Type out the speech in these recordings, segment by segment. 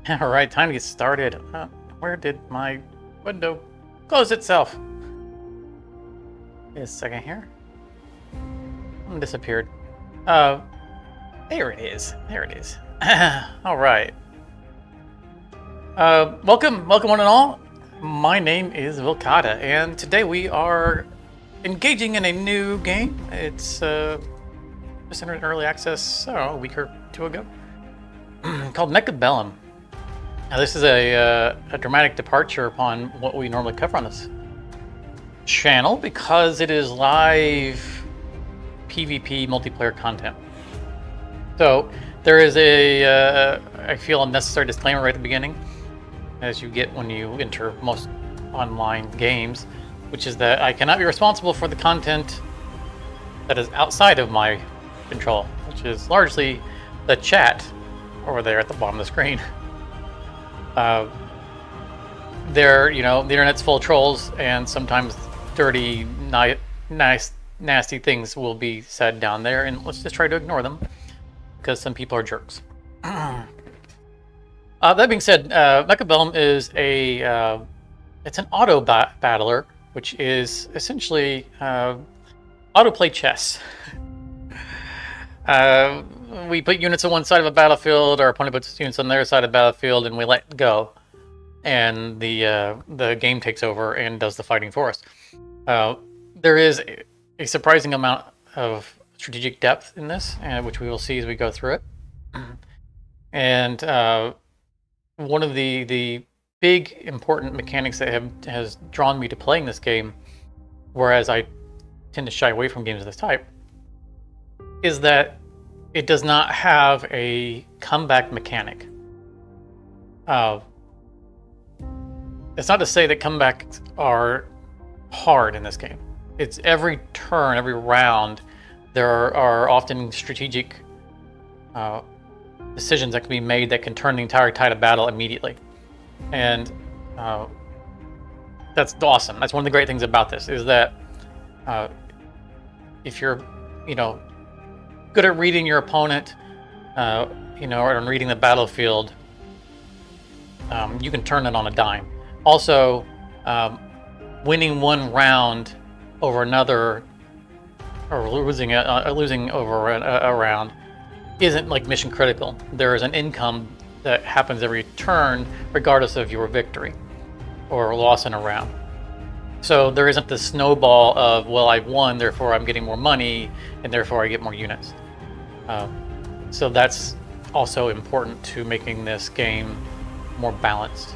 Alright, time to get started. Where did my window close itself? Wait a second here. Disappeared. There it is. There it is. Alright. Welcome one and all. My name is Vilcata, and today we are engaging in a new game. It's just entered early access a week or two ago, called Mechabellum. Now, this is a dramatic departure upon what we normally cover on this channel because it is live PvP multiplayer content. So there is I feel, unnecessary disclaimer right at the beginning, as you get when you enter most online games, which is that I cannot be responsible for the content that is outside of my control, which is largely the chat over there at the bottom of the screen. The internet's full of trolls, and sometimes dirty, nasty things will be said down there, and let's just try to ignore them because some people are jerks. That being said, Mechabellum is it's an auto battler, which is essentially autoplay chess. We put units on one side of a battlefield, our opponent puts units on their side of the battlefield, and we let go. And the game takes over and does the fighting for us. There is a surprising amount of strategic depth in this, which we will see as we go through it. And one of the big important mechanics that has drawn me to playing this game, whereas I tend to shy away from games of this type, is that it does not have a comeback mechanic. It's not to say that comebacks are hard in this game. It's every turn, every round, there are often strategic decisions that can be made that can turn the entire tide of battle immediately. And that's awesome. That's one of the great things about this, is that if you're, good at reading your opponent, or reading the battlefield, you can turn it on a dime. Also, winning one round over another, or losing over a round, isn't like mission critical. There is an income that happens every turn, regardless of your victory or loss in a round. So there isn't the snowball of, well, I've won, therefore I'm getting more money, and therefore I get more units. So that's also important to making this game more balanced,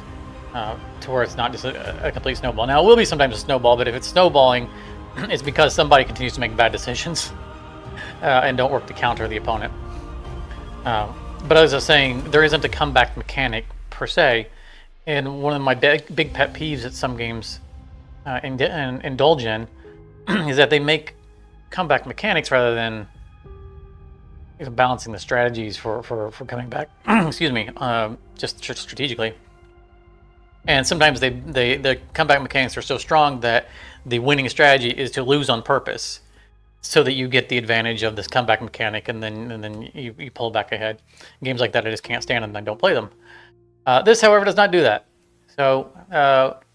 to where it's not just a complete snowball. Now, it will be sometimes a snowball, but if it's snowballing, it's because somebody continues to make bad decisions and don't work to counter the opponent. But as I was saying, there isn't a comeback mechanic per se, and one of my big pet peeves that some games indulge in is that they make comeback mechanics rather than balancing the strategies for coming back. Excuse me, just strategically. And sometimes the comeback mechanics are so strong that the winning strategy is to lose on purpose, so that you get the advantage of this comeback mechanic, and then you pull back ahead. Games like that I just can't stand, and I don't play them. This, however, does not do that. So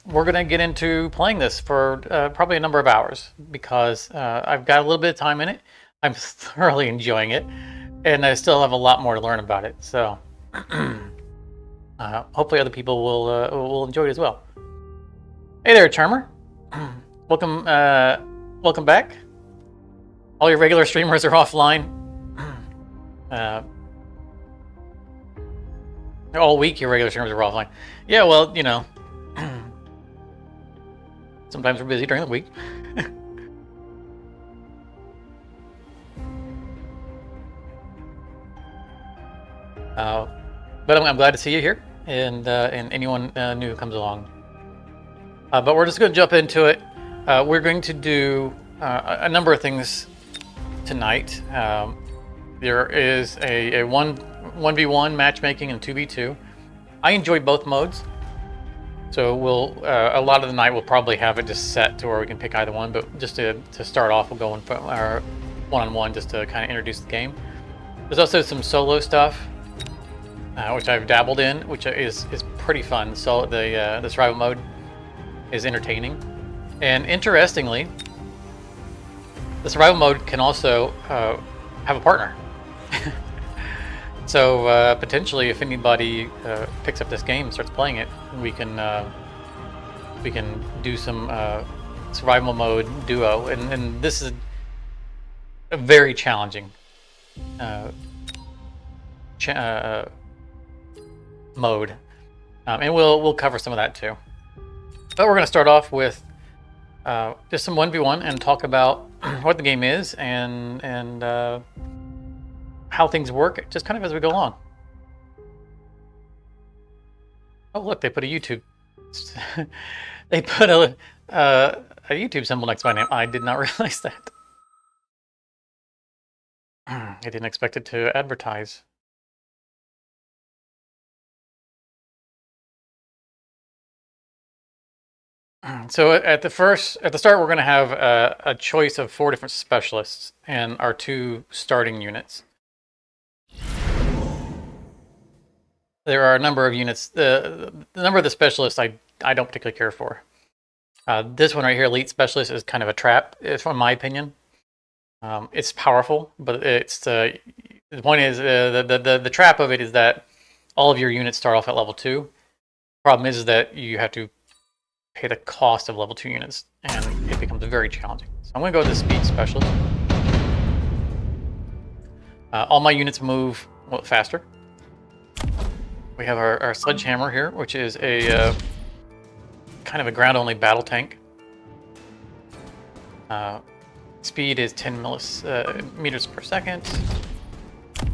we're going to get into playing this for probably a number of hours, because I've got a little bit of time in it. I'm thoroughly enjoying it, and I still have a lot more to learn about it. So hopefully other people will enjoy it as well. Hey there, Charmer. Welcome back. All your regular streamers are offline. All week your regular streamers are offline. Yeah, well, sometimes we're busy during the week. But I'm glad to see you here, and anyone new who comes along. But we're just going to jump into it. We're going to do a number of things tonight. There is a 1v1 matchmaking and 2v2. I enjoy both modes, so a lot of the night we'll probably have it just set to where we can pick either one, but just to start off, we'll go in our one-on-one just to kind of introduce the game. There's also some solo stuff which I've dabbled in, which is pretty fun. So the survival mode is entertaining, and interestingly, the survival mode can also have a partner. So potentially, if anybody picks up this game and starts playing it, we can do some survival mode duo, and this is a very challenging mode, and we'll cover some of that too. But we're going to start off with just some 1v1 and talk about what the game is and how things work, just kind of as we go along. Oh, look, they put a YouTube. They put a YouTube symbol next to my name. I did not realize that. I didn't expect it to advertise. So at the start, we're going to have a choice of 4 different specialists and our 2 starting units. There are a number of units. The number of the specialists I don't particularly care for. This one right here, Elite Specialist, is kind of a trap, from my opinion. It's powerful, but it's the point is the trap of it is that all of your units start off at level 2. Problem is that you have to pay the cost of level 2 units, and it becomes very challenging. So I'm going to go with the Speed Specialist. All my units move a little faster. We have our Sledgehammer here, which is a kind of a ground-only battle tank. Speed is 10 meters per second.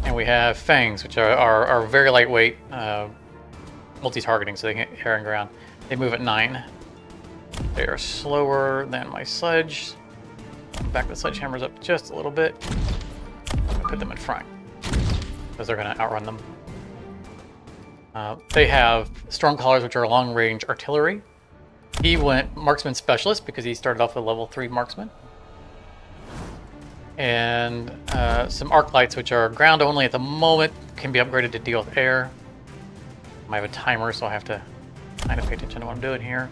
And we have Fangs, which are very lightweight, multi-targeting, so they can hit air and ground. They move at 9. They are slower than my sledge. Back the Sledgehammers up just a little bit. Put them in front, because they're going to outrun them. They have Stormcallers, which are long-range artillery. He went Marksman Specialist because he started off with level 3 Marksman. And some Arc Lights, which are ground only at the moment, can be upgraded to deal with air. I have a timer, so I have to kind of pay attention to what I'm doing here.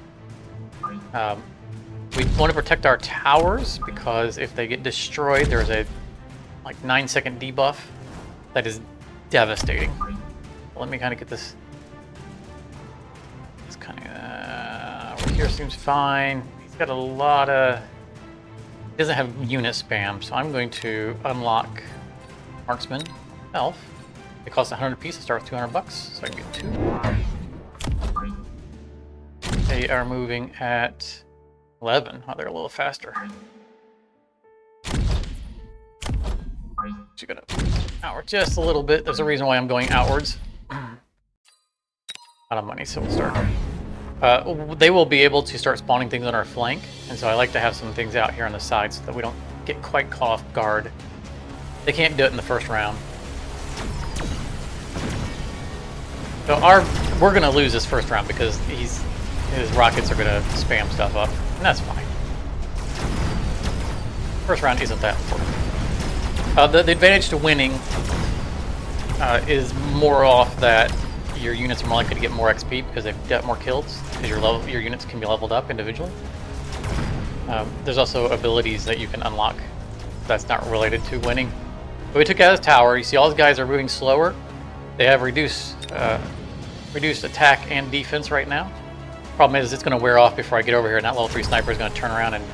We want to protect our towers because if they get destroyed, there's a 9-second debuff that is devastating. Let me kind of get this. This kind of over here seems fine. He's got a lot of. He doesn't have unit spam, so I'm going to unlock Marksman Elf. It costs 100 apiece. It starts with $200, so I can get 2. They are moving at 11. Oh, they're a little faster. So you're gonna outward just a little bit. There's a reason why I'm going outwards. Out of money, so we'll start. They will be able to start spawning things on our flank, and so I like to have some things out here on the side so that we don't get quite caught off guard. They can't do it in the first round. So we're gonna lose this first round because his rockets are gonna spam stuff up, and that's fine. First round isn't that important. The advantage to winning is more off that your units are more likely to get more XP because they've got more kills, because your units can be leveled up individually. There's also abilities that you can unlock that's not related to winning. But we took out his tower. You see all his guys are moving slower. They have reduced attack and defense right now. Problem is it's going to wear off before I get over here, and that level 3 sniper is going to turn around and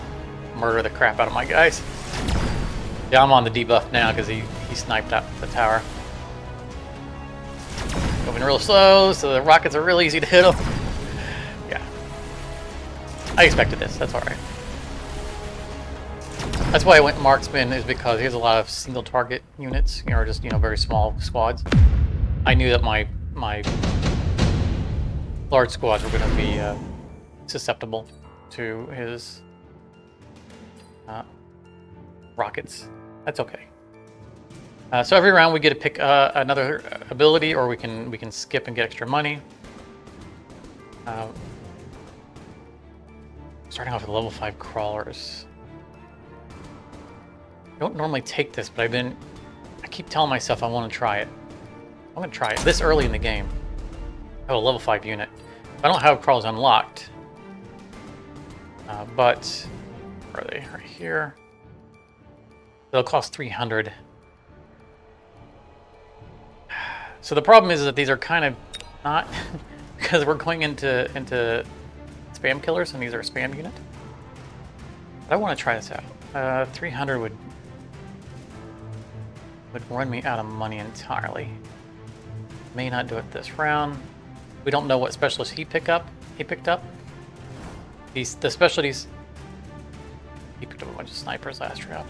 murder the crap out of my guys. Yeah, I'm on the debuff now because he sniped out the tower. Moving real slow, so the rockets are real easy to hit them. Yeah. I expected this, that's alright. That's why I went Marksman, is because he has a lot of single target units, or just, very small squads. I knew that my large squads were going to be susceptible to his rockets. That's okay. So every round we get to pick another ability, or we can skip and get extra money. Starting off with level 5 crawlers. I don't normally take this, but I keep telling myself I want to try it. I'm gonna try it this early in the game. I have a level 5 unit. I don't have crawls unlocked. But where are they? Right here. They'll cost 300. So the problem is that these are kind of not because we're going into spam killers, and these are a spam unit. But I want to try this out. 300 would run me out of money entirely. May not do it this round. We don't know what specialist he picked up. The specialties. He picked up a bunch of snipers last round.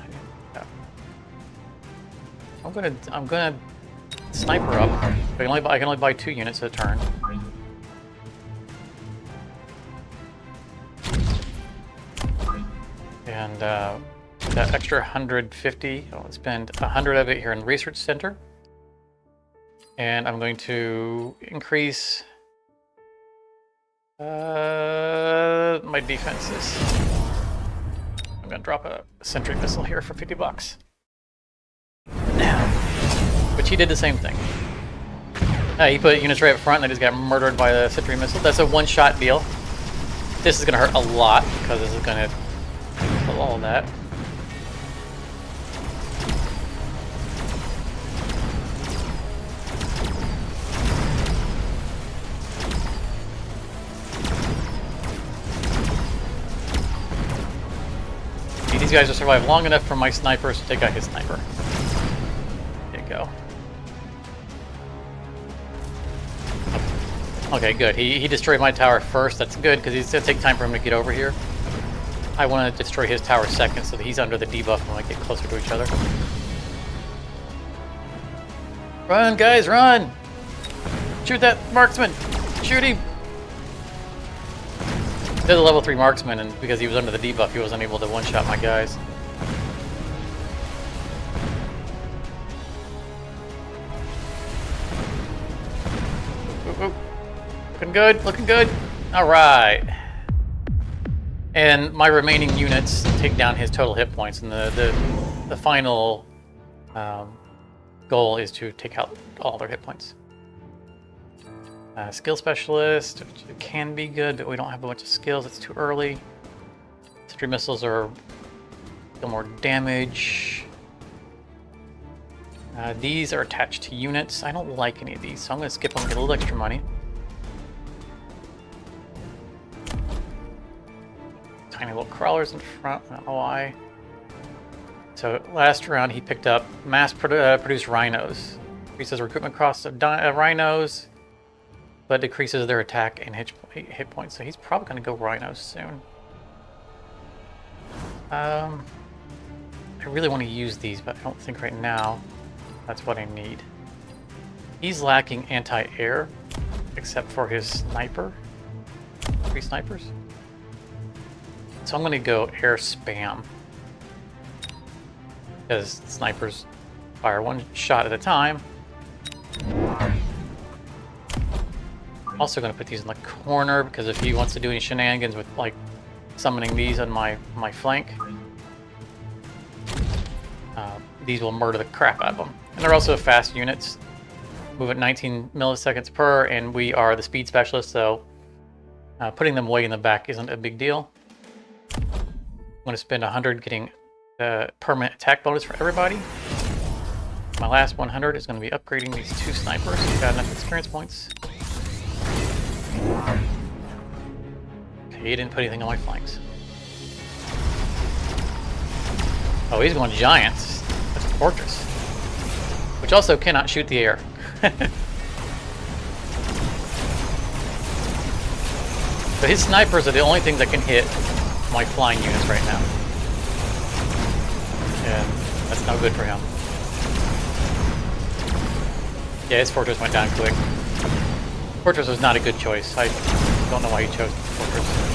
Yeah. I'm gonna sniper up. I can only buy 2 units at a turn. And that extra 150, I'll spend 100 of it here in the research center. And I'm going to increase my defenses. I'm going to drop a sentry missile here for 50 bucks. Which he did the same thing. He put units right up front and then just got murdered by the sentry missile. That's a one-shot deal. This is going to hurt a lot because this is going to kill all of that. These guys will survive long enough for my snipers to take out his sniper. There you go. Okay, good. He destroyed my tower first. That's good, because it's going to take time for him to get over here. I want to destroy his tower second, so that he's under the debuff when we get closer to each other. Run, guys, run! Shoot that marksman! Shoot him! There's a level 3 marksman, and because he was under the debuff, he wasn't able to one-shot my guys. Ooh, ooh. Looking good, looking good. All right. And my remaining units take down his total hit points, and the final goal is to take out all their hit points. Skill specialist, which can be good, but we don't have a bunch of skills. It's too early. Sentry missiles are deal more damage. These are attached to units. I don't like any of these, so I'm going to skip them and get a little extra money. Tiny little crawlers in front. I don't know why. So last round he picked up mass-produced rhinos. Increases recruitment costs of rhinos, but decreases their attack and hit points. So he's probably going to go rhinos soon. I really want to use these, but I don't think right now that's what I need. He's lacking anti-air, except for his sniper. 3 snipers. So I'm going to go air spam. Because snipers fire 1 shot at a time. Also going to put these in the corner, because if he wants to do any shenanigans with like summoning these on my flank, these will murder the crap out of them. And they're also fast units, move at 19 milliseconds per, and we are the speed specialist, so putting them way in the back isn't a big deal. I'm going to spend 100 getting the permanent attack bonus for everybody. My last 100 is going to be upgrading these 2 snipers. We've got enough experience points. Okay, he didn't put anything on my flanks. Oh, he's going giants. That's a fortress. Which also cannot shoot the air. So his snipers are the only things that can hit my flying units right now. And that's no good for him. Yeah, his fortress went down quick. Fortress was not a good choice. I don't know why he chose fortress.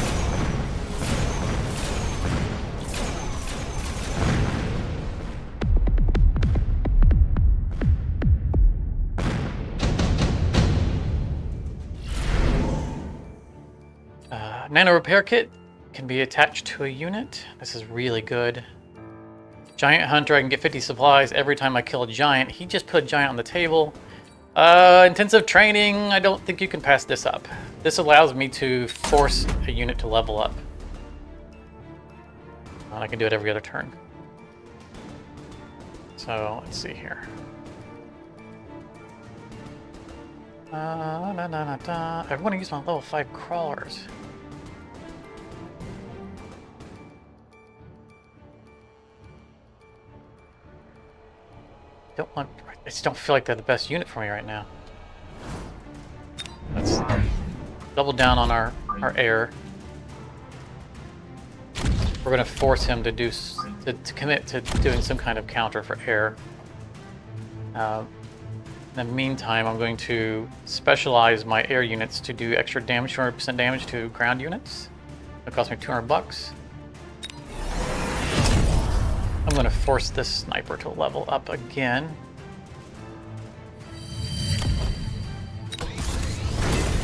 Nano repair kit can be attached to a unit. This is really good. Giant hunter, I can get 50 supplies every time I kill a giant. He just put a giant on the table. Intensive training, I don't think you can pass this up. This allows me to force a unit to level up. And I can do it every other turn. So, let's see here. I want to use my level 5 crawlers. I just don't feel like they're the best unit for me right now. Let's double down on our air. We're going to force him to commit to doing some kind of counter for air. In the meantime, I'm going to specialize my air units to do extra damage, 200% damage to ground units. It'll cost me $200. I'm going to force this sniper to level up again.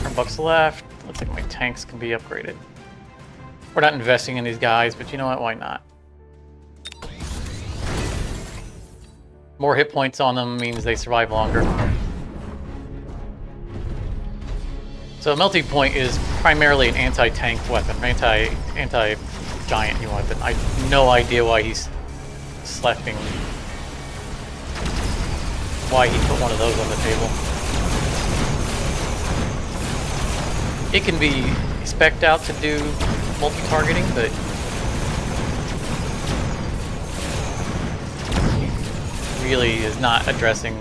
$100 left. Looks like my tanks can be upgraded. We're not investing in these guys, but you know what? Why not? More hit points on them means they survive longer. So a melting point is primarily an anti-tank weapon, anti-giant weapon. I have no idea why he's slapping. Why he put one of those on the table. It can be spec'd out to do multi-targeting, but really is not addressing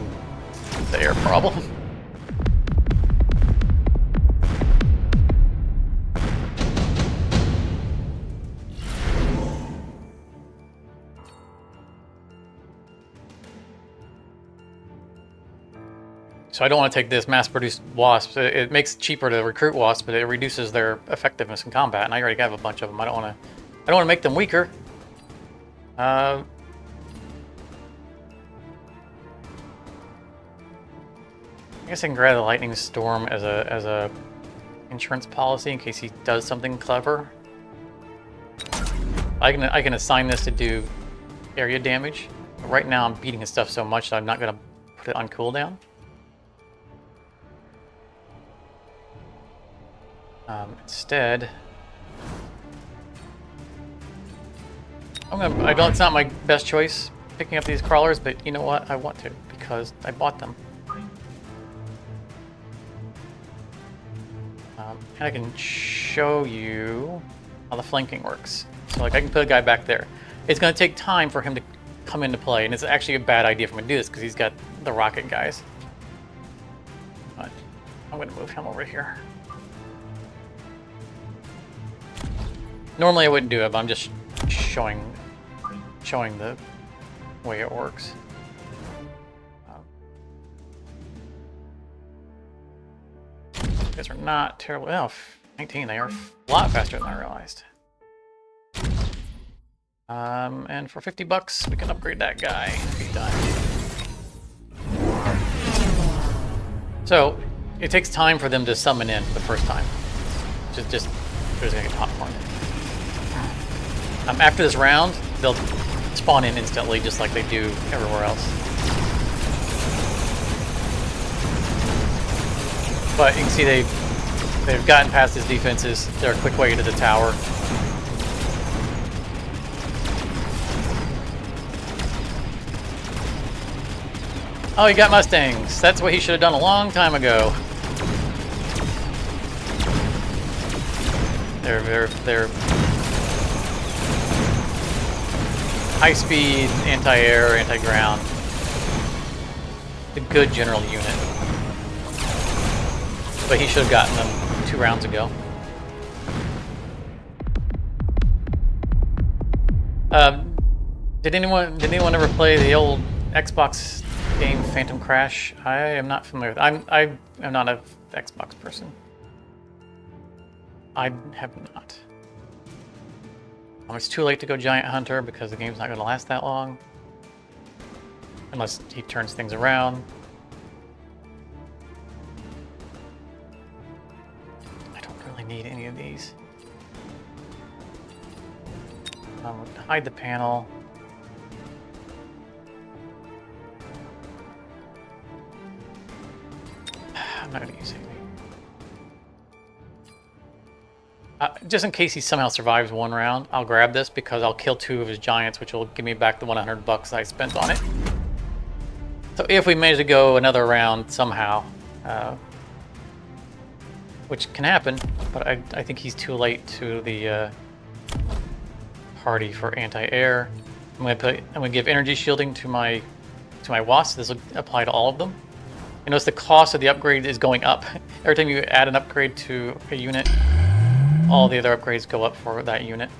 the air problem. So I don't want to take this mass-produced wasps. It makes it cheaper to recruit wasps, but it reduces their effectiveness in combat. And I already have a bunch of them. I don't want to make them weaker. I guess I can grab the lightning storm as a insurance policy in case he does something clever. I can assign this to do area damage. But right now I'm beating his stuff so much that I'm not going to put it on cooldown. Instead, it's not my best choice picking up these crawlers, but you know what? I want to because I bought them. And I can show you how the flanking works. So like I can put a guy back there. It's going to take time for him to come into play, and it's actually a bad idea for him to do this because he's got the rocket guys. But I'm going to move him over here. Normally I wouldn't do it, but I'm just showing the way it works. These guys are not terrible. Oh, 19, they are a lot faster than I realized. And for $50, we can upgrade that guy and be done. So, it takes time for them to summon in the first time. They're just gonna get popcorn. After this round, they'll spawn in instantly, just like they do everywhere else. But you can see they've gotten past his defenses. They're a quick way to the tower. Oh, he got Mustangs. That's what he should have done a long time ago. They're high speed, anti-air, anti-ground. A good general unit. But he should have gotten them 2 rounds ago. Did anyone ever play the old Xbox game Phantom Crash? I am not familiar with it. I am not an Xbox person. I have not. It's too late to go Giant Hunter because the game's not going to last that long. Unless he turns things around. I don't really need any of these. Hide the panel. I'm not going to use anything. Just in case he somehow survives one round, I'll grab this because I'll kill 2 of his giants, which will give me back the $100 I spent on it. So if we manage to go another round somehow, which can happen, but I think he's too late to the party for anti-air. I'm gonna give energy shielding to my wasps. This will apply to all of them. You notice the cost of the upgrade is going up. Every time you add an upgrade to a unit, all the other upgrades go up for that unit.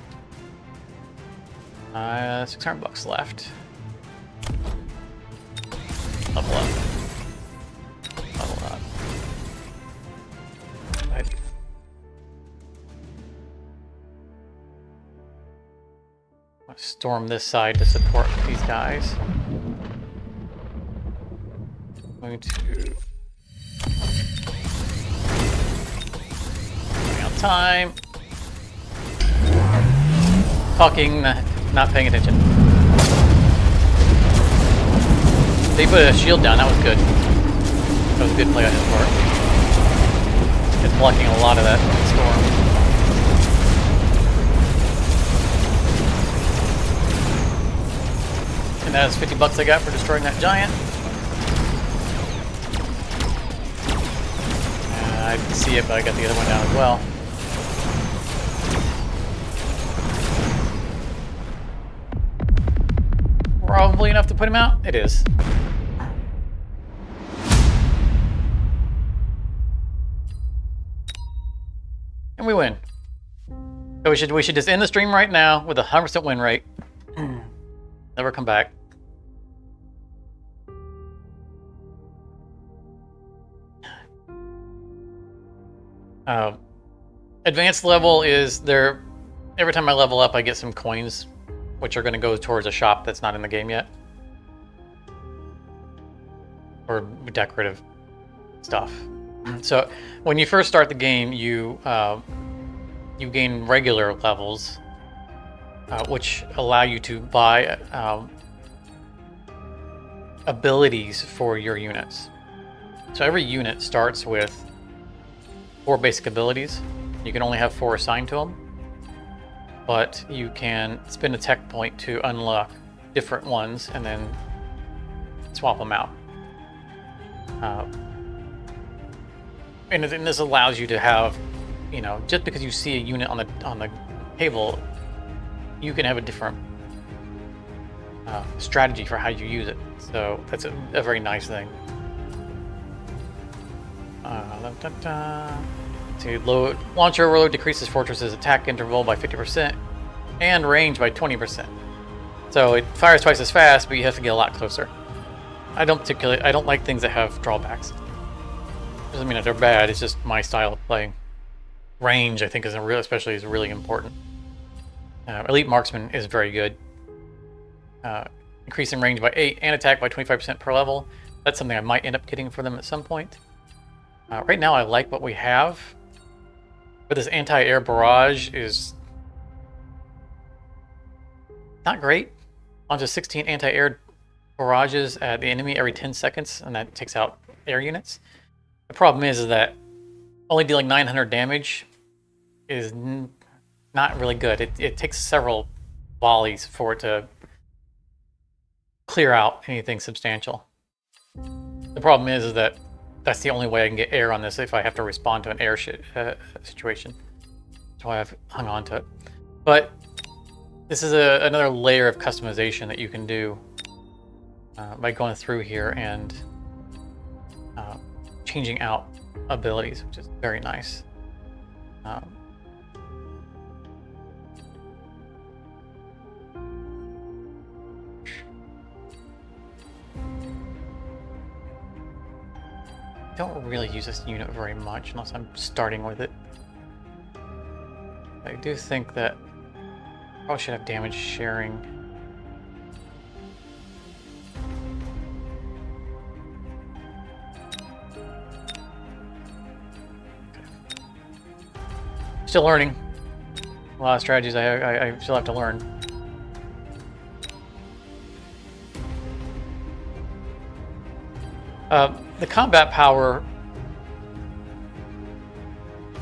$600 left. Level up. Level up. I'll storm this side to support these guys. I'm going to running out of time. Talking, not paying attention. They put a shield down, that was good. That was a good play on his part. It's blocking a lot of that storm. And that is $50 I got for destroying that giant. I didn't see it, but I got the other one down as well. Probably enough to put him out? It is. And we win. So we should just end the stream right now with a 100% win rate. Never come back. Advanced level is there. Every time I level up, I get some coins, which are going to go towards a shop that's not in the game yet, or decorative stuff. So when you first start the game, you gain regular levels, which allow you to buy abilities for your units. So every unit starts with 4 basic abilities. You can only have 4 assigned to them, but you can spend a tech point to unlock different ones and then swap them out. And this allows you to have, you know, just because you see a unit on the table, you can have a different strategy for how you use it. So that's a very nice thing. Launcher overload decreases fortress's attack interval by 50% and range by 20%. So it fires twice as fast, but you have to get a lot closer. I don't like things that have drawbacks. Doesn't mean that they're bad. It's just my style of playing. Range, I think, is really important. Elite marksman is very good. Increasing range by 8 and attack by 25% per level. That's something I might end up getting for them at some point. Right now, I like what we have. But this anti-air barrage is not great. Launches 16 anti-air barrages at the enemy every 10 seconds, and that takes out air units. The problem is that only dealing 900 damage is not really good. It takes several volleys for it to clear out anything substantial. The problem is that that's the only way I can get air on this if I have to respond to an air situation. That's why I've hung on to it. But this is another layer of customization that you can do by going through here and changing out abilities, which is very nice. Don't really use this unit very much unless I'm starting with it. I do think that I probably should have damage sharing. Okay. Still learning. A lot of strategies I still have to learn. The combat power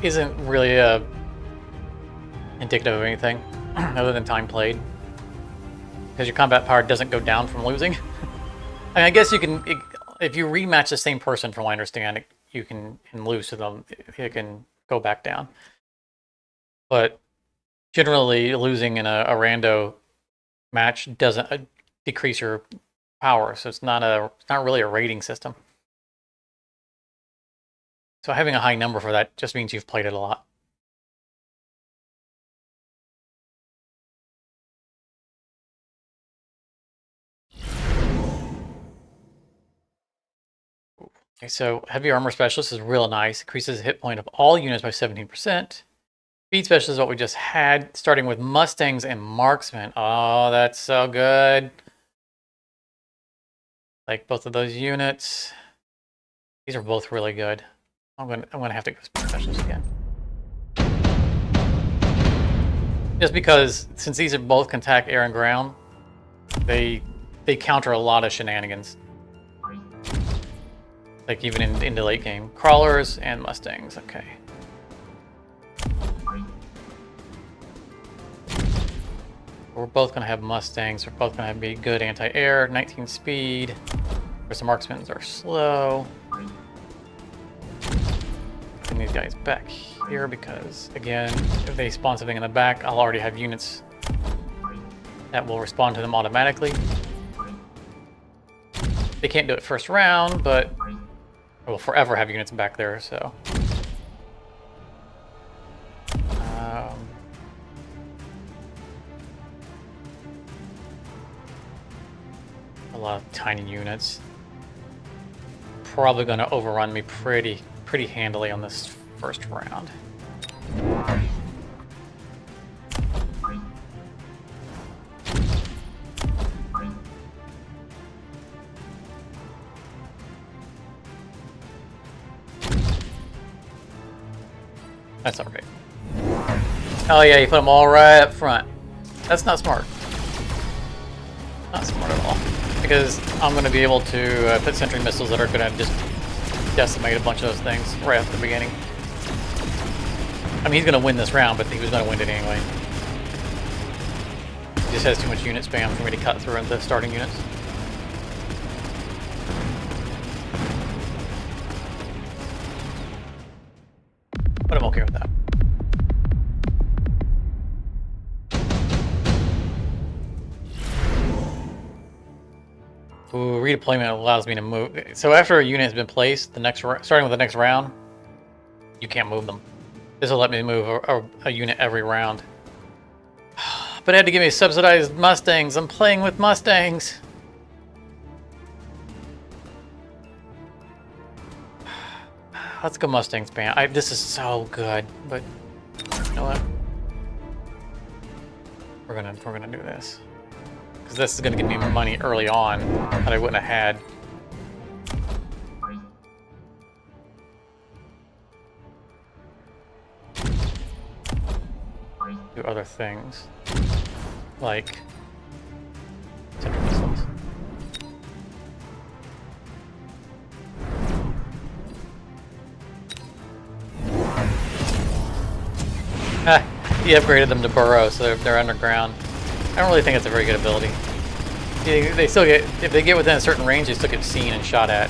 isn't really indicative of anything other than time played, because your combat power doesn't go down from losing. I mean, I guess you can, if you rematch the same person, from what I understand, you can lose to them. It can go back down, but generally losing in a rando match doesn't decrease your power, so it's not really a rating system. So having a high number for that just means you've played it a lot. Okay, so heavy armor specialist is real nice. Increases the hit point of all units by 17%. Speed specialist is what we just had, starting with Mustangs and Marksmen. Oh, that's so good. Like both of those units. These are both really good. I'm gonna have to go speed specialist again. Just because, since these are both can attack air and ground, they counter a lot of shenanigans. Like even in the late game. Crawlers and Mustangs, okay. We're both gonna have Mustangs, we're both gonna be good anti-air, 19 speed. Whereas the marksmen are slow. Bring these guys back here because, again, if they spawn something in the back, I'll already have units that will respond to them automatically. They can't do it first round, but I will forever have units back there, so. A lot of tiny units. Probably going to overrun me pretty handily on this first round. That's alright. Oh yeah, you put them all right up front. That's not smart. Not smart at all. Because I'm going to be able to put sentry missiles that are going to just decimate a bunch of those things right at the beginning. I mean, he's going to win this round, but he was going to win it anyway. He just has too much unit spam for me to cut through into the starting units. But I'm okay with that. Ooh, redeployment allows me to move. So after a unit has been placed, starting with the next round, you can't move them. This will let me move a unit every round. But it had to give me subsidized Mustangs. I'm playing with Mustangs. Let's go Mustangs, man. This is so good, but you know what? We're gonna do this. Because this is going to give me money early on that I wouldn't have had. Do other things. Like sentry missiles. He upgraded them to burrow, so they're underground. I don't really think it's a very good ability. They still get, if they get within a certain range, they still get seen and shot at.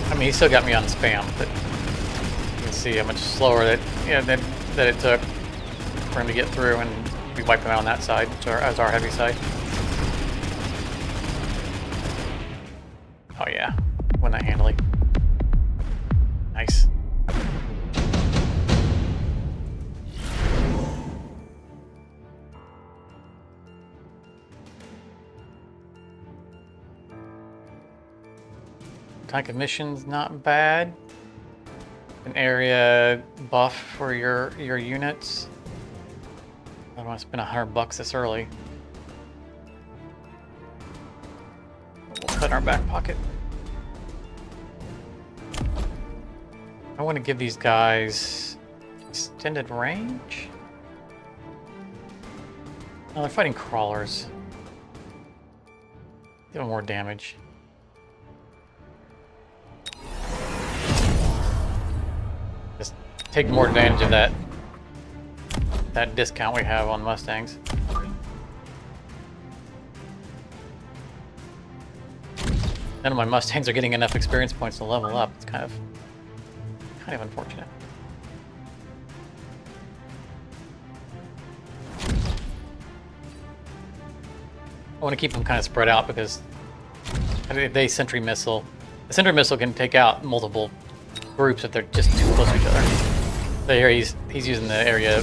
I mean, he still got me on spam, but you can see how much slower that it took for him to get through, and we wiped him out on that side, as our heavy side. Oh yeah, won that handily. Nice. Type of mission's not bad. An area buff for your units. I don't want to spend $100 this early. We'll put in our back pocket. I want to give these guys extended range. No, they're fighting crawlers. Give them more damage. Just take more advantage of that discount we have on Mustangs. None of my Mustangs are getting enough experience points to level up. It's kind of unfortunate. I want to keep them kind of spread out because if they sentry missile, the sentry missile can take out multiple groups if they're just too close to each other. So here he's using the area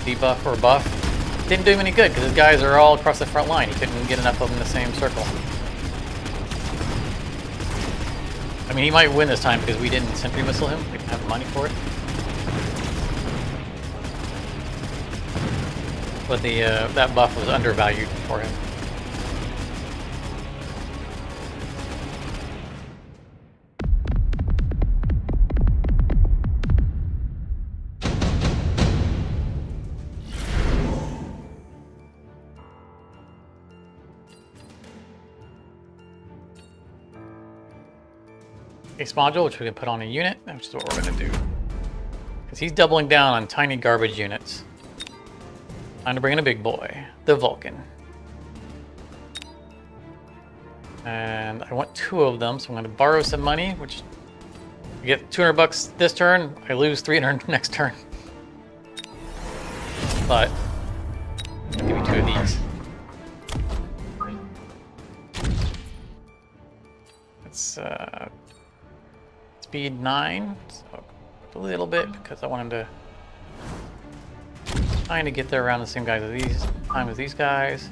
debuff or buff. Didn't do him any good because his guys are all across the front line. He couldn't get enough of them in the same circle. I mean, he might win this time because we didn't sentry missile him. We didn't have the money for it. But the that buff was undervalued for him. Ace module, which we can put on a unit, which is what we're going to do. Because he's doubling down on tiny garbage units. Time to bring in a big boy, the Vulcan. And I want 2 of them, so I'm going to borrow some money, which I get 200 bucks this turn, I lose 300 next turn. But I'll give you 2 of these. It's speed 9, so a little bit because I want him to trying to get there around the same guys as these guys.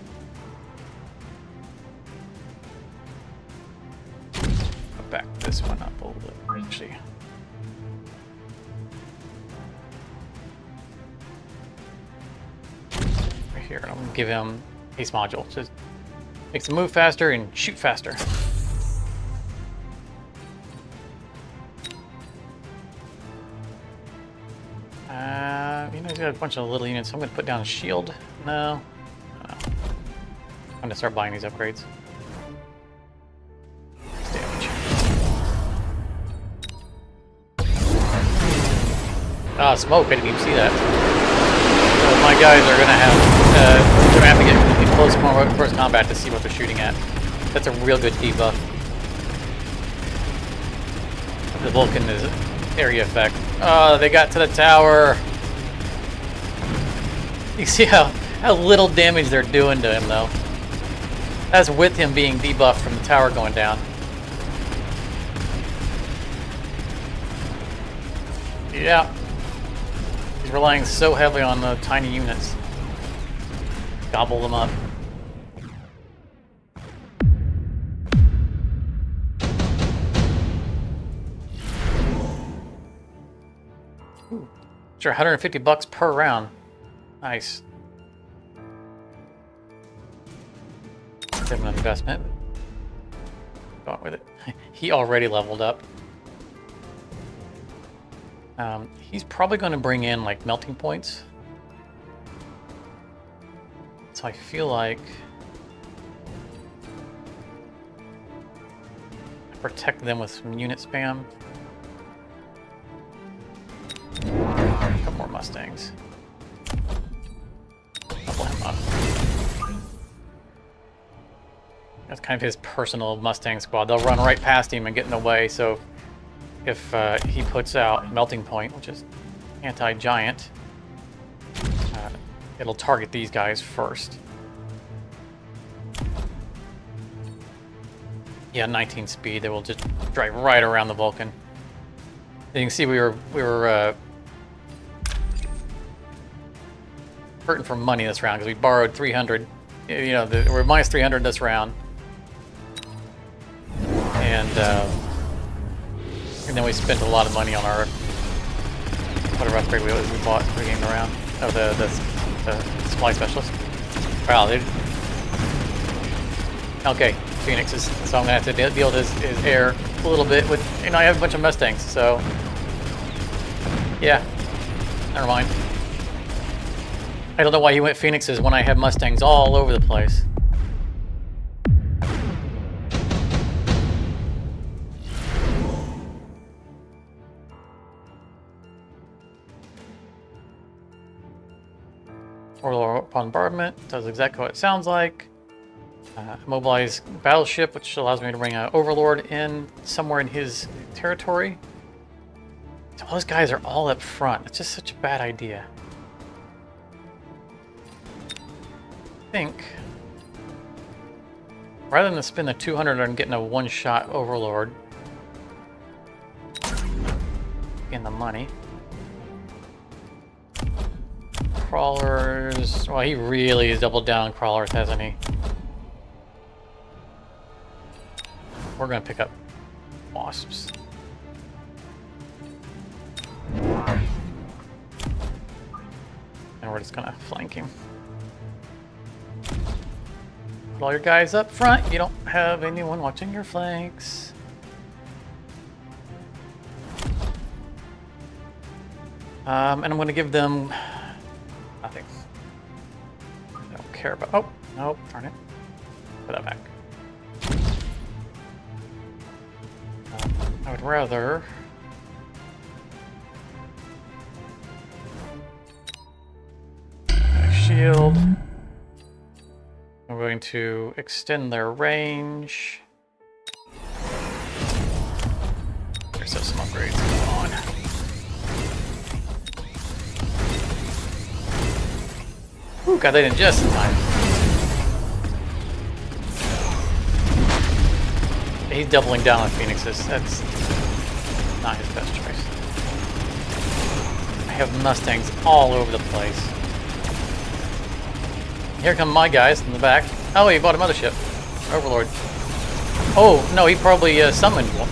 I'll back this one up a little bit, actually. Right here, I'm gonna give him Ace module. Just makes him move faster and shoot faster. You know, he's got a bunch of little units. So I'm going to put down a shield. No. I'm going to start buying these upgrades. Damage. Ah, smoke. I didn't even see that. So my guys are going to have to get in close combat to see what they're shooting at. That's a real good debuff. The Vulcan is area effect. Oh, they got to the tower. You see how little damage they're doing to him, though. That's with him being debuffed from the tower going down. Yeah. He's relying so heavily on the tiny units. Gobble them up. Ooh. Sure, 150 bucks per round. Nice. Give him an investment. Go on with it. He already leveled up. He's probably going to bring in like melting points. So I feel like I protect them with some unit spam. A couple more Mustangs. Double him up. That's kind of his personal Mustang squad. They'll run right past him and get in the way, so if he puts out melting point, which is anti-giant, it'll target these guys first. Yeah, 19 speed. They will just drive right around the Vulcan. You can see we were hurting for money this round because we borrowed 300. You know, we're minus 300 this round, and then we spent a lot of money on our whatever upgrade we bought for getting around. Oh, the supply specialist. Wow, dude. Okay, Phoenix is. So I'm gonna have to deal with his air a little bit with. You know, I have a bunch of Mustangs, so yeah. Never mind. I don't know why he went Phoenixes when I have Mustangs all over the place. Overlord bombardment does exactly what it sounds like. Mobilize battleship, which allows me to bring an overlord in somewhere in his territory. So those guys are all up front. It's just such a bad idea. I think rather than spend the 200 on getting a one-shot overlord, getting the money. Crawlers. Well, he really has doubled down on crawlers, hasn't he? We're gonna pick up wasps. And we're just gonna flank him. Put all your guys up front. You don't have anyone watching your flanks. And I'm gonna give them nothing. I don't care about. Oh, nope, darn it. Put that back. I would rather. Shield. I'm going to extend their range. There's some upgrades going on. Ooh, got that in just in time. He's doubling down on Phoenixes. That's not his best choice. I have Mustangs all over the place. Here come my guys in the back. Oh, he bought a mothership. Overlord. Oh, no, he probably summoned one.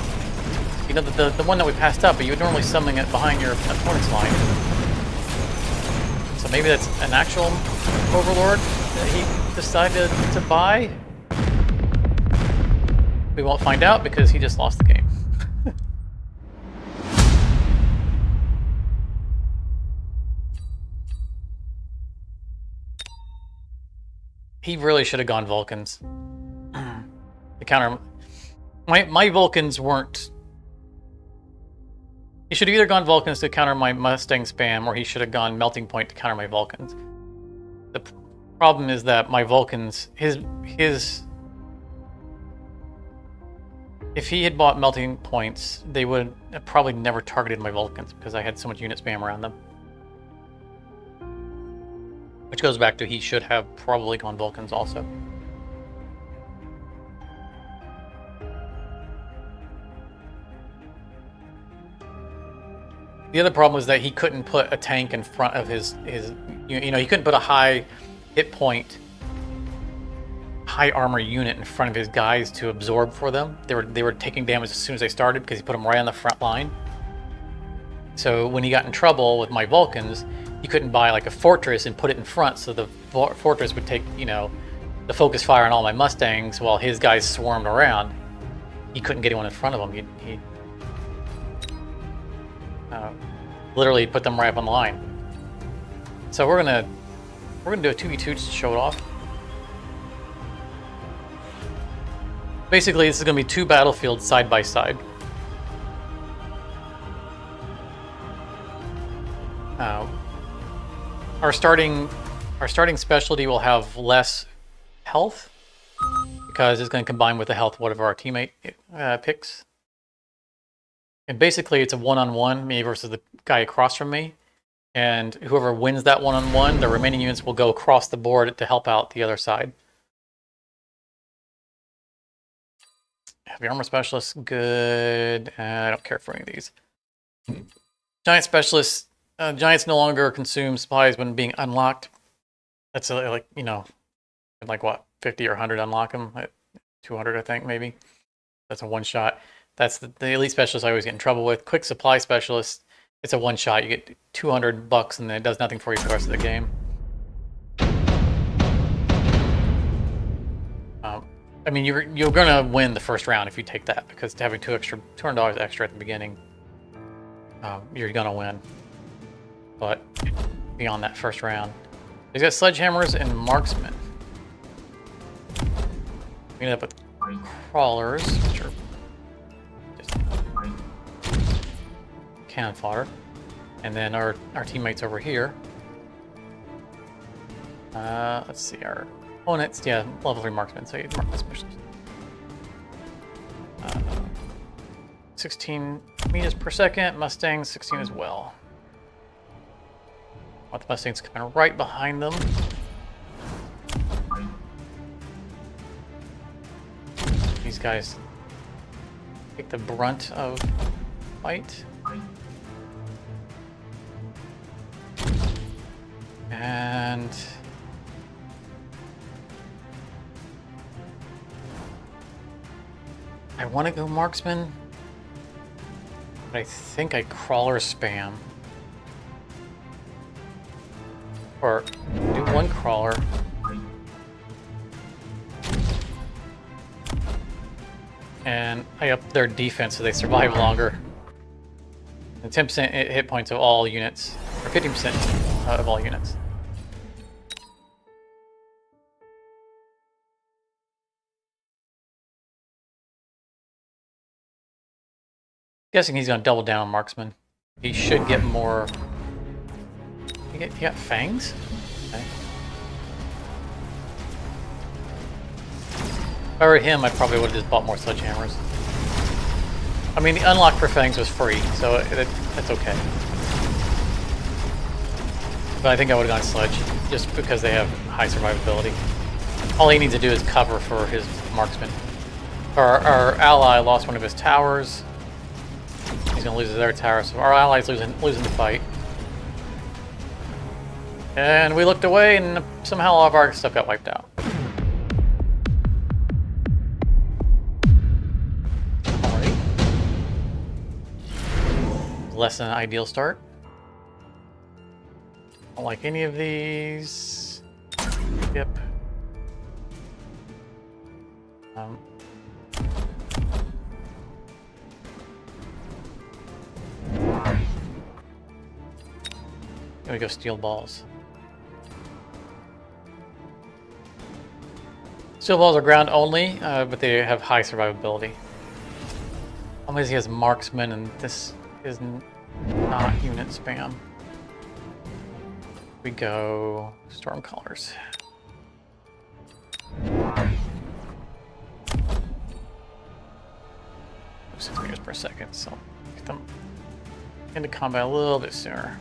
You know, the one that we passed up, but you would normally summon it behind your opponent's line. So maybe that's an actual Overlord that he decided to buy? We won't find out because he just lost the game. He really should have gone Vulcans. The counter... My Vulcans weren't... He should have either gone Vulcans to counter my Mustang spam, or he should have gone Melting Point to counter my Vulcans. The problem is that my Vulcans... If he had bought Melting Points, they would have probably never targeted my Vulcans because I had so much unit spam around them. Which goes back to he should have probably gone Vulcans also. The other problem was that he couldn't put a tank in front of his you know, he couldn't put a high hit point, high armor unit in front of his guys to absorb for them. They were taking damage as soon as they started because he put them right on the front line. So when he got in trouble with my Vulcans, he couldn't buy like a fortress and put it in front so the fortress would take, you know, the focus fire on all my Mustangs while his guys swarmed around. He couldn't get anyone in front of him. He literally put them right up on the line. So we're gonna do a 2v2 just to show it off. Basically, this is gonna be two battlefields side by side. Our starting specialty will have less health because it's going to combine with the health of whatever our teammate picks. And basically, it's a one-on-one, me versus the guy across from me. And whoever wins that one-on-one, the remaining units will go across the board to help out the other side. Heavy armor specialists, good. I don't care for any of these. Giant specialists. Giants no longer consume supplies when being unlocked. That's like, you know, like what, 50 or 100 unlock them? 200, I think, maybe. That's a one-shot. That's the elite specialist I always get in trouble with. Quick supply specialist, it's a one-shot. You get $200 and then it does nothing for you for the rest of the game. I mean, you're gonna win the first round if you take that because having $200 extra at the beginning, you're gonna win. But beyond that first round, he's got sledgehammers and marksmen. We end up with crawlers, which are just cannon fodder, and then our teammates over here Let's see, our opponents, yeah, level 3 marksman, so you mark this mission. 16 meters per second, Mustang 16 as well. Want the Mustangs coming right behind them. These guys take the brunt of fight. And I want to go marksman, but I think I crawler spam. Or do one crawler. And I up their defense so they survive longer. And 10% hit points of all units, or 50% of all units. Guessing he's going to double down on marksman. He should get more. He got fangs? Okay. If I were him, I probably would have just bought more sledgehammers. I mean, the unlock for fangs was free, so that's okay. But I think I would have gone sledge, just because they have high survivability. All he needs to do is cover for his marksman. Our ally lost one of his towers. He's going to lose their tower, so our ally's losing the fight. And we looked away, and somehow all of our stuff got wiped out. Alright. Less than an ideal start. Don't like any of these. Yep. Here we go, steel balls. Steel balls are ground only, but they have high survivability. Unless he has marksman, and this is not unit spam. We go storm callers. 6 meters per second, so get them into combat a little bit sooner.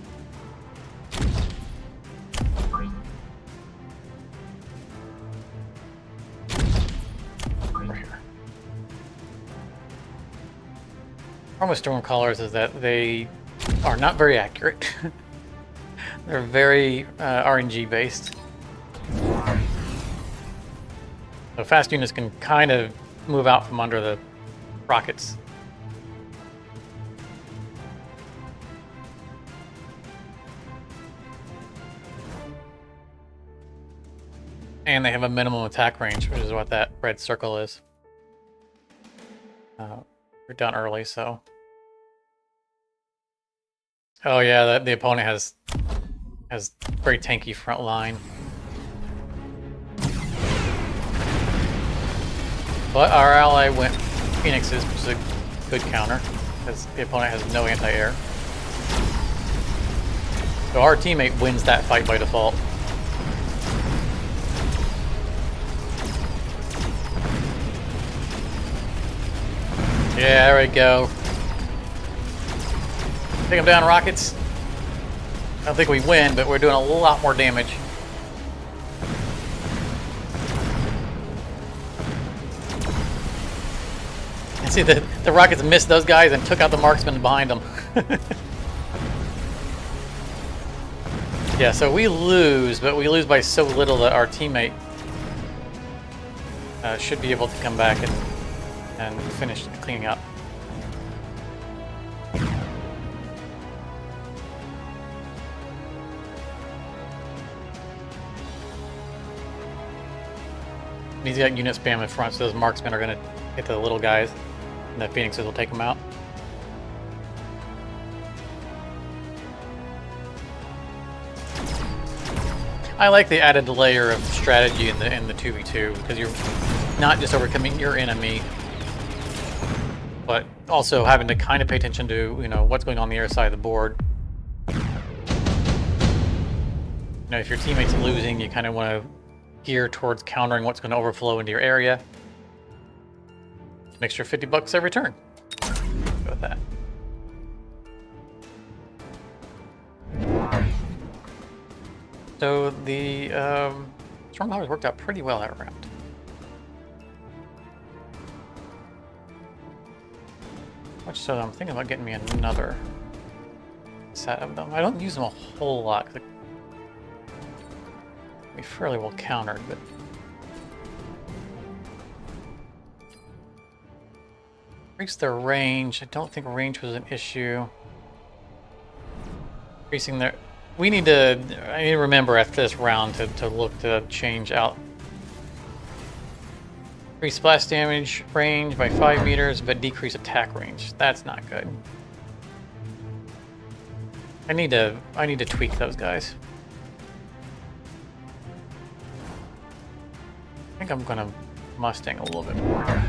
Over here. Problem with storm callers is that they are not very accurate. They're very RNG based. So fast units can kind of move out from under the rockets. And they have a minimum attack range, which is what that red circle is. We're done early, so. Oh yeah, the opponent has very tanky front line. But our ally went Phoenixes, which is a good counter, because the opponent has no anti-air. So our teammate wins that fight by default. Yeah, there we go. Take them down, rockets. I don't think we win, but we're doing a lot more damage. And see, the rockets missed those guys and took out the marksman behind them. Yeah, so we lose, but we lose by so little that our teammate should be able to come back and finish cleaning up. He's got unit spam in front, so those marksmen are going to hit the little guys, and the Phoenixes will take them out. I like the added layer of strategy in the 2v2, because you're not just overcoming your enemy, but also having to kind of pay attention to, you know, what's going on the other side of the board. You know, if your teammate's losing, you kind of want to gear towards countering what's going to overflow into your area. An extra $50 every turn. Go with that. So the Stormclouders worked out pretty well that round. Much so that I'm thinking about getting me another set of them. I don't use them a whole lot because we fairly well countered, but increase their range. I don't think range was an issue. Increasing their, I need to remember after this round to look to change out. Increase splash damage range by 5 meters, but decrease attack range. That's not good. I need to tweak those guys. I think I'm gonna Mustang a little bit more.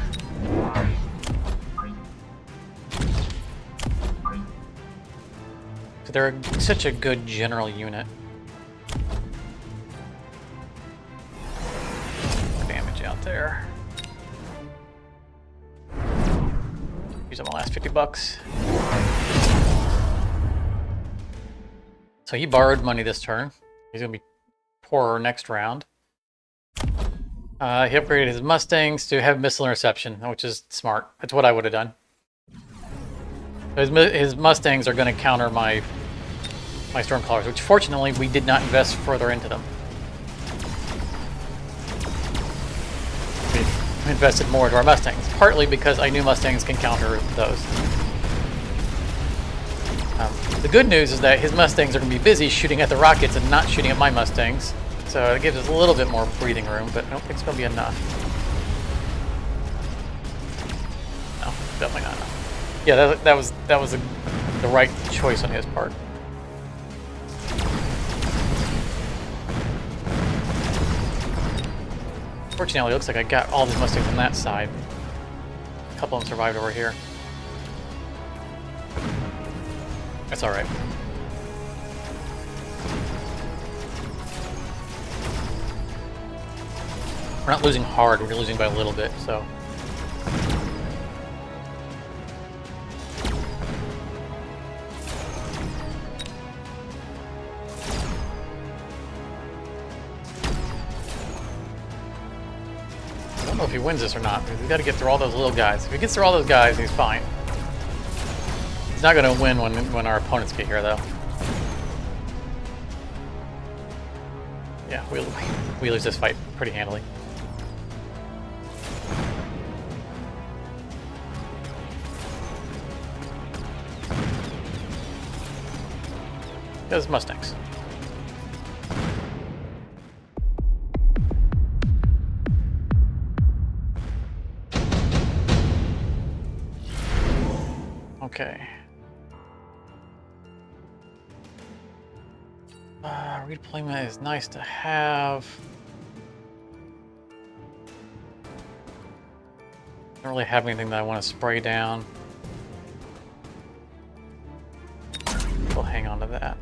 So they're such a good general unit. More damage out there. Use up my last $50. So he borrowed money this turn. He's gonna be poorer next round. He upgraded his Mustangs to have missile interception, which is smart. That's what I would have done. His Mustangs are going to counter my Stormcrawlers, which fortunately we did not invest further into them. We invested more into our Mustangs, partly because I knew Mustangs can counter those. The good news is that his Mustangs are going to be busy shooting at the rockets and not shooting at my Mustangs. So it gives us a little bit more breathing room, but I don't think it's going to be enough. No, definitely not enough. Yeah, that was the right choice on his part. Fortunately, it looks like I got all these Mustangs on that side. A couple of them survived over here. That's all right. We're not losing hard, we're losing by a little bit, so. I don't know if he wins this or not, because he's got to get through all those little guys. If he gets through all those guys, he's fine. He's not going to win when our opponents get here, though. Yeah, we lose this fight pretty handily. Those Mustangs. Okay. Redeployment is nice to have. Don't really have anything that I want to spray down. We'll hang on to that.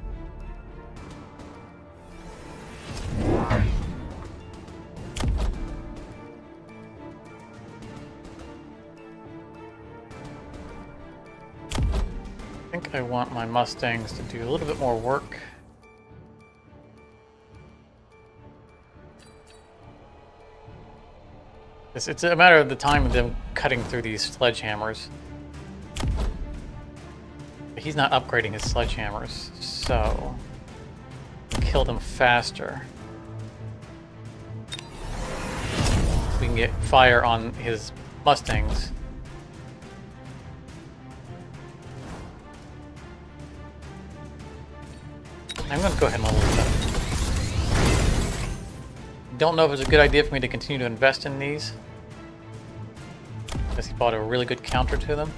I think I want my Mustangs to do a little bit more work. It's a matter of the time of them cutting through these sledgehammers. But he's not upgrading his sledgehammers, so kill them faster. We can get fire on his Mustangs. I'm going to go ahead and level this up. Don't know if it's a good idea for me to continue to invest in these, because he bought a really good counter to them.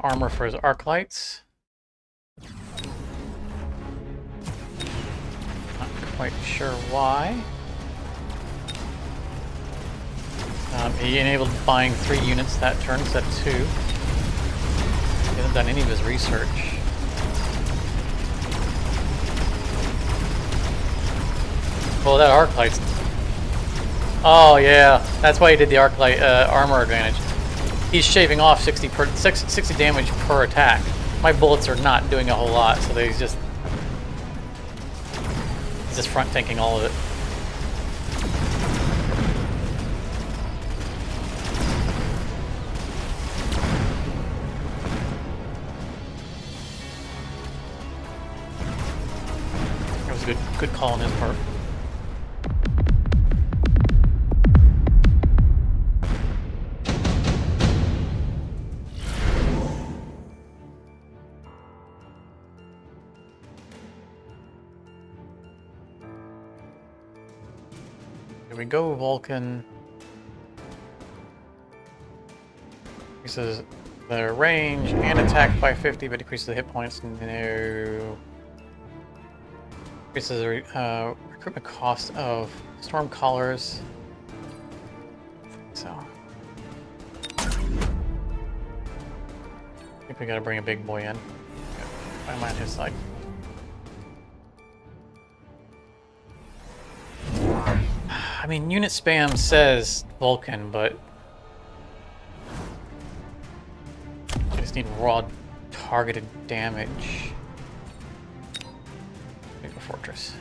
Armor for his arc lights. quite sure why. He enabled buying 3 units that turn instead of 2. He hasn't done any of his research. Well, that arc light's... Oh yeah, that's why he did the arc light armor advantage. He's shaving off 60 damage per attack. My bullets are not doing a whole lot, so he's just front tanking all of it. That was a good call on his part. We go Vulcan. Increases the range and attack by 50, but decreases the hit points. No. Increases the recruitment cost of storm callers. So. I think we gotta bring a big boy in. I'm on his side. I mean, unit spam says Vulcan, but I just need raw targeted damage. Bigger fortress.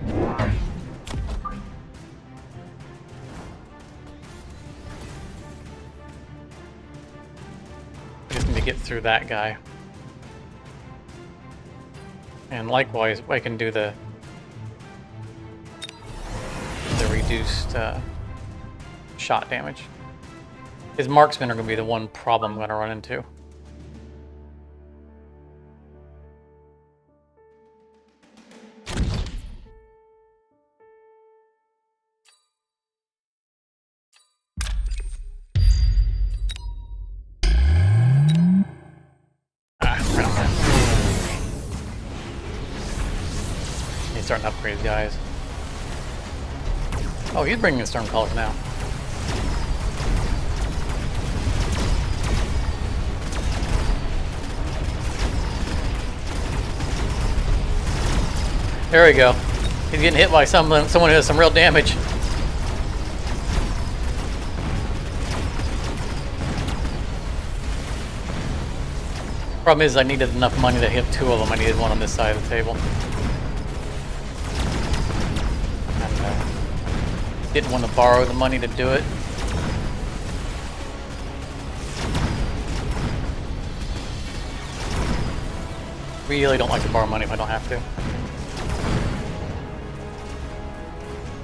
I just need to get through that guy. And likewise, I can do the reduced shot damage. His marksmen are going to be the one problem I'm going to run into. Starting to upgrade his guys. Oh, he's bringing in storm callers now. There we go. He's getting hit by someone who has some real damage. Problem is, I needed enough money to hit 2 of them. I needed one on this side of the table. Didn't want to borrow the money to do it. Really don't like to borrow money if I don't have to.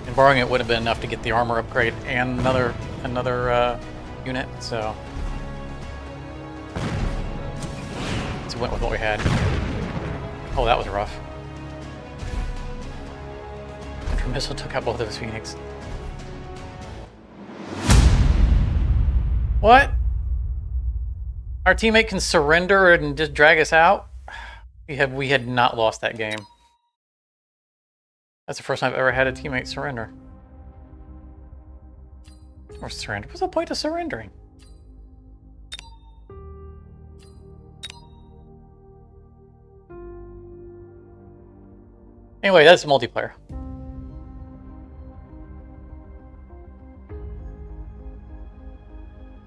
And borrowing it would have been enough to get the armor upgrade and another unit, so we went with what we had. Oh, that was rough. Contra missile took out both of his Phoenix. What? Our teammate can surrender and just drag us out? We had not lost that game. That's the first time I've ever had a teammate surrender. Or surrender. What's the point of surrendering? Anyway, that's multiplayer.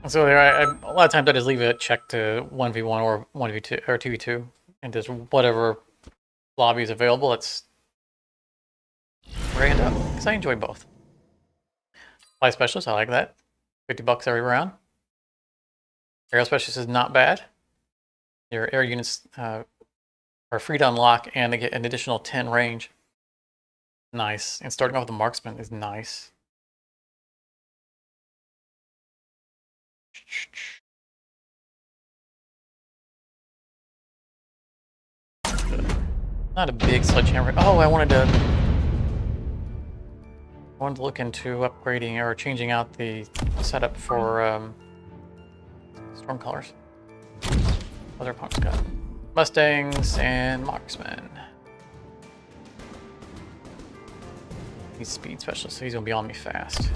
So there, a lot of times I just leave it checked to 1v1 or 1v2 or 2v2, and just whatever lobby is available. It's where I end up because I enjoy both. Fly specialist, I like that. $50 every round. Aerial specialist is not bad. Your air units are free to unlock, and they get an additional 10 range. Nice, and starting off with the marksman is nice. Not a big sledgehammer. Oh, I wanted to look into upgrading or changing out the setup for storm colors. Other punks got Mustangs and marksmen. He's speed specialist, so he's gonna be on me fast.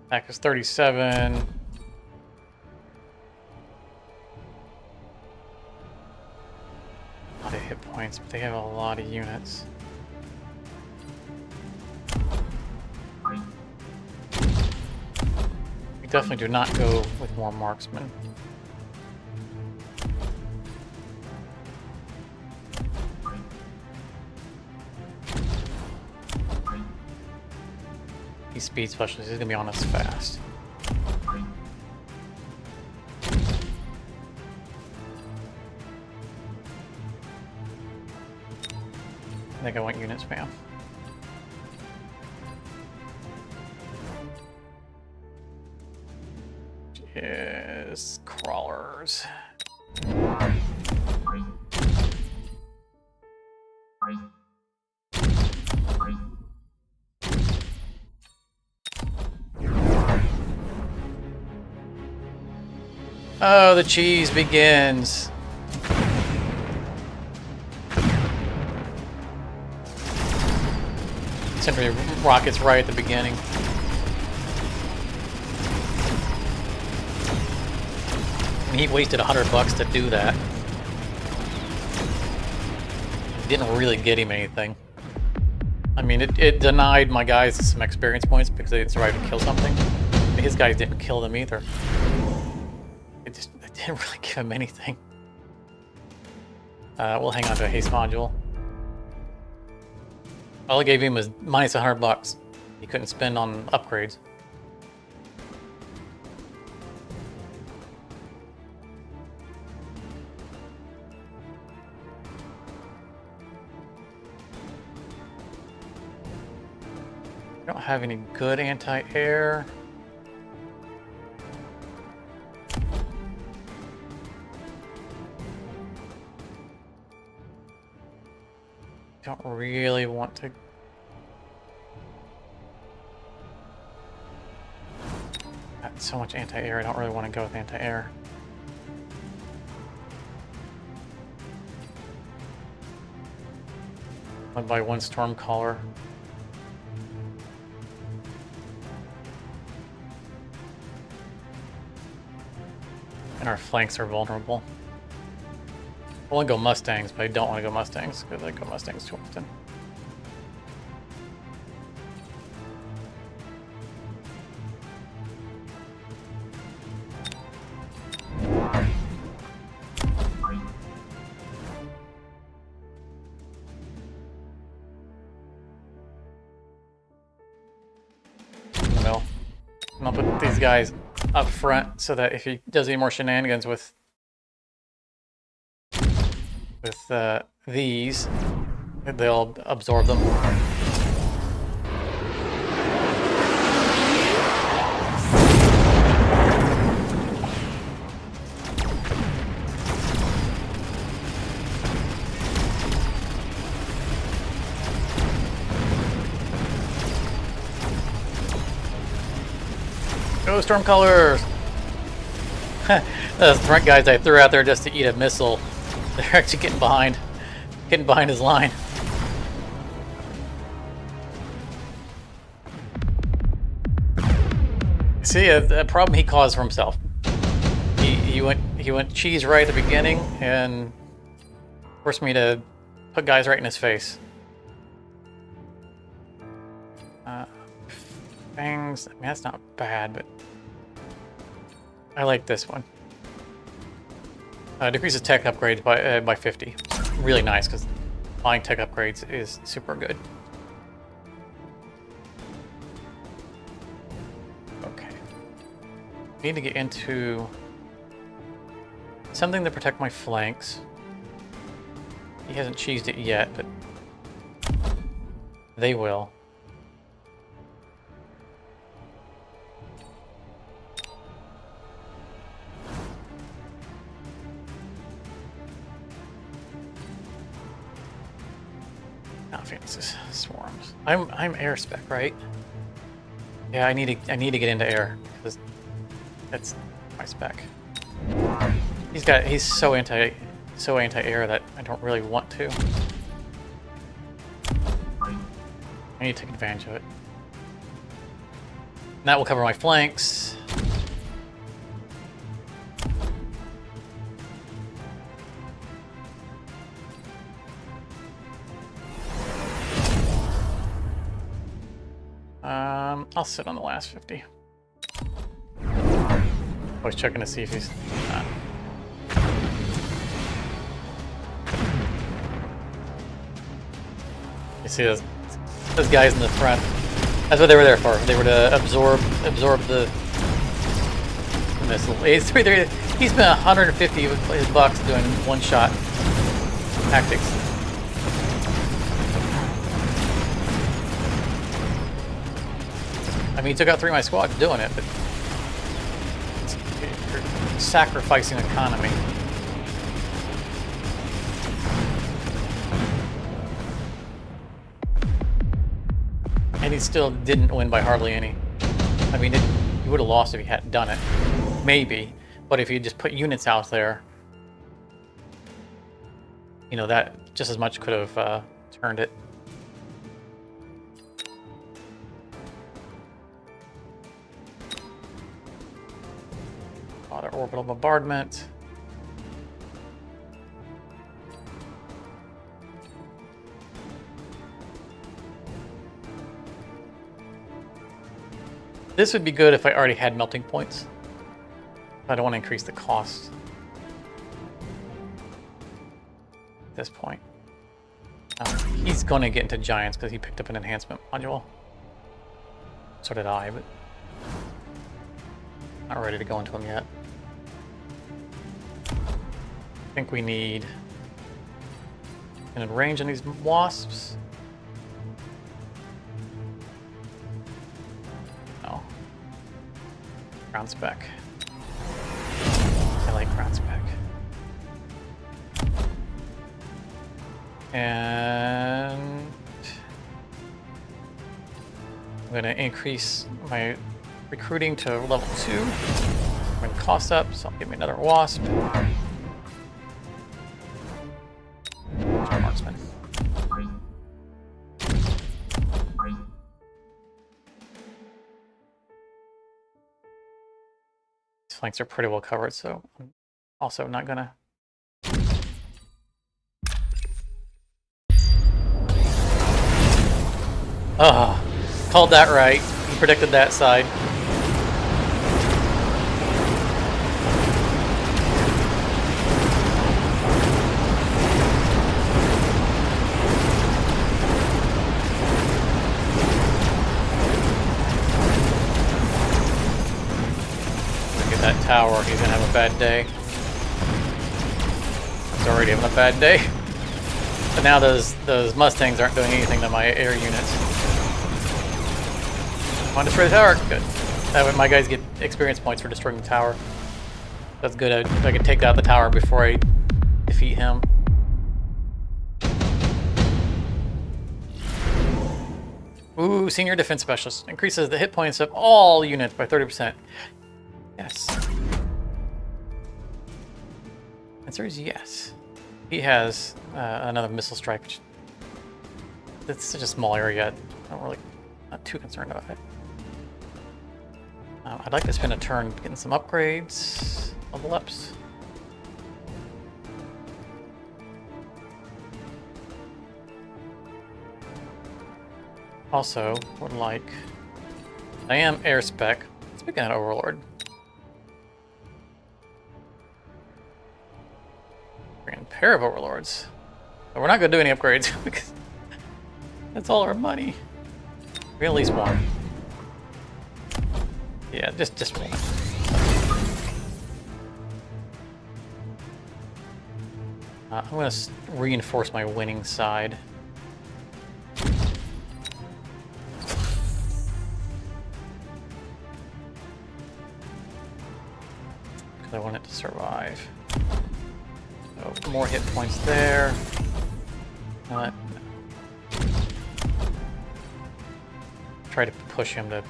Attack is 37. A lot of hit points, but they have a lot of units. We definitely do not go with more marksmen. He's speed specialist, he's gonna be on us fast. I think I want unit spam. Which is crawlers. Oh, the cheese begins. Simply rockets right at the beginning. And he wasted $100 to do that. Didn't really get him anything. I mean, it denied my guys some experience points because they survived to kill something. But his guys didn't kill them either. It didn't really give him anything. We'll hang on to a haste module. All I gave him was minus $100. He couldn't spend on upgrades. I don't have any good anti-air. Don't really want to. Got so much anti-air, I don't really want to go with anti-air. Led by one Stormcaller. And our flanks are vulnerable. I want to go Mustangs, but I don't want to go Mustangs because I go Mustangs too often. Well, I'll put these guys up front so that if he does any more shenanigans with these, they'll absorb them. Go Stormcallers! Those front guys I threw out there just to eat a missile. They're actually getting behind his line. See, a problem he caused for himself. He went cheese right at the beginning and forced me to put guys right in his face. Fangs, I mean, that's not bad, but I like this one. Decreases tech upgrades by 50. Really nice, because buying tech upgrades is super good. Okay. Need to get into something to protect my flanks. He hasn't cheesed it yet, but they will. Not Phoenixes, swarms. I'm air spec, right? Yeah, I need to get into air because that's my spec. He's so anti-air that I don't really want to. I need to take advantage of it. And that will cover my flanks. I'll sit on the last 50. Always checking to see if he's not. You see those guys in the front. That's what they were there for. They were to absorb the missile. He's spent 150 of his bucks doing one-shot tactics. I mean, he took out 3 of my squad doing it, but you're sacrificing economy. And he still didn't win by hardly any. I mean, he would have lost if he hadn't done it. Maybe. But if you just put units out there, you know, that just as much could have turned it. Other orbital bombardment. This would be good if I already had melting points. I don't want to increase the cost at this point. He's going to get into giants because he picked up an enhancement module. So did I, but not ready to go into them yet. I think we need an range on these wasps. No. Ground spec. I like ground spec. And I'm going to increase my recruiting to level 2. I'm going to cost up, so I'll give me another wasp. Marksman. These flanks are pretty well covered, so I'm also not gonna. Ah, called that right. He predicted that side. That tower, he's gonna have a bad day. He's already having a bad day. But now those Mustangs aren't doing anything to my air units. Want to destroy the tower? Good. That way my guys get experience points for destroying the tower. That's good. If I can take out the tower before I defeat him. Ooh, senior defense specialist. Increases the hit points of all units by 30%. Yes. Answer is yes. He has another missile strike, which it's such a small area. Not too concerned about it. I'd like to spend a turn getting some upgrades, level ups. Also, would like. I am air spec. Speaking of Overlord. Pair of overlords. But we're not going to do any upgrades because that's all our money. We at least one. Yeah, just one. I'm going to reinforce my winning side. Because I want it to survive. So more hit points there. No. try to push him to...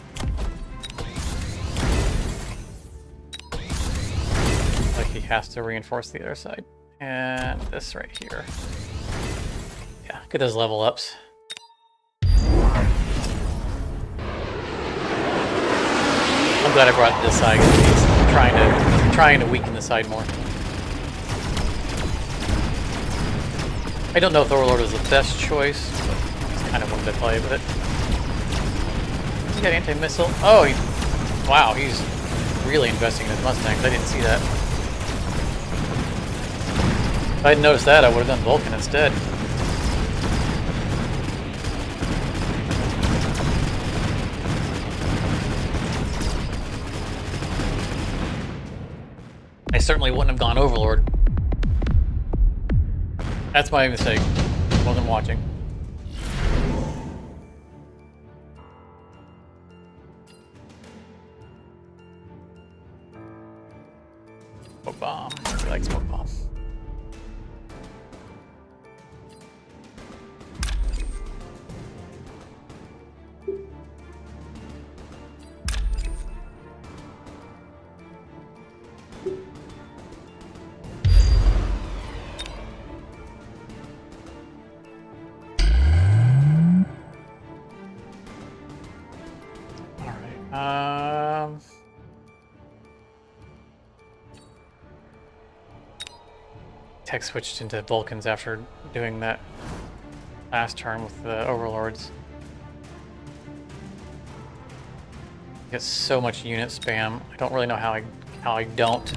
Like he has to reinforce the other side. And this right here. Yeah, get those level ups. I'm glad I brought this side because he's trying to weaken the side more. I don't know if the Overlord was the best choice, but I just kind of wanted to play with it. He's got anti-missile. Oh, wow, he's really investing in his Mustangs. I didn't see that. If I hadn't noticed that, I would have done Vulcan instead. I certainly wouldn't have gone Overlord. That's my mistake. Wasn't watching. Smoke bomb. I like smoke bomb. Tech switched into Vulcans after doing that last turn with the Overlords. Get so much unit spam. I don't really know how I don't.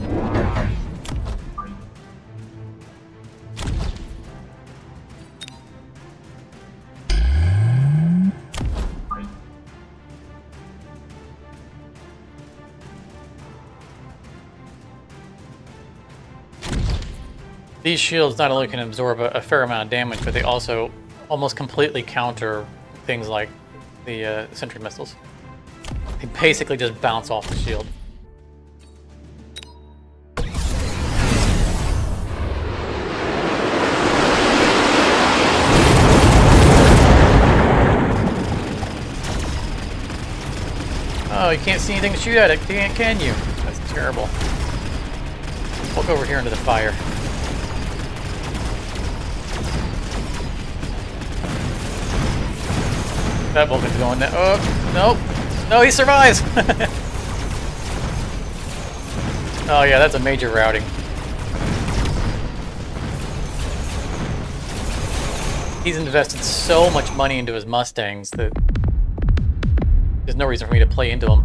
These shields not only can absorb a fair amount of damage, but they also almost completely counter things like the sentry missiles. They basically just bounce off the shield. Oh, you can't see anything to shoot at it, can you? That's terrible. Walk over here into the fire. That Vulcan's going there. Oh, nope. No, he survives! Oh yeah, that's a major routing. He's invested so much money into his Mustangs that there's no reason for me to play into him.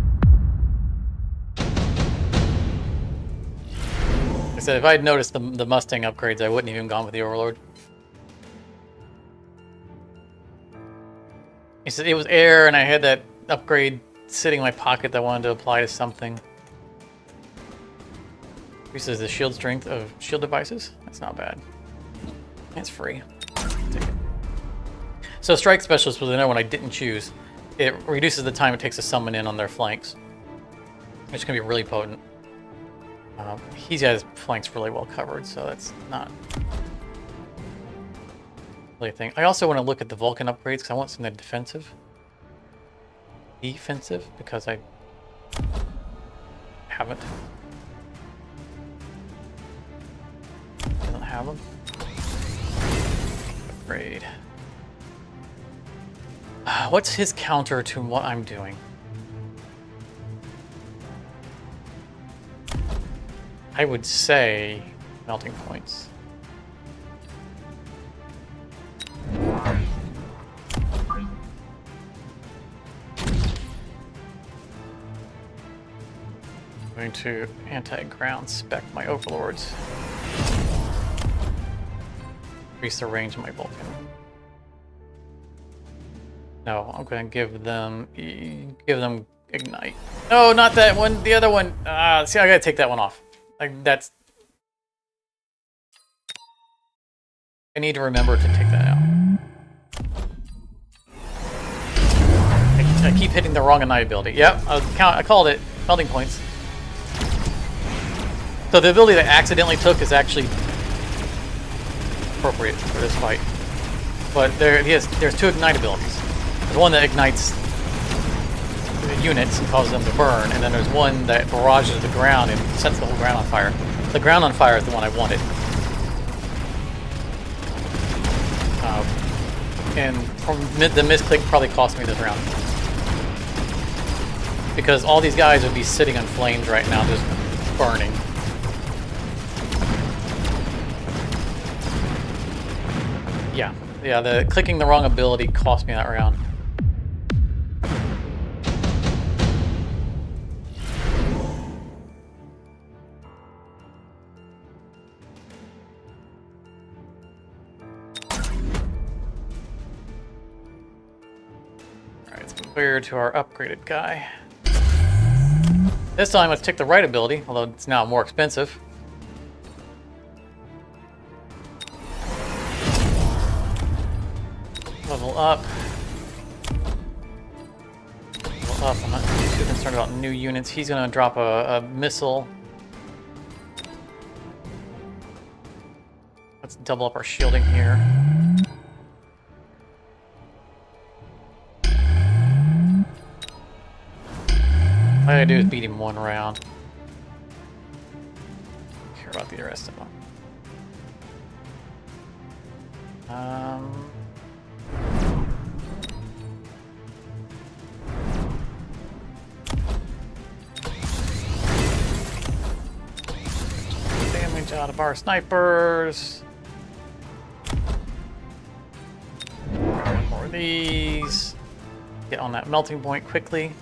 Like I said, if I had noticed the Mustang upgrades, I wouldn't have even gone with the Overlord. He said it was air, and I had that upgrade sitting in my pocket that I wanted to apply to something. Increases the shield strength of shield devices. That's not bad. It's free. Take it. So Strike Specialist was another one I didn't choose. It reduces the time it takes to summon in on their flanks, which can be really potent. He's got his flanks really well covered, so that's not really a thing. I also want to look at the Vulcan upgrades because I want something defensive. Defensive, because I haven't. I don't have them. Upgrade. What's his counter to what I'm doing? I would say melting points. I'm going to anti-ground spec my Overlords. Increase the range of my Vulcan. No, I'm going to give them ignite. No, not that one. The other one. See, I got to take that one off. Like that's. I need to remember to take that out. I keep hitting the wrong ignite ability. Yep, I called it. Melting points. So the ability that I accidentally took is actually appropriate for this fight. But there's two ignite abilities. There's one that ignites units and causes them to burn, and then there's one that barrages the ground and sets the whole ground on fire. The ground on fire is the one I wanted. And from the misclick probably cost me this round. Because all these guys would be sitting on flames right now, just burning. Yeah, the clicking the wrong ability cost me that round. Alright, let's compare to our upgraded guy. This time let's take the right ability, although it's now more expensive. Level up. Level up. I'm not too concerned about new units. He's going to drop a missile. Let's double up our shielding here. All I gotta do is beat him one round. Don't care about the rest of them. Damage out of our snipers. One more of these. Get on that melting point quickly.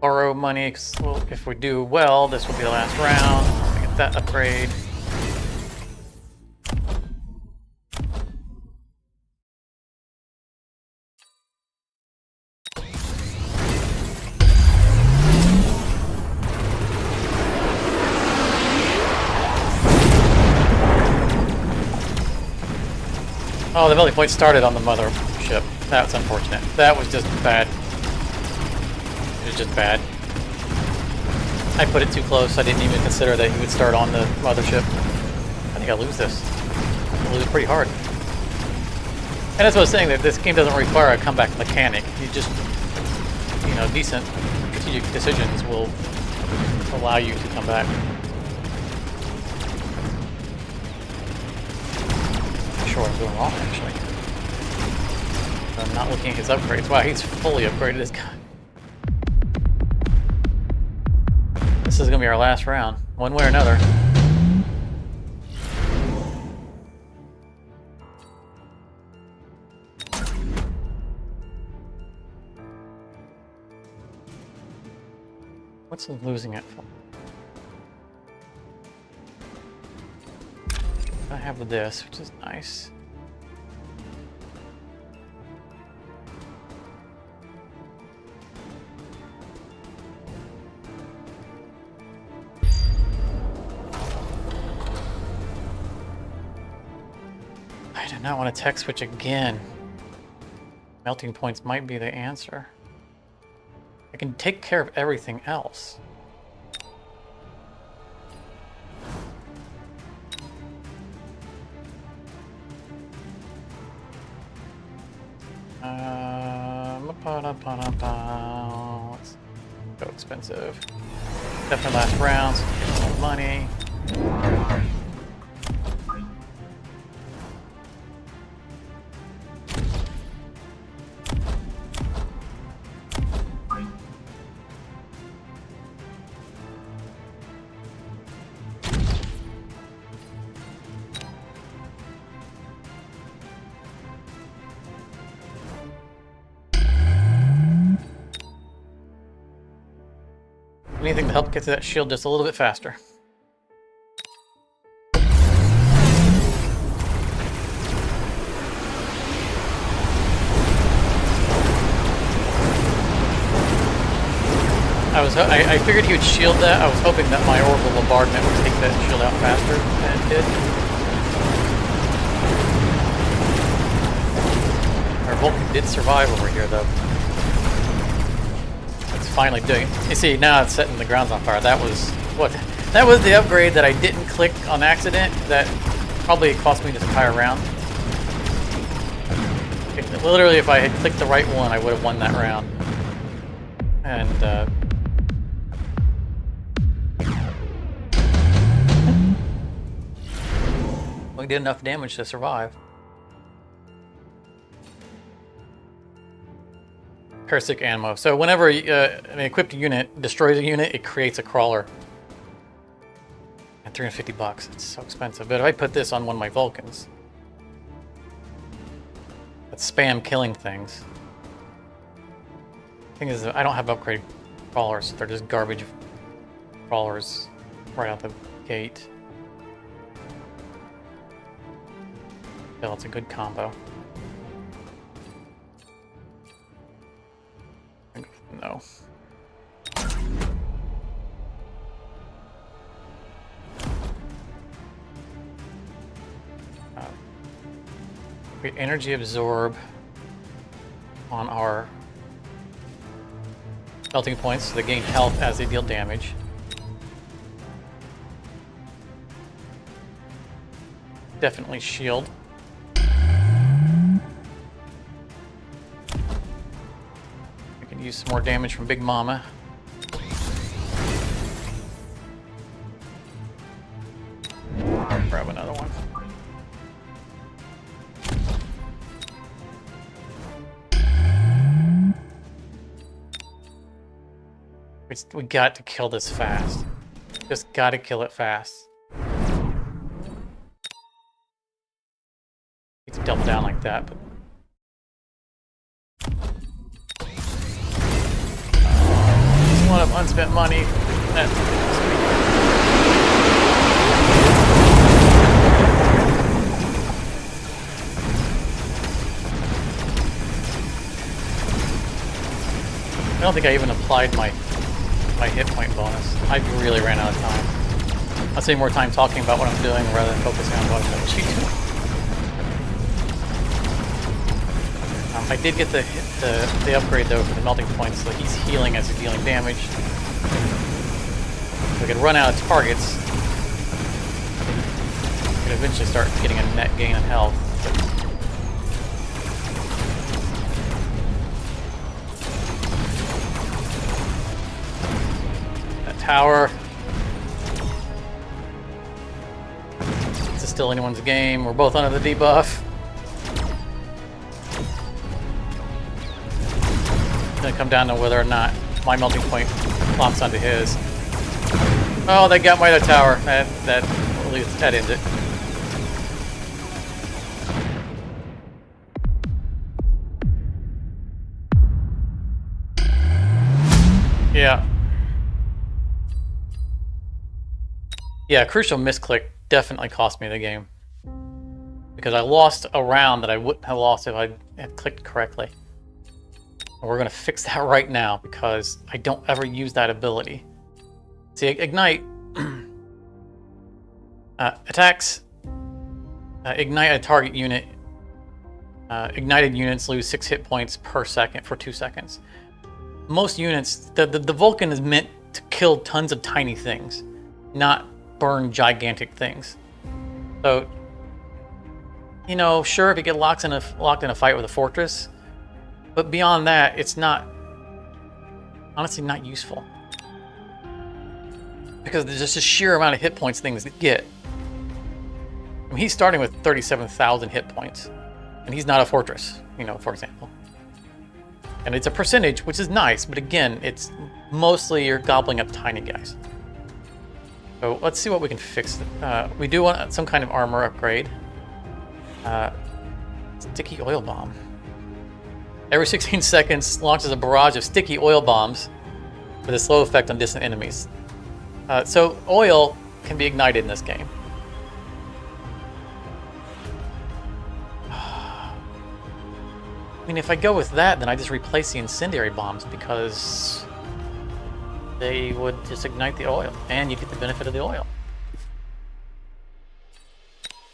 Borrow money, because if we do well, this will be the last round. Get that upgrade. Oh, the melting point started on the mothership. That's unfortunate. That was just bad. It was just bad. I put it too close. I didn't even consider that he would start on the mothership. I think I'll lose this. I'll lose it pretty hard. And that's what I was saying, that this game doesn't require a comeback mechanic. You just, you know, decent strategic decisions will allow you to come back. I'm sure what I'm doing wrong, actually. I'm not looking at his upgrades. Wow, he's fully upgraded this guy. This is gonna be our last round, one way or another. What's he losing it for? I have this, which is nice. I do not want to tech switch again. Melting points might be the answer. I can take care of everything else. Let's go expensive. Definitely last round, so get some money. Anything to help get to that shield just a little bit faster. I figured he would shield that. I was hoping that my orbital bombardment would take that shield out faster than it did. Our Vulcan did survive over here, though. It's finally doing it. You see, now it's setting the grounds on fire. That was what That was the upgrade that I didn't click on accident. That probably cost me this entire round. Literally, if I had clicked the right one, I would have won that round. And, we did enough damage to survive. Parasitic ammo. So whenever an equipped unit destroys a unit, it creates a crawler. And $350. It's so expensive. But if I put this on one of my Vulcans, that's spam killing things. The thing is, I don't have upgrade crawlers. They're just garbage crawlers right out the gate. Still, it's a good combo. No. We energy absorb on our melting points, so they gain health as they deal damage. Definitely shield. We can use some more damage from Big Mama. I'll grab another one. We got to kill this fast. Just gotta kill it fast. Need to double down like that, but just a lot of unspent money. I don't think I even applied my hit point bonus. I really ran out of time. I'll spend more time talking about what I'm doing rather than focusing on what I'm actually doing. I did get the upgrade though for the melting points, so he's healing as he's dealing damage. We could run out of targets. We could eventually start getting a net gain in health. Tower. This is still anyone's game. We're both under the debuff. It's gonna come down to whether or not my melting point locks onto his. Oh, they got my other tower. That ends it. Yeah. Yeah, crucial misclick definitely cost me the game. Because I lost a round that I wouldn't have lost if I had clicked correctly. And we're going to fix that right now because I don't ever use that ability. See, Ignite attacks ignite a target unit. Ignited units lose 6 hit points per second for 2 seconds. Most units, the Vulcan is meant to kill tons of tiny things, not burn gigantic things. So, you know, sure, if you get locked in a fight with a fortress, but beyond that, it's not, honestly, not useful. Because there's just a sheer amount of hit points things get. I mean, he's starting with 37,000 hit points, and he's not a fortress, you know, for example. And it's a percentage, which is nice, but again, it's mostly you're gobbling up tiny guys. So let's see what we can fix. We do want some kind of armor upgrade. Sticky oil bomb. Every 16 seconds launches a barrage of sticky oil bombs with a slow effect on distant enemies. So oil can be ignited in this game. I mean, if I go with that, then I just replace the incendiary bombs because they would just ignite the oil, and you get the benefit of the oil.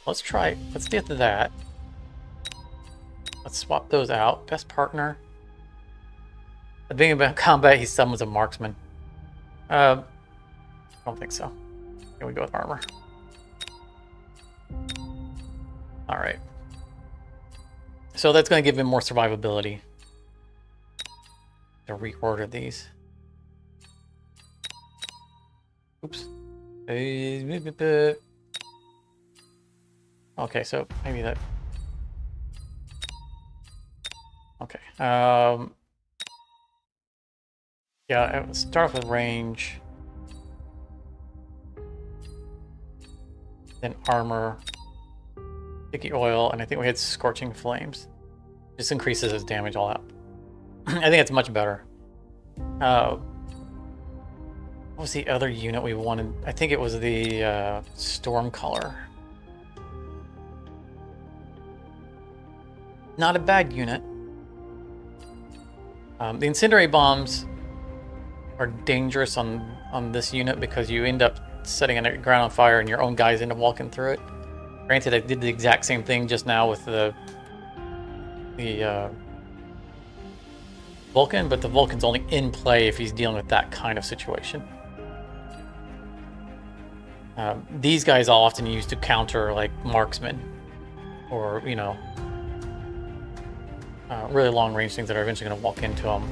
Let's try. Let's get to that. Let's swap those out. Best partner. Being about combat, he summons a marksman. I don't think so. Here we go with armor. Alright. So that's going to give him more survivability. To reorder these. Oops. Okay, so maybe that... Okay. Yeah, let's start off with range. Then armor. Sticky oil, and I think we had scorching flames. Just increases his damage all out. I think it's much better. What was the other unit we wanted? I think it was the storm color. Not a bad unit. The incendiary bombs are dangerous on this unit because you end up setting a ground on fire and your own guys end up walking through it. Granted, I did the exact same thing just now with the Vulcan, but the Vulcan's only in play if he's dealing with that kind of situation. These guys I'll often use to counter like marksmen or, you know, really long range things that are eventually going to walk into them.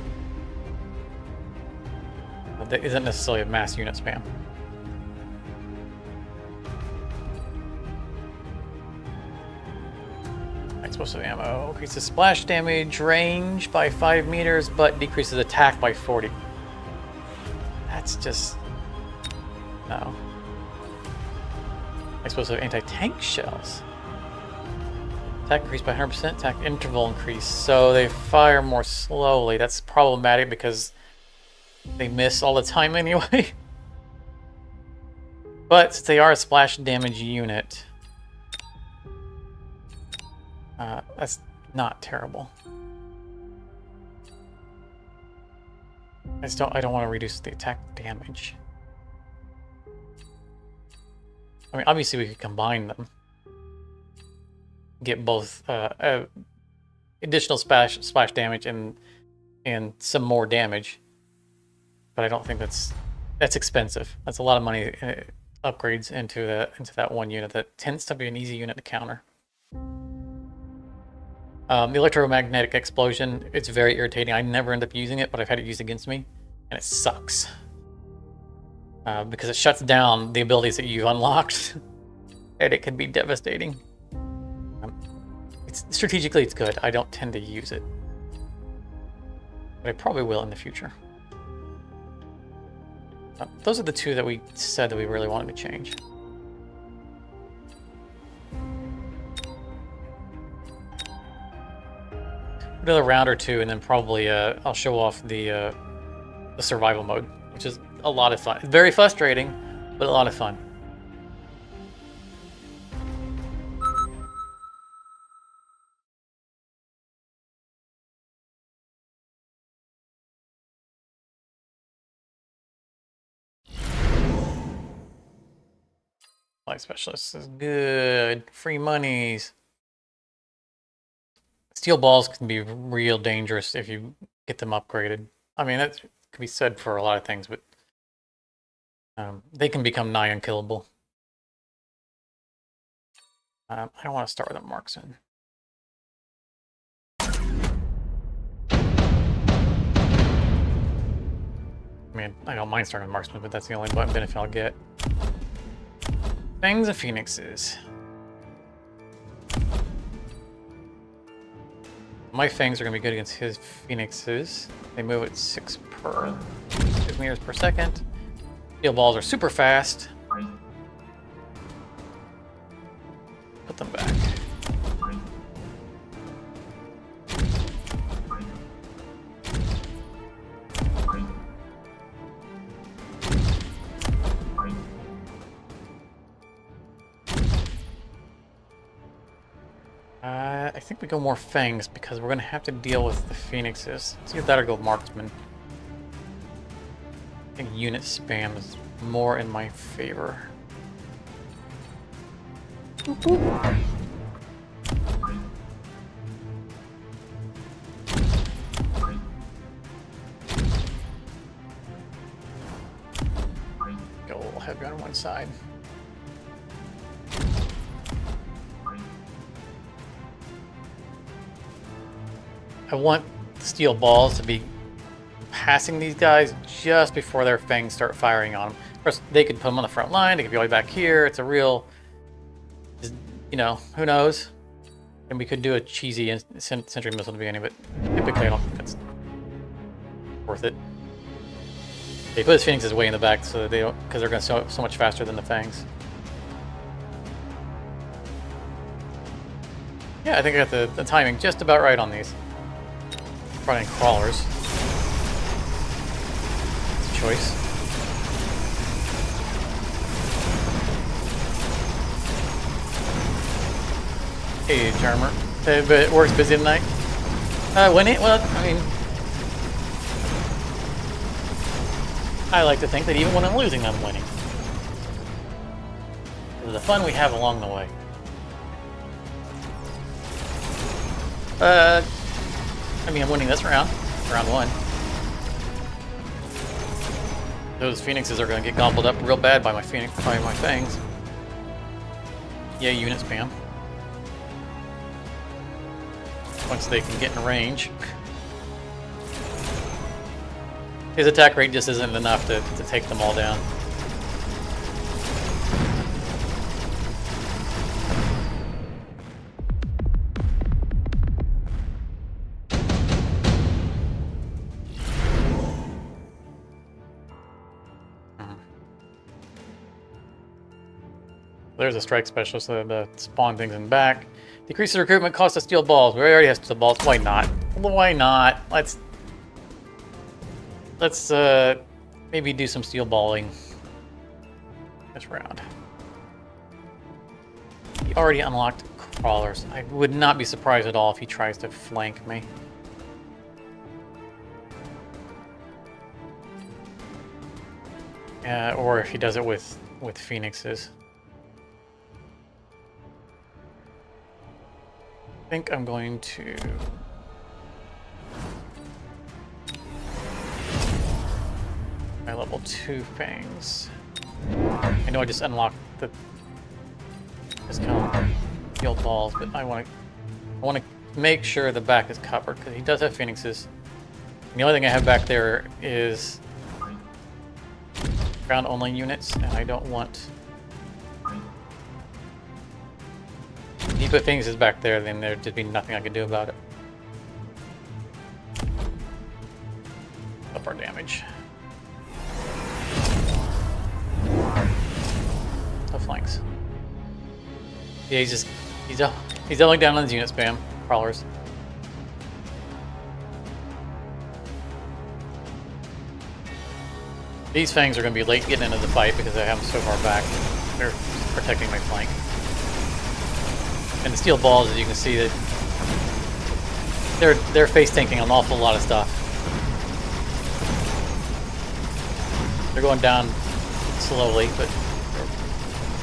But that isn't necessarily a mass unit spam. Explosive ammo increases splash damage range by 5 meters, but decreases attack by 40. That's just... no. Explosive anti-tank shells. Attack increased by 100%, attack interval increased. So they fire more slowly. That's problematic because they miss all the time anyway. But since they are a splash damage unit, that's not terrible. I don't want to reduce the attack damage. I mean, obviously we could combine them. Get both additional splash damage and some more damage. But I don't think that's expensive. That's a lot of money upgrades into that one unit that tends to be an easy unit to counter. The electromagnetic explosion, it's very irritating. I never end up using it, but I've had it used against me, and it sucks. Because it shuts down the abilities that you've unlocked, and it can be devastating. Strategically, it's good. I don't tend to use it, but I probably will in the future. Those are the two that we said that we really wanted to change. Another round or two, and then probably I'll show off the survival mode, which is a lot of fun. Very frustrating, but a lot of fun. Light specialist is good. Free monies. Steel balls can be real dangerous if you get them upgraded. I mean, that can be said for a lot of things, but they can become nigh unkillable. I don't want to start with a marksman. I mean, I don't mind starting with marksman, but that's the only benefit I'll get. Fangs of Phoenixes. My fangs are going to be good against his phoenixes. They move at 6 meters per second. Steel balls are super fast. Put them back. I think we go more fangs because we're going to have to deal with the phoenixes. Let's see if that'll go marksman. I think unit spam is more in my favor. Go a little heavy on one side. I want the steel balls to be passing these guys just before their fangs start firing on them. Of course, they could put them on the front line. They could be all the way back here. It's a real, you know, who knows? And we could do a cheesy sentry missile at the beginning, but typically I don't think it's worth it. They put his phoenixes way in the back so that they don't, because they're going so much faster than the fangs. Yeah, I think I got the timing just about right on these. Running crawlers. It's a choice. Hey, Charmer. But work's busy tonight. Winning? Well, I mean, I like to think that even when I'm losing, I'm winning. Because of the fun we have along the way. I mean, I'm winning this round. Round 1. Those phoenixes are going to get gobbled up real bad by my fangs. Yeah, unit spam. Once they can get in range. His attack rate just isn't enough to take them all down. There's a strike specialist that spawn things in back. Decreases recruitment, cost of steel balls. We already have steel balls. Why not? Why not? Let's maybe do some steel balling this round. He already unlocked crawlers. I would not be surprised at all if he tries to flank me. Or if he does it with phoenixes. I think I'm going to my level 2 fangs. I know I just unlocked the discount field balls, but I want to make sure the back is covered because he does have phoenixes. And the only thing I have back there is ground only units, and I don't want. If he put phoenixes back there, then there'd just be nothing I could do about it. Up our damage. No flanks. Yeah, he's doubling down on his unit spam. Crawlers. These fangs are going to be late getting into the fight because I have them so far back. They're protecting my flank. And the steel balls, as you can see, that they're face tanking an awful lot of stuff. They're going down slowly, but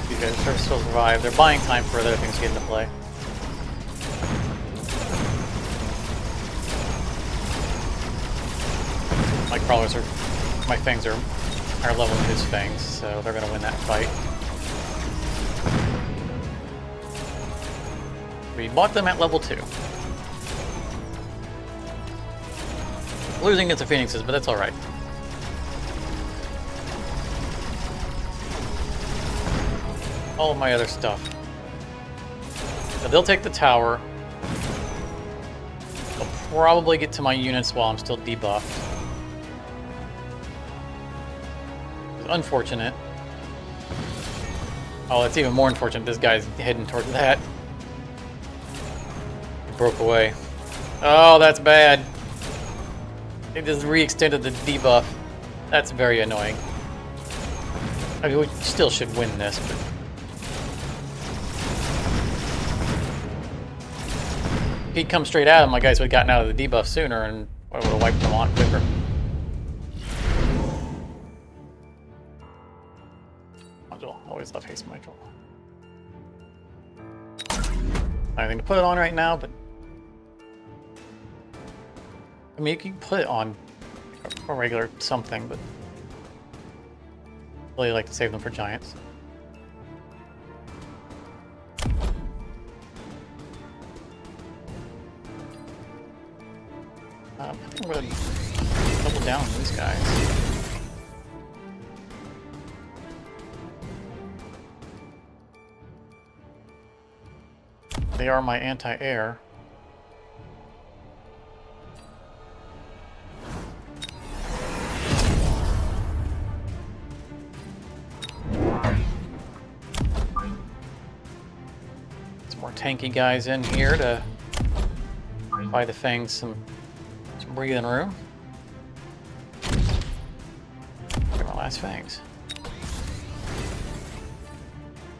these guys are still survive. They're buying time for other things to get into play. My crawlers my fangs are higher level than his fangs, so they're going to win that fight. We bought them at level 2. Losing against the phoenixes, but that's alright. All of my other stuff. So they'll take the tower. They'll probably get to my units while I'm still debuffed. It's unfortunate. Oh, it's even more unfortunate. This guy's heading towards that. Broke away. Oh, that's bad. It just re-extended the debuff. That's very annoying. I mean, we still should win this, but... If he'd come straight at him, my guys would have gotten out of the debuff sooner, and I would have wiped them on quicker. Module. Always love haste module. Nothing to put it on right now, but... I mean, you can put it on a regular something, but I really like to save them for giants. I think I'm going to double down on these guys. They are my anti-air. Some more tanky guys in here to buy the Fangs some breathing room. Get my last Fangs.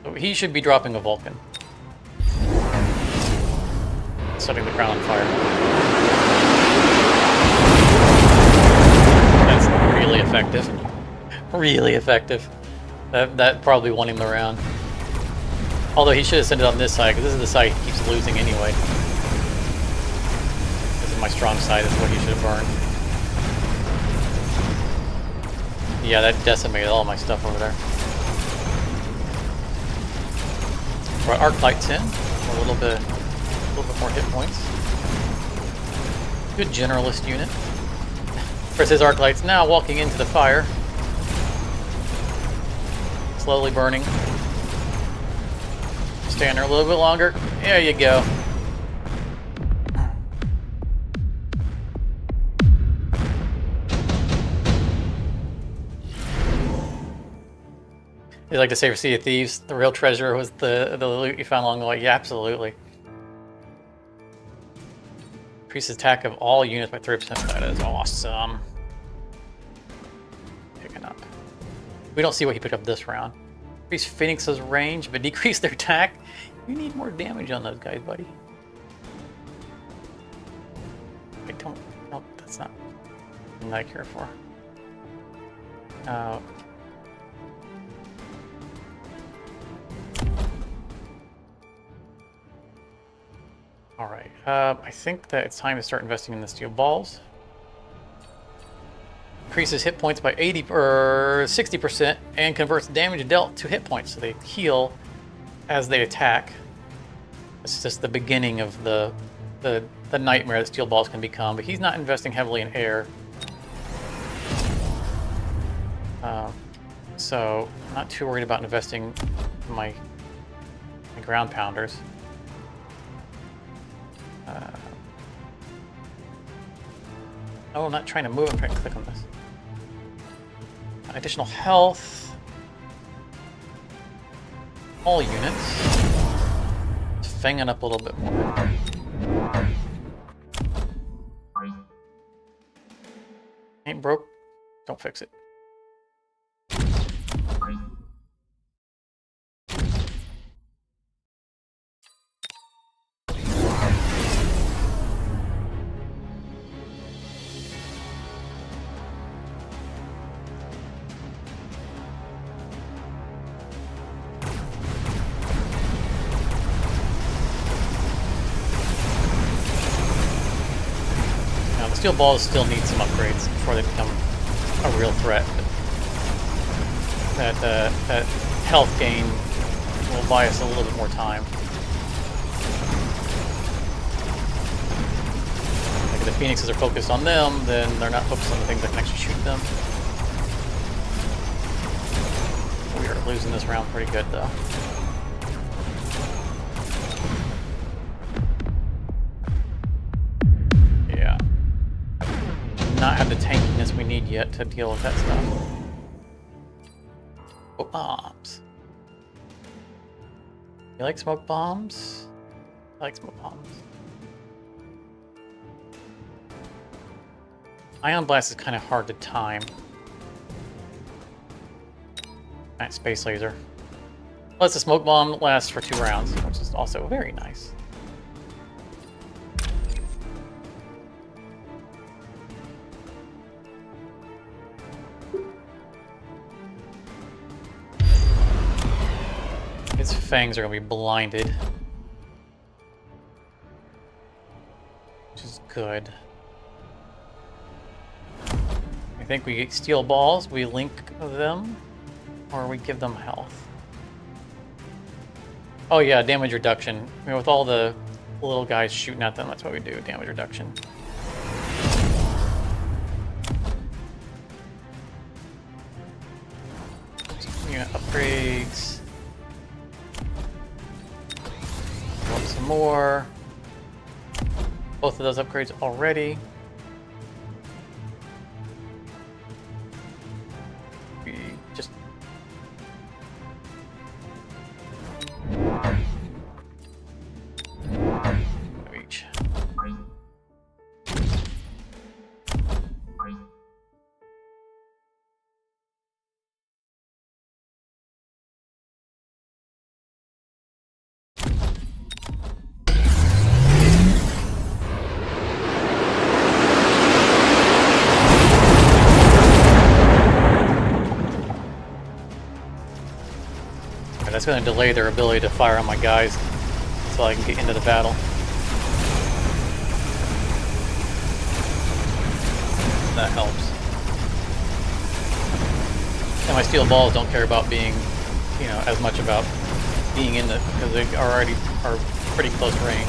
So he should be dropping a Vulcan. Setting the ground on fire. That's really effective. Really effective. That probably won him the round. Although he should have sent it on this side, because this is the side he keeps losing anyway. This is my strong side, is what he should have burned. Yeah, that decimated all my stuff over there. Brought arc lights in, a little bit more hit points. Good generalist unit. Press his arc lights now, walking into the fire. Slowly burning. Stand there a little bit longer. There you go. You like to say for Sea of Thieves, the real treasure was the loot you found along the way? Yeah, absolutely. Increases attack of all units by 30%. That is awesome. Picking up. We don't see what he picked up this round. Increase Phoenix's range, but decrease their attack. You need more damage on those guys, buddy. I don't. No, that's not. I'm not care for. Alright, I think that it's time to start investing in the steel balls. Increases hit points by 80 or 60% and converts damage dealt to hit points, so they heal as they attack. It's just the beginning of the nightmare that steel balls can become, but he's not investing heavily in air. So I'm not too worried about investing in my ground pounders. Oh, I'm not trying to move, I'm trying to click on this. Additional health. All units. Fanging up a little bit more. Ain't broke, don't fix it. Steel balls still need some upgrades before they become a real threat. But that health gain will buy us a little bit more time. Like if the Phoenixes are focused on them, then they're not focused on the things that can actually shoot them. We are losing this round pretty good though. Not have the tankiness we need yet to deal with that stuff. Smoke bombs. You like smoke bombs? I like smoke bombs. Ion blast is kind of hard to time. Alright, space laser. Plus the smoke bomb lasts for 2 rounds, which is also very nice. His fangs are going to be blinded. Which is good. I think we get steel balls, we link them, or we give them health. Oh yeah, damage reduction. I mean, with all the little guys shooting at them, that's what we do, damage reduction. unit upgrades. Want some more. Both of those upgrades already. We just each. That's going to delay their ability to fire on my guys until I can get into the battle. That helps. And my steel balls don't care about being, you know, as much about being in the, because they already are pretty close range.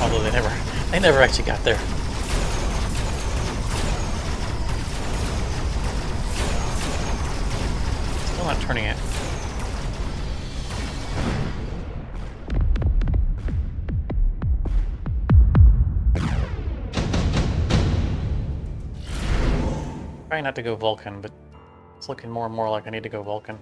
Although they never actually got there. Still not turning it. Trying not to go Vulcan, but it's looking more and more like I need to go Vulcan.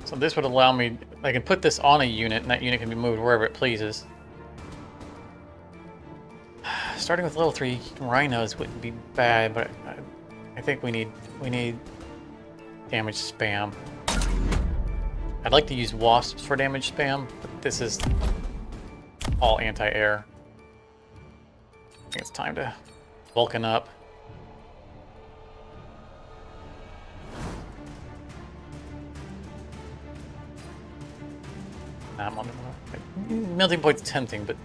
So this would allow me, I can put this on a unit, and that unit can be moved wherever it pleases. Starting with level 3 rhinos wouldn't be bad, but I think we need damage spam. I'd like to use wasps for damage spam, but this is all anti-air. I think it's time to Vulcan up. Melting point's tempting, but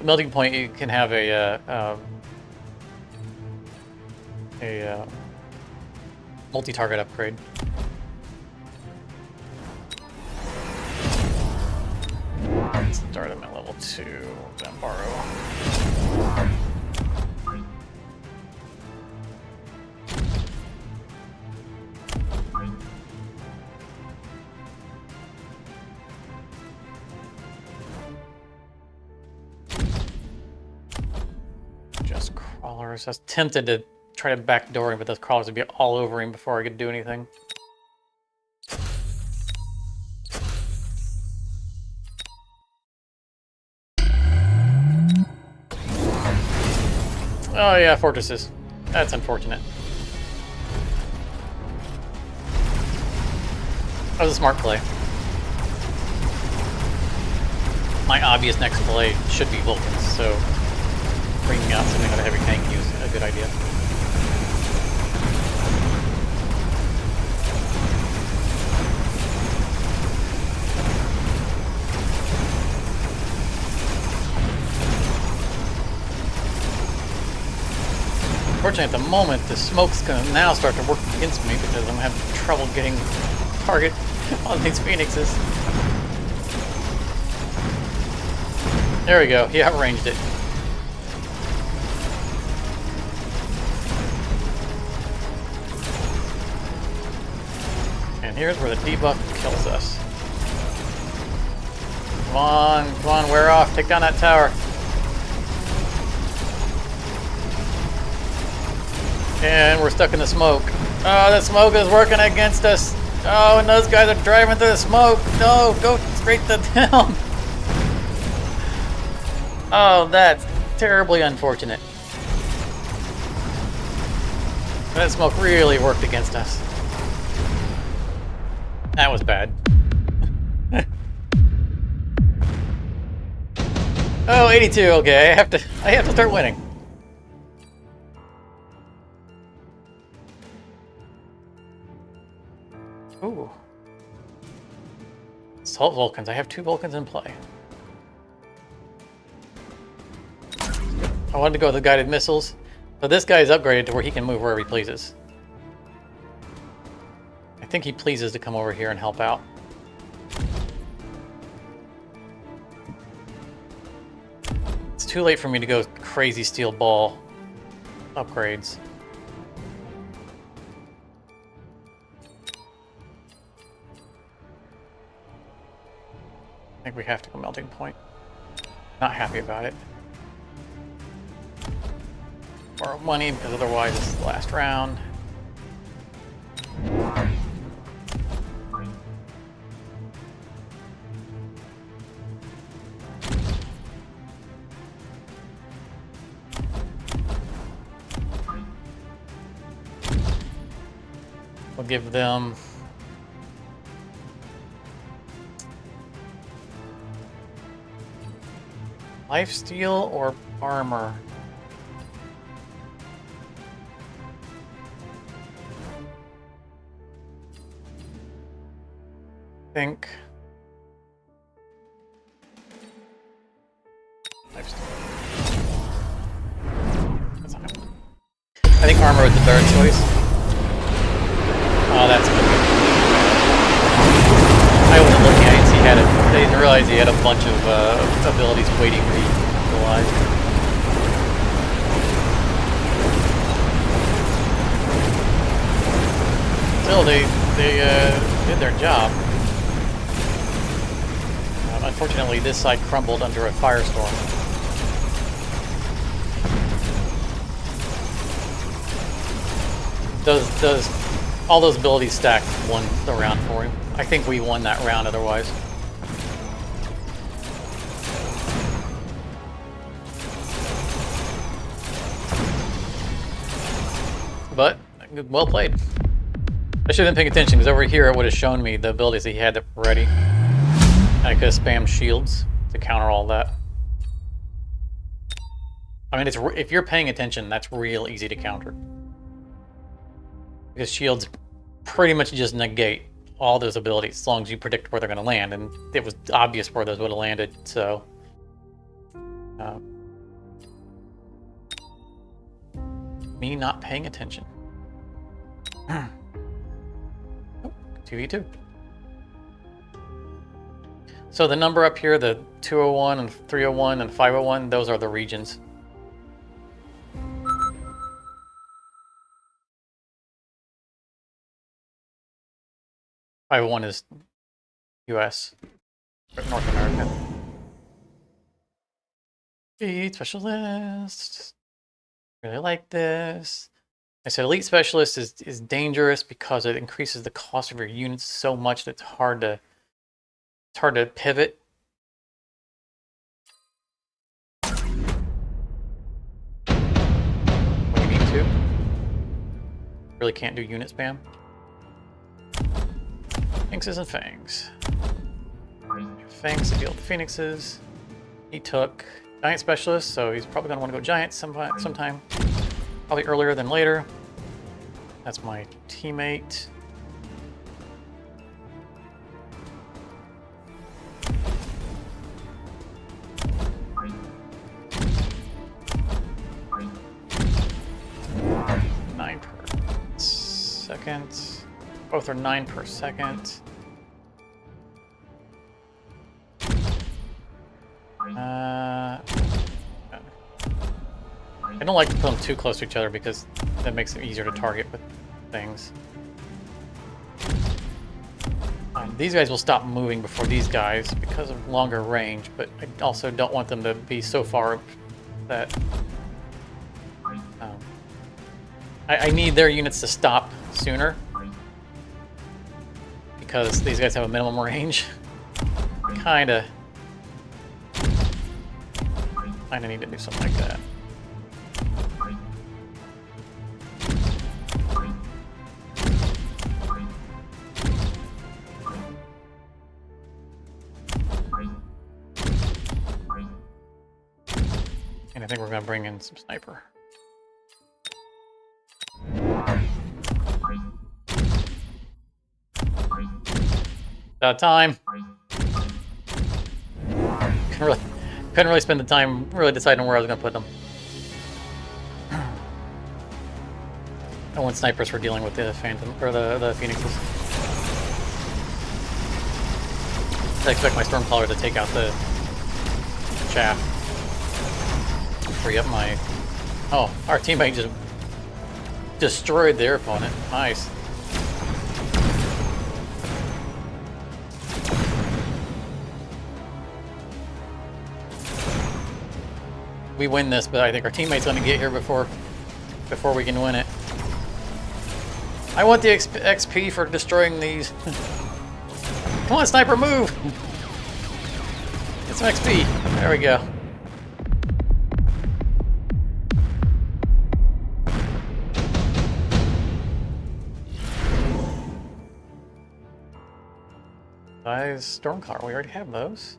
melting point, you can have a multi-target upgrade. Let's start him at level 2. Then borrow. Just crawlers. I was tempted to try to backdoor him, but those crawlers would be all over him before I could do anything. Oh yeah, fortresses. That's unfortunate. That was a smart play. My obvious next play should be Vulcans, so bringing out something with a heavy tank is a good idea. Unfortunately, at the moment, the smoke's going to now start to work against me because I'm having trouble getting target on these phoenixes. There we go. He outranged it. And here's where the debuff kills us. Come on, wear off. Take down that tower. And we're stuck in the smoke. Oh, the smoke is working against us. Oh, and those guys are driving through the smoke. No, go straight to them. Oh, that's terribly unfortunate. That smoke really worked against us. That was bad. Oh, 82. Okay, I have to start winning. Ooh. Assault Vulcans. I have 2 Vulcans in play. I wanted to go with the guided missiles. So this guy is upgraded to where he can move wherever he pleases. I think he pleases to come over here and help out. too late for me to go crazy steel ball upgrades. I think we have to go melting point. Not happy about it. Borrow money because otherwise it's the last round. We'll give them lifesteal or armor. Think I think armor was the third choice. Oh, that's good. I wasn't looking at it. He had I didn't realize he had a bunch of abilities waiting to be utilized. Still, they did their job. Unfortunately, this side crumbled under a firestorm. Does all those abilities stacked won the round for him? I think we won that round otherwise. But well played. I should have been paying attention because over here it would have shown me the abilities that he had that were ready. I could have spammed shields to counter all that. I mean, if you're paying attention, that's real easy to counter. Because shields pretty much just negate all those abilities as long as you predict where they're going to land, and it was obvious where those would have landed, so... me not paying attention. 2v2. So the number up here, the 201 and 301 and 501, those are the regions. One is US, North America. Elite Specialist. Really like this. I said Elite Specialist is dangerous because it increases the cost of your units so much that it's hard to pivot. When you need to. Really can't do unit spam. Phoenixes and Fangs. Fangs to deal with the Phoenixes. He took Giant Specialist, so he's probably going to want to go Giant sometime. Probably earlier than later. That's my teammate. Nine per second. Both are 9 per second. I don't like to put them too close to each other because that makes it easier to target with things. These guys will stop moving before these guys because of longer range, but I also don't want them to be so far that I need their units to stop sooner because these guys have a minimum range. Kinda need to do something like that. And I think we're going to bring in some sniper. Out of time. Couldn't really spend the time really deciding where I was going to put them. I want snipers for dealing with the Phantom or the Phoenixes. I expect my Stormcaller to take out the chaff. free up my... Oh, our teammate just destroyed their opponent. Nice. We win this, but I think our teammate's going to get here before we can win it. I want the XP for destroying these. Come on, sniper, move! Get some XP. There we go. Size Stormcaller, we already have those.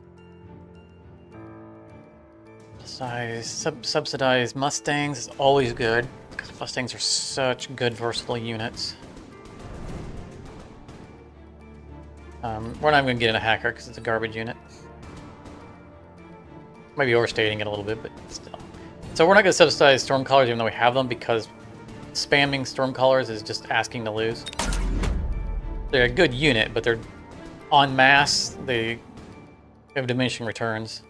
Size subsidized Mustangs is always good, because Mustangs are such good versatile units. We're not even going to get in a hacker because it's a garbage unit. Maybe overstating it a little bit, but still. So we're not going to subsidize Stormcallers even though we have them, because spamming Stormcallers is just asking to lose. They're a good unit, but they're en masse. They have diminishing returns.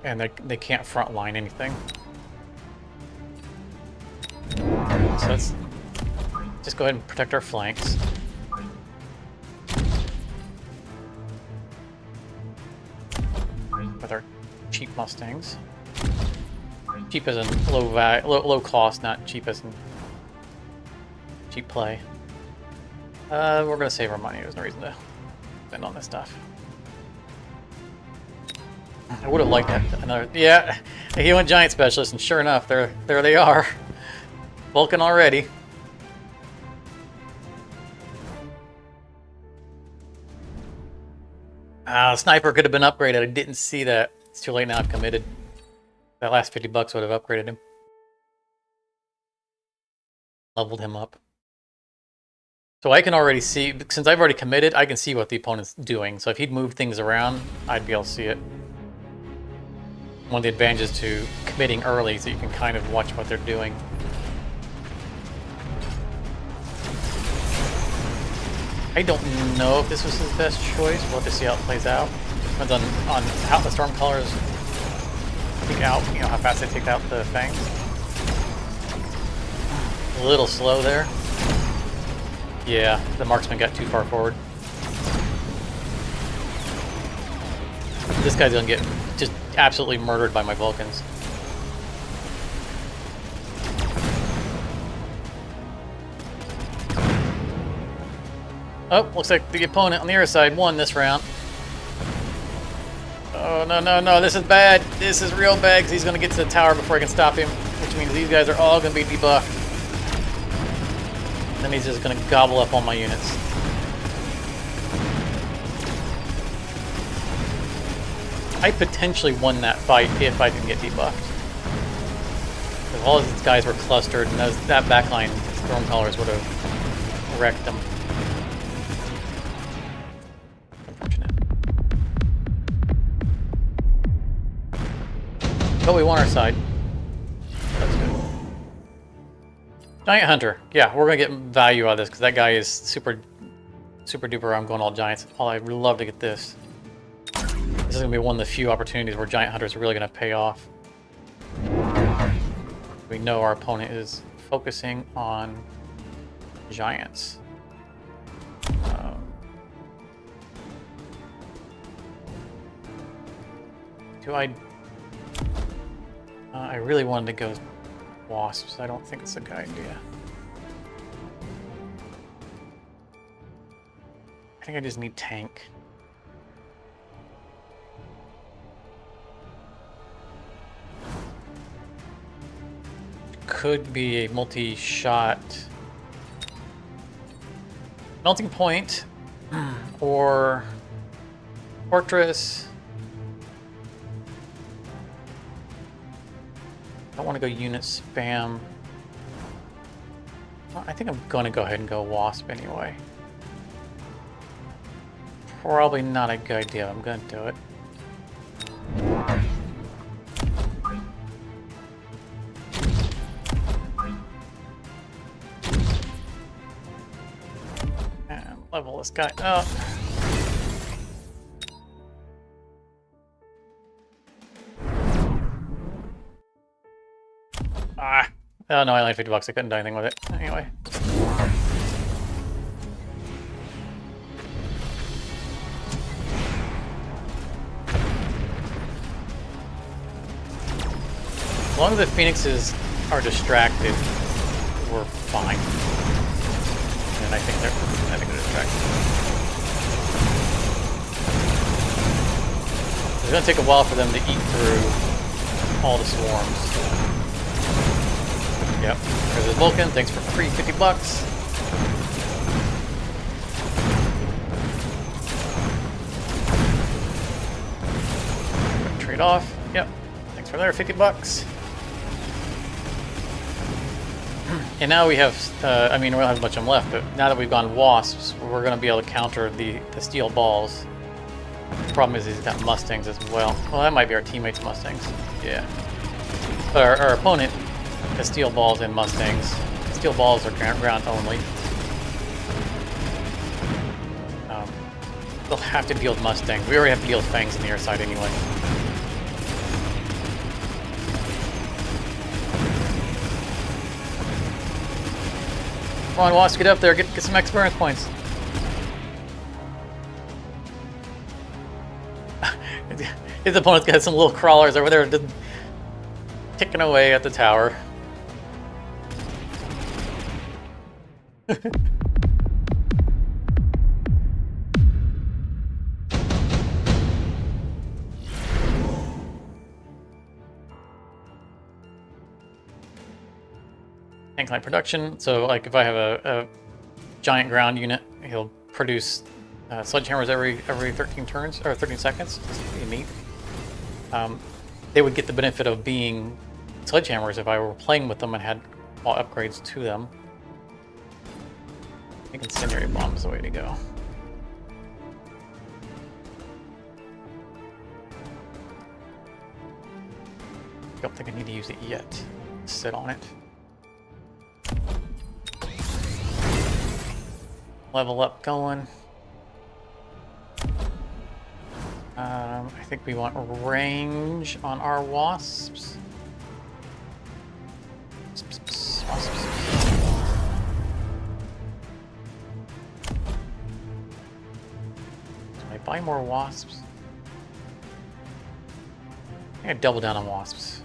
And they can't frontline anything. So let's just go ahead and protect our flanks. With our cheap Mustangs. Cheap as in low cost, not cheap as in cheap play. We're gonna save our money. There's no reason to spend on this stuff. I would have liked another. Yeah, he went giant specialist, and sure enough, there they are. Vulcan already. Sniper could have been upgraded. I didn't see that. It's too late now. I've committed. That last $50 would have upgraded him. Leveled him up. So I can already see, since I've already committed, I can see what the opponent's doing. So if he'd move things around, I'd be able to see it. One of the advantages to committing early is that you can kind of watch what they're doing. I don't know if this was his best choice. We'll have to see how it plays out. Depends on how the Stormcallers take out, you know, how fast they take out the fangs. A little slow there. Yeah, the marksman got too far forward. This guy's gonna get just absolutely murdered by my Vulcans. Oh, looks like the opponent on the other side won this round. Oh, no, no, no, this is bad. This is real bad because he's going to get to the tower before I can stop him, which means these guys are all going to be debuffed. Then he's just going to gobble up all my units. I potentially won that fight if I can get debuffed. Because all of these guys were clustered, and that backline Stormcallers would have wrecked them. Unfortunate. But we won our side. That's good. Giant Hunter. Yeah, we're going to get value out of this, because that guy is super duper. I'm going all giants. I'd love to get this. This is going to be one of the few opportunities where Giant Hunters are really going to pay off. We know our opponent is focusing on giants. I really wanted to go wasps. I don't think it's a good idea. I think I just need tank. Could be a multi-shot melting point or fortress. I don't want to go unit spam. Well, I think I'm going to go ahead and go wasp anyway. Probably not a good idea. I'm going to do it. Level this guy up. Oh no, I only had 50 bucks. I couldn't do anything with it. Anyway. As long as the phoenixes are distracted, we're fine. And I think they're distracted. It's gonna take a while for them to eat through all the swarms. Yep. There's a Vulcan. Thanks for free 50 bucks. Trade off. Yep. Thanks for there. 50 bucks. And now we have, I mean, we don't have a bunch of them left, but now that we've gone wasps, we're going to be able to counter the steel balls. The problem is he's got mustangs as well. Well, that might be our teammates' mustangs. Yeah. But our opponent has steel balls and mustangs. Steel balls are ground only. They'll have to deal with mustangs. We already have to deal with fangs on the air side anyway. Come on, Wasp, get up there. Get some experience points. His opponent's got some little crawlers over there just ticking away at the tower. Tank line production. So, like, if I have a giant ground unit, he'll produce sledgehammers every 13 turns or 13 seconds. It's pretty neat. They would get the benefit of being sledgehammers if I were playing with them and had all upgrades to them. I think incendiary bomb is the way to go. Don't think I need to use it yet. Sit on it. Level up going. I think we want range on our wasps. Wasps. Can I buy more wasps? I gotta double down on wasps.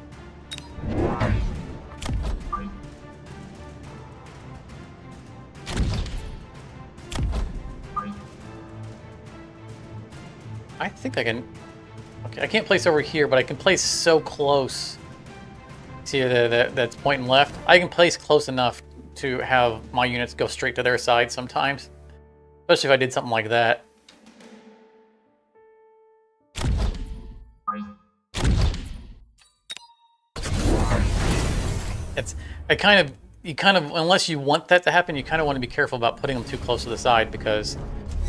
I think I can. Okay, I can't place over here, but I can place so close. See that's pointing left? I can place close enough to have my units go straight to their side sometimes. Especially if I did something like that. You kind of, unless you want that to happen, you kind of want to be careful about putting them too close to the side, because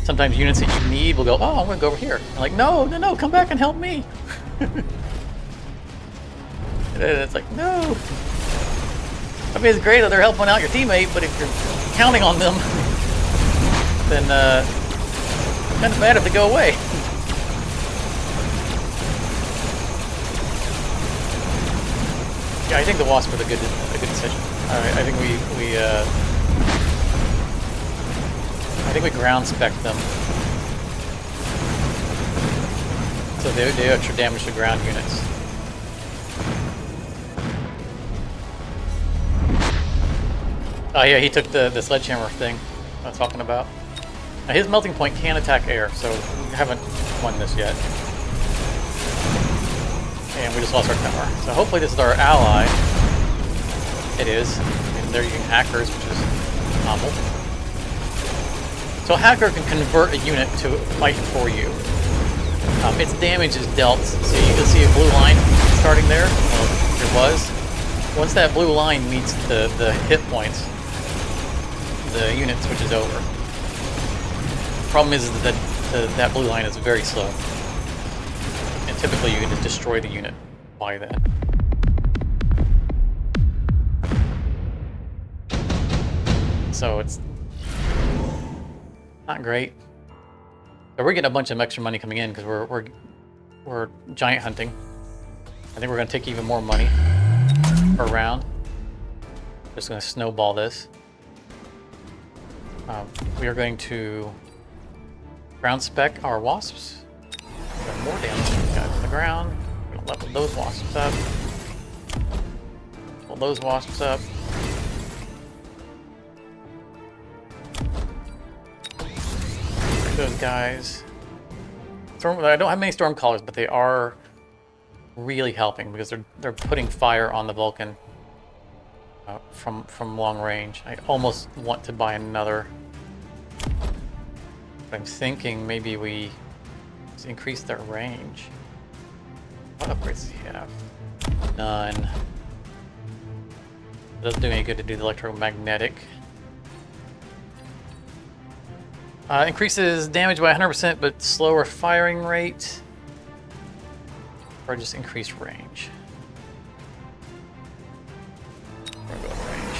sometimes units that you need will go, oh, I'm going to go over here. I'm like, no, come back and help me. And it's like, no. I mean, it's great that they're helping out your teammate, but if you're counting on them, then it's kind of bad if they go away. Yeah, I think the Wasp are a good decision. All right, I think we ground spec them, so they do extra damage to ground units. Oh yeah, he took the sledgehammer thing I was talking about. Now his melting point can attack air, so we haven't won this yet. And we just lost our tower. So hopefully this is our ally. It is. And they're using hackers, which is novel. So a hacker can convert a unit to fight for you. Its damage is dealt. So you can see a blue line starting there. Well, there was. Once that blue line meets the hit points, the unit switches over. Problem is that that blue line is very slow. And typically you can just destroy the unit by that. So it's not great. But we're getting a bunch of extra money coming in because we're giant hunting. I think we're going to take even more money per round. Just going to snowball this. We are going to ground spec our wasps. More damage to these guys on the ground. We're going to level those wasps up. Pull those wasps up. Break those guys. I don't have many storm callers, but they are really helping because they're putting fire on the Vulcan from long range. I almost want to buy another, but I'm thinking maybe we increase their range. What upgrades does he have? None. It doesn't do any good to do the electromagnetic. Increases damage by 100%, but slower firing rate. Or just increased range. We're going range.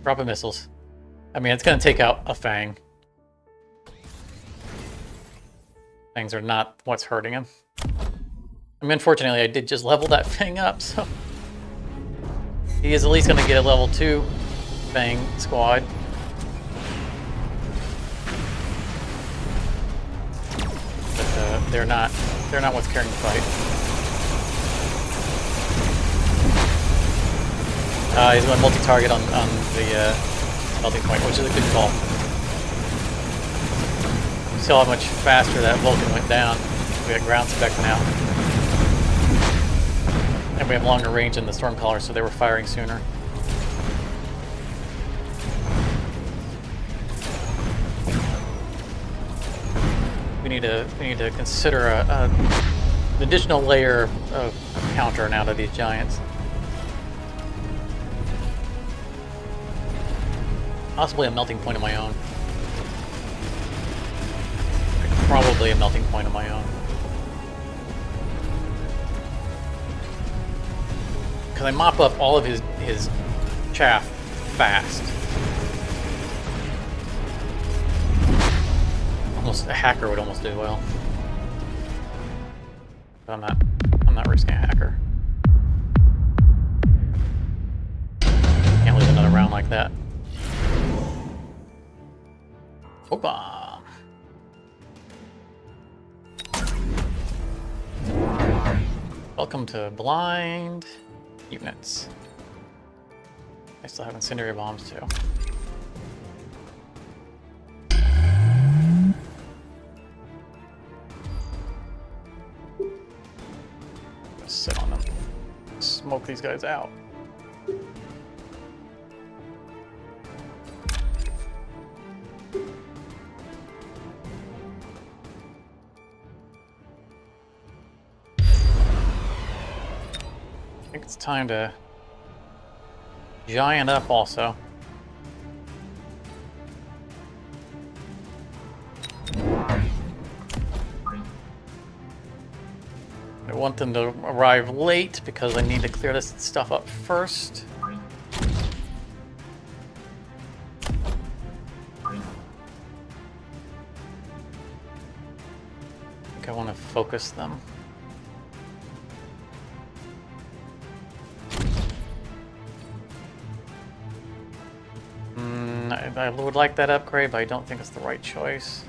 Dropping missiles. I mean, it's going to take out a Fang. Fangs are not what's hurting him. I mean, unfortunately, I did just level that Fang up, so he is at least going to get a level 2 Fang squad. But they're not what's carrying the fight. He's going multi-target on the melting point, which is a good call. You saw how much faster that Vulcan went down. We got ground spec now. And we have longer range in the Stormcaller, so they were firing sooner. We need to consider an additional layer of counter now to these giants. Possibly a melting point of my own. Probably a melting point of my own. Because I mop up all of his chaff fast. Almost a hacker would almost do well. But I'm not risking a hacker. Can't lose another round like that. Opa! Welcome to blind units. I still have incendiary bombs too. Just sit on them. Smoke these guys out. I think it's time to giant up also. I want them to arrive late because I need to clear this stuff up first. I think I want to focus them. I would like that upgrade, but I don't think it's the right choice.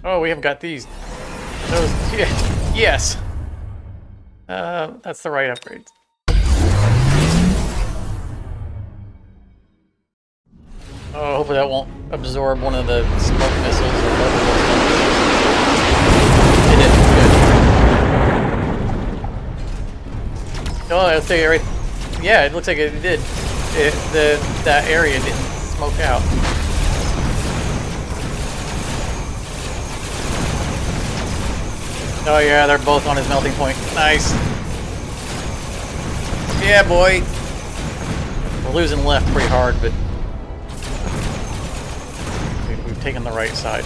Oh, we haven't got these. Those, yeah, yes. That's the right upgrade. Oh, hopefully that won't absorb one of the smoke missiles or whatever. It did. Good. Oh, I'll say it right. Yeah, it looks like it did. That area didn't smoke out. Oh yeah, they're both on his melting point. Nice. Yeah, boy. We're losing left pretty hard, but we've taken the right side.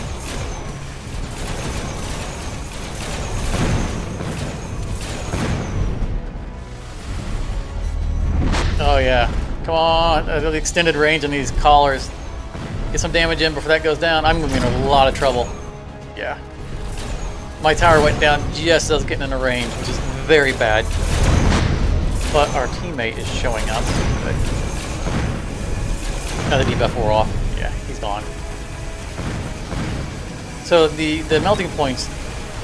Oh yeah. Come on. The extended range on these collars. Get some damage in before that goes down. I'm going to be in a lot of trouble. Yeah. My tower went down just as I was getting into range, which is very bad. But our teammate is showing up. Good. Now the debuff wore off. Yeah, he's gone. So the melting points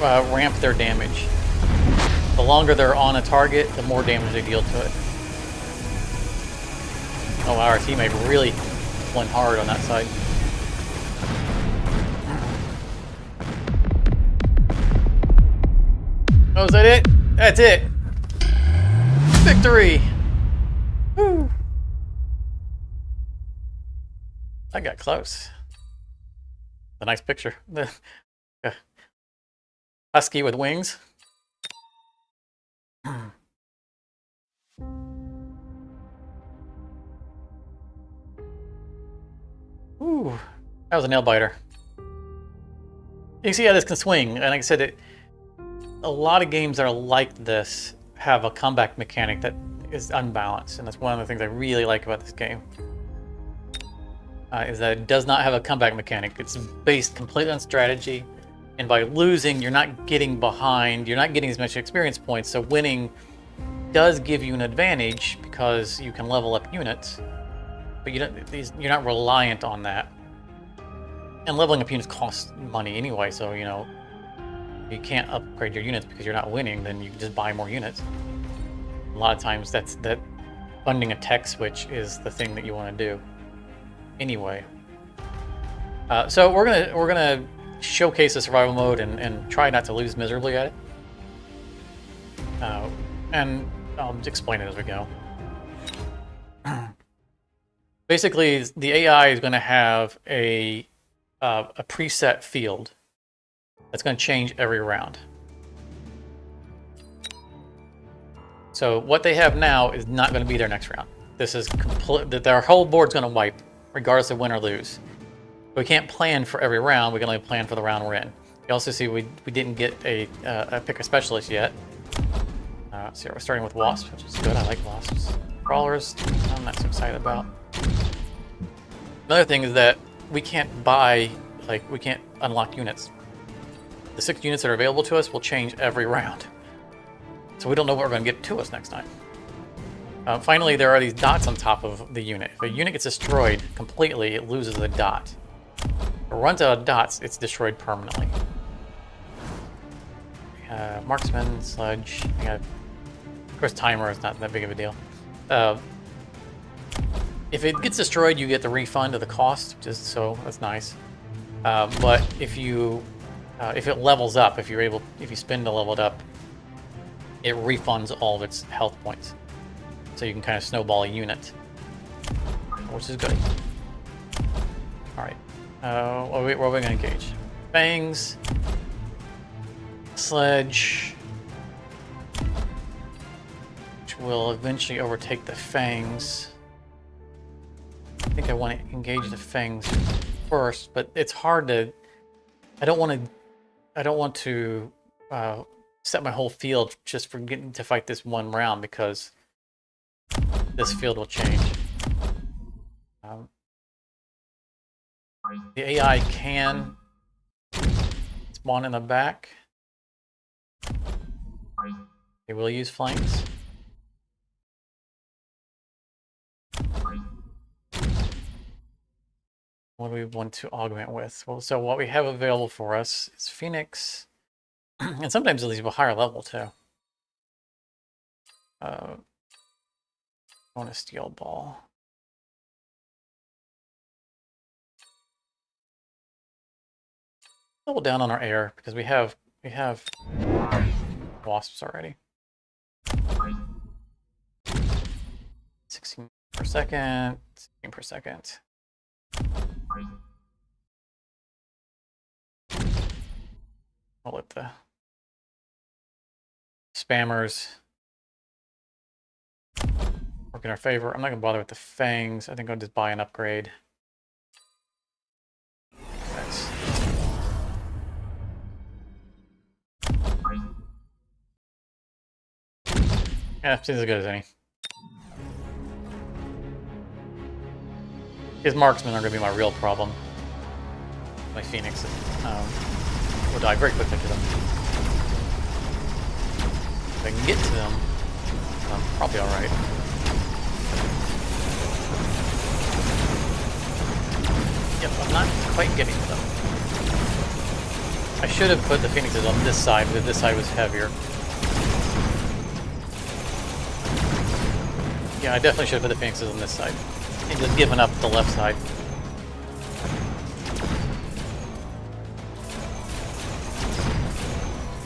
ramp their damage. The longer they're on a target, the more damage they deal to it. Oh wow, our teammate really went hard on that side. Oh, is that it? That's it! Victory! Woo! I got close. A nice picture. Husky with wings. Ooh, that was a nail biter. You can see how this can swing, and like I said, a lot of games that are like this have a comeback mechanic that is unbalanced, and that's one of the things I really like about this game. Is that it does not have a comeback mechanic. It's based completely on strategy, and by losing, you're not getting behind, you're not getting as much experience points, so winning does give you an advantage because you can level up units, but you're not reliant on that. And leveling up units costs money anyway, so you know, you can't upgrade your units because you're not winning, then you can just buy more units. A lot of times that funding a tech switch is the thing that you want to do. Anyway, so we're gonna showcase the survival mode and try not to lose miserably at it. And I'll explain it as we go. Basically, the AI is going to have a preset field that's going to change every round. So what they have now is not going to be there next round. This is complete. Their whole board's going to wipe, regardless of win or lose. We can't plan for every round. We can only plan for the round we're in. You also see we didn't get a pick a specialist yet. So we're starting with wasps, which is good. I like wasps. Crawlers, I'm not so excited about. Another thing is that we can't buy, like, we can't unlock units. The 6 units that are available to us will change every round. So we don't know what we're going to get to us next time. Finally, there are these dots on top of the unit. If a unit gets destroyed completely, it loses a dot. If it runs out of dots, it's destroyed permanently. Marksman, sludge. Of course, timer is not that big of a deal. If it gets destroyed, you get the refund of the cost, just so that's nice. But if it levels up, if you spin to level it up, it refunds all of its health points. So you can kind of snowball a unit, which is good. All right, what are we going to engage? Fangs, sledge, which will eventually overtake the fangs. I think I want to engage the fangs first, but it's hard to. I don't want to set my whole field just for getting to fight this one round because this field will change. The AI can spawn in the back. They will use flanks. What do we want to augment with? Well, so what we have available for us is Phoenix, and sometimes at least a higher level too. I want a steel ball. Double down on our air because we have wasps already. 16 per second, 16 per second. I'll let the spammers work in our favor. I'm not gonna bother with the fangs. I think I'll just buy an upgrade. That's... yeah, seems as good as any. His marksmen are going to be my real problem. My Phoenix will die very quickly to them. If I can get to them, I'm probably alright. Yep, I'm not quite getting to them. I should have put the Phoenixes on this side, because this side was heavier. Yeah, I definitely should have put the Phoenixes on this side. And just given up the left side.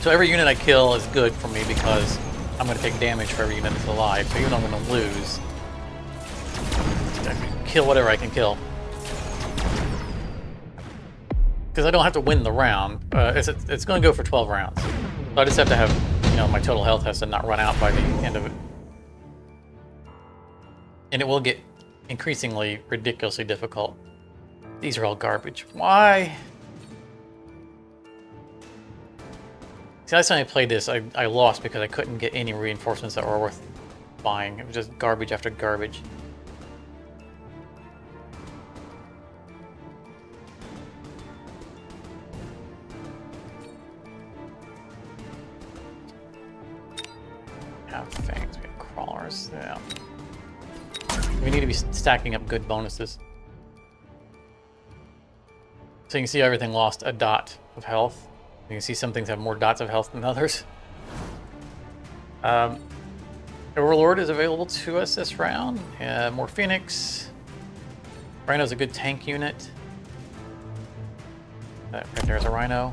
So every unit I kill is good for me because I'm going to take damage for every unit that's alive. So even though I'm going to lose, I can kill whatever I can kill. Because I don't have to win the round. It's going to go for 12 rounds. So I just have to have, you know, my total health has to not run out by the end of it. And it will get increasingly ridiculously difficult. These are all garbage. Why? See, last time I played this, I lost because I couldn't get any reinforcements that were worth buying. It was just garbage after garbage. Have fangs, we have crawlers, yeah. We need to be stacking up good bonuses. So you can see everything lost a dot of health. You can see some things have more dots of health than others. Overlord is available to us this round. More Phoenix. Rhino's a good tank unit. Right there's a Rhino.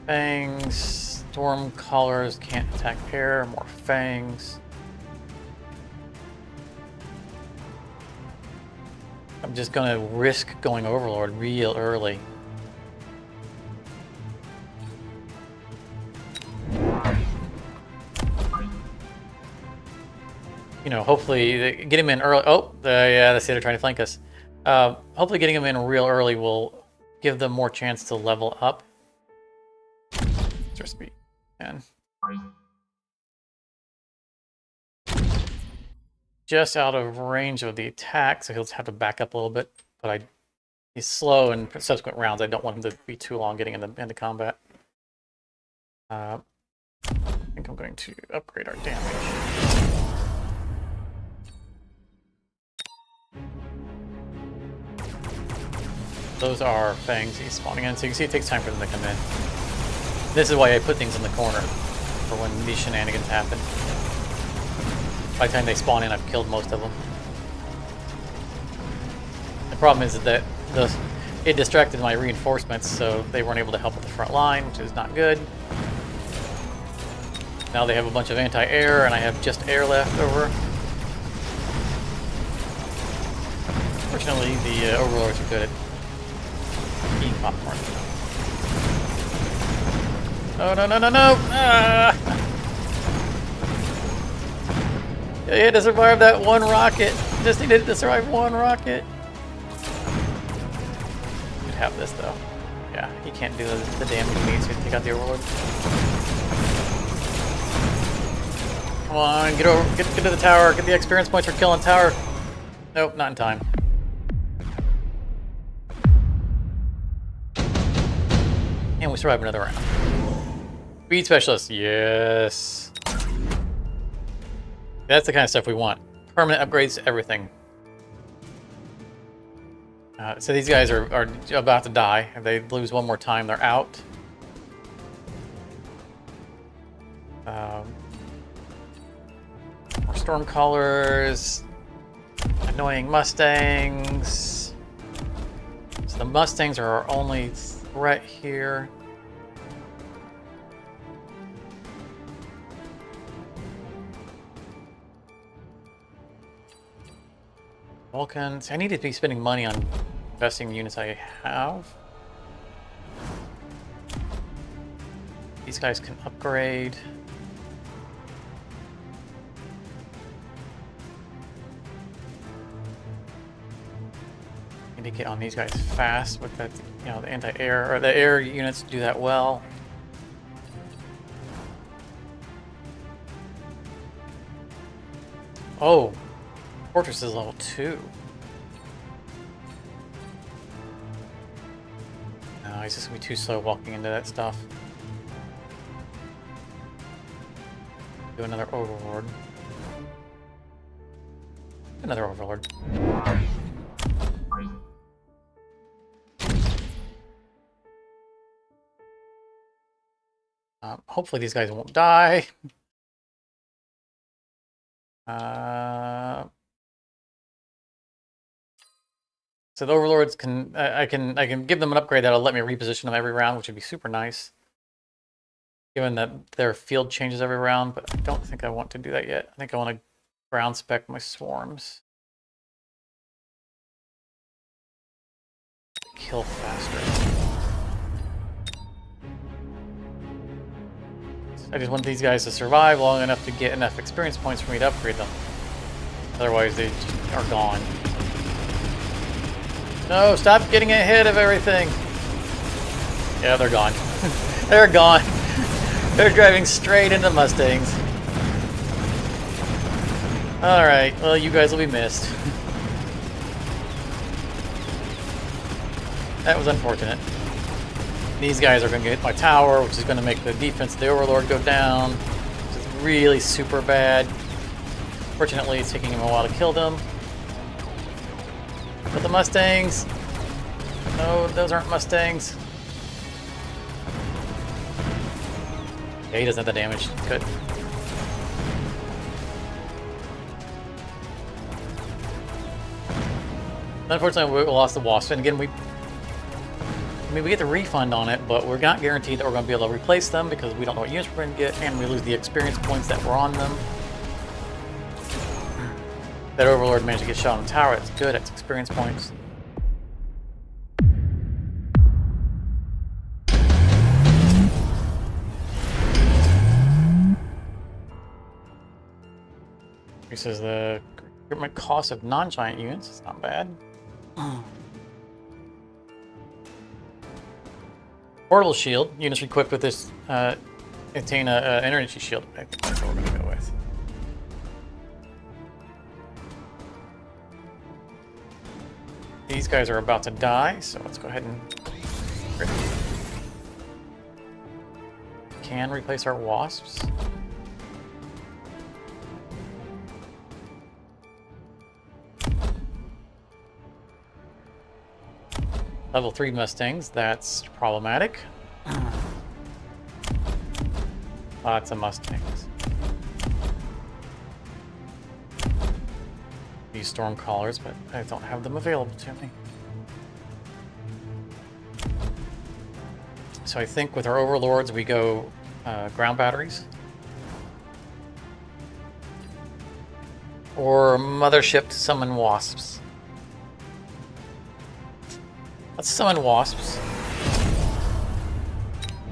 Fangs. Storm Callers can't attack air. More Fangs. I'm just gonna risk going Overlord real early. You know, hopefully get him in early. Oh, yeah, that's the other trying to flank us. Hopefully getting him in real early will give them more chance to level up. Extra speed, and just out of range of the attack, so he'll have to back up a little bit. But he's slow in subsequent rounds. I don't want him to be too long getting into combat. I think I'm going to upgrade our damage. Those are fangs he's spawning in, so you can see it takes time for them to come in. This is why I put things in the corner for when these shenanigans happen. By the time they spawn in, I've killed most of them. The problem is that it distracted my reinforcements, so they weren't able to help with the front line, which is not good. Now they have a bunch of anti-air, and I have just air left over. Fortunately, the overlords are good at eating popcorn. Oh, no, no, no, no! Ah! He had to survive that one rocket. Just needed to survive one rocket. Could have this though. Yeah, he can't do the damage he needs to take out the overlord. Come on, get over, get to the tower. Get the experience points for killing tower. Nope, not in time. And we survive another round. Speed specialist, yes. That's the kind of stuff we want. Permanent upgrades to everything. So these guys are about to die. If they lose one more time, they're out. More Stormcallers. Annoying Mustangs. So the Mustangs are our only threat here. Vulcans. I need to be spending money on investing in units I have. These guys can upgrade. Need to get on these guys fast with that, you know, the anti-air, or the air units do that well. Oh, Fortress is level 2. No, he's just gonna be too slow walking into that stuff. Do another overlord. Another overlord. Hopefully these guys won't die. So the overlords can I can give them an upgrade that'll let me reposition them every round, which would be super nice. Given that their field changes every round, but I don't think I want to do that yet. I think I want to ground spec my swarms. Kill faster. I just want these guys to survive long enough to get enough experience points for me to upgrade them. Otherwise, they just are gone. No, stop getting ahead of everything. Yeah, they're gone. They're gone. They're driving straight into Mustangs. Alright, well, you guys will be missed. That was unfortunate. These guys are going to get my tower, which is going to make the defense of the Overlord go down, which is really super bad. Fortunately, it's taking him a while to kill them. But the Mustangs... No, those aren't Mustangs. Yeah, he doesn't have the damage. Good. Unfortunately, we lost the Wasp, and again, we get the refund on it, but we're not guaranteed that we're going to be able to replace them because we don't know what units we're going to get, and we lose the experience points that were on them. That Overlord managed to get shot on the tower. That's good. That's experience points. Increases the recruitment cost of non-giant units. It's not bad. Portable shield. Units equipped with this attain an energy shield. I think that's what we're going to go with. These guys are about to die, so let's go ahead and... Can replace our wasps. Level 3 Mustangs, that's problematic. Lots of Mustangs. These storm callers, but I don't have them available to me. So I think with our overlords we go ground batteries. Or mothership to summon wasps. Let's summon wasps.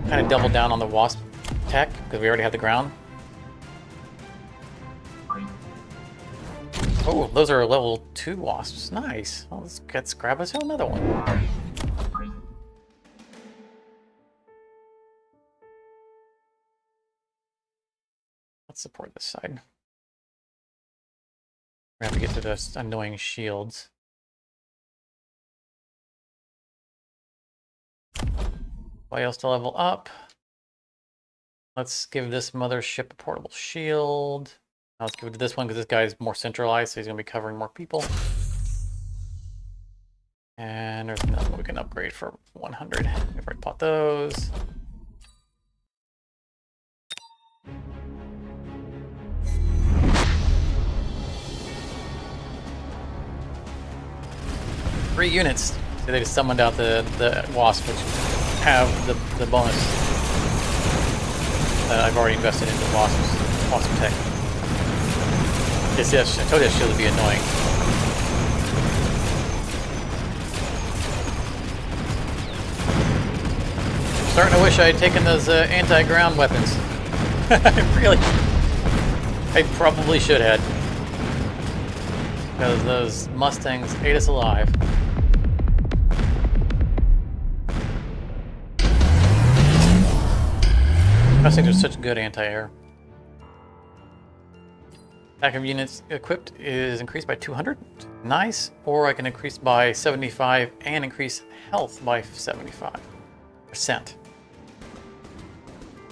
Kind of double down on the wasp tech, because we already have the ground. Oh, those are level 2 wasps. Nice. Well, let's grab us another one. Let's support this side. We have to get to those annoying shields. Anybody else to level up? Let's give this mothership a portable shield. Let's give it to this one because this guy is more centralized, so he's going to be covering more people. And there's another one we can upgrade for 100. We've already bought those. Three units. So they just summoned out the wasp, which have the bonus that I've already invested into wasp tech. Yes, I told you that shield would be annoying. I'm starting to wish I had taken those anti-ground weapons. I probably should have. Because those Mustangs ate us alive. Mustangs are such good anti-air. Attack of units equipped is increased by 200. Nice. Or I can increase by 75 and increase health by 75%.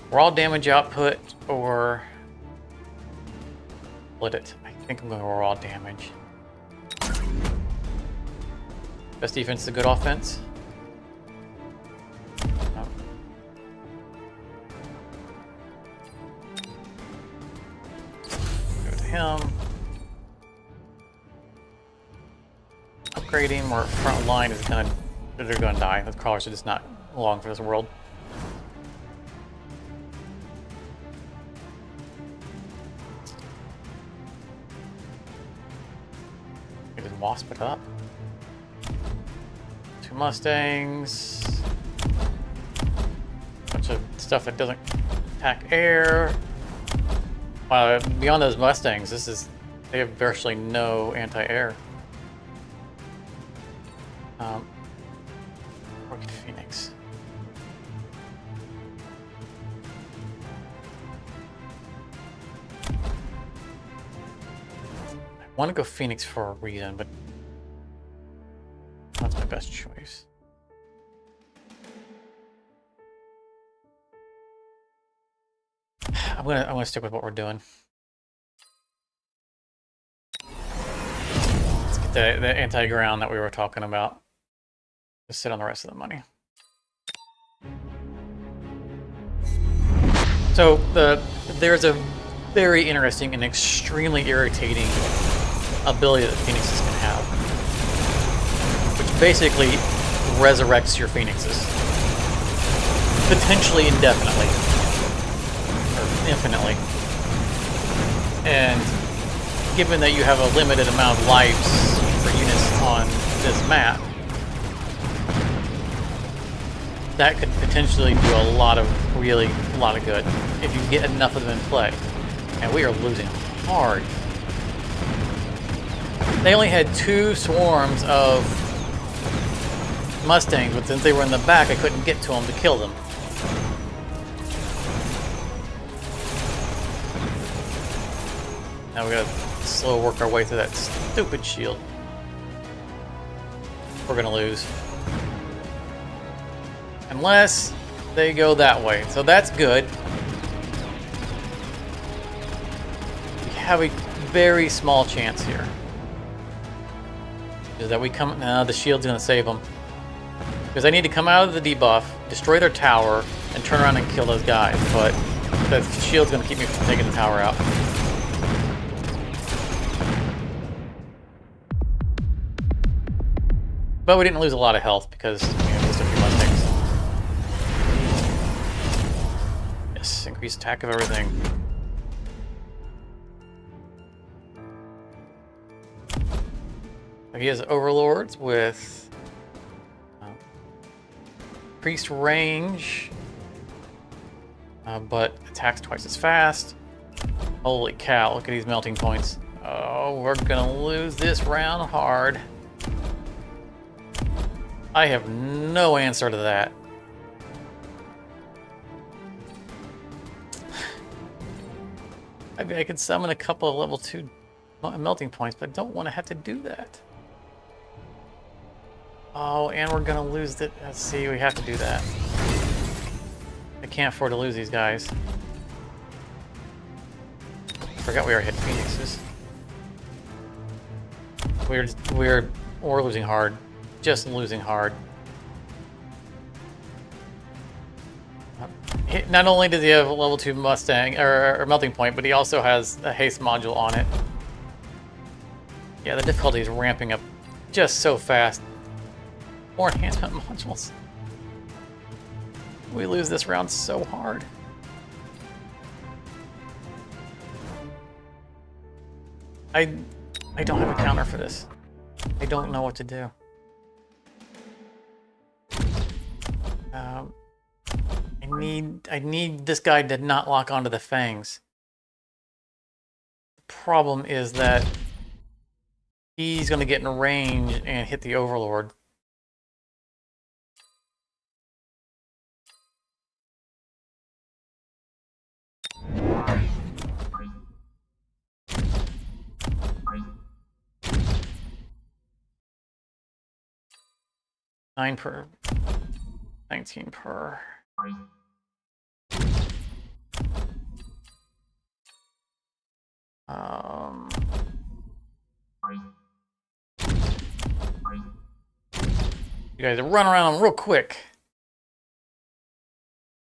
Raw damage output or split it. I think I'm going to raw damage. Best defense is a good offense. Oh. Go to him. Upgrading or front line is gonna, they're gonna die. The crawlers are just not long for this world. You just wasp it up. 2 Mustangs. Bunch of stuff that doesn't attack air. Beyond those Mustangs, they have virtually no anti-air. Orchid Phoenix. I want to go Phoenix for a reason, but that's my best choice. I'm gonna stick with what we're doing. Let's get the anti-ground that we were talking about. Just sit on the rest of the money. So there's a very interesting and extremely irritating ability that Phoenixes can have, which basically resurrects your Phoenixes. Potentially indefinitely. Or infinitely. And given that you have a limited amount of lives for units on this map, that could potentially do a lot of good if you get enough of them in play. And we are losing hard. They only had 2 swarms of Mustangs, but since they were in the back, I couldn't get to them to kill them. Now we gotta slow work our way through that stupid shield. We're gonna lose. Unless they go that way. So that's good. We have a very small chance here. Is that we come... No, the shield's gonna save them. Because I need to come out of the debuff, destroy their tower, and turn around and kill those guys. But the shield's gonna keep me from taking the tower out. But we didn't lose a lot of health because we had just a few Mustangs. Yes, increased attack of everything. He has overlords with increased range, but attacks twice as fast. Holy cow, look at these melting points. Oh, we're gonna lose this round hard. I have no answer to that. I mean, I could summon a couple of level 2 melting points, but I don't want to have to do that. Oh, and we're gonna lose it. Let's see, we have to do that. I can't afford to lose these guys. Forgot we already had Phoenixes. We're losing hard. Just losing hard. Not only does he have a level 2 Mustang or melting point, but he also has a haste module on it. Yeah, the difficulty is ramping up just so fast. More enhancement modules. We lose this round so hard. I don't have a counter for this. I don't know what to do. I need this guy to not lock onto the fangs. The problem is that he's going to get in range and hit the overlord. 9 per. 19 per. You guys run around them real quick.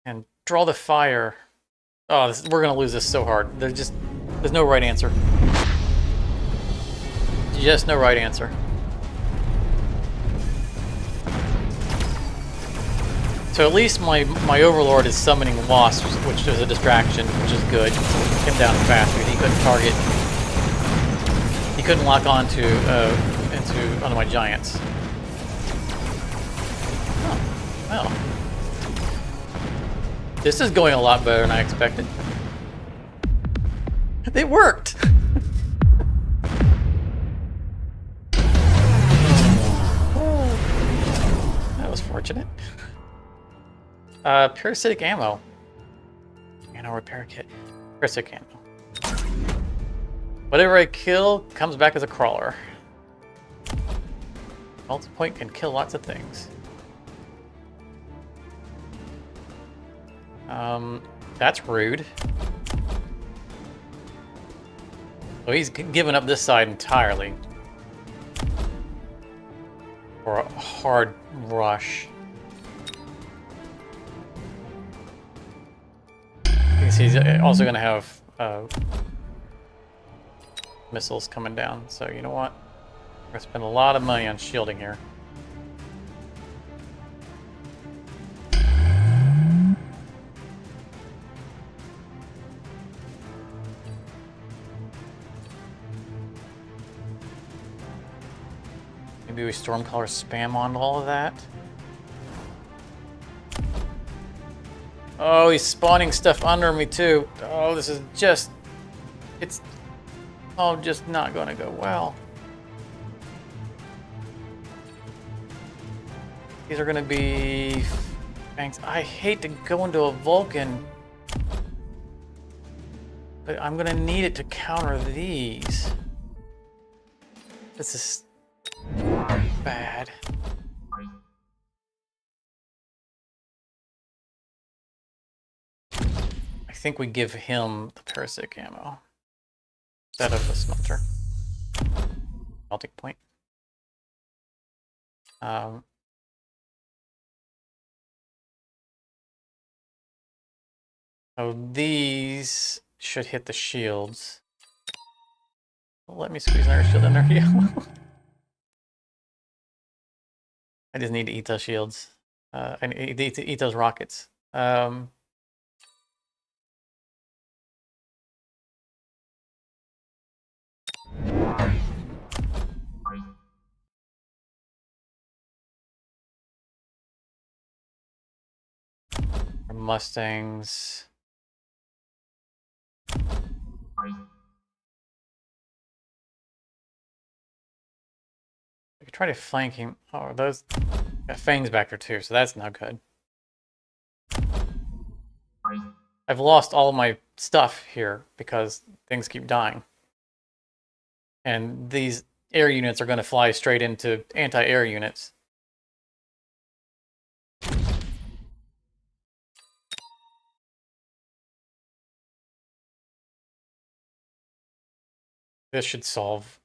And draw the fire. Oh, we're gonna lose this so hard. There's no right answer. Just no right answer. So at least my overlord is summoning wasps, which is a distraction, which is good. Get him down faster. He couldn't target. He couldn't lock onto onto my giants. Oh, well. This is going a lot better than I expected. It worked! That was fortunate. Parasitic ammo. Ammo repair kit. Parasitic ammo. Whatever I kill comes back as a crawler. Multipoint can kill lots of things. That's rude. So he's given up this side entirely. For a hard rush. He's also going to have missiles coming down, so you know what? We're going to spend a lot of money on shielding here. Maybe we Stormcaller spam on all of that. Oh, he's spawning stuff under me too. Oh, this is just... It's... Oh, just not gonna go well. These are gonna be... Thanks. I hate to go into a Vulcan. But I'm gonna need it to counter these. This is... bad. I think we give him the parasitic ammo instead of the smelter. Melting point. Oh, these should hit the shields. Let me squeeze another shield in there. Yeah. I just need to eat those shields. I need to eat those rockets. Mustangs. I could try to flank him. Oh, those got fangs back there too, so that's not good. I've lost all of my stuff here because things keep dying. And these air units are going to fly straight into anti-air units. This should solve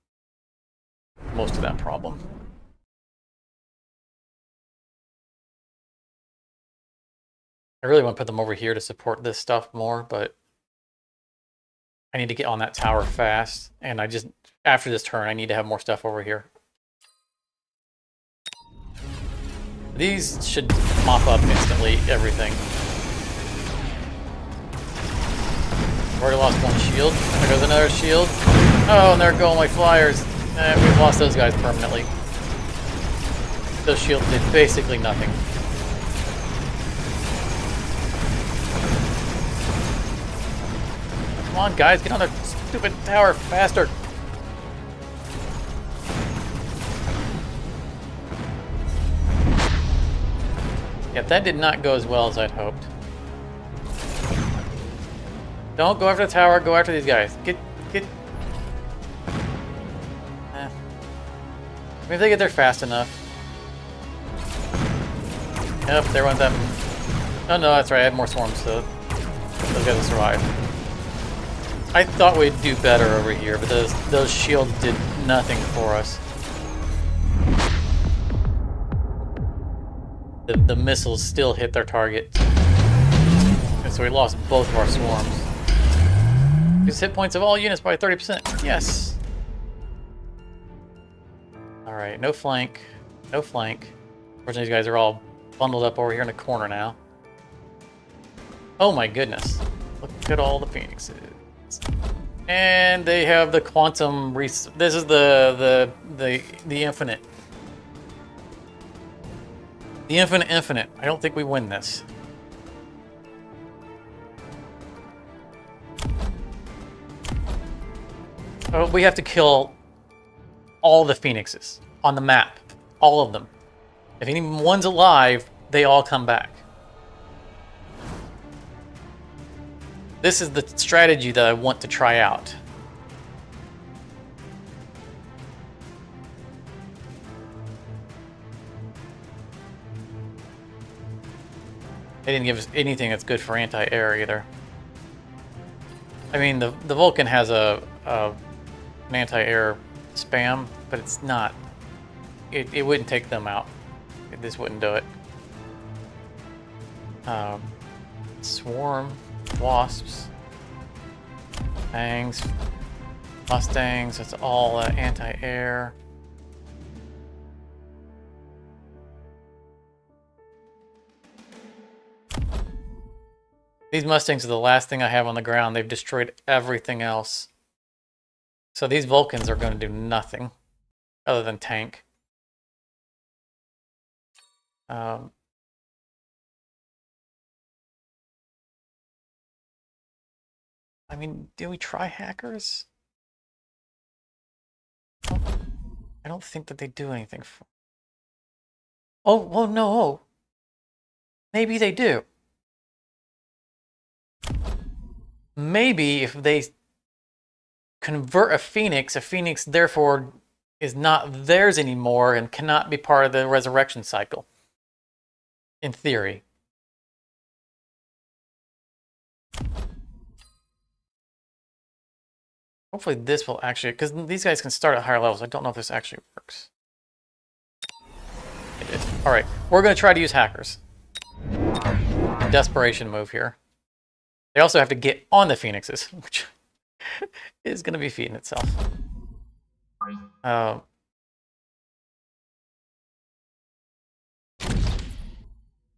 most of that problem. I really want to put them over here to support this stuff more, but I need to get on that tower fast, and I just, after this turn, I need to have more stuff over here. These should mop up instantly everything. Already lost one shield. There goes another shield. Oh, and there go my flyers. We've lost those guys permanently. Those shields did basically nothing. Come on, guys, get on that stupid tower faster. Yeah, that did not go as well as I'd hoped. Don't go after the tower, go after these guys. Get... Maybe if they get there fast enough. Yep, there went that. Oh no, that's right. I had more swarms, so those guys will survive. I thought we'd do better over here, but those shields did nothing for us. The missiles still hit their target. And so we lost both of our swarms. Reduce hit points of all units by 30%. Yes! Alright, no flank. No flank. Unfortunately, these guys are all bundled up over here in the corner now. Oh my goodness. Look at all the phoenixes. And they have the quantum this is the infinite. The infinite. I don't think we win this. Oh, we have to kill all the phoenixes on the map. All of them. If anyone's alive, they all come back. This is the strategy that I want to try out. They didn't give us anything that's good for anti-air either. I mean, the Vulcan has an anti-air spam, but it's not. It wouldn't take them out. This wouldn't do it. Swarm, wasps, fangs, mustangs. That's all anti-air. These mustangs are the last thing I have on the ground. They've destroyed everything else. So these Vulcans are going to do nothing other than tank. I mean, do we try hackers? I don't think that they do anything for... Oh, well, no. Maybe they do. Maybe if they convert a phoenix therefore is not theirs anymore and cannot be part of the resurrection cycle. In theory. Hopefully this will actually, because these guys can start at higher levels. I don't know if this actually works. It is. Alright, we're going to try to use hackers. Desperation move here. They also have to get on the phoenixes, which is going to be feeding itself.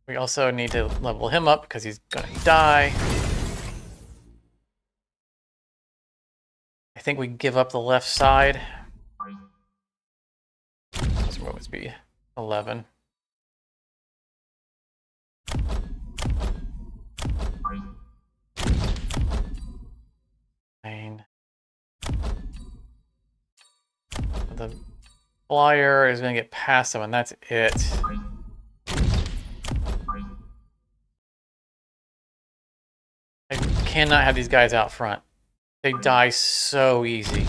We also need to level him up because he's going to die. I think we give up the left side. This movement speed 11. The flyer is going to get past him, and that's it. I cannot have these guys out front. They die so easy.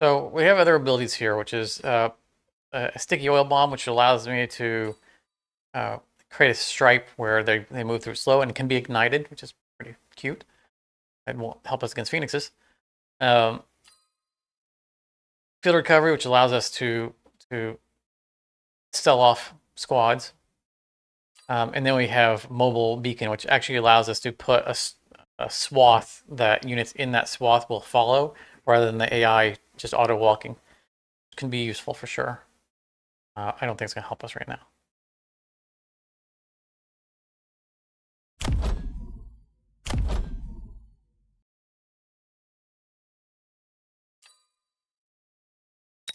So we have other abilities here, which is a sticky oil bomb, which allows me to create a stripe where they move through slow and can be ignited, which is pretty cute. It will help us against phoenixes. Field recovery, which allows us to sell off squads. And then we have mobile beacon, which actually allows us to put a swath that units in that swath will follow, rather than the AI just auto walking, which can be useful for sure. I don't think it's going to help us right now.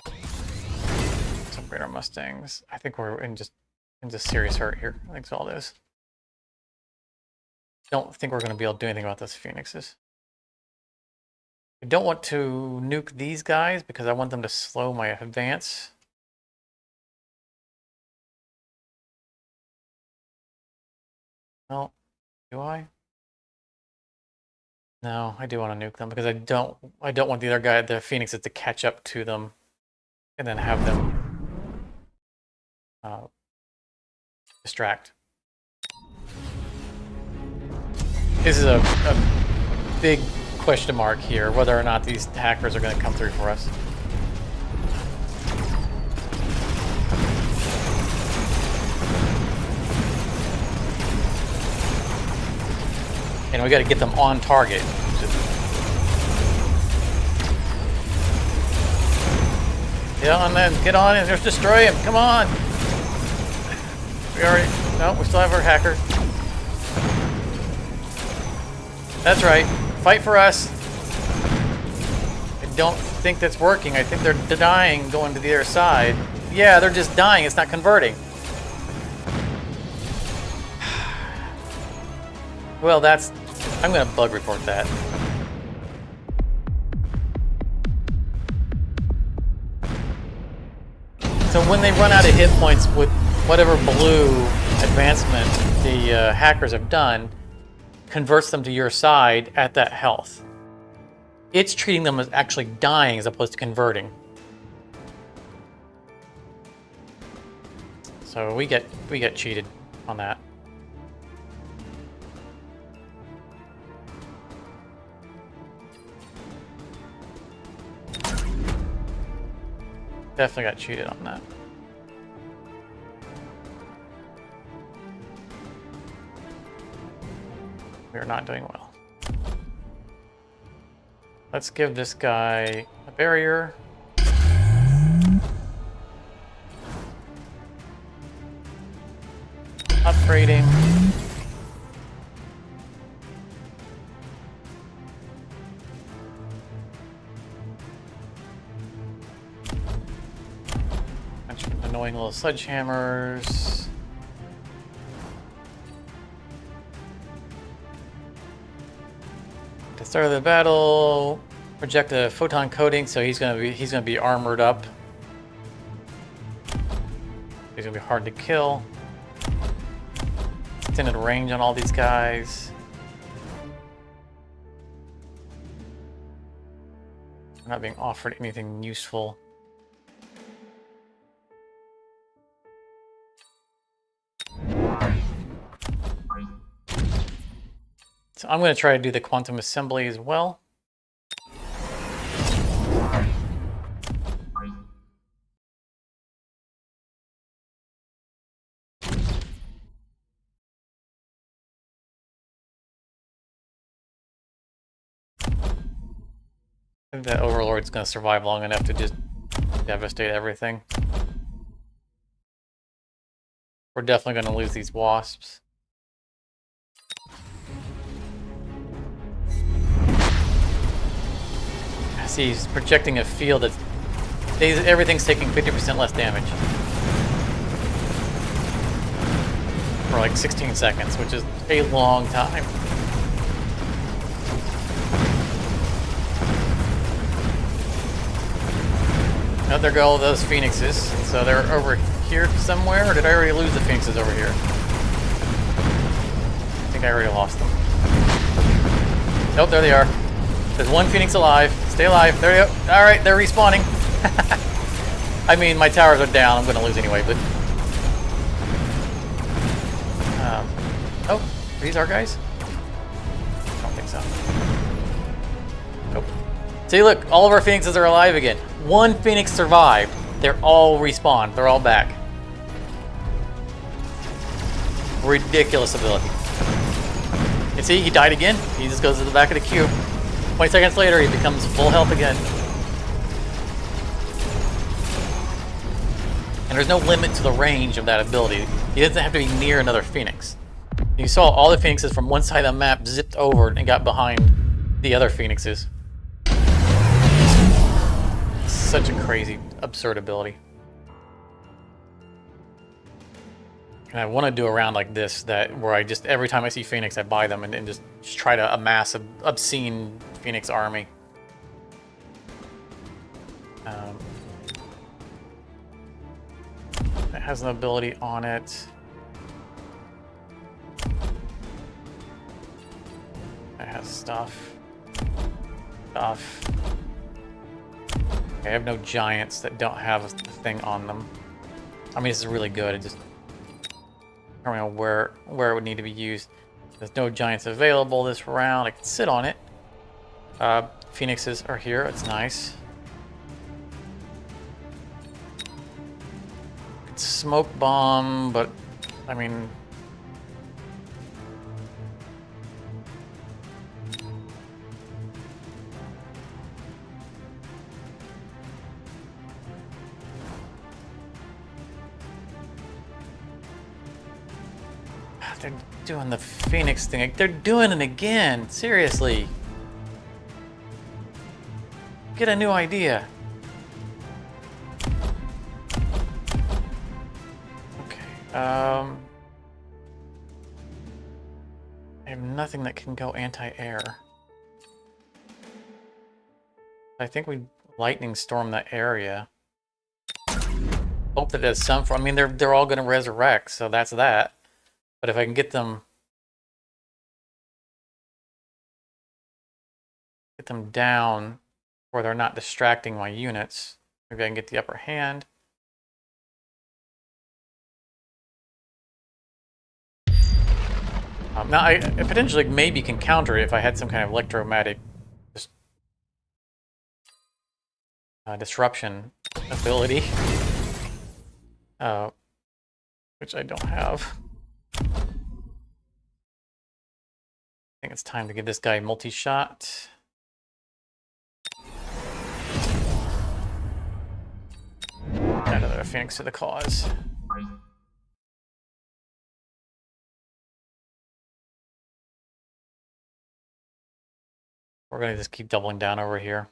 Let's upgrade our Mustangs. I think we're in just serious hurt here. I think it's all it is. don't think we're going to be able to do anything about those phoenixes. I don't want to nuke these guys because I want them to slow my advance. Well, do I? No, I do want to nuke them because I don't want the other guy, the phoenixes, to catch up to them and then have them distract. This is a big question mark here, whether or not these hackers are going to come through for us. And we got to get them on target. Get on then, get on and just destroy him. Come on. We already, no, we still have our hacker. That's right. Fight for us. I don't think that's working. I think they're dying going to the other side. Yeah, they're just dying. It's not converting. Well, that's... I'm going to bug report that. So when they run out of hit points with whatever blue advancement the hackers have done, converts them to your side at that health. It's treating them as actually dying as opposed to converting. So we get cheated on that. Definitely got cheated on that. We are not doing well. Let's give this guy a barrier. Upgrading. Annoying little sledgehammers. To start the battle, project a photon coating, so he's gonna be armored up. He's gonna be hard to kill. Extended range on all these guys. I'm not being offered anything useful. So I'm going to try to do the quantum assembly as well. I think the Overlord's going to survive long enough to just devastate everything. We're definitely going to lose these wasps. See, he's projecting a field that's... everything's taking 50% less damage. For like 16 seconds, which is a long time. Now there go all those phoenixes. So they're over here somewhere, or did I already lose the phoenixes over here? I think I already lost them. Nope, there they are. There's one phoenix alive. Stay alive. There you go. Alright, they're respawning. I mean, my towers are down. I'm going to lose anyway, but... oh, are these our guys? I don't think so. Nope. See, look. All of our phoenixes are alive again. One phoenix survived. They're all respawned. They're all back. Ridiculous ability. And see, he died again. He just goes to the back of the queue. 20 seconds later, he becomes full health again. And there's no limit to the range of that ability. He doesn't have to be near another phoenix. You saw all the phoenixes from one side of the map zipped over and got behind the other phoenixes. Such a crazy, absurd ability. And I want to do a round like this, where I just, every time I see Phoenix, I buy them and just try to amass an obscene Phoenix army. It has an ability on it. It has stuff. Okay, I have no giants that don't have a thing on them. I mean, this is really good. It just, I don't know where it would need to be used. There's no giants available this round. I can sit on it. Phoenixes are here. It's nice. Could smoke bomb, but I mean, they're doing the Phoenix thing. They're doing it again. Seriously. Get a new idea. Okay. I have nothing that can go anti-air. I think we lightning storm that area. Hope that does some. I mean, they're all going to resurrect, so that's that. But if I can get them down where they're not distracting my units, maybe I can get the upper hand. Now I potentially maybe can counter it if I had some kind of electromagnetic disruption ability, which I don't have. I think it's time to give this guy multi-shot. Add another Phoenix to the cause. We're going to just keep doubling down over here.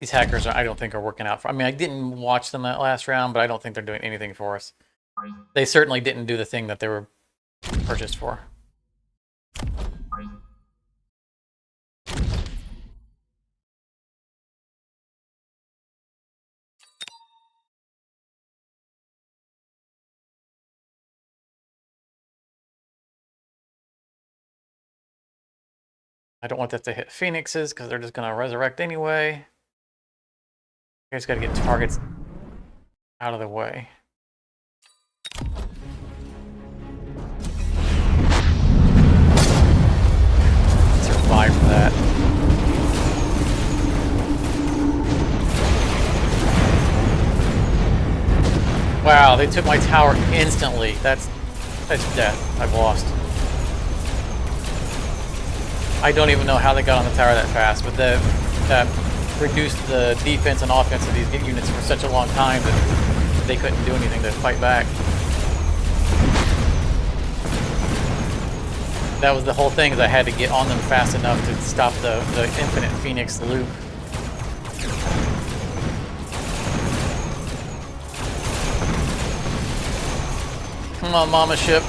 These hackers, I don't think, are working out for... I mean, I didn't watch them that last round, but I don't think they're doing anything for us. They certainly didn't do the thing that they were purchased for. I don't want that to hit Phoenixes, because they're just going to resurrect anyway. I just got to get targets out of the way. Survive that. Wow, they took my tower instantly. That's death. I've lost. I don't even know how they got on the tower that fast, but that reduced the defense and offense of these units for such a long time that they couldn't do anything to fight back. That was the whole thing, is I had to get on them fast enough to stop the infinite Phoenix loop. Come on, mama ship.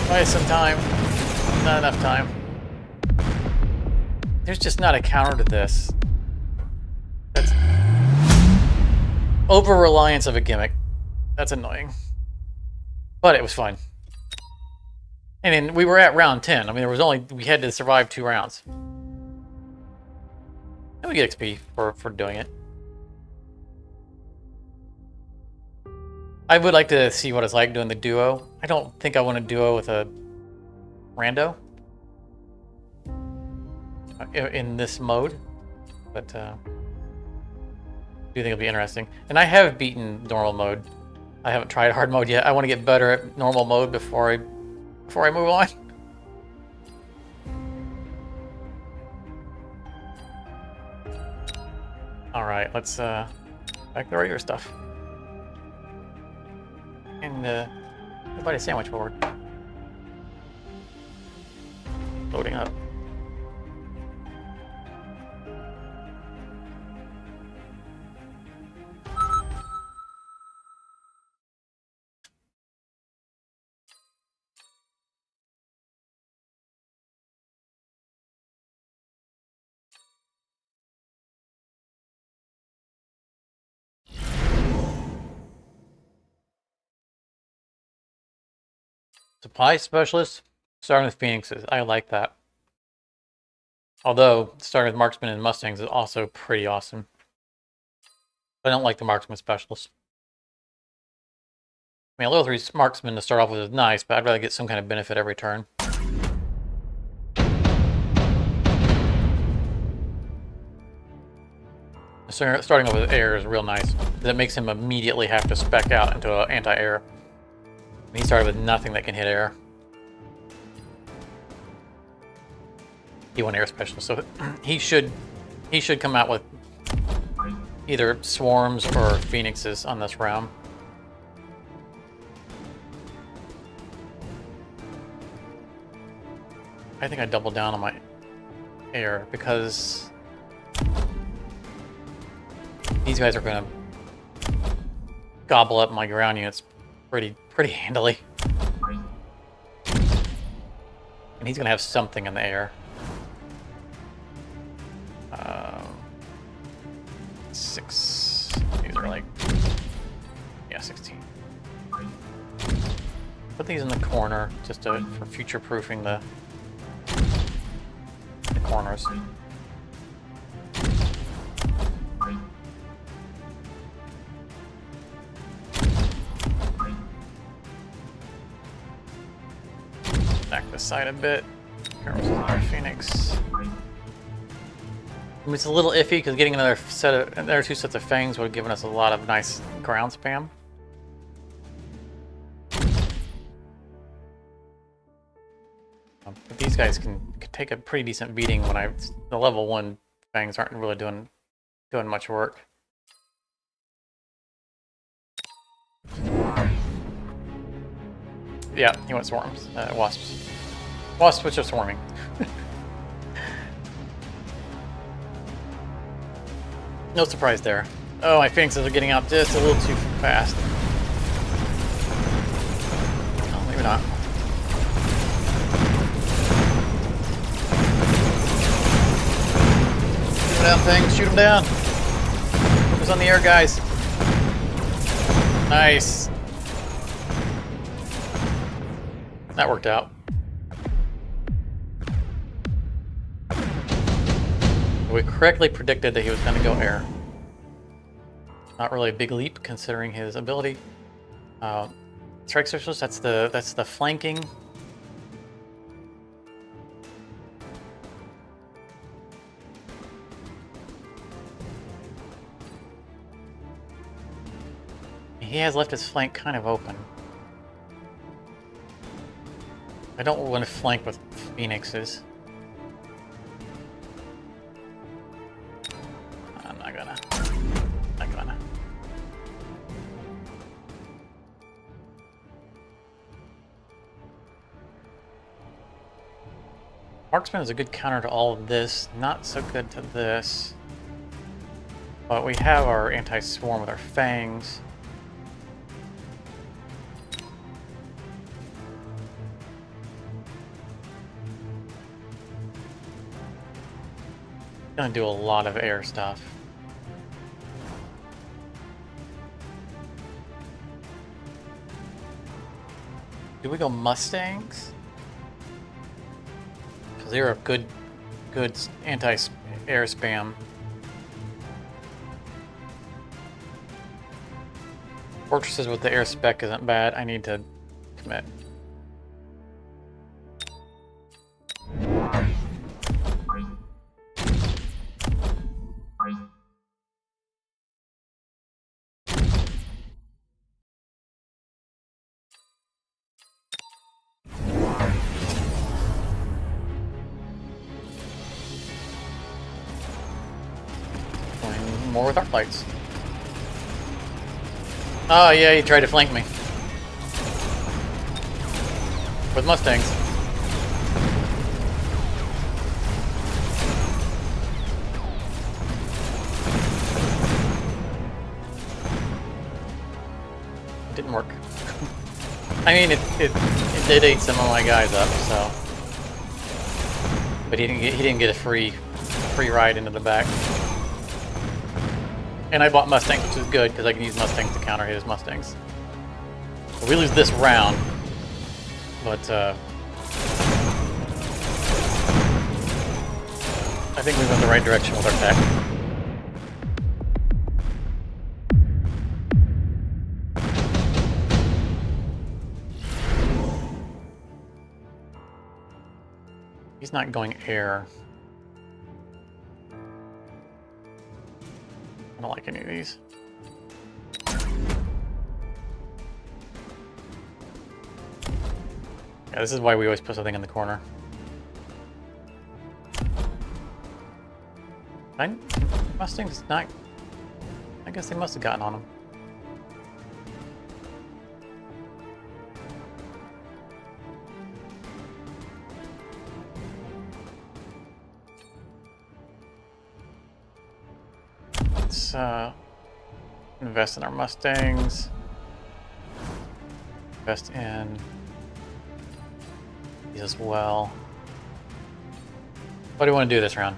Buy us some time. Not enough time. There's just not a counter to this. That's over-reliance of a gimmick. That's annoying. But it was fun. And then we were at round 10. I mean, we had to survive 2 rounds. And we get XP for doing it. I would like to see what it's like doing the duo. I don't think I want to duo with a rando in this mode, but I do think it'll be interesting. And I have beaten normal mode. I haven't tried hard mode yet. I want to get better at normal mode before I move on. All right, let's back to the regular stuff. And everybody sandwich forward. Loading up. Supply specialist, starting with Phoenixes. I like that. Although, starting with Marksmen and Mustangs is also pretty awesome. I don't like the Marksman specialist. I mean, a level 3 Marksman to start off with is nice, but I'd rather get some kind of benefit every turn. So starting off with air is real nice. That makes him immediately have to spec out into an anti-air. He started with nothing that can hit air. He won air specialist, so he should come out with either swarms or phoenixes on this round. I think I doubled down on my air because these guys are going to gobble up my ground units pretty handily. And he's going to have something in the air. 6. These are like, yeah, 16. Put these in the corner just for future-proofing the corners. Back this side a bit. Here was another Phoenix. I mean, it's a little iffy because getting another two sets of fangs would have given us a lot of nice ground spam. But these guys can take a pretty decent beating when the level 1 fangs aren't really doing much work. Yeah, he went swarms. Wasps. Wasps which are swarming. No surprise there. Oh, my phoenixes are getting out just a little too fast. Oh, maybe not. Shoot them down, things. Shoot them down. Focus on the air, guys. Nice. That worked out. We correctly predicted that he was going to go air. Not really a big leap considering his ability. Strike specialist. That's the flanking. He has left his flank kind of open. I don't want to flank with phoenixes. I'm not gonna. Marksman is a good counter to all of this, not so good to this. But we have our anti-swarm with our fangs. Gonna do a lot of air stuff. Do we go Mustangs? Because they're a good anti-air spam. Fortresses with the air spec isn't bad. I need to commit. More with arc lights. Oh yeah, he tried to flank me. With Mustangs. It didn't work. I mean, it did eat some of my guys up, so. But he didn't get a free ride into the back. And I bought Mustangs, which is good, because I can use Mustangs to counter his Mustangs. If we lose this round, But I think we went the right direction with our tech. He's not going air. I don't like any of these. Yeah, this is why we always put something in the corner. Mustang's not... I guess they must have gotten on him. Let's invest in our Mustangs. Invest in these as well. What do you want to do this round?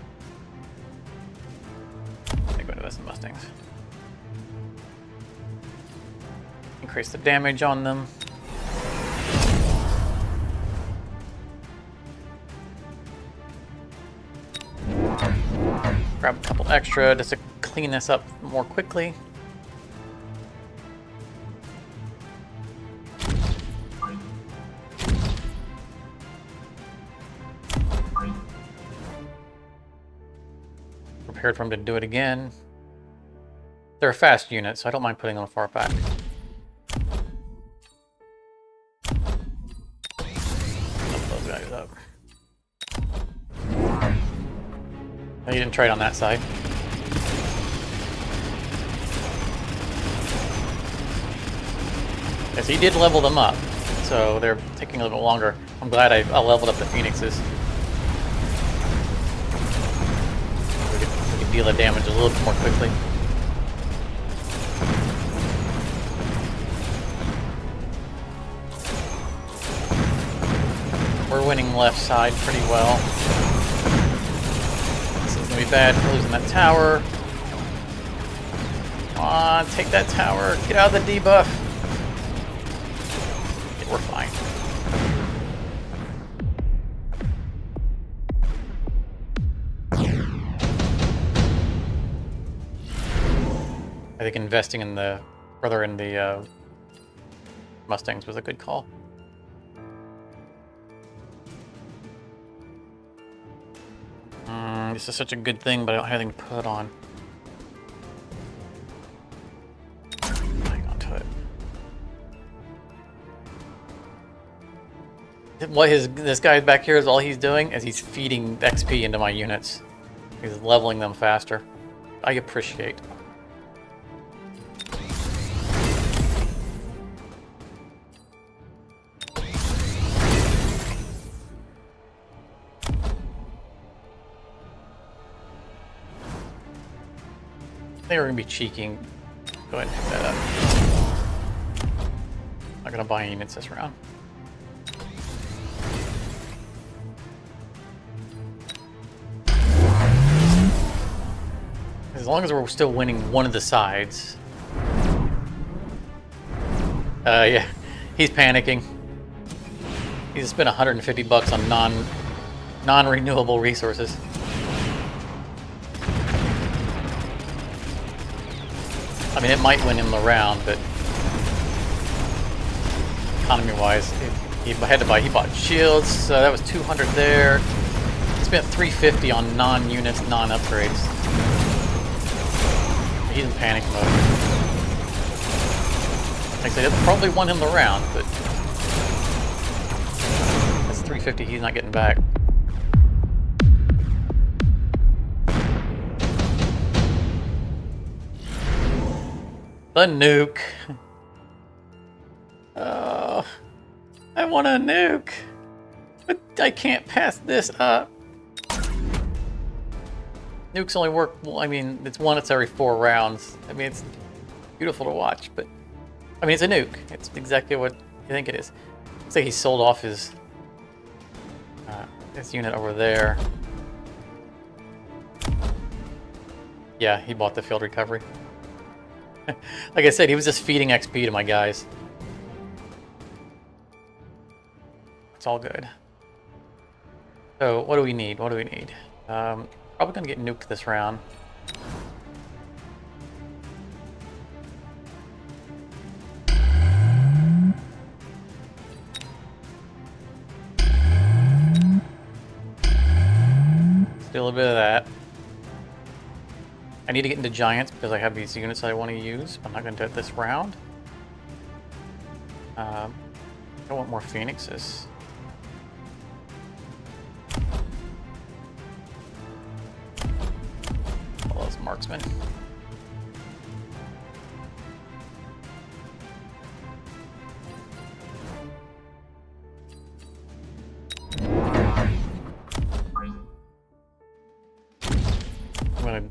I'm going to invest in Mustangs. Increase the damage on them. Grab a couple extra just to clean this up more quickly. Prepared for him to do it again. They're a fast unit, so I don't mind putting them far back. Dump those guys up. No, you didn't trade on that side. Yes, he did level them up, so they're taking a little bit longer. I'm glad I leveled up the Phoenixes. We can deal the damage a little bit more quickly. We're winning left side pretty well. This is going to be bad for losing that tower. Come on, take that tower. Get out of the debuff. Okay, we're fine. I think investing in the Mustangs was a good call. This is such a good thing, but I don't have anything to put on. Hang on to it. What this guy back here is all he's doing is he's feeding XP into my units. He's leveling them faster. I appreciate. I think we're going to be cheeking. Go ahead and pick that up. Not going to buy units this round. As long as we're still winning one of the sides. Yeah, he's panicking. He's spent $150 on non-renewable resources. I mean, it might win him the round, but economy-wise, he had to buy. He bought shields, so that was 200 there. He spent 350 on non-units, non-upgrades. He's in panic mode. Like I said, it probably won him the round, but that's 350 he's not getting back. The nuke. Oh, I want a nuke, but I can't pass this up. Nukes only work, well, I mean, it's once every 4 rounds. I mean, it's beautiful to watch, but I mean, it's a nuke. It's exactly what you think it is. Looks like he sold off his unit over there. Yeah, he bought the field recovery. Like I said, he was just feeding XP to my guys. it's all good. So what do we need? What do we need? Probably gonna get nuked this round. Still a bit of that. I need to get into giants because I have these units I want to use. I'm not going to do it this round. I want more phoenixes. All those marksmen.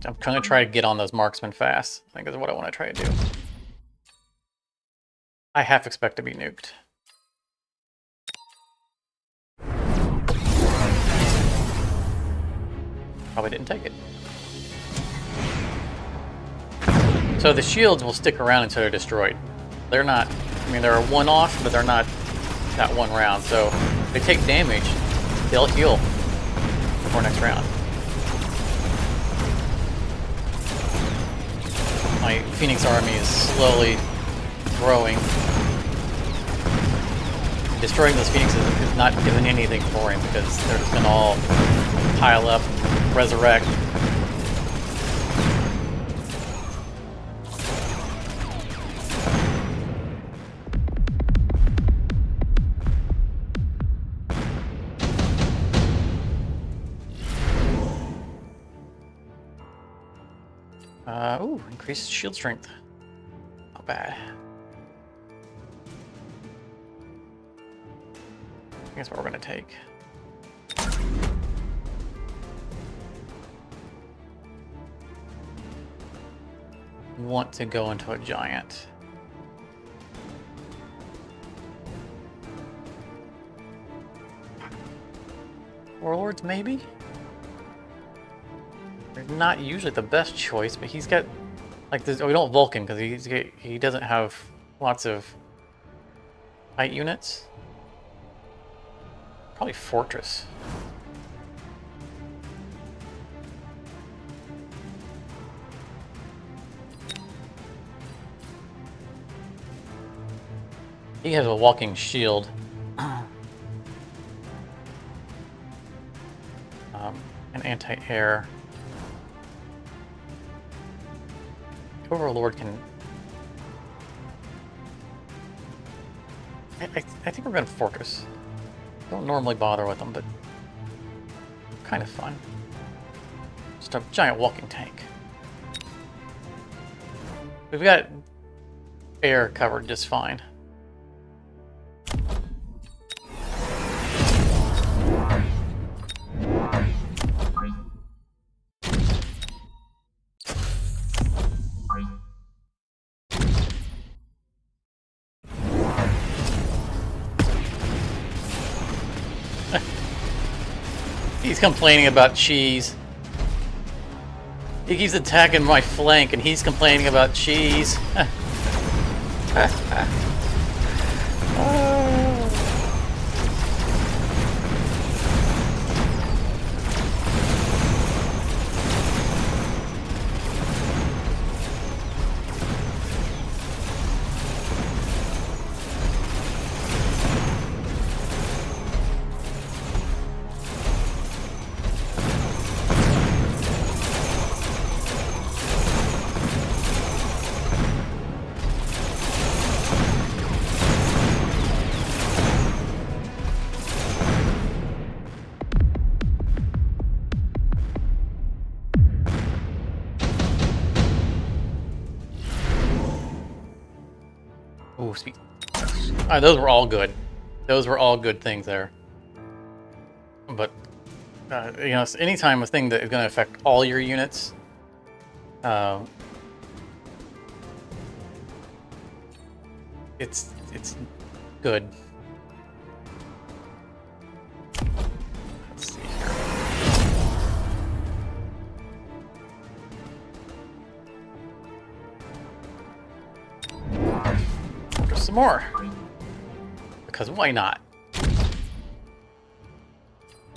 I'm trying to try to get on those marksmen fast. I think is what I want to try to do. I half expect to be nuked. Probably didn't take it. So the shields will stick around until they're destroyed. They're not, I mean, they're a one-off, but they're not that one round. So if they take damage, they'll heal before next round. My Phoenix army is slowly growing. Destroying those Phoenixes is not doing anything for him because they're just gonna all pile up, resurrect. Ooh, increased shield strength. Not bad. I guess what we're gonna take. Want to go into a giant. Warlords, maybe? They're not usually the best choice, but he's got like this. Oh, we don't Vulcan because he doesn't have lots of light units. Probably Fortress. He has a walking shield. An anti-air. Overlord can... I think we're going to Fortress. Don't normally bother with them, but kind of fun. Just a giant walking tank. We've got air covered just fine. He's complaining about cheese. He keeps attacking my flank and he's complaining about cheese. Ooh, sweet. Those were all good. Those were all good things there. But, you know, anytime a thing that is going to affect all your units, it's good. Let's see here. Some more. Because why not?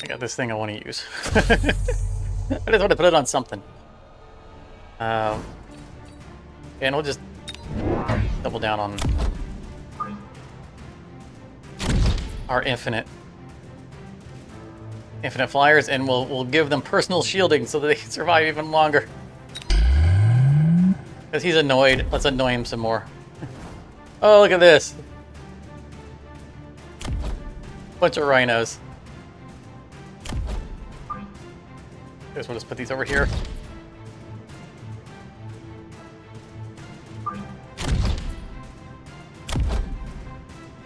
I got this thing I want to use. I just want to put it on something. And we'll just double down on our infinite flyers, and we'll give them personal shielding so that they can survive even longer. Because he's annoyed. Let's annoy him some more. Oh, look at this. Bunch of rhinos. Guess we'll just put these over here.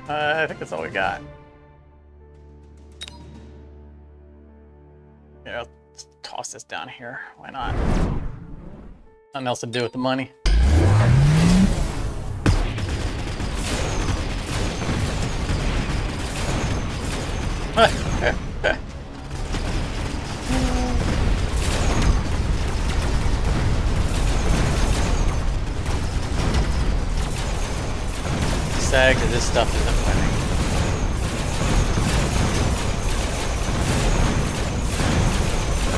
I think that's all we got. Yeah, let's toss this down here. Why not? Nothing else to do with the money. Sag that this stuff isn't winning.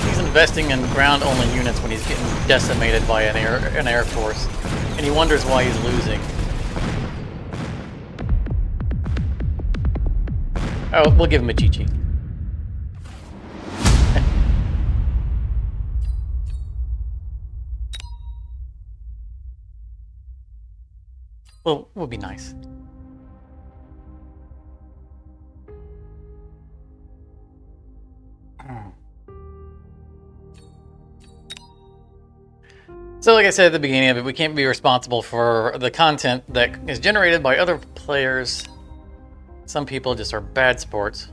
He's investing in ground-only units when he's getting decimated by an air force, and he wonders why he's losing. Oh, we'll give him a Chi-Chi. We'll be nice. So like I said at the beginning of it, we can't be responsible for the content that is generated by other players. Some people just are bad sports.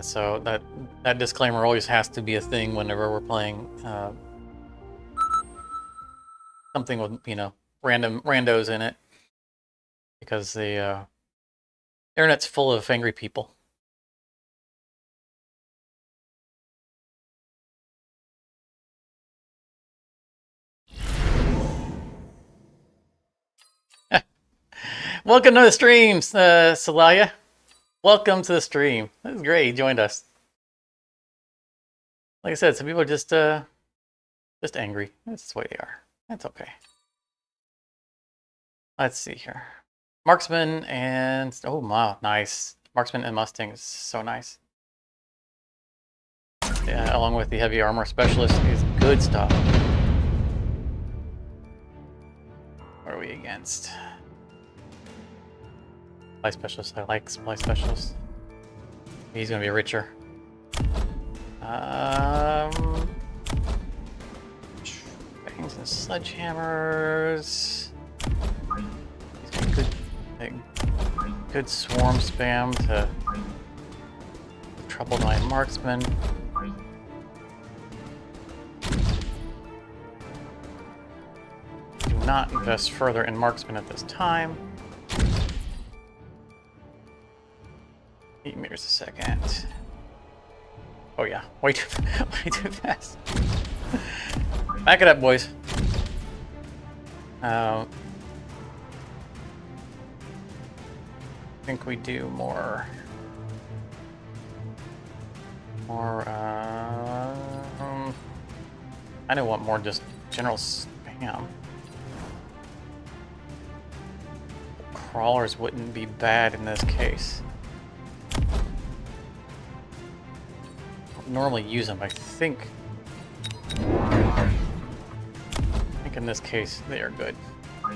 So that disclaimer always has to be a thing whenever we're playing something with, you know, random randos in it. Because the internet's full of angry people. Welcome to the stream, Salaya. Welcome to the stream. That was great. You joined us. Like I said, some people are just angry. That's the way they are. That's okay. Let's see here. Marksman and oh wow, nice. Marksman and Mustang is so nice. Yeah, along with the heavy armor specialist is good stuff. What are we against? Supply specialist. I like supply specialist. He's gonna be richer. Bangs and sledgehammers. He's got good swarm spam to trouble my marksman. Do not invest further in marksman at this time. 8 meters a second. Oh yeah, way too fast. Back it up, boys. I think we do more. I don't want more just general spam. Crawlers wouldn't be bad in this case. Normally use them, I think in this case they are good. A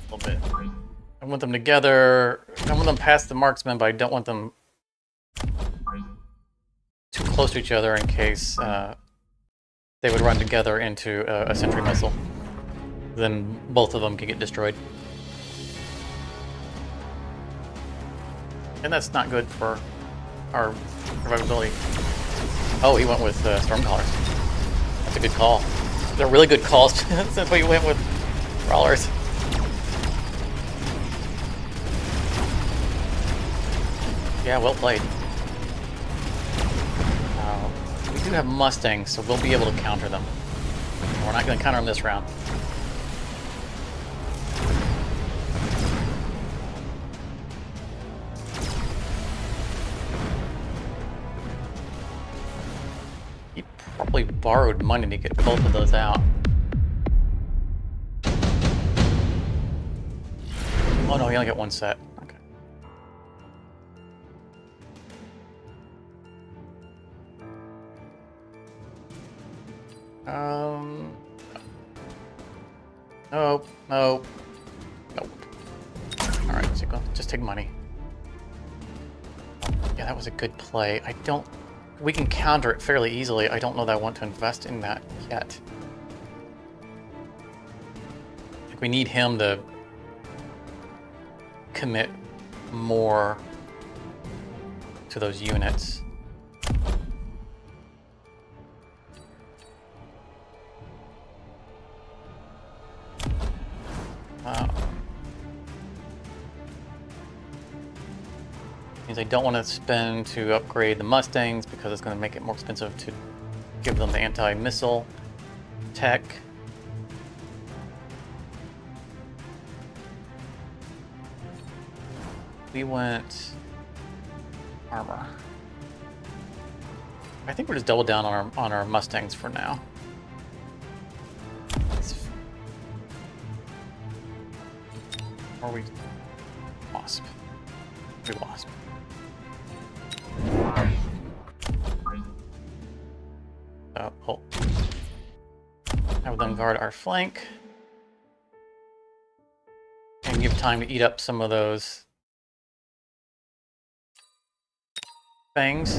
little bit. I want them together. I want them past the marksman, but I don't want them too close to each other in case they would run together into a sentry missile. Then both of them can get destroyed. And that's not good for our survivability. Oh, he went with Stormcallers. That's a good call. They're really good calls since we went with Crawlers. Yeah, well played. We do have Mustangs, so we'll be able to counter them. We're not going to counter him this round. He probably borrowed money to get both of those out. Oh no, he only got one set. Okay. Nope, nope, nope. Alright, so just take money. Yeah, that was a good play. I don't... We can counter it fairly easily. I don't know that I want to invest in that yet. I think we need him to commit more to those units. Means I don't want to spend to upgrade the Mustangs because it's going to make it more expensive to give them the anti-missile tech. We went armor. I think we're just double down on our Mustangs for now. Or we wasp. We wasp. Hold. Have them guard our flank. And give time to eat up some of those things.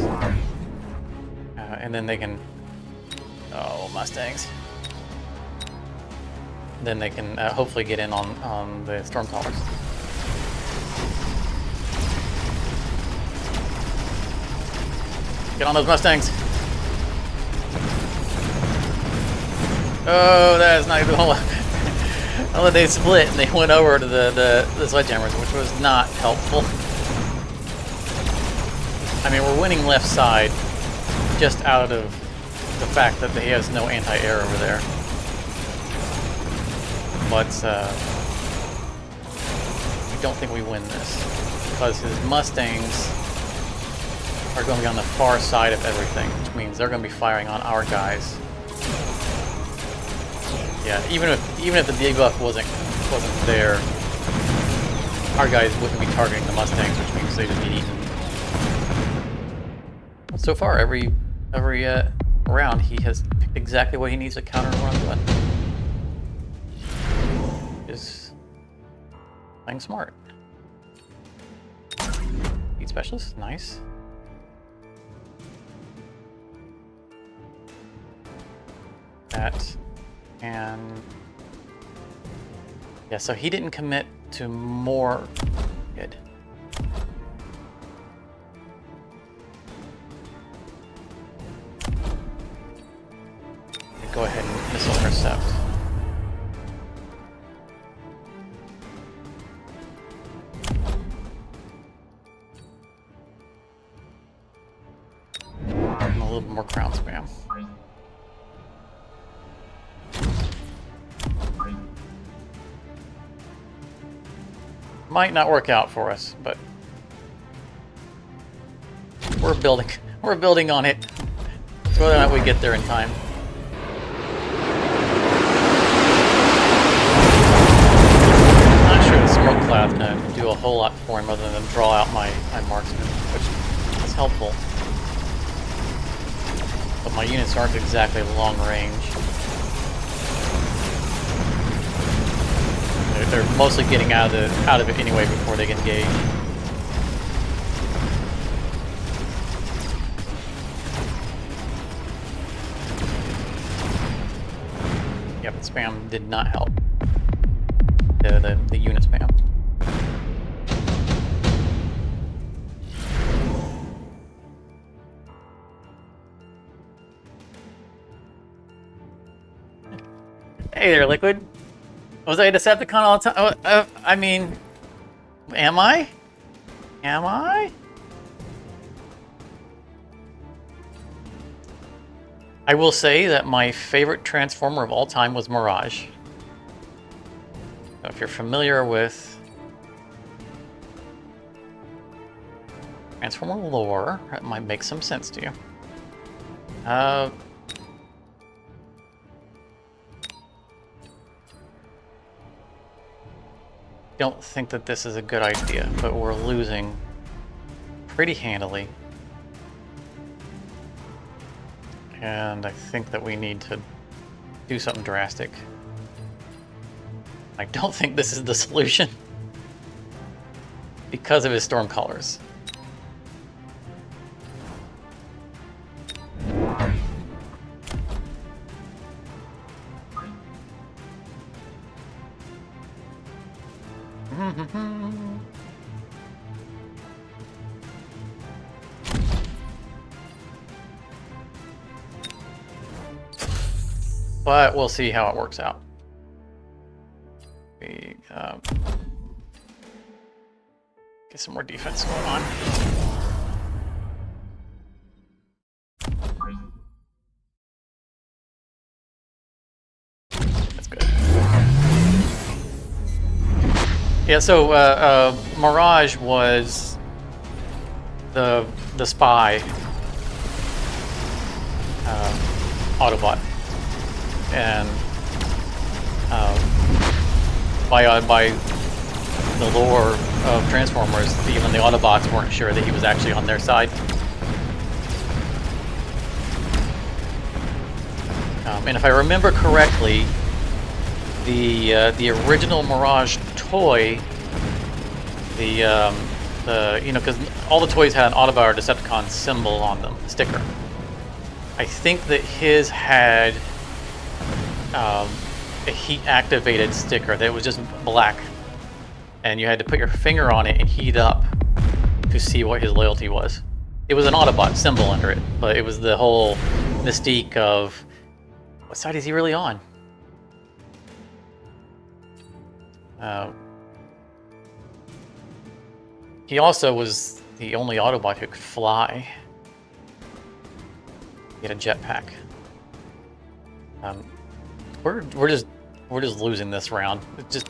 And then they can... Oh, Mustangs. Then they can hopefully get in on the storm towers. Get on those Mustangs. Oh, that is not even... Oh, they split and they went over to the sledgehammers, which was not helpful. I mean, we're winning left side just out of the fact that he has no anti-air over there. But I don't think we win this because his Mustangs are going to be on the far side of everything, which means they're going to be firing on our guys. Yeah, even if the debuff wasn't there, our guys wouldn't be targeting the Mustangs, which means they just get eaten. So far, every round, he has picked exactly what he needs to counter what I'm doing. Is playing smart. Speed specialist, nice. That. And yeah, so he didn't commit to more. Good. Go ahead and missile intercept. And a little bit more crown spam. Might not work out for us, but we're building on it. Whether or not we get there in time. I'm not sure the smoke cloud's gonna do a whole lot for him other than draw out my marksman, which is helpful. But my units aren't exactly long range. They're mostly getting out of it anyway before they get engaged. Yep, spam did not help. The unit spam. Hey there, Liquid. Was I a Decepticon all the time? Oh, I mean, am I? Am I? I will say that my favorite Transformer of all time was Mirage. So if you're familiar with Transformer lore, that might make some sense to you. Don't think that this is a good idea, but we're losing pretty handily. And I think that we need to do something drastic. I don't think this is the solution because of his storm colors. But we'll see how it works out. We get some more defense going on. That's good. Yeah, so Mirage was the spy Autobot. And by the lore of Transformers, even the Autobots weren't sure that he was actually on their side. And if I remember correctly, the original Mirage toy, because all the toys had an Autobot or Decepticon symbol on them, a sticker. I think that his had a heat-activated sticker that was just black, and you had to put your finger on it and heat up to see what his loyalty was. It was an Autobot symbol under it, but it was the whole mystique of what side is he really on? He also was the only Autobot who could fly. He had a jetpack. We're just losing this round. It's just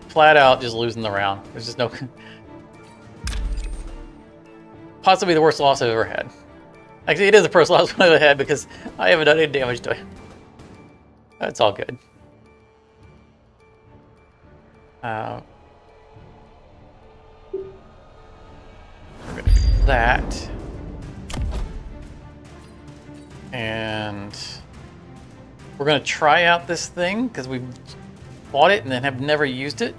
flat out just losing the round. There's just no possibly the worst loss I've ever had. Actually, it is the first loss I've ever had because I haven't done any damage to it. That's all good. We're gonna do that. And we're going to try out this thing because we bought it and then have never used it.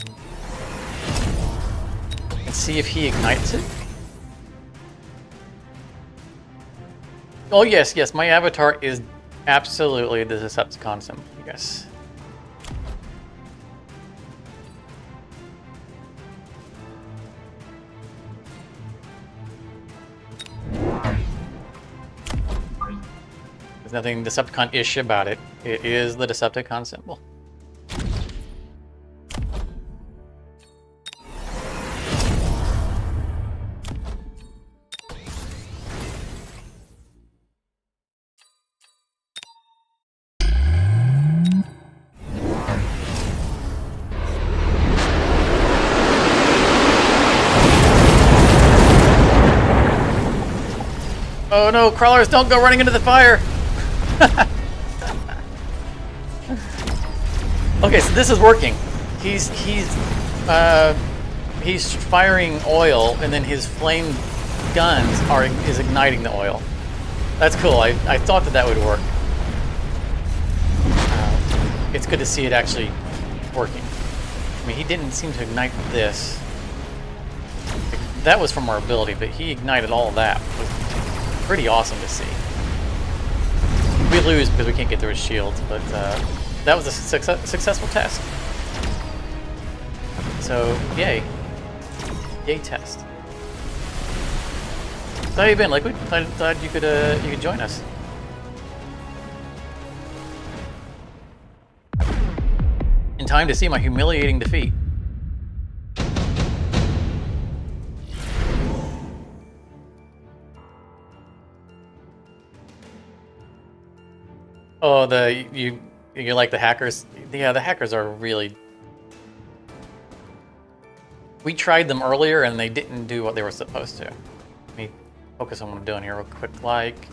And see if he ignites it. Oh yes, yes, my avatar is absolutely the Decepticon symbol, yes. There's nothing Decepticon-ish about it. It is the Decepticon symbol. Oh no, crawlers, don't go running into the fire! Okay, so this is working. He's firing oil, and then his flame guns is igniting the oil. That's cool. I thought that would work. It's good to see it actually working. I mean, he didn't seem to ignite this. That was from our ability, but he ignited all of that. It was pretty awesome to see. We lose because we can't get through his shields, but that was a successful test. So, yay. Yay test. So how you been, Liquid? Thought you could join us. In time to see my humiliating defeat. Oh, you like the hackers? Yeah, the hackers are really. We tried them earlier and they didn't do what they were supposed to. Let me focus on what I'm doing here real quick. Like,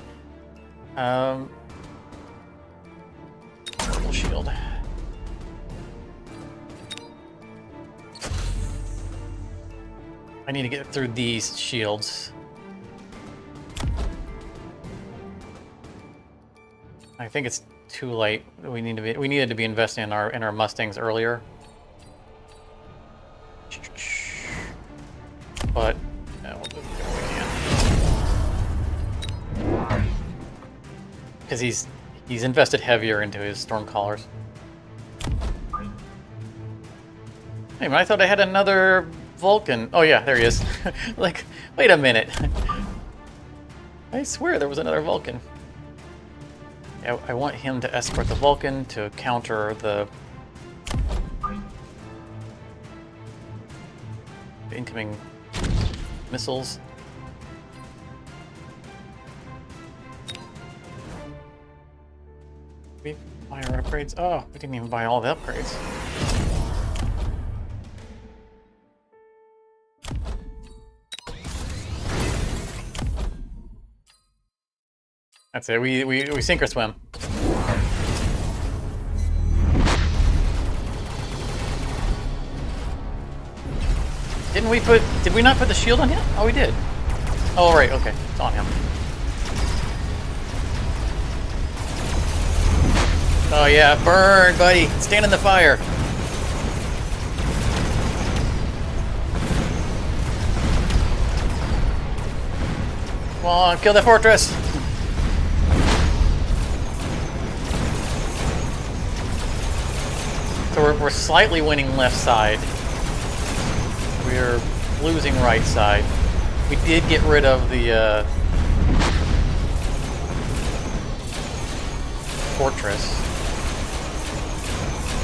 purple shield. I need to get through these shields. I think it's too late. We needed to be investing in our Mustangs earlier. But we'll do what we can. Because he's invested heavier into his Stormcallers. Hey man, I thought I had another Vulcan. Oh yeah, there he is. Like, wait a minute. I swear there was another Vulcan. I want him to escort the Vulcan to counter the incoming missiles. We buy our upgrades. Oh, we didn't even buy all the upgrades. That's it. We sink or swim. Did we not put the shield on him? Oh, we did. Oh, right. Okay, it's on him. Oh yeah, burn, buddy. Stand in the fire. Come on, kill the fortress. So we're slightly winning left side. We're losing right side. We did get rid of the fortress.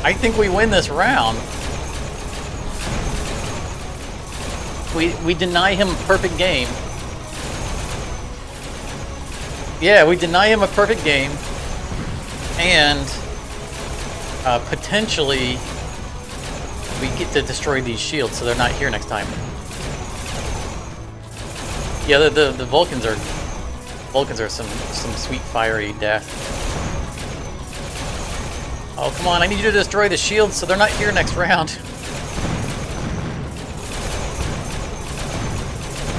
I think we win this round. We deny him a perfect game. Yeah, we deny him a perfect game. And potentially we get to destroy these shields so they're not here next time. Yeah, the Vulcans are some sweet fiery death. Oh, come on, I need you to destroy the shields so they're not here next round.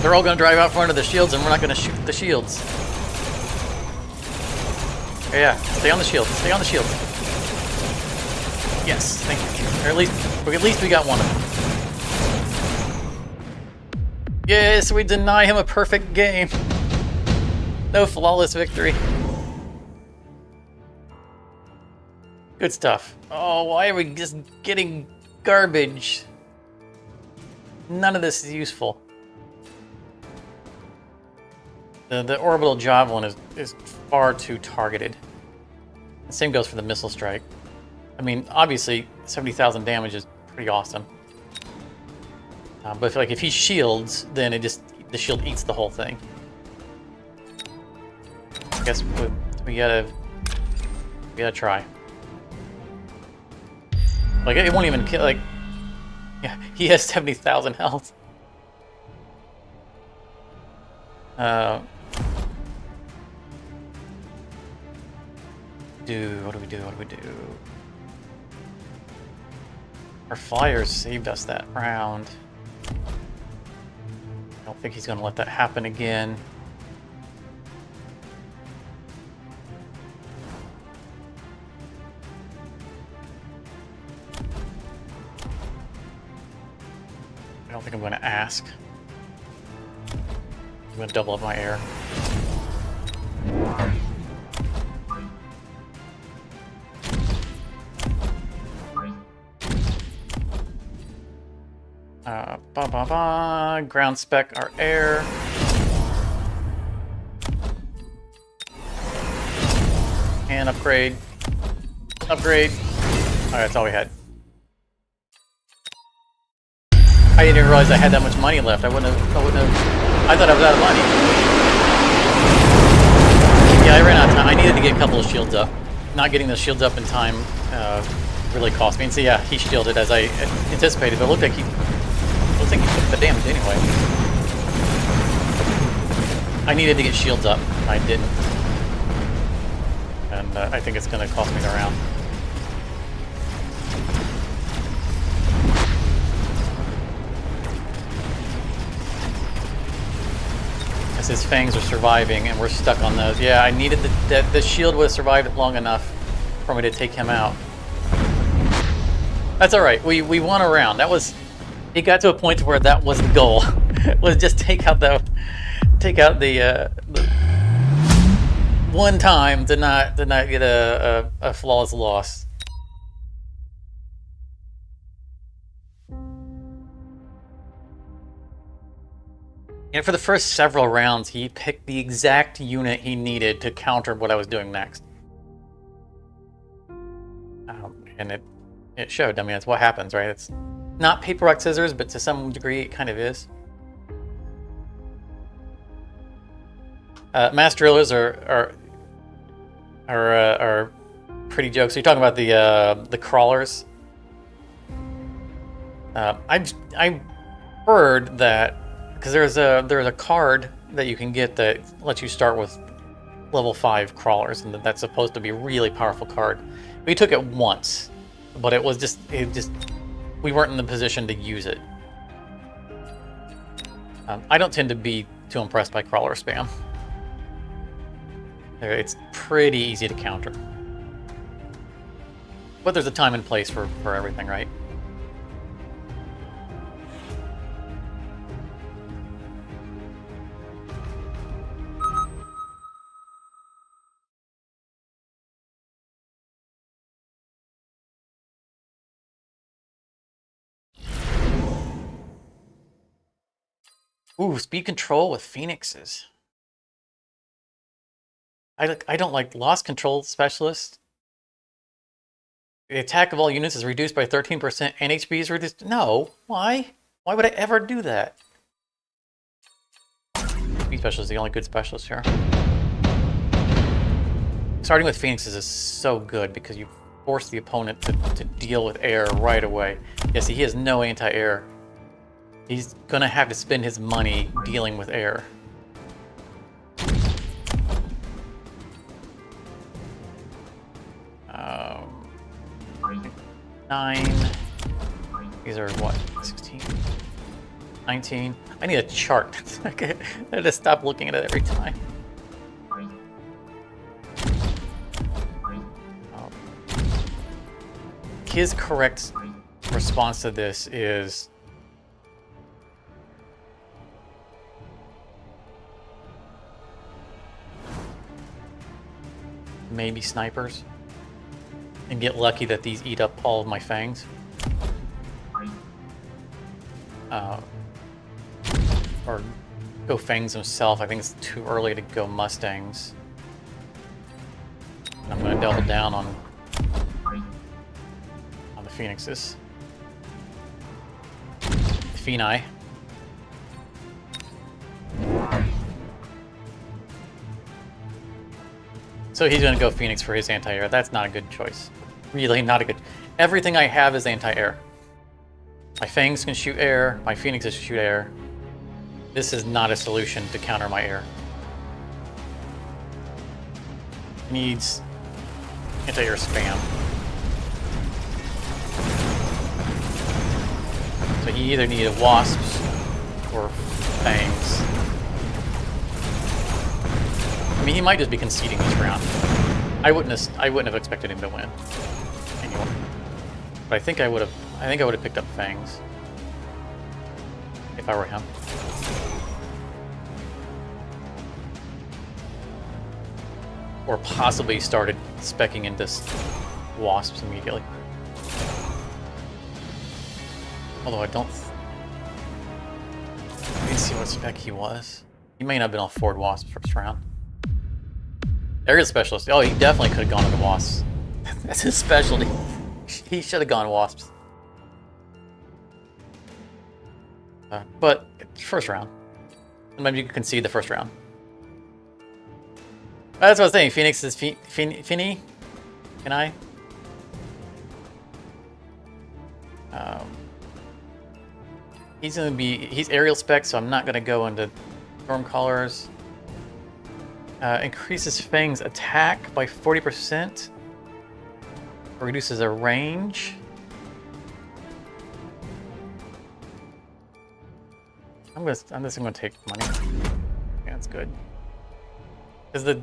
They're all gonna drive out front of the shields and we're not gonna shoot the shields. Yeah, stay on the shield, stay on the shield. Yes, thank you. Or at least we got one of them. Yes, we deny him a perfect game. No flawless victory. Good stuff. Oh, why are we just getting garbage? None of this is useful. The orbital javelin is far too targeted. The same goes for the missile strike. I mean, obviously, 70,000 damage is pretty awesome. But if he shields, then the shield eats the whole thing. I guess we gotta try. Like, it won't even kill. Like, yeah, he has 70,000 health. What do we do? Our flyers saved us that round. I don't think he's going to let that happen again. I don't think I'm going to ask. I'm going to double up my air. Ground spec our air. And upgrade. Upgrade. Alright, that's all we had. I didn't even realize I had that much money left. I wouldn't have. I thought I was out of money. Yeah, I ran out of time. I needed to get a couple of shields up. not getting those shields up in time really cost me. And so yeah, he shielded as I anticipated, but it looked like he took the damage anyway. I needed to get shields up. I didn't. And I think it's going to cost me the round. As his fangs are surviving and we're stuck on those. Yeah, I needed the shield would have survived long enough for me to take him out. That's alright. We won a round. That was... It got to a point where that was the goal. Was just take out the one time to not get a flawless loss. And for the first several rounds, he picked the exact unit he needed to counter what I was doing next. And it showed. I mean, that's what happens, right? It's not paper, rock, scissors, but to some degree, it kind of is. Mass drillers are pretty jokes. So you're talking about the crawlers. I heard that because there's a card that you can get that lets you start with level 5 crawlers, and that's supposed to be a really powerful card. We took it once, but it just we weren't in the position to use it. I don't tend to be too impressed by crawler spam. It's pretty easy to counter. But there's a time and place for everything, right? Ooh, speed control with phoenixes. I don't like loss control specialist. The attack of all units is reduced by 13% and HP is reduced. No, why? Why would I ever do that? Speed specialist is the only good specialist here. Starting with phoenixes is so good because you force the opponent to deal with air right away. Yeah, see, he has no anti-air. He's gonna have to spend his money dealing with air. Um, 9. These are what? 16? 19? I need a chart. Okay, I just stop looking at it every time. His correct response to this is maybe snipers, and get lucky that these eat up all of my fangs. Or go fangs himself. I think it's too early to go mustangs. I'm going to double down on the phoenixes. Phenai. So he's going to go Phoenix for his anti-air. That's not a good choice. Really not a good... Everything I have is anti-air. My fangs can shoot air. My phoenixes shoot air. This is not a solution to counter my air. Needs anti-air spam. So he either needed wasps or fangs. I mean, he might just be conceding this round. I wouldn't have expected him to win. Anyway, but I think I would have picked up fangs if I were him. Or possibly started speccing into wasps immediately. Although I didn't see what spec he was. He may not have been on Ford Wasps first round. Area specialist. Oh, he definitely could have gone to the wasps. That's his specialty. He should have gone wasps. But first round. Maybe you can concede the first round. That's what I was saying. Phoenix is Finny. Can I? He's aerial spec, so I'm not gonna go into storm colors. Increases Fang's attack by 40%. Reduces a range. I'm just gonna take money. Yeah, that's good. Because the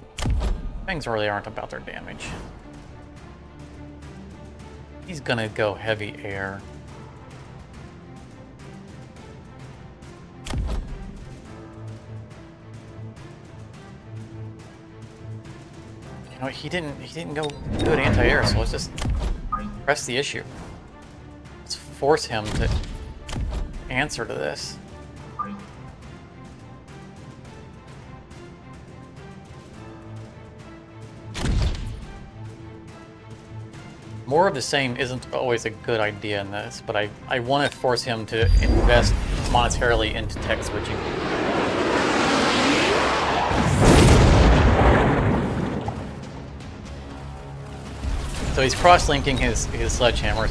Fangs really aren't about their damage. He's gonna go heavy air. You know, he didn't go good anti-air, so let's just press the issue. Let's force him to answer to this. More of the same isn't always a good idea in this, but I want to force him to invest monetarily into tech switching. So he's cross-linking his sledgehammers,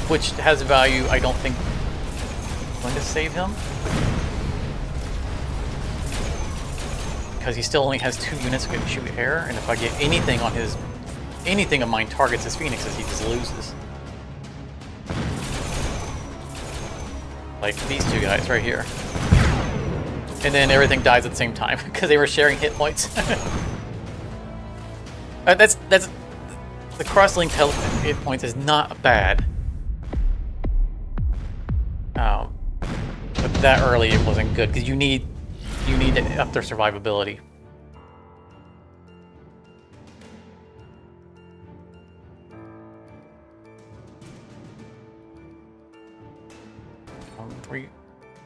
which has value. I don't think I'm going to save him, because he still only has 2 units that can shoot air, and if I get anything on anything of mine targets his phoenixes, he just loses. Like these 2 guys right here, and then everything dies at the same time because they were sharing hit points. That's the cross-linked hit points is not bad. But that early it wasn't good, because you need to up their survivability.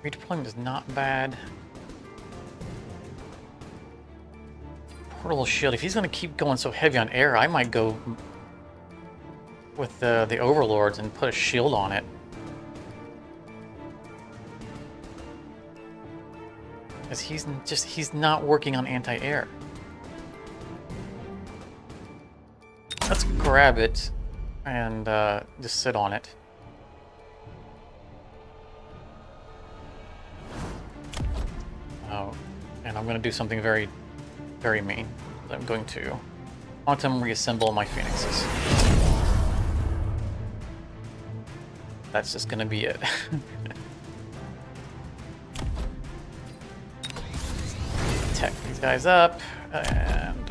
Redeployment is not bad. Portable shield. If he's going to keep going so heavy on air, I might go with the overlords and put a shield on it. Because he's not working on anti-air. Let's grab it and just sit on it. Oh, and I'm going to do something very, very mean. I'm going to quantum reassemble my phoenixes. That's just going to be it. Tech these guys up, and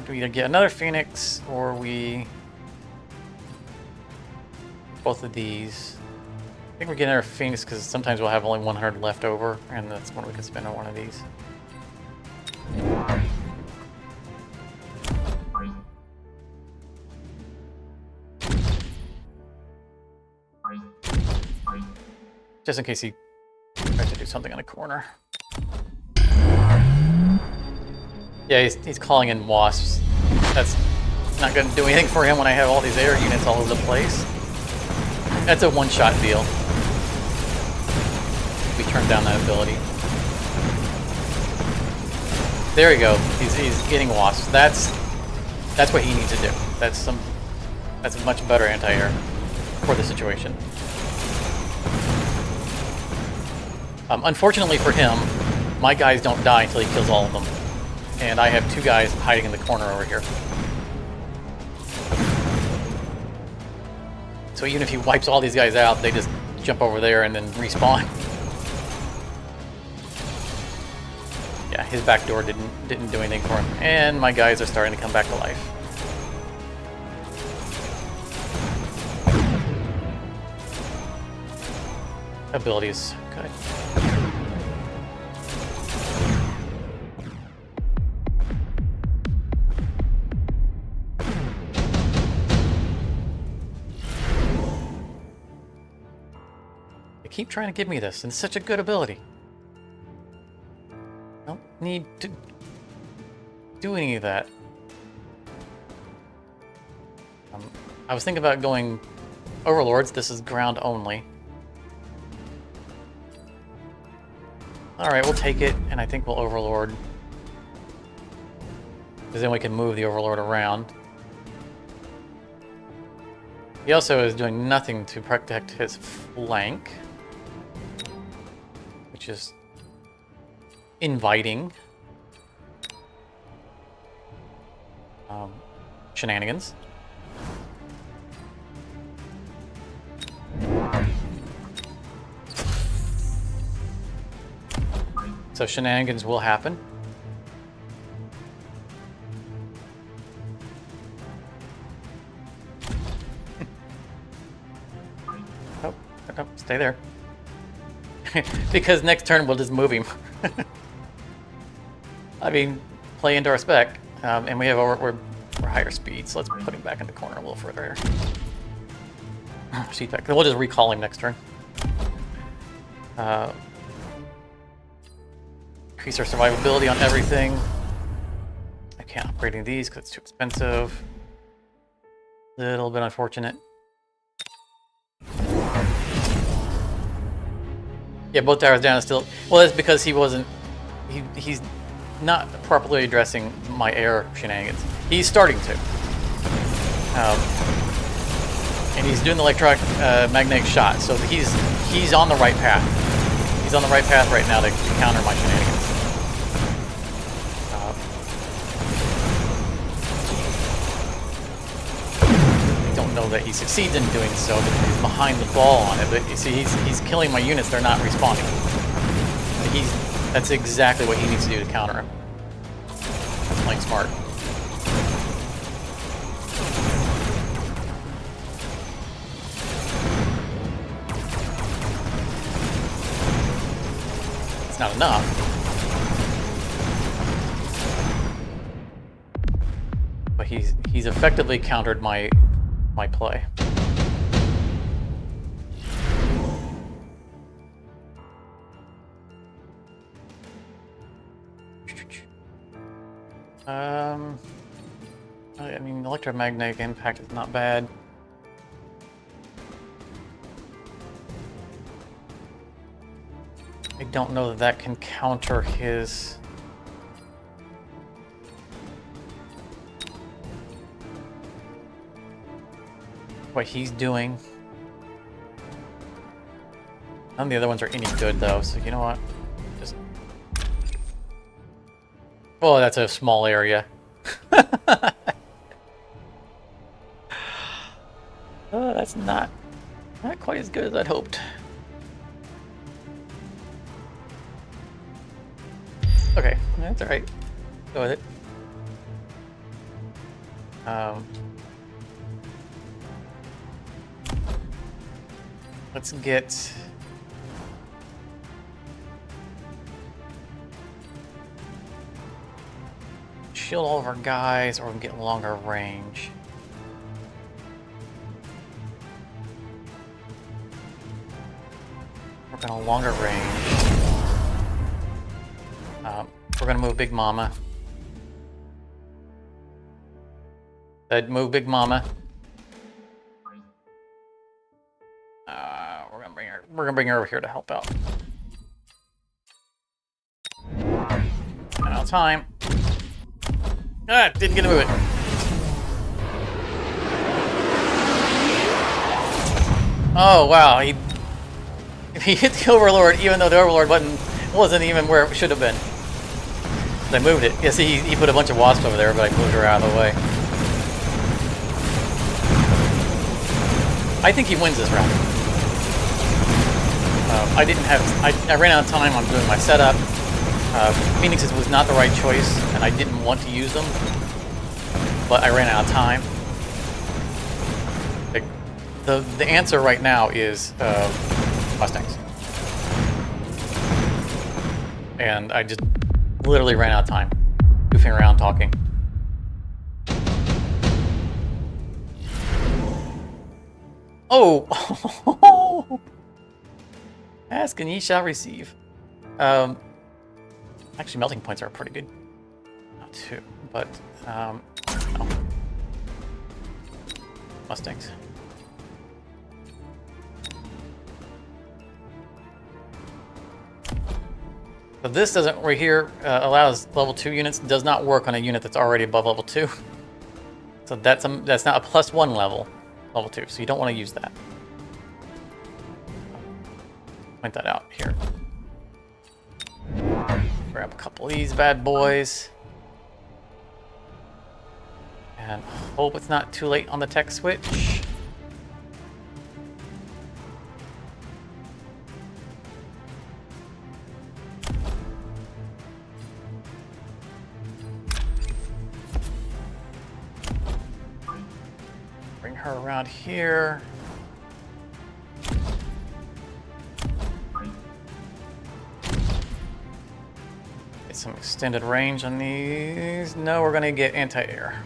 we either get another phoenix or we both of these. I think we're getting our phoenix because sometimes we'll have only 100 left over, and that's when we can spend on one of these. Just in case he tries to do something on the corner. Yeah, he's calling in wasps. That's not going to do anything for him when I have all these air units all over the place. That's a one-shot deal. We turn down that ability. There you go. He's getting wasps. That's what he needs to do. That's a much better anti-air for the situation. Unfortunately for him, my guys don't die until he kills all of them. And I have 2 guys hiding in the corner over here. So even if he wipes all these guys out, they just jump over there and then respawn. Yeah, his back door didn't do anything for him. And my guys are starting to come back to life. Abilities, good. They keep trying to give me this, and it's such a good ability. I don't need to do any of that. I was thinking about going Overlords. This is ground only. Alright, we'll take it, and I think we'll Overlord. Because then we can move the Overlord around. He also is doing nothing to protect his flank, which is inviting shenanigans. So shenanigans will happen. Oh, stay there. Because next turn we'll just move him. I mean, play into our spec, and we have we're higher speed, so let's put him back in the corner a little further here. Sheet back. We'll just recall him next turn. Increase our survivability on everything. I can't upgrade any of these because it's too expensive. Little bit unfortunate. Yeah, both towers down is still... Well, that's because he wasn't... He's not properly addressing my air shenanigans. He's starting to. And he's doing the electronic magnetic shot, so he's on the right path. He's on the right path right now to counter my shenanigans. I don't know that he succeeds in doing so because he's behind the ball on it, but you see, he's killing my units. They're not responding. That's exactly what he needs to do to counter him. That's playing smart. It's not enough. But he's effectively countered my play. I mean, electromagnetic impact is not bad. I don't know that can counter his... what he's doing. None of the other ones are any good though, so you know what? Just... Oh, that's a small area. Oh, that's not quite as good as I'd hoped. Okay, that's alright. Go with it. Let's get... shield all of our guys, or we can get longer range. We're going to longer range. We're going to move Big Mama. Move Big Mama. We're gonna bring her over here to help out. Now time. Ah, didn't get to move it. Oh wow, he hit the Overlord even though the Overlord button wasn't even where it should have been. I moved it. Yes, he put a bunch of wasps over there, but I moved her out of the way. I think he wins this round. I ran out of time on doing my setup. Phoenixes was not the right choice, and I didn't want to use them, but I ran out of time. The answer right now is Mustangs. And I just literally ran out of time, goofing around talking. Oh! Ask and ye shall receive. Actually, melting points are pretty good. Not two, but no. Mustangs. So this doesn't, right here, allows level 2 units, does not work on a unit that's already above level 2. So that's not a +1 level 2, so you don't want to use that. Point that out here. Grab a couple of these bad boys. And hope it's not too late on the tech switch. Bring her around here. Get some extended range on these. No, we're gonna get anti-air.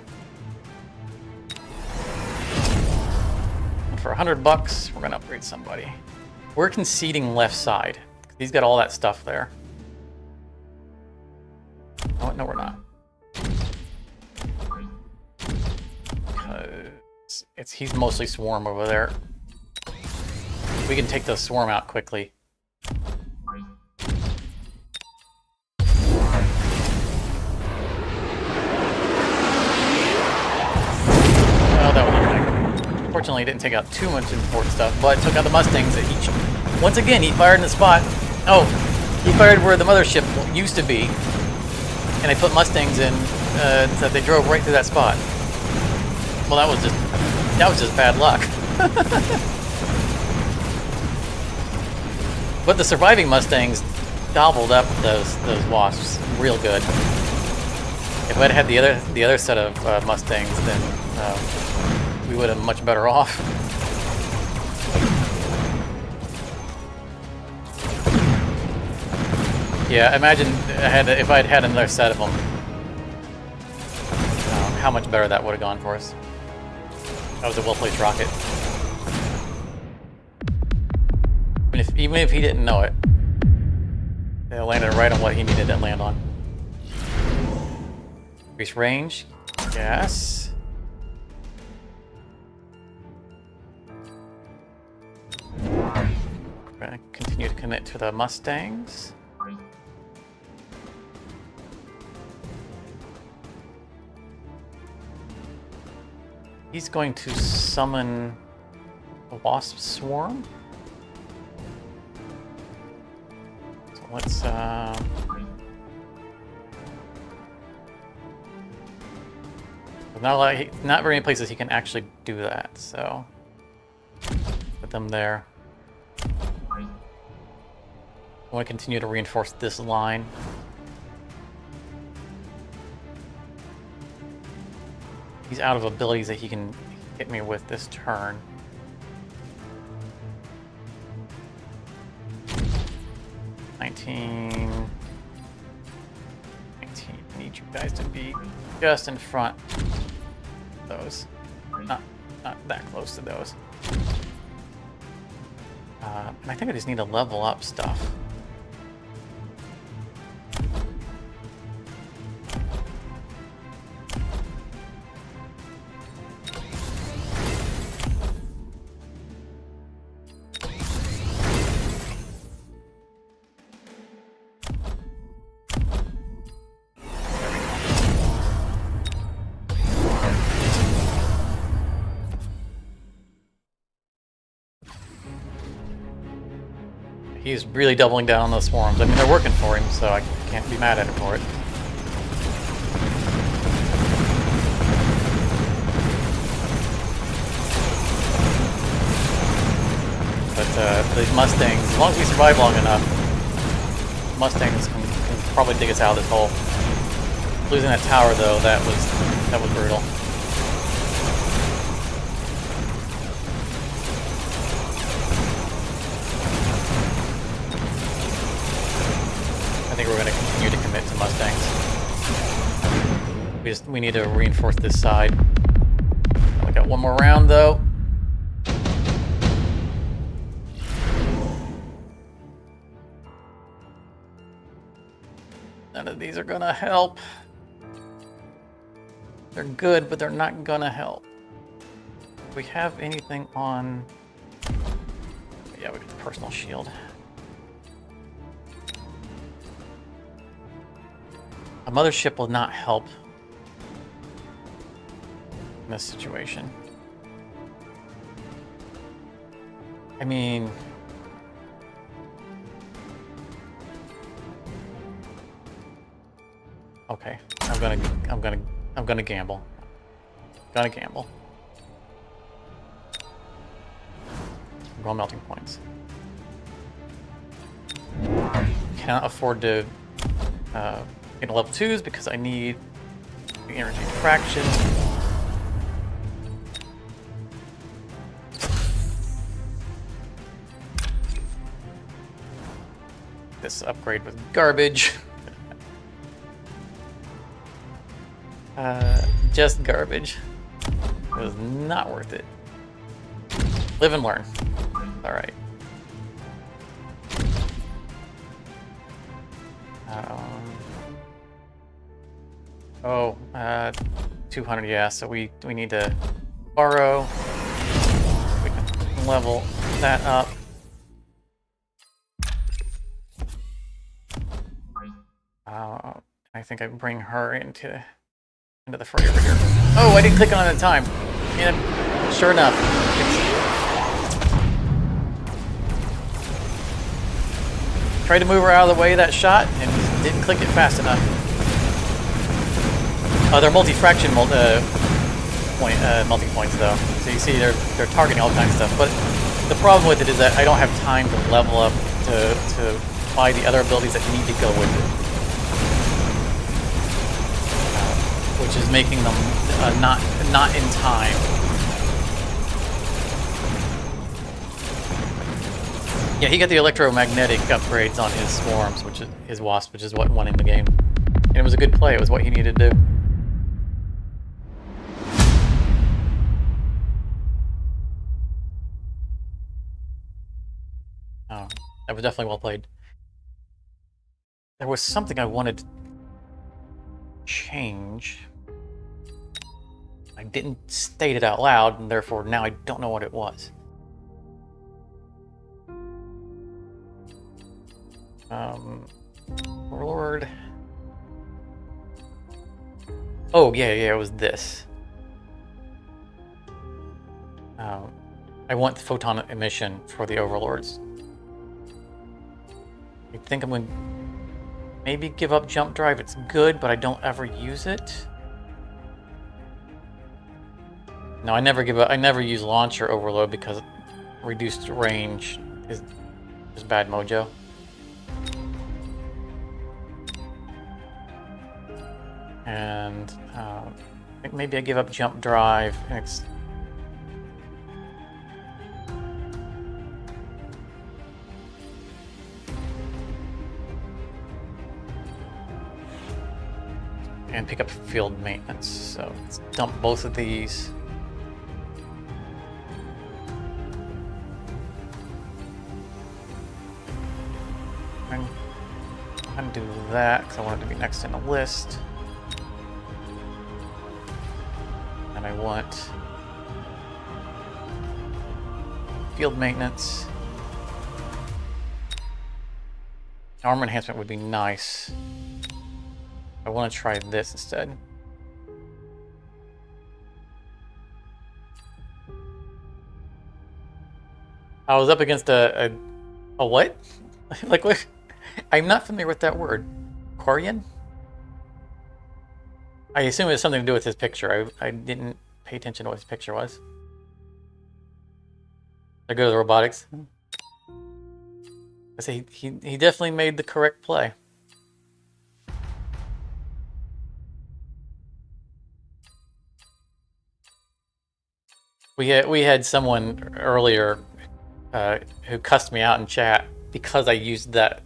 And for $100, we're gonna upgrade somebody. We're conceding left side. He's got all that stuff there. Oh, no, we're not. He's mostly swarm over there. We can take the swarm out quickly. Oh, that was Fortunately, he didn't take out too much important stuff, but took out the Mustangs that he... Once again, he fired in the spot. Oh, he fired where the mothership used to be, and they put Mustangs in, so they drove right through that spot. Well, that was just bad luck. But the surviving Mustangs gobbled up those wasps real good. If I'd had the other set of Mustangs, then we would have been much better off. Yeah, imagine if I'd had another set of them, how much better that would have gone for us. That was a well-placed rocket. Even if he didn't know it, it landed right on what he needed to land on. Increase range. Yes. We're gonna continue to commit to the Mustangs. He's going to summon a wasp swarm. So let's not very many places he can actually do that, so put them there. I want to continue to reinforce this line. He's out of abilities that he can hit me with this turn. Nineteen. I need you guys to be just in front of those. Not that close to those. And I think I just need to level up stuff. He's really doubling down on those swarms. I mean, they're working for him, so I can't be mad at him for it. But these Mustangs, as long as we survive long enough, Mustangs can probably dig us out of this hole. Losing that tower, though, that was brutal. I think we're going to continue to commit to Mustangs. We need to reinforce this side. We got one more round though. None of these are going to help. They're good, but they're not going to help. Do we have anything on? Yeah, we got the personal shield. A mothership will not help in this situation. I mean, okay, I'm gonna gamble. Gonna gamble. Roll melting points. Cannot afford to get level 2s because I need the energy fraction. This upgrade was garbage. Just garbage. It was not worth it. Live and learn. Alright. Oh, 200, yeah, so we need to borrow. We can level that up. I think I bring her into the fray over here. Oh, I didn't click on it at the time. And sure enough, tried to move her out of the way of that shot and didn't click it fast enough. They're multi-fraction multi points though. So you see they're targeting all kinds of stuff. But the problem with it is that I don't have time to level up to buy the other abilities that need to go with it. Which is making them not in time. Yeah, he got the electromagnetic upgrades on his swarms, which is his wasp, which is what won him the game. And it was a good play. It was what he needed to do. Oh, that was definitely well played. There was something I wanted to change. I didn't state it out loud, and therefore now I don't know what it was. Lord. Oh, yeah, it was this. I want the photon emission for the overlords. I think I'm going to maybe give up jump drive. It's good, but I don't ever use it. No, I never give up. I never use launcher overload because reduced range is bad mojo. And I think maybe I give up jump drive. And it's and pick up field maintenance. So let's dump both of these. And undo that because I want it to be next in the list. And I want field maintenance. Armor enhancement would be nice. I want to try this instead. I was up against a what? Like what? I'm not familiar with that word. Quarian? I assume it has something to do with his picture. I didn't pay attention to what his picture was. There goes robotics. I say he definitely made the correct play. We had someone earlier who cussed me out in chat because I used that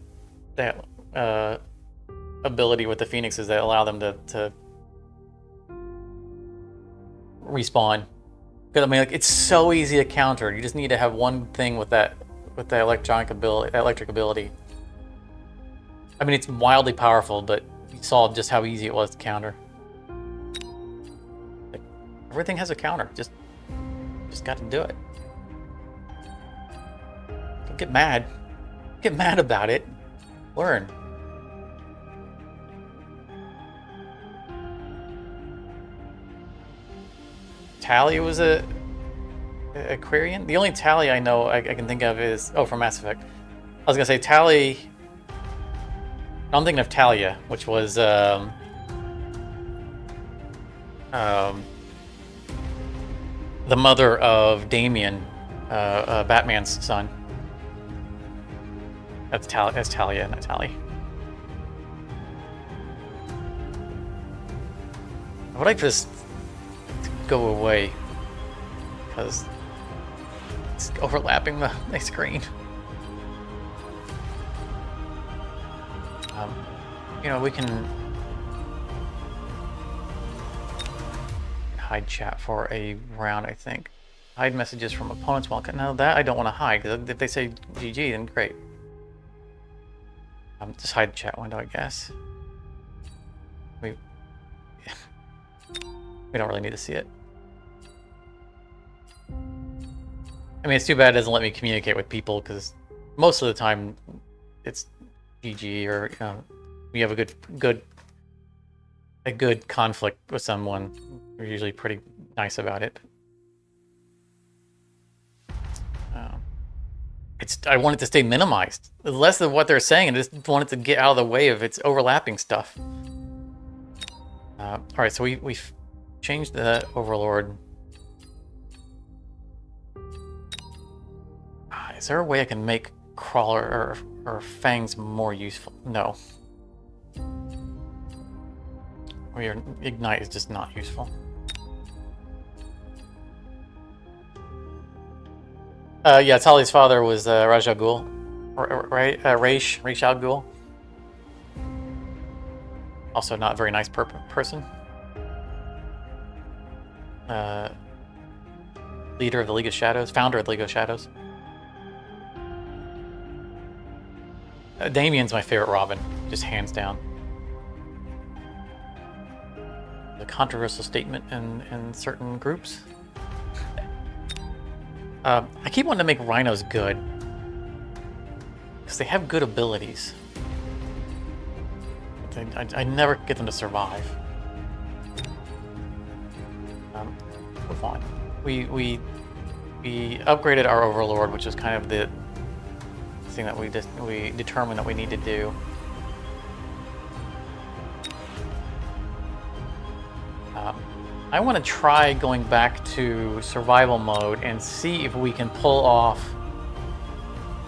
ability with the phoenixes that allow them to respawn. Because I mean, like, it's so easy to counter. You just need to have one thing with that electric ability. I mean, it's wildly powerful, but you saw just how easy it was to counter. Like, everything has a counter. Just got to do it. Don't get mad. Get mad about it. Learn. Tally was a Aquarian. The only Tally I know I can think of is from Mass Effect. I was gonna say Tally. I'm thinking of Talia, which was the mother of Damien, Batman's son. That's Talia, not Tally. I would like this to go away because it's overlapping my screen. You know, we can hide chat for a round, I think. Hide messages from opponents while... No, that I don't want to hide, because if they say GG, then great. Just hide the chat window, I guess. We don't really need to see it. I mean, it's too bad it doesn't let me communicate with people, because most of the time it's GG, or you know, we have a good conflict with someone. We're usually pretty nice about it. I want it to stay minimized. Less of what they're saying, I just want it to get out of the way of its overlapping stuff. All right, so we've changed the Overlord. Is there a way I can make Crawler or Fangs more useful? No. Or Ignite is just not useful. Yeah, Tali's father was Ra's al Ghul, right? Ra's al Ghul. Also, not a very nice person. Leader of the League of Shadows, founder of the League of Shadows. Damien's my favorite Robin, just hands down. A controversial statement in certain groups. I keep wanting to make rhinos good because they have good abilities. But I never get them to survive. Move on. We upgraded our Overlord, which is kind of the thing that we determined that we need to do. I want to try going back to survival mode and see if we can pull off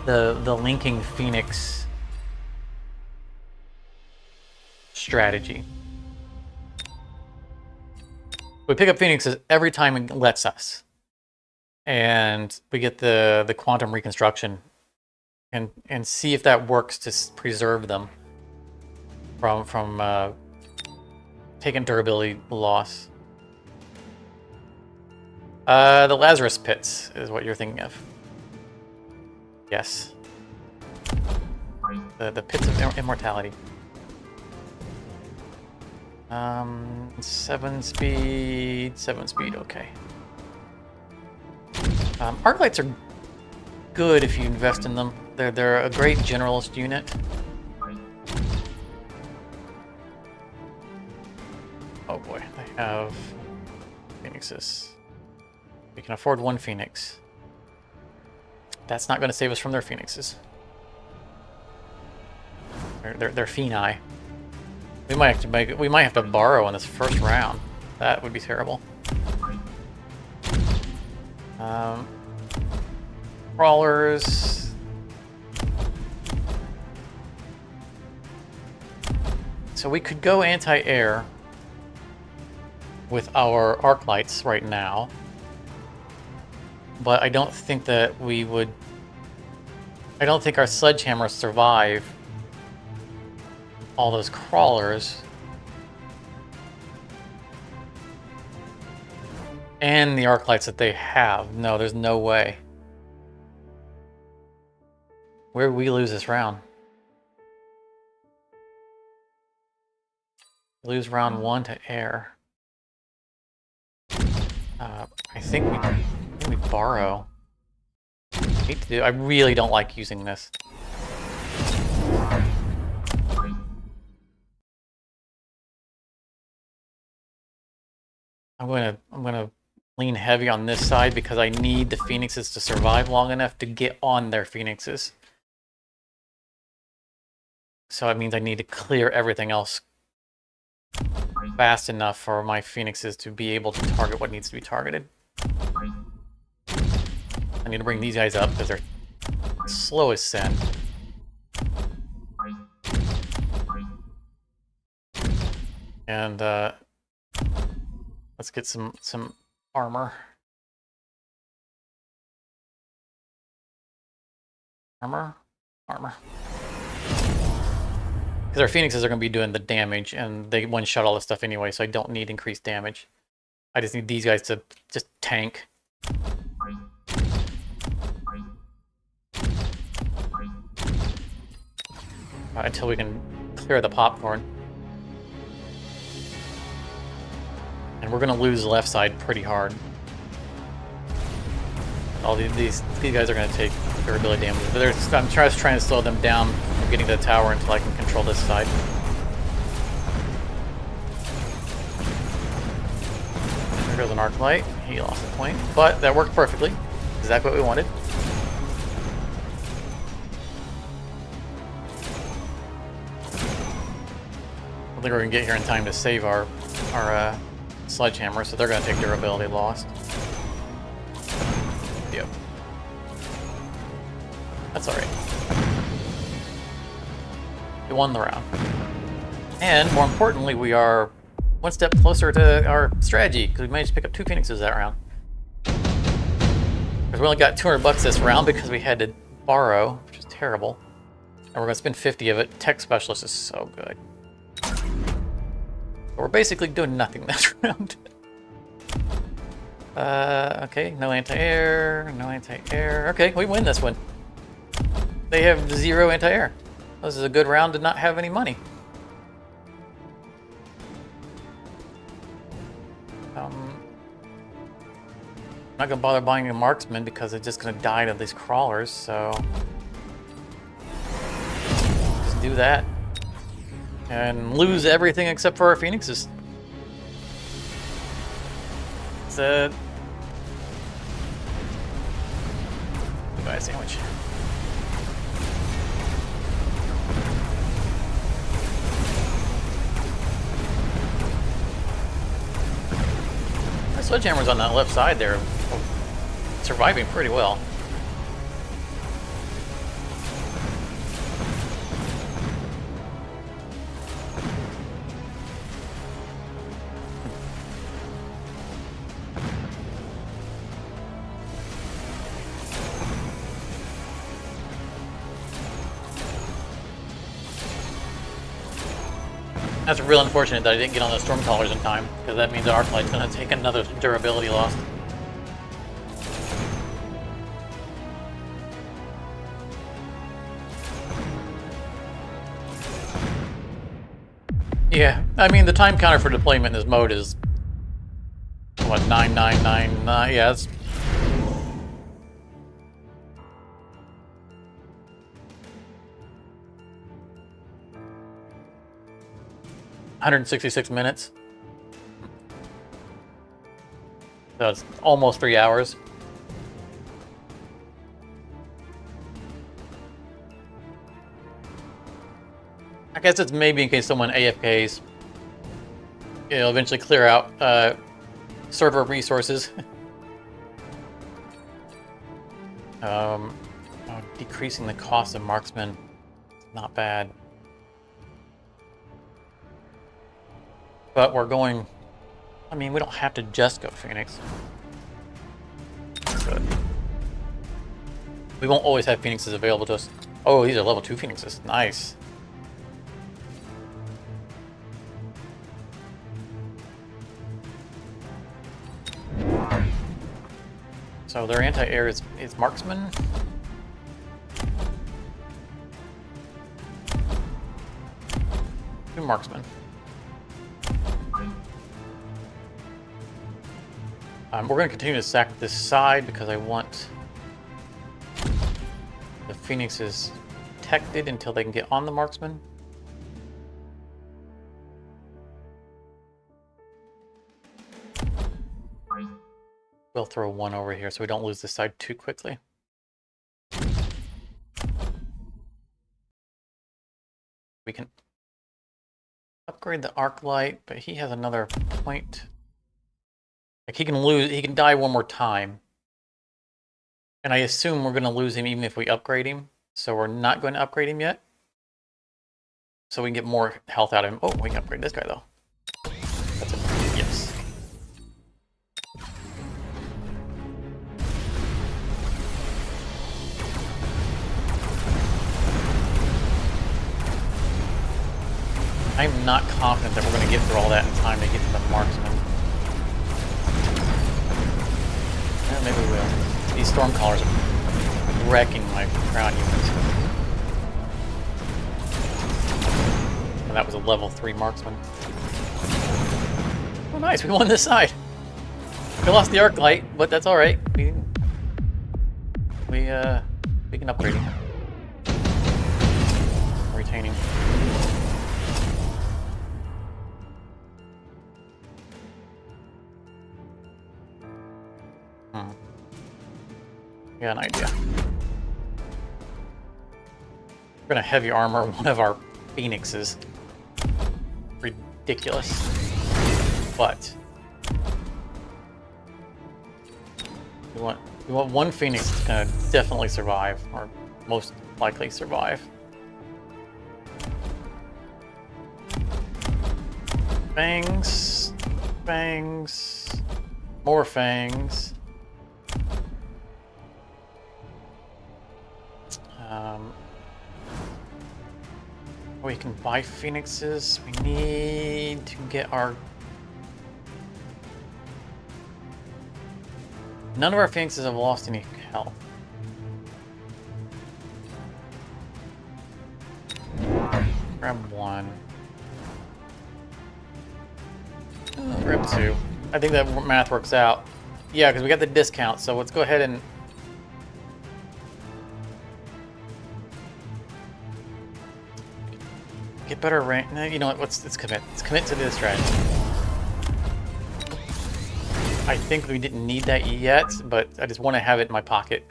the linking Phoenix strategy. We pick up Phoenixes every time it lets us, and we get the quantum reconstruction, and see if that works to preserve them from taking durability loss. The Lazarus Pits is what you're thinking of. Yes. The Pits of Immortality. 7 speed, okay. Arclights are good if you invest in them. They're a great generalist unit. Oh boy, they have Phoenixes. We can afford one Phoenix. That's not going to save us from their Phoenixes. They're Phoeni. We might have to borrow in this first round. That would be terrible. Crawlers. So we could go anti-air with our arc lights right now, but I don't think that we would. I don't think our sledgehammers survive all those crawlers and the arc lights that they have. No, there's no way. Where did we lose this round? Lose round 1 to air. I think we borrow. I really don't like using this. I'm gonna lean heavy on this side because I need the phoenixes to survive long enough to get on their phoenixes. So it means I need to clear everything else fast enough for my phoenixes to be able to target what needs to be targeted. I need to bring these guys up because they're slow as sin. And let's get some armor. Armor. Because our phoenixes are going to be doing the damage, and they one-shot all this stuff anyway, so I don't need increased damage. I just need these guys to just tank. Until we can clear the popcorn. And we're going to lose the left side pretty hard. All these guys are going to take durability damage. But I'm trying to slow them down from getting to the tower until I can control this side. There goes an arc light. He lost a point. But that worked perfectly. Exactly what we wanted. I think we're going to get here in time to save our sledgehammer, so they're going to take durability lost. Yep. That's alright. We won the round. And, more importantly, we are one step closer to our strategy, because we managed to pick up 2 phoenixes that round. Because we only got $200 this round because we had to borrow, which is terrible. And we're going to spend 50 of it. Tech Specialist is so good. We're basically doing nothing this round. Okay, no anti-air, no anti-air. Okay, we win this one. They have 0 anti-air. This is a good round to not have any money. I'm not gonna bother buying a marksman because it's just gonna die to these crawlers, so just do that. And lose everything except for our phoenixes. Buy a sandwich. My sledgehammer's on that left side there, surviving pretty well. That's real unfortunate that I didn't get on those storm callers in time, because that means our flight's going to take another durability loss. Yeah, I mean the time counter for deployment in this mode is what, 9999? Yeah, it's $166 minutes. So it's almost 3 hours. I guess it's maybe in case someone AFKs. It'll eventually clear out server resources. Decreasing the cost of marksman. Not bad. But we're going... I mean, we don't have to just go Phoenix. But we won't always have Phoenixes available to us. Oh, these are level 2 Phoenixes. Nice. So their anti-air is marksman. Two marksmen. We're going to continue to sack this side because I want the Phoenixes protected until they can get on the marksman. We'll throw one over here so we don't lose this side too quickly. We can upgrade the arc light, but he has another point. Like he can die one more time. And I assume we're going to lose him even if we upgrade him. So we're not going to upgrade him yet. So we can get more health out of him. Oh, we can upgrade this guy though. That's a yes. I'm not confident that we're going to get through all that in time to get to the marksman. Yeah, maybe we will. These Stormcallers are wrecking my ground units. And that was a level 3 marksman. Oh nice, we won this side. We lost the arc light, but that's alright. We can upgrade him. Retain him. Got an idea. We're gonna heavy armor one of our phoenixes. Ridiculous. But we want one phoenix that's gonna definitely survive, or most likely survive. Fangs, fangs, more fangs. We can buy phoenixes. We need to get our... None of our phoenixes have lost any health. Grab one. Grab two. I think that math works out. Yeah, because we got the discount, so let's go ahead and... Get better rank. No, you know what? Let's commit. Let's commit to this strategy. I think we didn't need that yet, but I just want to have it in my pocket.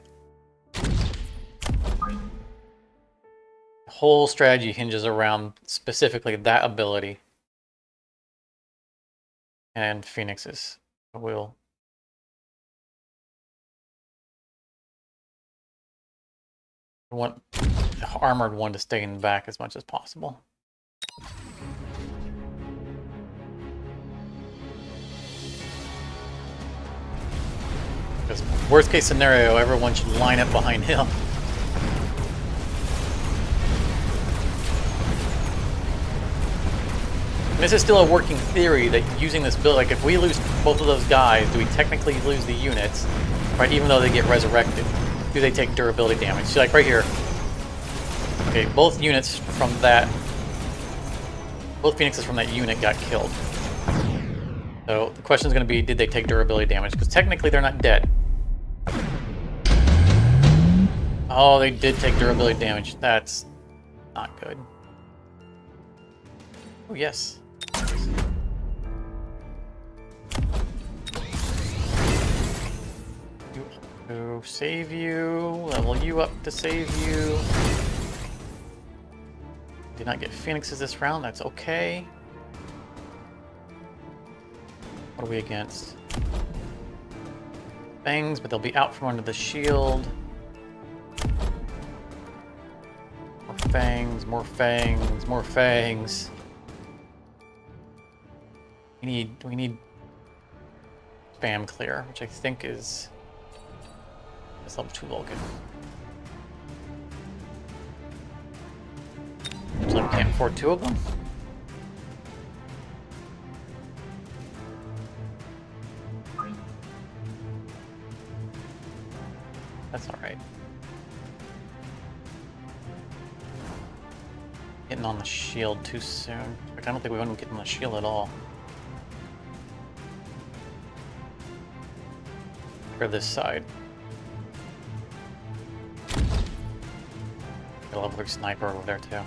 The whole strategy hinges around specifically that ability. And phoenixes. We'll... I want the armored one to stay in the back as much as possible. Because worst case scenario, everyone should line up behind him. And this is still a working theory that using this build, like if we lose both of those guys, do we technically lose the units? Right, even though they get resurrected, do they take durability damage? So like right here. Okay, both units from that, both phoenixes from that unit got killed. So the question is going to be, did they take durability damage? Because technically they're not dead. Oh, they did take durability damage. That's not good. Oh, yes. To save you, level you up to save you. Did not get phoenixes this round, that's okay. What are we against? Fangs, but they'll be out from under the shield. More fangs, more fangs, more fangs. We need spam clear, which I think is level 2 Vulcan. Looks like we can't afford 2 of them. That's alright. Getting on the shield too soon. Like, I don't think we want to get on the shield at all. Or this side. Got a level 3 sniper over there too.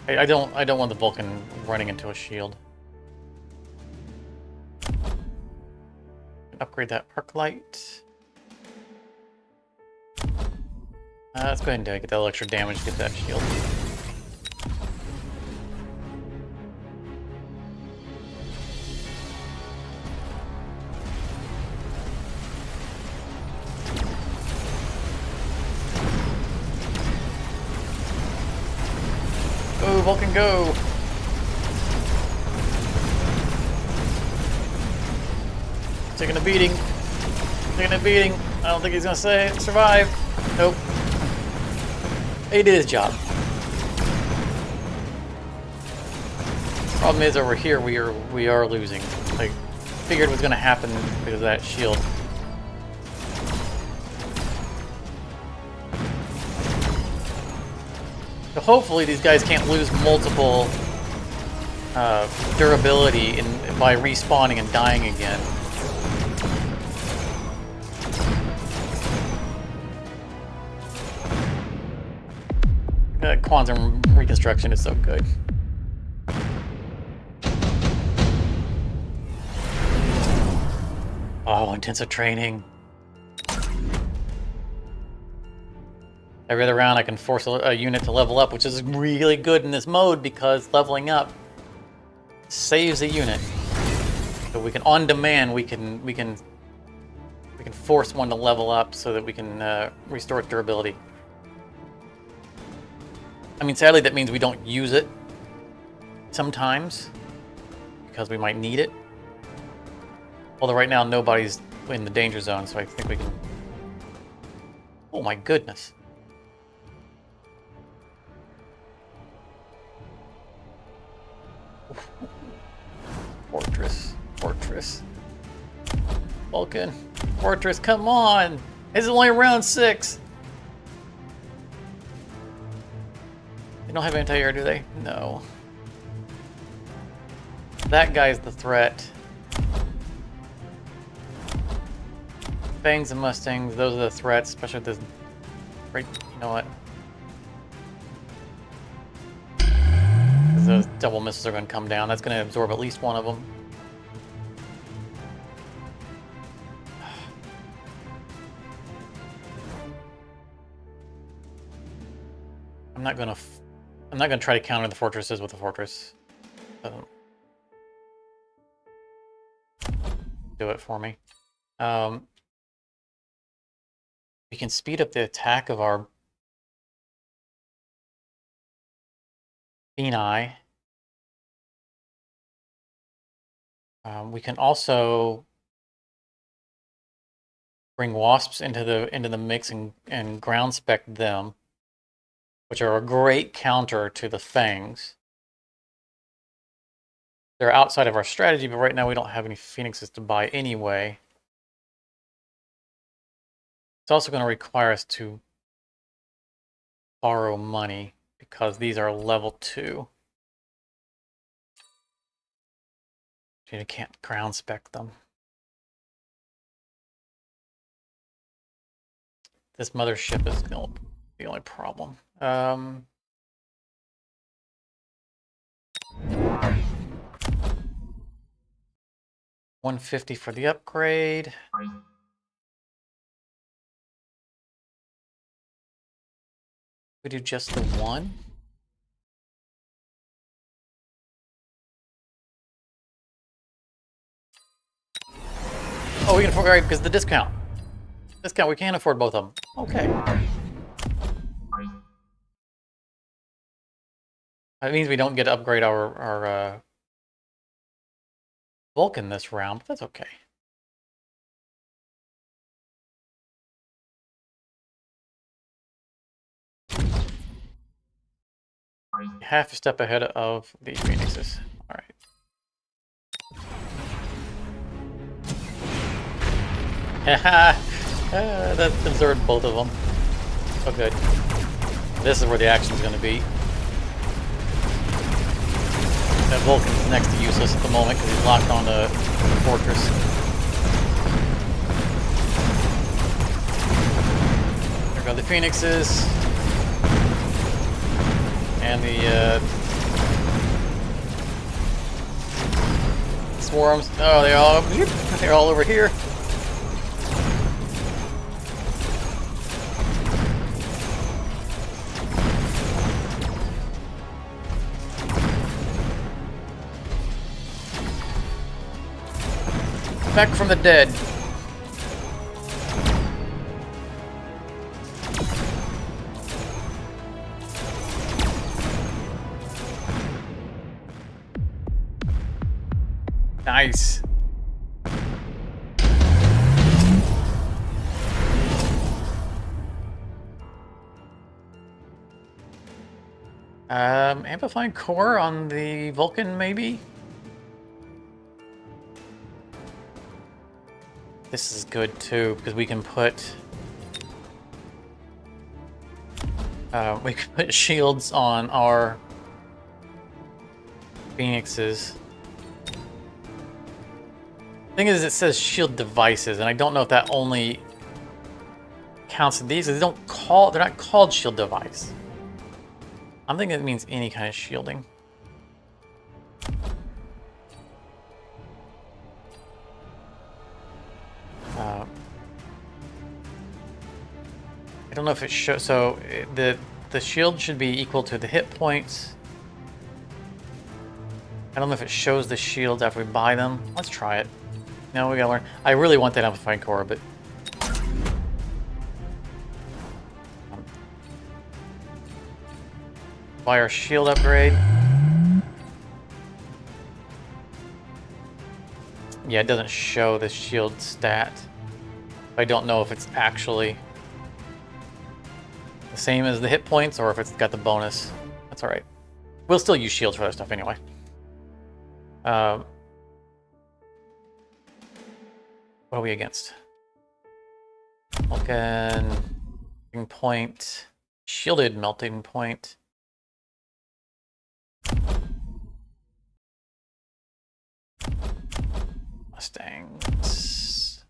I don't want the Vulcan running into a shield. upgrade that arc light. Let's go ahead and get that extra damage, get that shield. Go, Vulcan, go! Taking a beating. Taking a beating. I don't think he's gonna survive. Nope. He did his job. Problem is, over here we are losing. Like, figured it was gonna happen because of that shield. So hopefully these guys can't lose multiple durability by respawning and dying again. Quantum reconstruction is so good. Oh, intensive training. Every other round I can force a unit to level up, which is really good in this mode because leveling up saves a unit. So we can, on demand, we can force one to level up so that we can restore its durability. I mean, sadly, that means we don't use it sometimes because we might need it. Although right now nobody's in the danger zone, so I think we can... Oh my goodness. Fortress. Vulcan. Fortress, come on! It's only round 6! They don't have anti-air, do they? No. That guy's the threat. Fangs and Mustangs, those are the threats, especially with this... Right, you know what? Because those double missiles are going to come down. That's going to absorb at least one of them. I'm not going to try to counter the fortresses with the fortress. Do it for me. We can speed up the attack of our Peni. We can also bring wasps into the mix and ground spec them, which are a great counter to the fangs. They're outside of our strategy, but right now we don't have any phoenixes to buy anyway. It's also going to require us to borrow money because these are level 2. You can't ground spec them. This mothership is the only problem. 150 for the upgrade. We do just the one. Oh, we can afford, right, because the discount. Discount, we can't afford both of them. Okay. That means we don't get to upgrade our Vulcan this round, but that's okay. Half a step ahead of the Phoenixes. All right. That absorbed both of them. Oh, good. This is where the action is going to be. That Vulcan's next to useless at the moment because he's locked on the fortress. There go the Phoenixes. And the swarms. Oh, they're all over here. Back from the dead. Nice. Amplifying core on the Vulcan, maybe? This is good too, because we can put shields on our Phoenixes. Thing is, it says shield devices, and I don't know if that only counts in these. They're not called shield device. I'm thinking it means any kind of shielding. I don't know if it shows. So the shield should be equal to the hit points. I don't know if it shows the shields after we buy them. Let's try it. No, we gotta learn. I really want that amplifying core, but buy our shield upgrade. Yeah, it doesn't show the shield stat. I don't know if it's actually the same as the hit points or if it's got the bonus. That's all right. We'll still use shields for other stuff anyway. What are we against? Vulcan, melting point, shielded melting point. Mustangs.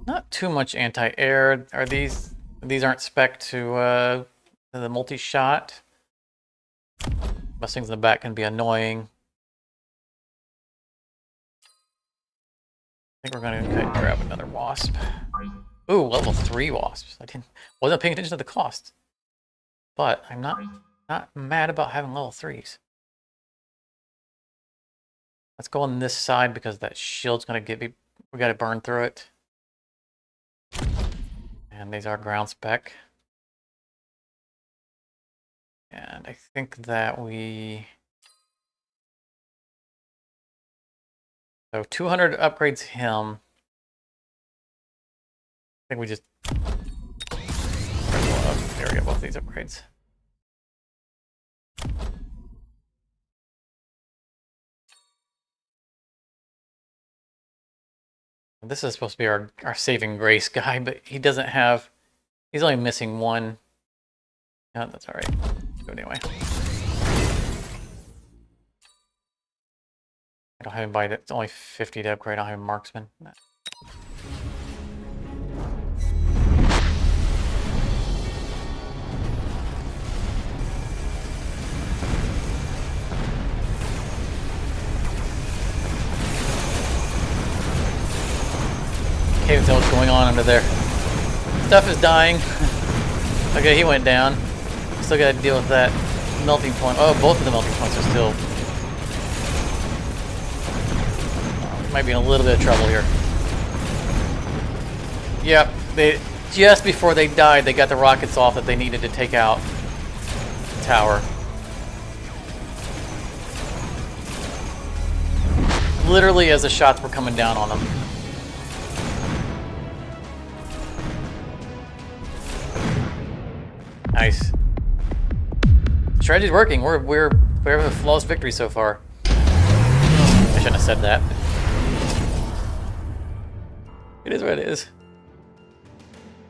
Not too much anti-air. Are these aren't spec to the multi-shot? Mustangs in the back can be annoying. I think we're going to grab another wasp. Ooh, level 3 wasps. Wasn't paying attention to the cost. But I'm not mad about having level 3s. Let's go on this side because that shield's going to we got to burn through it. And these are ground spec. And I think that so 200 upgrades him. I think we just... There we go, both these upgrades. This is supposed to be our saving grace guy, but he doesn't have... He's only missing one. No, that's alright. Do it anyway. I don't have him buy it. It's only 50 to upgrade. I don't have him marksman. No. Can't even tell what's going on under there. Stuff is dying. Okay, he went down. Still got to deal with that melting point. Oh, both of the melting points are still... Might be in a little bit of trouble here. Yep, just before they died, they got the rockets off that they needed to take out the tower. Literally as the shots were coming down on them. Nice. Strategy's working. We're having a flawless victory so far. I shouldn't have said that. It is what it is.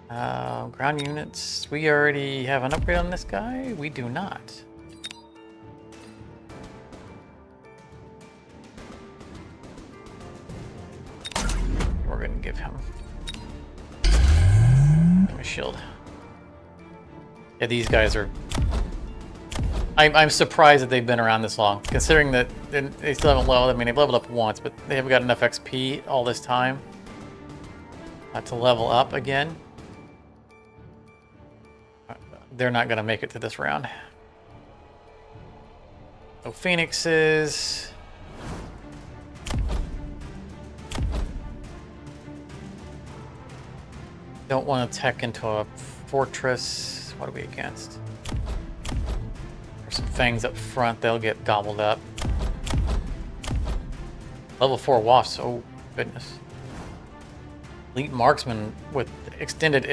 Ground units. We already have an upgrade on this guy. We do not. We're going to give him a shield. Yeah, these guys are... I'm surprised that they've been around this long, considering that they still haven't leveled. I mean, they've leveled up once, but they haven't got enough XP all this time to level up again. They're not going to make it to this round. So Phoenixes. Don't want to tech into a fortress. What are we against? There's some fangs up front. They'll get gobbled up. Level 4 wasps. Oh, goodness. Elite marksman with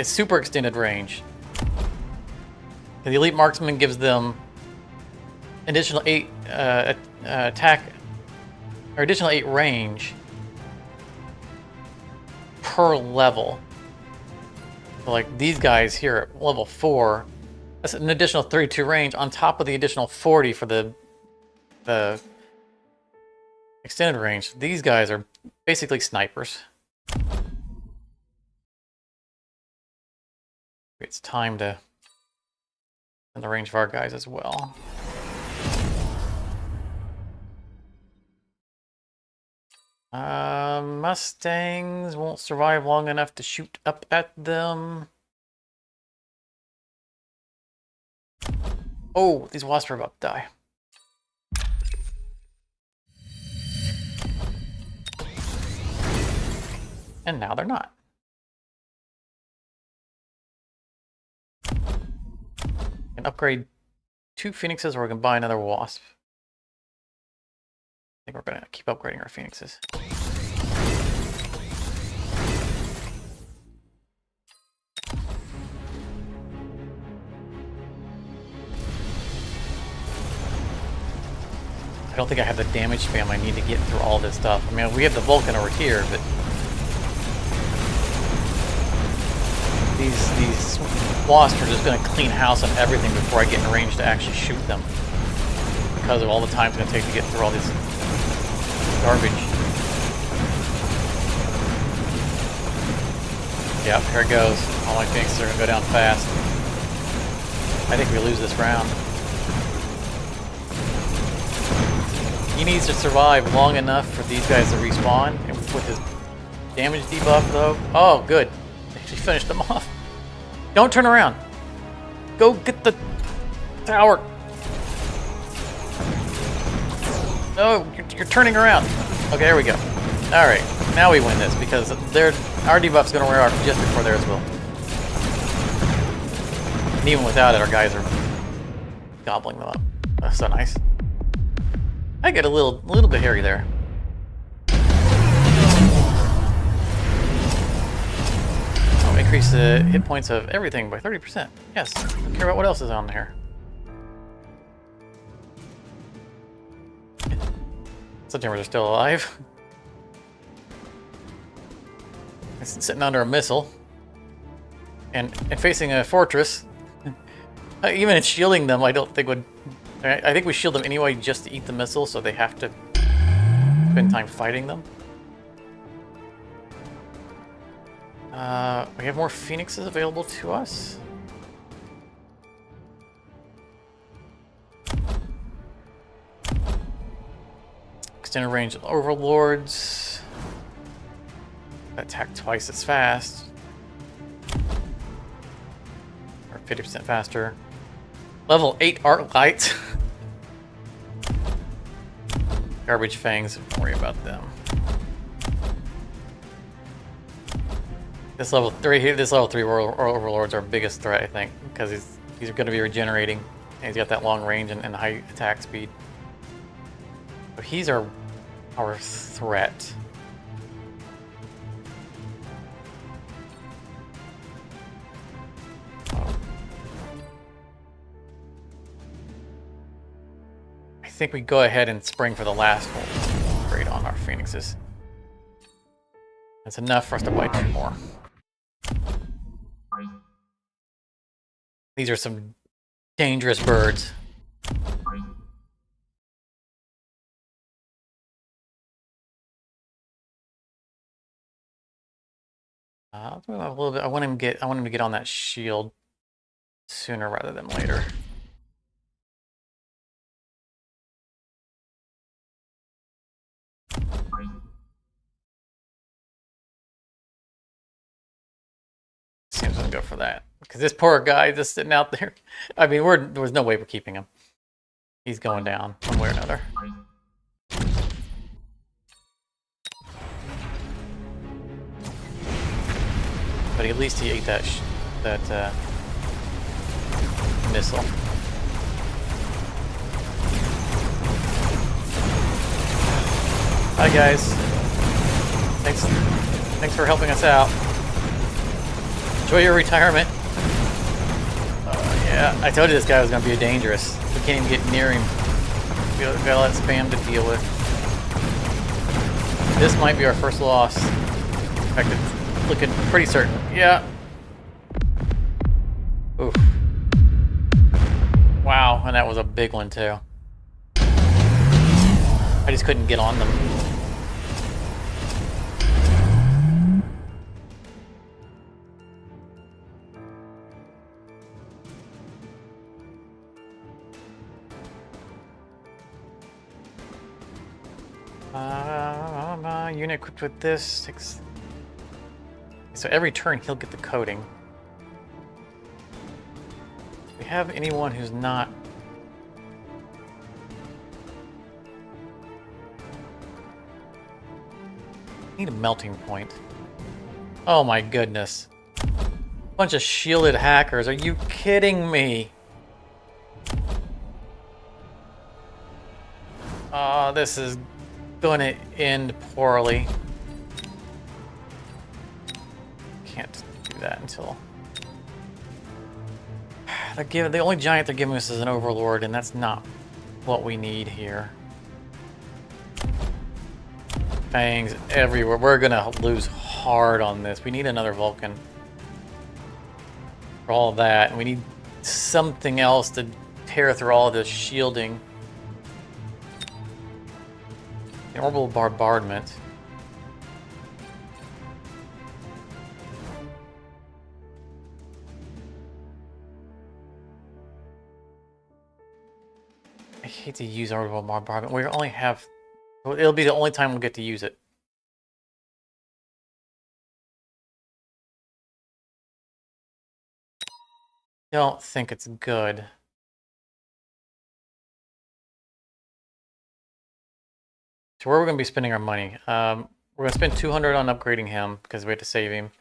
super extended range. The elite marksman gives them additional 8 attack, or additional 8 range per level. So like these guys here at level 4, that's an additional 32 range on top of the additional 40 for the extended range. These guys are basically snipers. It's time to in the range of our guys as well. Mustangs won't survive long enough to shoot up at them. Oh, these wasps are about to die. And now they're not. We can upgrade 2 phoenixes, or we can buy another wasp. I think we're going to keep upgrading our phoenixes. I don't think I have the damage spam I need to get through all this stuff. I mean, we have the Vulcan over here, but these wasps are just going to clean house on everything before I get in range to actually shoot them, because of all the time it's going to take to get through all this garbage. Yep, here it goes. All my phoenixes are going to go down fast. I think we lose this round. He needs to survive long enough for these guys to respawn. And with his damage debuff, though. Oh, good. They actually finished them off. Don't turn around. Go get the tower. No, you're turning around. Okay, there we go. All right, now we win this because our debuff's going to wear off just before theirs will. And even without it, our guys are gobbling them up. That's so nice. I get a little bit hairy there. Oh, increase the hit points of everything by 30%. Yes, I don't care about what else is on here. Sledgehammers are still alive. It's sitting under a missile. And facing a fortress. Even shielding them, I don't think would... I think we shield them anyway just to eat the missile, so they have to spend time fighting them. We have more phoenixes available to us. Extended range overlords. Attack twice as fast. Or 50% faster. Level 8 art light. Garbage fangs, don't worry about them. This level 3 overlord's our biggest threat, I think, because he's going to be regenerating, and he's got that long range and high attack speed. So he's our threat. I think we go ahead and spring for the last one. Upgrade on our phoenixes. That's enough for us to buy 2 more. These are some dangerous birds. A little bit. I want him to get on that shield sooner rather than later. Seems I'm gonna go for that because this poor guy just sitting out there. I mean, there was no way we're keeping him. He's going down one way or another. But at least he ate that missile. Hi guys. Thanks for helping us out. Enjoy your retirement. Yeah, I told you this guy was going to be dangerous. We can't even get near him. We got a lot of spam to deal with. This might be our first loss. In fact, it's looking pretty certain. Yeah. Oof. Wow, and that was a big one too. I just couldn't get on them. Unit equipped with this takes. So every turn he'll get the coating. Do we have anyone who's not? Need a melting point. Oh my goodness. Bunch of shielded hackers. Are you kidding me? Oh, this is going to end poorly. Can't do that until... The only giant they're giving us is an overlord, and that's not what we need here. Fangs everywhere. We're going to lose hard on this. We need another Vulcan for all of that, and we need something else to tear through all of this shielding. An orbital bombardment. I hate to use orbital bombardment. We only have... It'll be the only time we'll get to use it. Don't think it's good. So where are we going to be spending our money? We're going to spend 200 on upgrading him because we had to save him.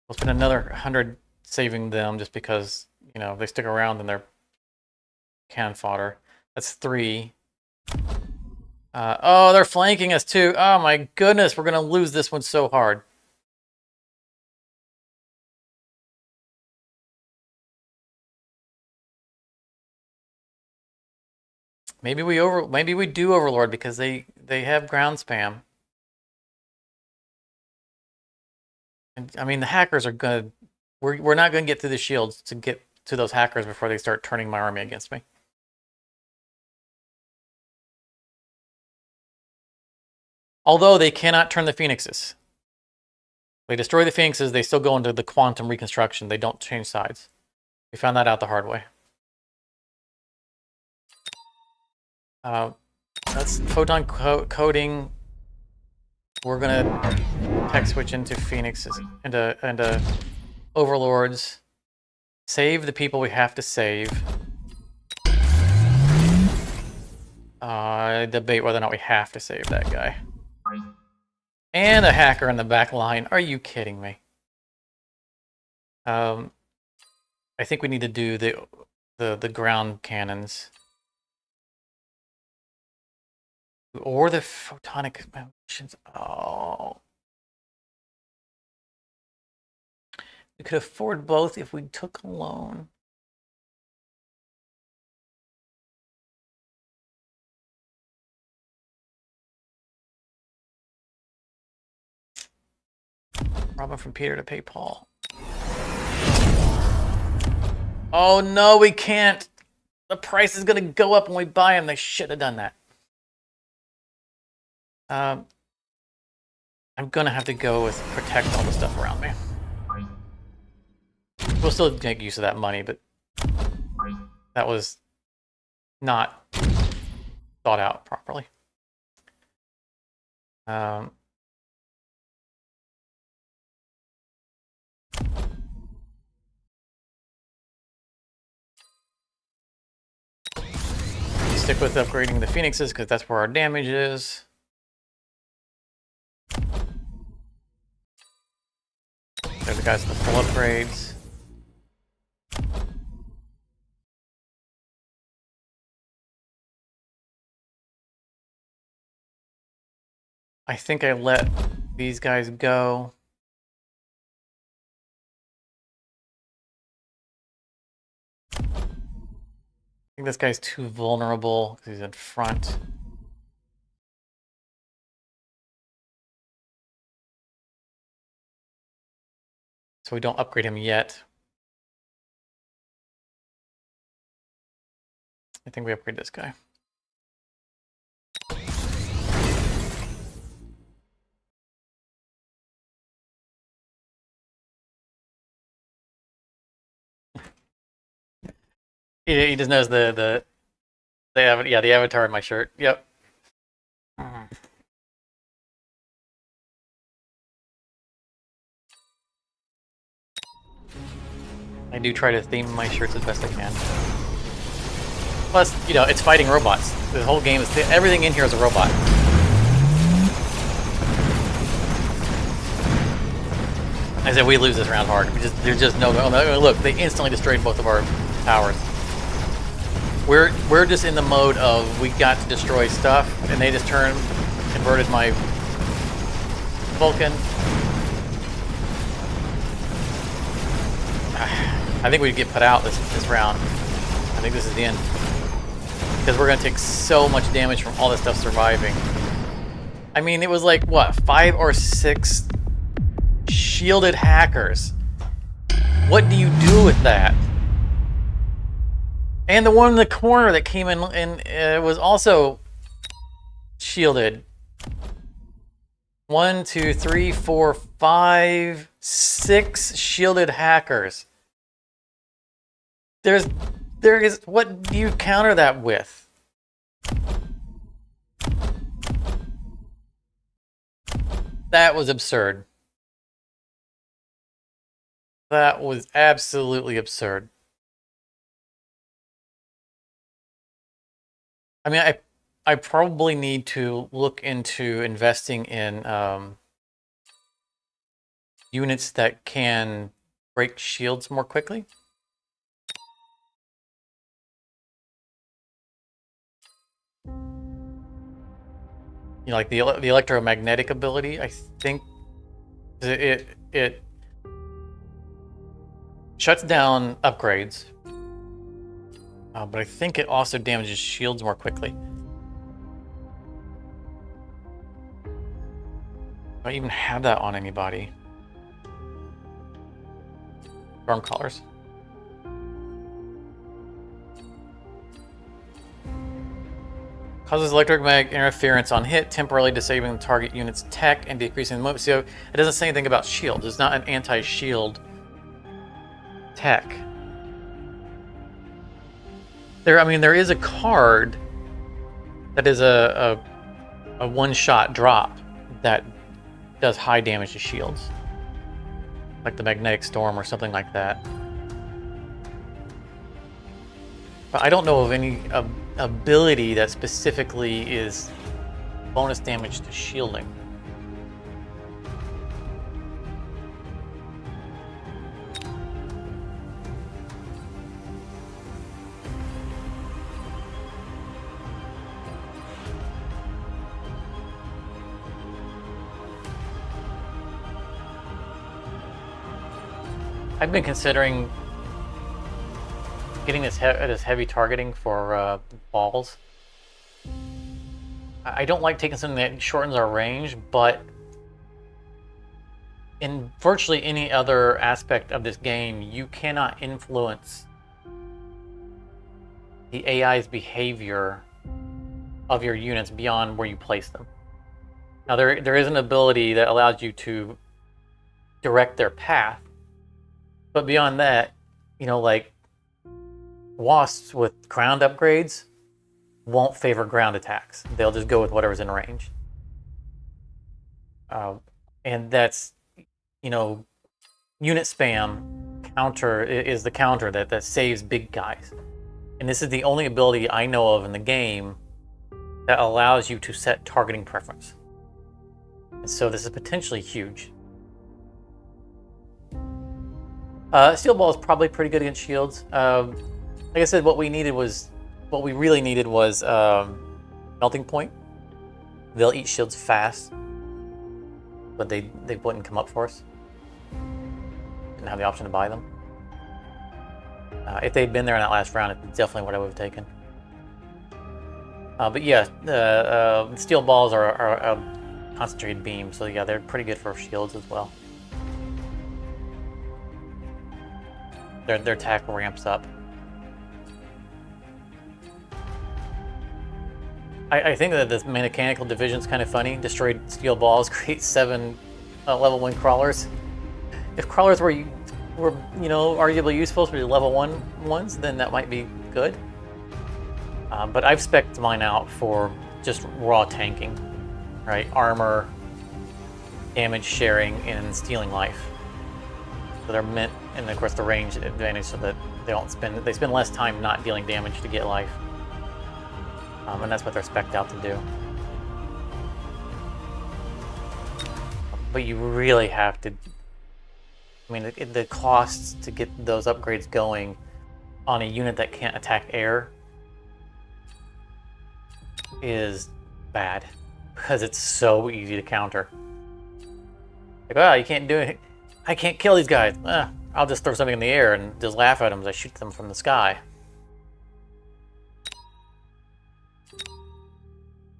We'll spend another 100 saving them just because, you know, if they stick around and they're cannon fodder. That's 3. Oh, they're flanking us too. Oh my goodness, we're going to lose this one so hard. Maybe we do overlord because they have ground spam. And I mean the hackers are gonna we're not gonna get through the shields to get to those hackers before they start turning my army against me. Although they cannot turn the phoenixes. They destroy the phoenixes, they still go into the quantum reconstruction. They don't change sides. We found that out the hard way. That's photon coding. We're gonna tech switch into phoenixes, into overlords. Save the people we have to save. Debate whether or not we have to save that guy. And a hacker in the back line. Are you kidding me? I think we need to do the ground cannons. Or the photonic missions. Oh. We could afford both if we took a loan. Robbing from Peter to pay Paul. Oh no, we can't. The price is going to go up when we buy them. They should have done that. I'm going to have to go with protect all the stuff around me. We'll still make use of that money, but that was not thought out properly. Stick with upgrading the phoenixes because that's where our damage is. the guys with the full upgrades. I think I let these guys go. I think this guy's too vulnerable because he's in front. So we don't upgrade him yet. I think we upgrade this guy. He just knows the avatar in my shirt. Yep. I do try to theme my shirts as best I can. Plus, you know, it's fighting robots. The whole game is everything in here is a robot. I said we lose this round hard. There's just no. Oh, look, they instantly destroyed both of our towers. We're just in the mode of we got to destroy stuff, and they just converted my Vulcan. I think we get put out this round. I think this is the end. Because we're going to take so much damage from all this stuff surviving. I mean, it was like, what, 5 or 6 shielded hackers. What do you do with that? And the one in the corner that came in and was also shielded. 1, 2, 3, 4, 5, 6 shielded hackers. There is, what do you counter that with? That was absurd. That was absolutely absurd. I mean, I probably need to look into investing in units that can break shields more quickly. You know, like the electromagnetic ability, I think it shuts down upgrades, but I think it also damages shields more quickly. Do I even have that on anybody? Storm collars. Causes electromagnetic interference on hit, temporarily disabling the target unit's tech and decreasing the movement. So it doesn't say anything about shields. It's not an anti-shield tech. I mean, there is a card that is a one-shot drop that does high damage to shields, like the magnetic storm or something like that. But I don't know of any ability that specifically is bonus damage to shielding. I've been considering getting this heavy targeting for balls. I don't like taking something that shortens our range, but in virtually any other aspect of this game, you cannot influence the AI's behavior of your units beyond where you place them. Now, there is an ability that allows you to direct their path, but beyond that, you know, like wasps with ground upgrades won't favor ground attacks. They'll just go with whatever's in range. And that's, you know, unit spam counter is the counter that saves big guys. And this is the only ability I know of in the game that allows you to set targeting preference. And so this is potentially huge. Steel ball is probably pretty good against shields. Like I said, what we really needed was melting point. They'll eat shields fast, but they wouldn't come up for us. Didn't have the option to buy them. If they'd been there in that last round, it's definitely what I would have taken. But yeah, steel balls are a concentrated beam, so yeah, they're pretty good for shields as well. Their attack ramps up. I think that this mechanical division's kind of funny. Destroyed steel balls create 7 level 1 crawlers. If crawlers were arguably useful for the level 1 ones, then that might be good. But I've spec'd mine out for just raw tanking, right? Armor, damage sharing, and stealing life. So they're meant, and of course the range advantage, so that they spend less time not dealing damage to get life. And that's what they're spec'd out to do. But you really have to. I mean, the costs to get those upgrades going on a unit that can't attack air is bad, because it's so easy to counter. Like, oh, you can't do it. I can't kill these guys. I'll just throw something in the air and just laugh at them as I shoot them from the sky.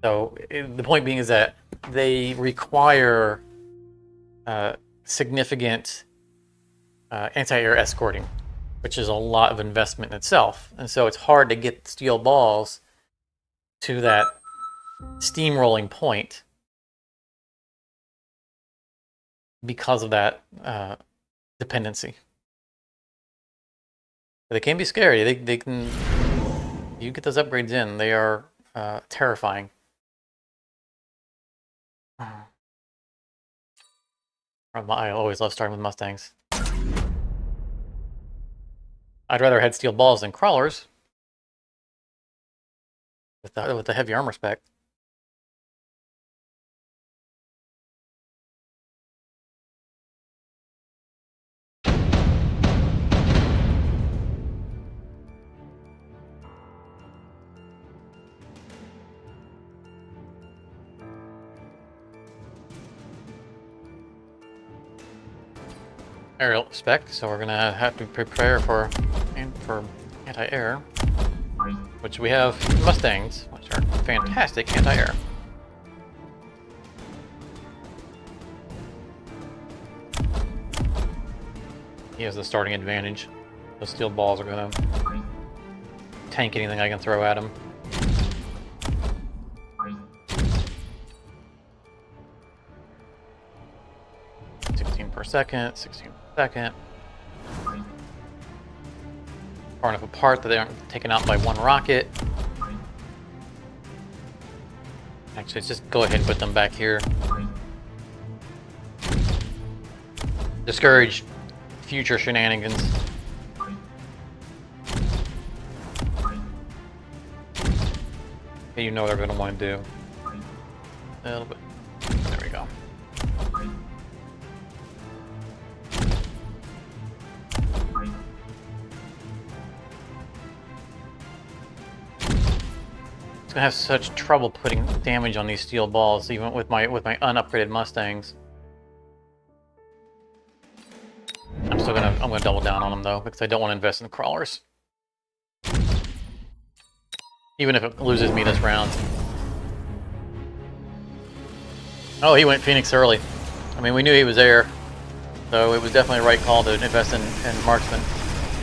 So the point being is that they require significant anti-air escorting, which is a lot of investment in itself. And so it's hard to get steel balls to that steamrolling point because of that dependency. But they can be scary. They can. You get those upgrades in, they are terrifying. I always love starting with Mustangs. I'd rather have steel balls than crawlers with the heavy armor spec. Aerial spec, so we're gonna have to prepare for anti-air, which we have Mustangs, which are fantastic anti-air. He has the starting advantage. Those steel balls are gonna tank anything I can throw at him. 16 per second, 16 per second. Far enough apart that they aren't taken out by one rocket. Actually, let's just go ahead and put them back here. Discourage future shenanigans. You know what they're going to want to do. A little bit. There we go. It's gonna have such trouble putting damage on these steel balls, even with my unupgraded Mustangs. I'm gonna double down on them though, because I don't want to invest in crawlers, even if it loses me this round. Oh, he went Phoenix early. I mean, we knew he was there, so it was definitely a right call to invest in marksman,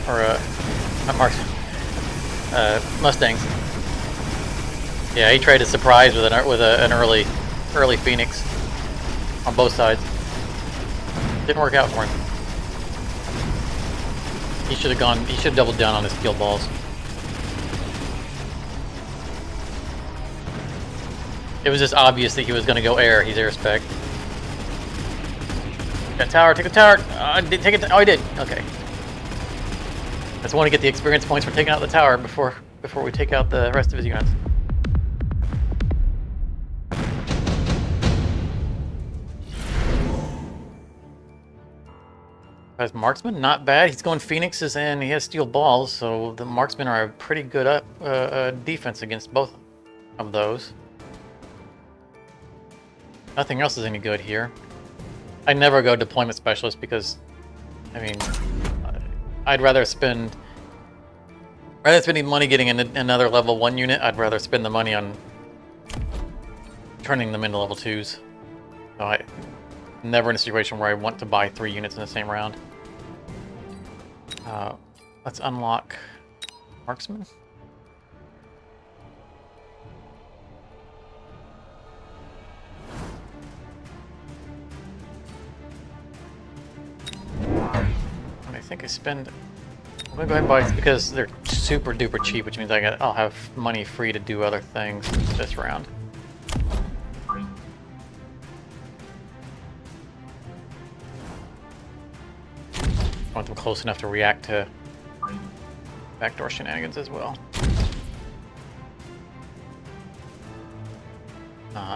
or not marksman, Mustangs. Yeah, he tried to surprise with an early Phoenix on both sides. Didn't work out for him. He should have doubled down on his steel balls. It was just obvious that he was going to go air. He's air spec. Got tower, take the tower. Take it. Oh, he did. Okay. I just want to get the experience points for taking out the tower before we take out the rest of his units. As marksman, not bad. He's going phoenixes and he has steel balls, so the marksmen are a pretty good defense against both of those. Nothing else is any good here. I never go deployment specialist because, I mean, I'd rather spend... Rather than spending money getting another level 1 unit, I'd rather spend the money on turning them into level 2s. So I'm never in a situation where I want to buy 3 units in the same round. Let's unlock marksman. And I think I spend... I'm gonna go ahead and buy, because they're super duper cheap, which means I'll have money free to do other things this round. I want them close enough to react to backdoor shenanigans as well.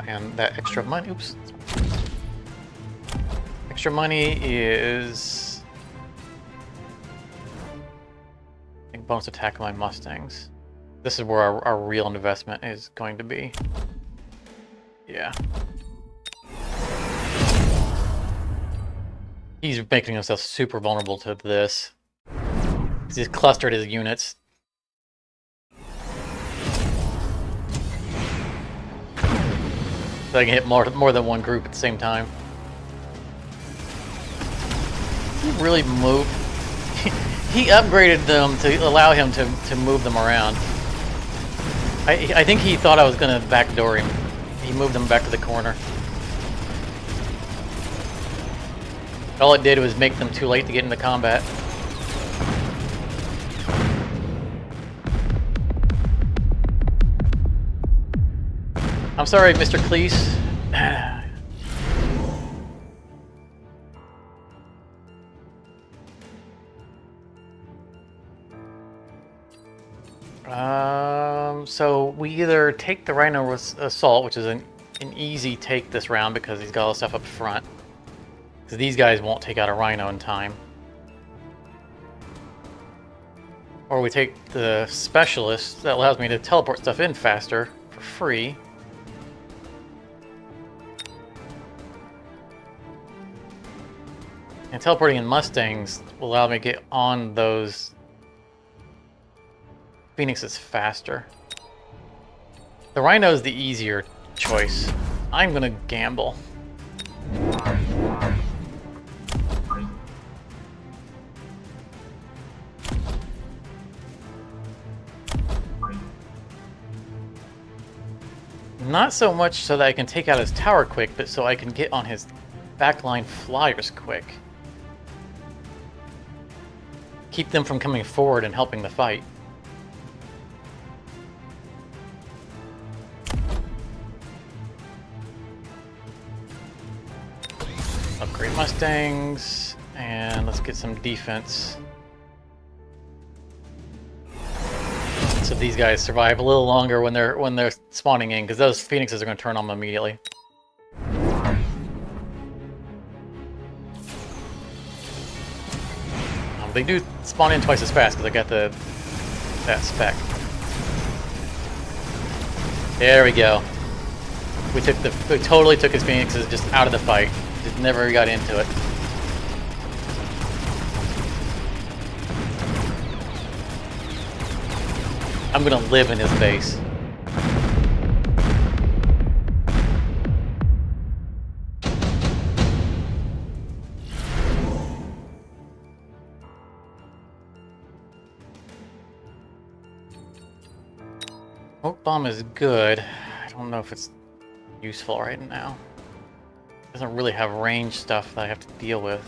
And that extra money, oops. Extra money is... I think bonus attack on my Mustangs. This is where our real investment is going to be. Yeah. He's making himself super vulnerable to this. He's clustered his units. So I can hit more than one group at the same time. He really moved. He upgraded them to allow him to move them around. I think he thought I was going to backdoor him. He moved them back to the corner. All it did was make them too late to get into combat. I'm sorry, Mr. Cleese. So we either take the Rhino assault, which is an easy take this round because he's got all the stuff up front. Because these guys won't take out a Rhino in time. Or we take the specialist that allows me to teleport stuff in faster for free. And teleporting in Mustangs will allow me to get on those Phoenixes faster. The Rhino is the easier choice. I'm gonna gamble. Not so much so that I can take out his tower quick, but so I can get on his backline flyers quick. Keep them from coming forward and helping the fight. Upgrade Mustangs, and let's get some defense. So these guys survive a little longer when they're spawning in, because those Phoenixes are going to turn on them immediately. They do spawn in twice as fast because I got that spec. There we go. We totally took his Phoenixes just out of the fight. Just never got into it. I'm gonna live in his base. Smoke bomb is good. I don't know if it's useful right now. It doesn't really have range stuff that I have to deal with.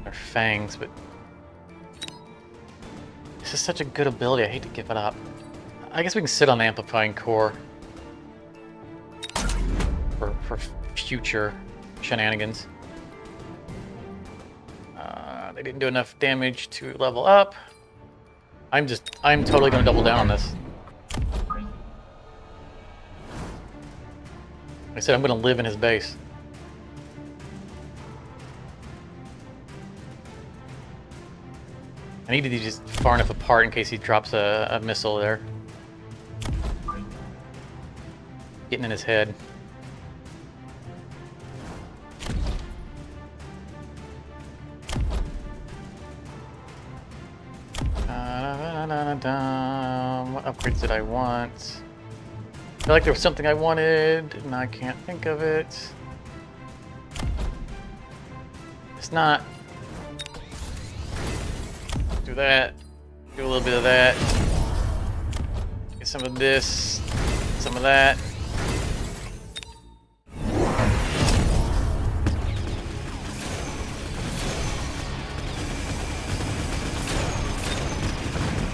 They're fangs, but this is such a good ability. I hate to give it up. I guess we can sit on the amplifying core for future shenanigans. They didn't do enough damage to level up. I'm totally gonna double down on this. Like I said, I'm gonna live in his base. I need to be just far enough apart in case he drops a missile there. Getting in his head. What upgrades did I want? I feel like there was something I wanted, and I can't think of it. It's not. Do that. Do a little bit of that. Get some of this. Some of that.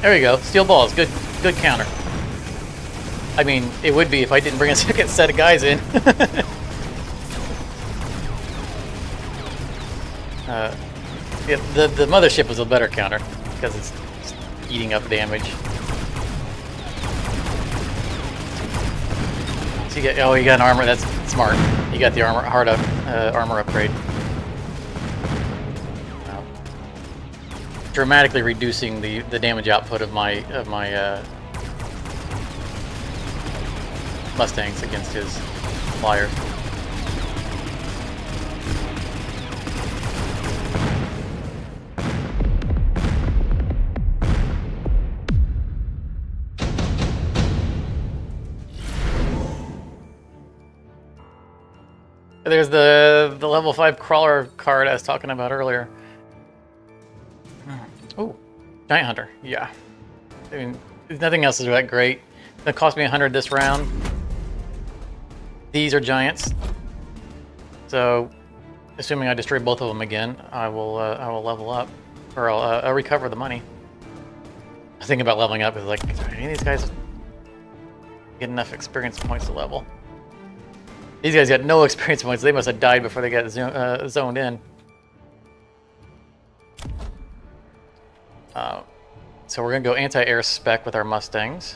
There we go. Steel balls. Good counter. I mean, it would be if I didn't bring a second set of guys in. Yeah, the mothership was a better counter because it's eating up damage. So you got an armor. That's smart. You got the armor upgrade. Dramatically reducing the damage output of my Mustangs against his flyers. There's the level 5 crawler card I was talking about earlier. Oh, Giant Hunter, yeah. I mean, nothing else is that great. It cost me 100 this round. These are giants. So, assuming I destroy both of them again, I will level up, or I'll recover the money. I was thinking about leveling up. Is like, are any of these guys get enough experience points to level? These guys got no experience points. They must have died before they got zoned in. So we're gonna go anti-air spec with our Mustangs.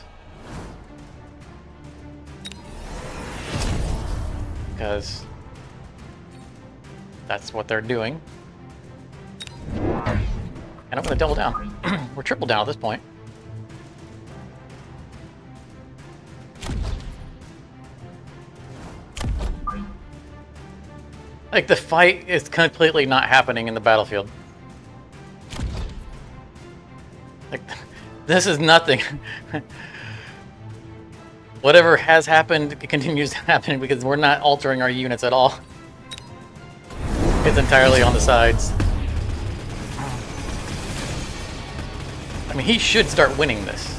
Because that's what they're doing. And I'm gonna double down. We're triple down at this point. Like, the fight is completely not happening in the battlefield. Like, this is nothing. Whatever has happened continues to happen because we're not altering our units at all. It's entirely on the sides. I mean, he should start winning this.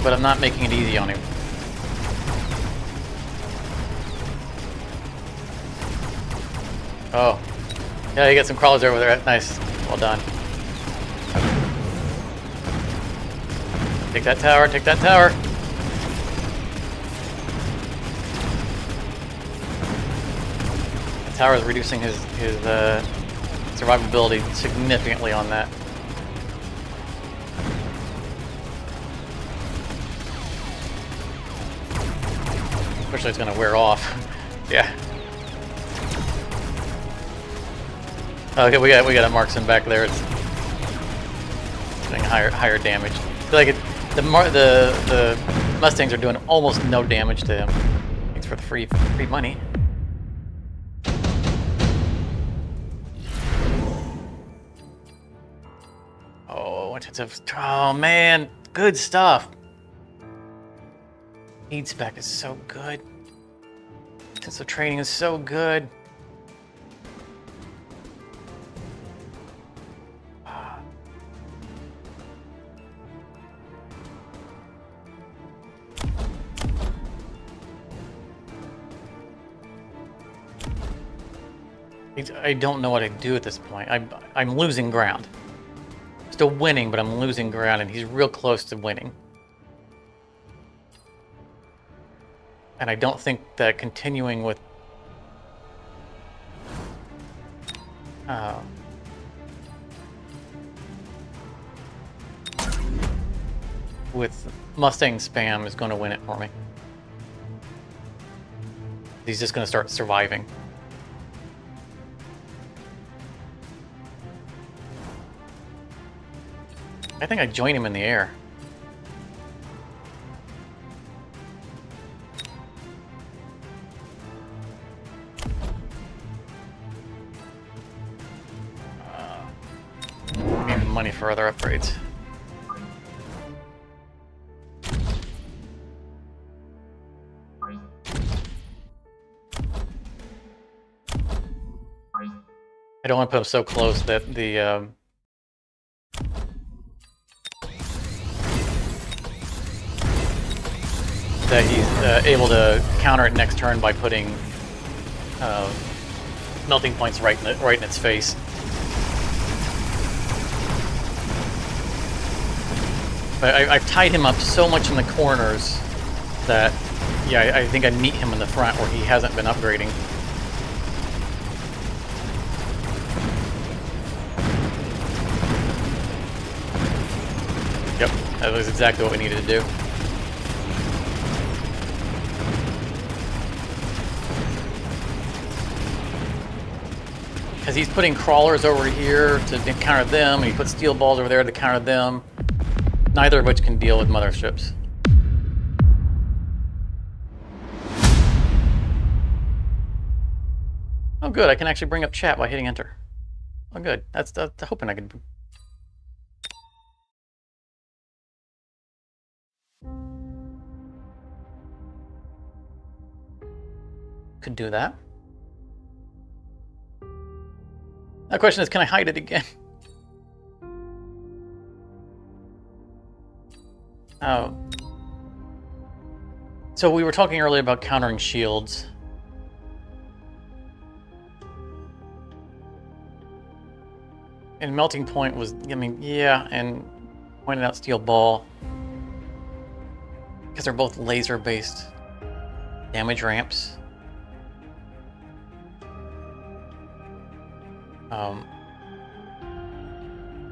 But I'm not making it easy on him. Oh. Yeah, you got some crawlers over there. Nice. Well done. Take that tower, take that tower. The tower is reducing his survivability significantly on that. Especially it's gonna wear off. Yeah. Okay, we got a marksman back there. It's doing higher damage. I feel like the Mustangs are doing almost no damage to him. Thanks for the free money. Oh, intensive. Oh man, good stuff. Speed spec is so good. Intensive training is so good. I don't know what to do at this point. I'm losing ground. Still winning, but I'm losing ground, and he's real close to winning. And I don't think that continuing with Mustang spam is going to win it for me. He's just going to start surviving. I think I join him in the air. Need money for other upgrades. I don't want to put him so close that the that he's able to counter it next turn by putting melting points right in its face. But I've tied him up so much in the corners that, yeah, I think I meet him in the front where he hasn't been upgrading. Yep, that was exactly what we needed to do. Because he's putting crawlers over here to counter them, and he puts steel balls over there to counter them. Neither of which can deal with motherships. Oh good, I can actually bring up chat by hitting enter. Oh good, that's hoping I could. Could do that. The question is, can I hide it again? Oh. So we were talking earlier about countering shields. And melting point was, I mean, yeah, and pointed out steel ball. Because they're both laser-based damage ramps.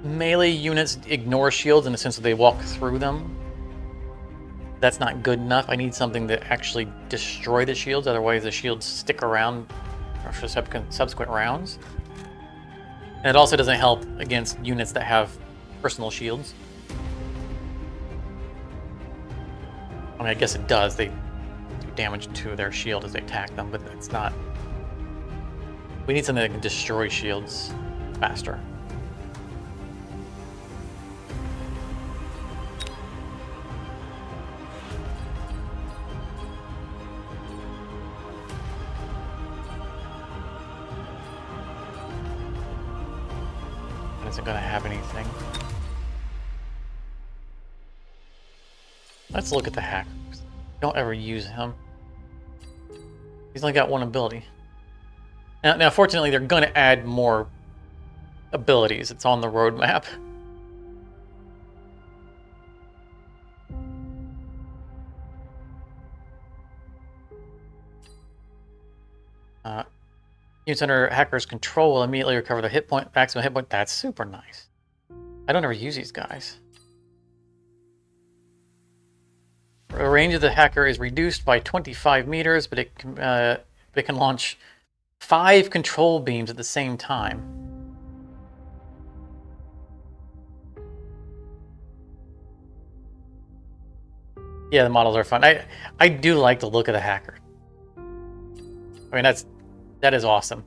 Melee units ignore shields in the sense that they walk through them. That's not good enough. I need something to actually destroy the shields, otherwise the shields stick around for subsequent rounds. And it also doesn't help against units that have personal shields. I mean, I guess it does. They do damage to their shield as they attack them, but it's not... We need something that can destroy shields faster. Isn't going to have anything. Let's look at the hackers. Don't ever use him. He's only got one ability. Now fortunately, they're going to add more abilities. It's on the roadmap. Units under hacker's control will immediately recover their hit point, maximum hit point. That's super nice. I don't ever use these guys. The range of the hacker is reduced by 25 meters, but it can launch 5 control beams at the same time. Yeah, the models are fun. I do like the look of the hacker. I mean, that is awesome.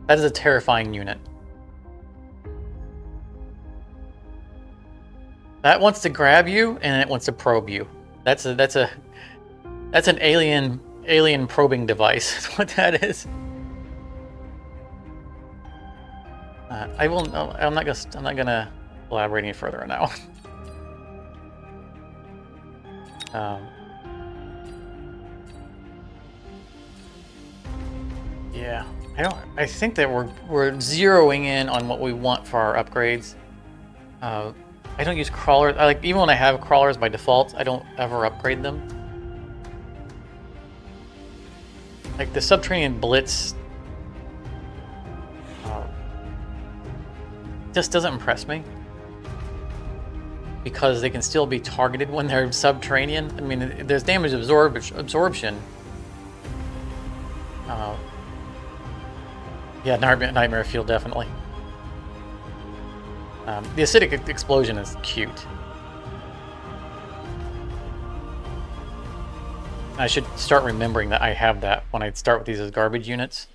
That is a terrifying unit. That wants to grab you and it wants to probe you. That's an alien probing device. That's what that is. I'm not gonna elaborate any further now. Yeah, I think that we're zeroing in on what we want for our upgrades. I don't use crawlers. Even when I have crawlers by default, I don't ever upgrade them. Like the subterranean blitz just doesn't impress me. Because they can still be targeted when they're subterranean. I mean, there's damage absorption. Yeah, Nightmare Field, definitely. The acidic explosion is cute. I should start remembering that I have that when I start with these as garbage units.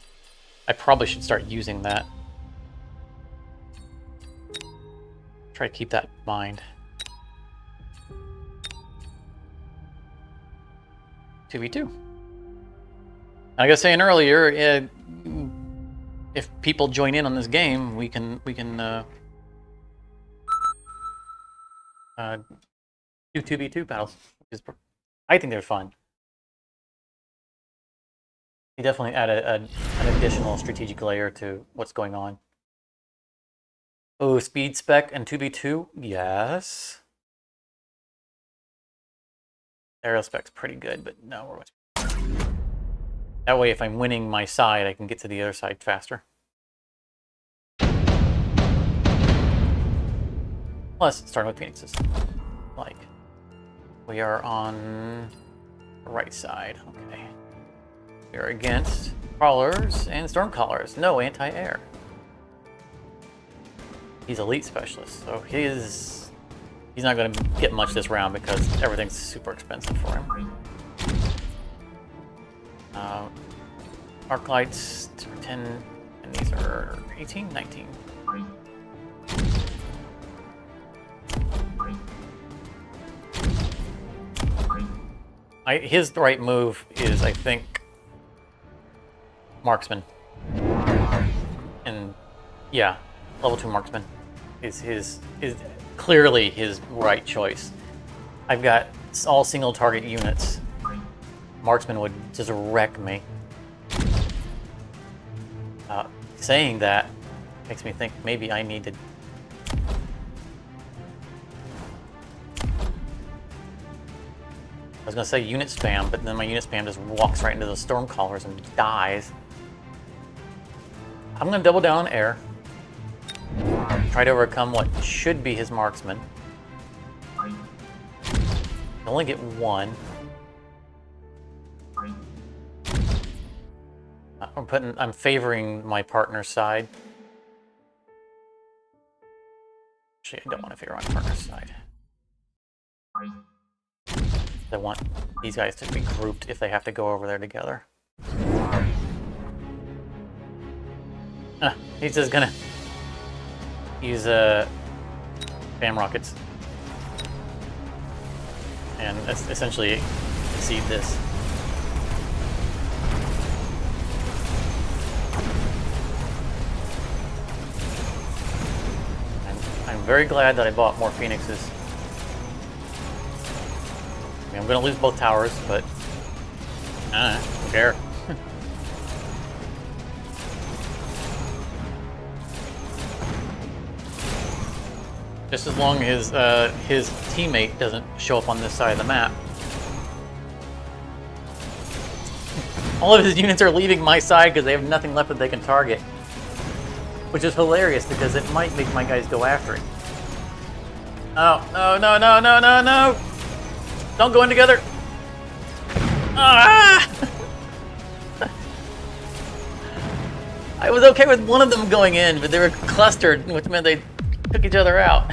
I probably should start using that. Try to keep that in mind. 2v2. Like I was saying earlier, if people join in on this game, we can do 2v2 battles. I think they're fun. You definitely add an additional strategic layer to what's going on. Oh, speed spec and 2v2? Yes. Aero spec's pretty good, but no, we're that way if I'm winning my side, I can get to the other side faster. Plus, starting with Phoenixes. Like, we are on the right side. Okay. We are against crawlers and stormcallers. No anti-air. He's elite specialist, so he's not going to get much this round because everything's super expensive for him. Arc lights are 10, and these are 18, 19. His right move is, I think, marksman. And yeah, level 2 marksman is clearly his right choice. I've got all single target units. Marksman would just wreck me. Saying that makes me think maybe I need to. I was gonna say unit spam, but then my unit spam just walks right into those stormcallers and dies. I'm gonna double down on air. Try to overcome what should be his marksman. I only get one. I'm favoring my partner's side. Actually, I don't want to favor my partner's side. I want these guys to be grouped if they have to go over there together. He's just gonna use spam rockets and essentially concede this. I'm very glad that I bought more Phoenixes. I mean, I'm gonna lose both towers, but I don't care. Just as long as his teammate doesn't show up on this side of the map. All of his units are leaving my side because they have nothing left that they can target. Which is hilarious because it might make my guys go after it. Oh, no, no, no, no, no, no! Don't go in together! Ah! I was okay with one of them going in, but they were clustered, which meant they took each other out.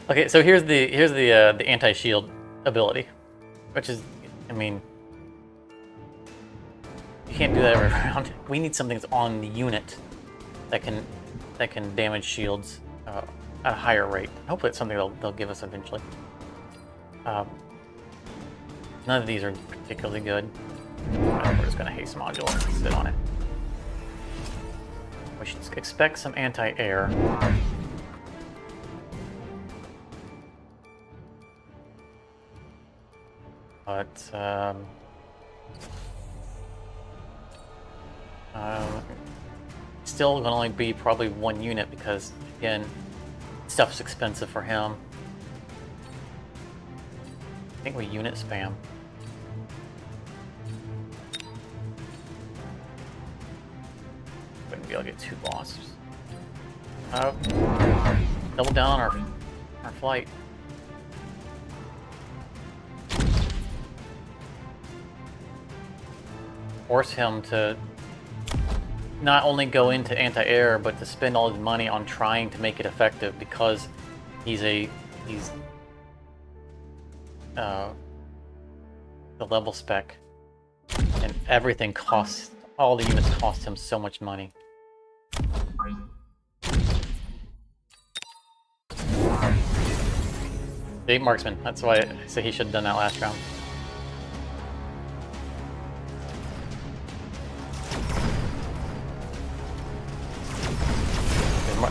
Okay, so here's the anti-shield ability, which is, I mean, you can't do that every round. We need something that's on the unit that can damage shields at a higher rate. Hopefully, it's something they'll give us eventually. None of these are particularly good. We're just gonna haste module and sit on it. We should expect some anti-air. But still gonna only be probably one unit because again, stuff's expensive for him. I think we unit spam. Wouldn't be able to get 2 bosses. Double down our flight. force him to not only go into anti-air, but to spend all his money on trying to make it effective because he's the level spec, and everything costs, all the units cost him so much money. Big marksman, that's why I say he should have done that last round.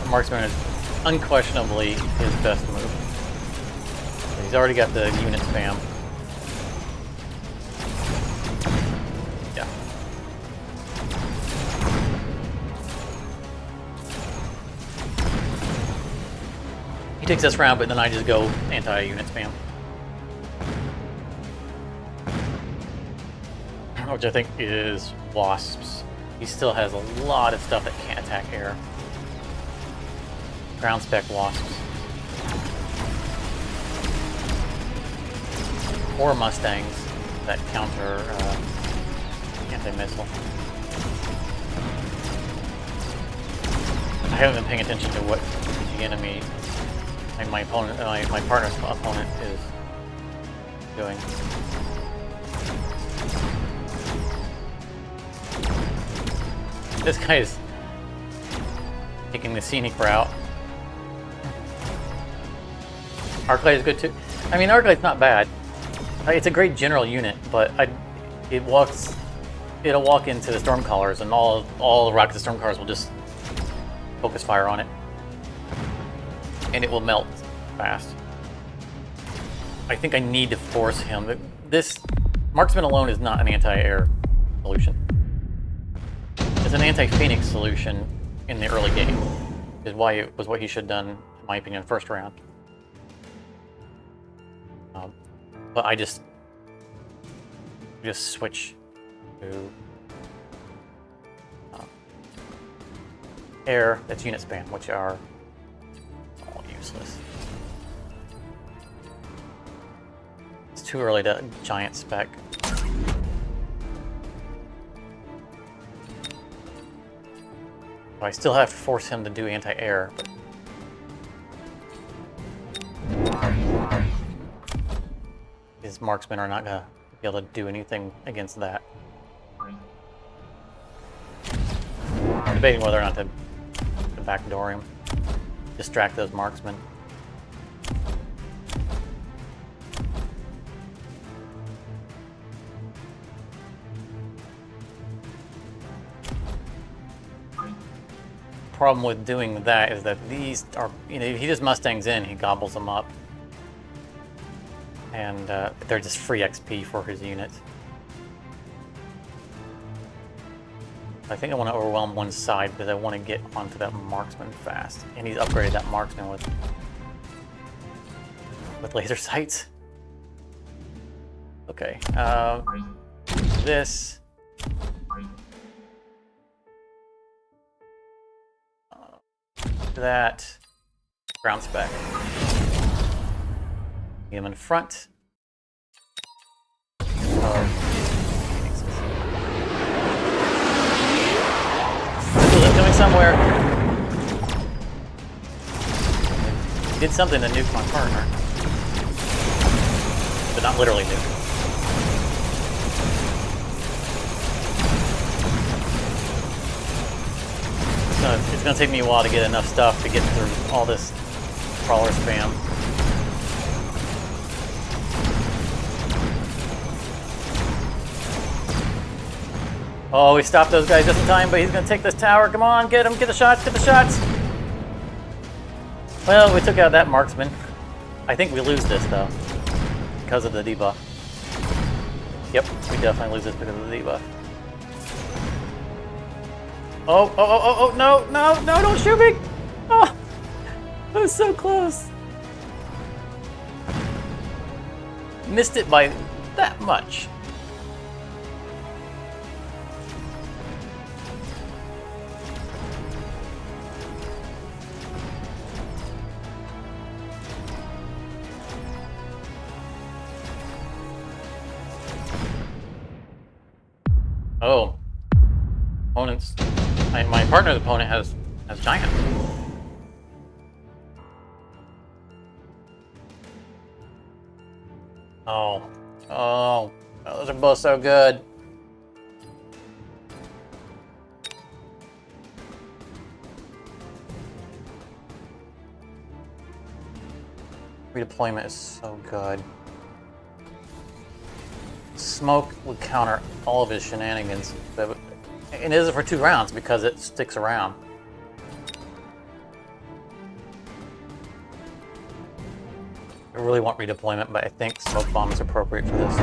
Marksman is unquestionably his best move. He's already got the unit spam. Yeah. He takes this round, but then I just go anti-unit spam. Which I think is wasps. He still has a lot of stuff that can't attack air. Ground spec wasps. Or Mustangs that counter anti-missile. I haven't been paying attention to what the enemy, my opponent, my partner's opponent is doing. This guy is taking the scenic route. Arclight is good too. I mean, Arclight's not bad. It's a great general unit, but it'll walk into the Stormcallers, and all the rockets of Stormcallers will just focus fire on it, and it will melt fast. I think I need to force him. This marksman alone is not an anti-air solution. It's an anti-Phoenix solution in the early game. Is why it was what he should have done, in my opinion, first round. But I just switch to air, that's unit spam, which are all useless. It's too early to giant spec. I still have to force him to do anti-air, but his marksmen are not gonna be able to do anything against that. I'm debating whether or not to backdoor him, distract those marksmen. Problem with doing that is that these are, if he just Mustangs in, he gobbles them up. And they're just free XP for his units. I think I want to overwhelm one side because I want to get onto that marksman fast. And he's upgraded that marksman with laser sights. Okay. This. That. Ground spec. Get him in front. Coming somewhere. He did something to nuke my partner. But not literally nuke. It's gonna take me a while to get enough stuff to get through all this crawler spam. Oh, we stopped those guys just in time, but he's gonna take this tower. Come on, get him, get the shots, get the shots! Well, we took out that marksman. I think we lose this, though, because of the debuff. Yep, we definitely lose this because of the debuff. Oh, no, don't shoot me! Oh, I was so close. Missed it by that much. Oh, opponents. My partner's opponent has giants. Oh, those are both so good. Redeployment is so good. Smoke would counter all of his shenanigans, but it isn't for 2 rounds because it sticks around. I really want redeployment, but I think smoke bomb is appropriate for this.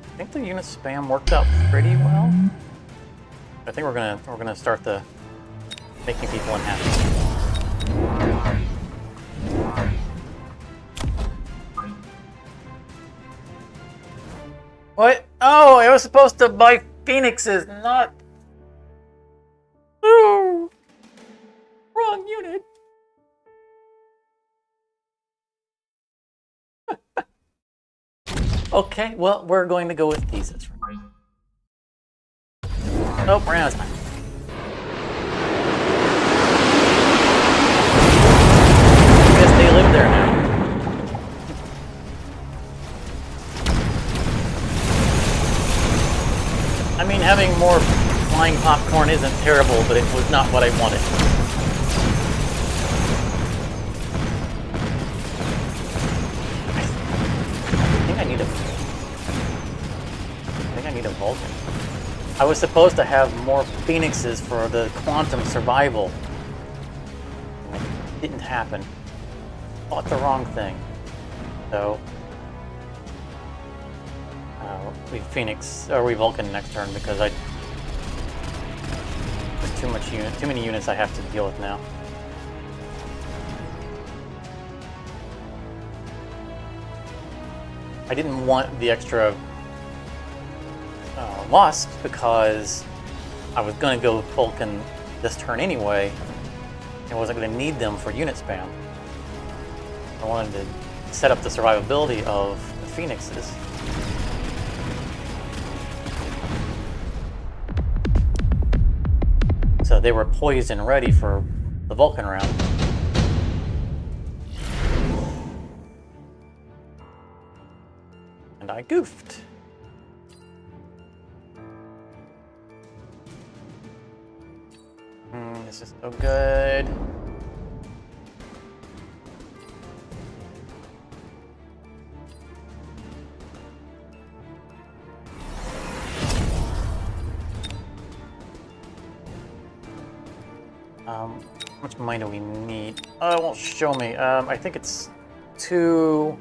I think the unit spam worked out pretty well. I think we're gonna start the making people unhappy. What? Oh, I was supposed to buy phoenixes, not. Oh, wrong unit. Okay, well, we're going to go with these. That's right. Oh, we're out of time. I guess they live there now. I mean, having more flying popcorn isn't terrible, but it was not what I wanted. I think I need a Vulcan. I was supposed to have more Phoenixes for the quantum survival. It didn't happen. Bought the wrong thing. So we Phoenix or we Vulcan next turn because there's too many units I have to deal with now. I didn't want the extra Wasps because I was going to go Vulcan this turn anyway. I wasn't going to need them for unit spam. I wanted to set up the survivability of the Phoenixes. So they were poised and ready for the Vulcan round. And I goofed. This is so good. How much money do we need? Oh, it won't show me. I think it's 2.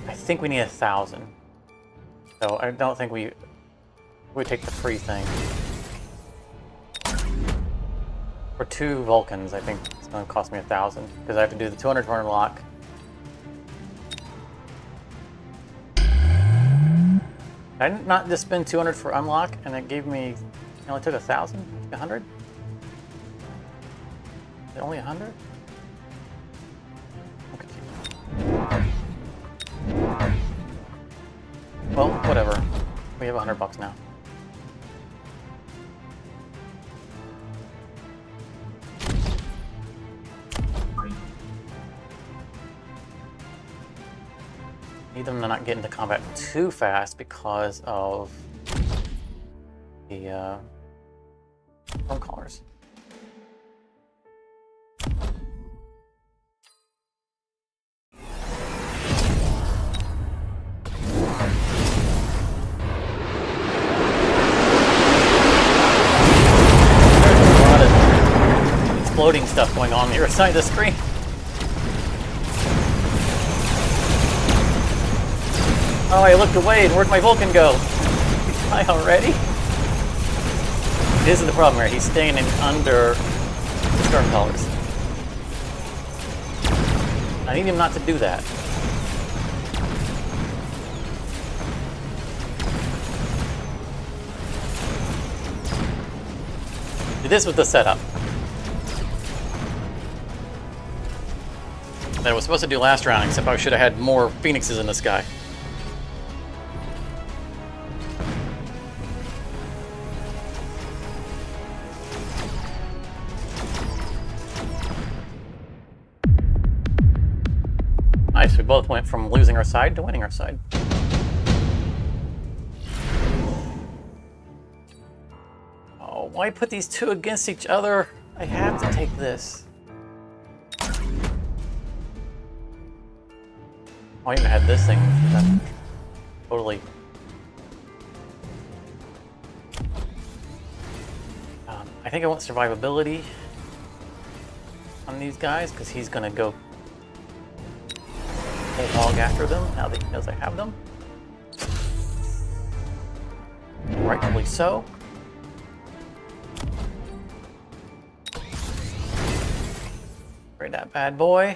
I think we need 1,000. So I don't think we take the free thing. For 2 Vulcans, I think it's going to cost me 1,000 because I have to do the 200 to unlock. I did not just spend 200 for unlock, and it gave me. It only took 1,000, 100. Is it only 100? Okay. Well, whatever. We have $100 now. Need them to not get into combat too fast because of the phone callers. Exploding stuff going on the other side of the screen. Oh, I looked away, and where'd my Vulcan go? Did he die already? This is the problem here. He's standing under the storm colors. I need him not to do that. This was the setup that I was supposed to do last round, except I should have had more phoenixes in the sky. Nice, we both went from losing our side to winning our side. Oh, why put these two against each other? I have to take this. I even had this thing done. Totally. I think I want survivability on these guys because he's gonna go whole hog after them now that he knows I have them. Rightfully so. Right, that bad boy.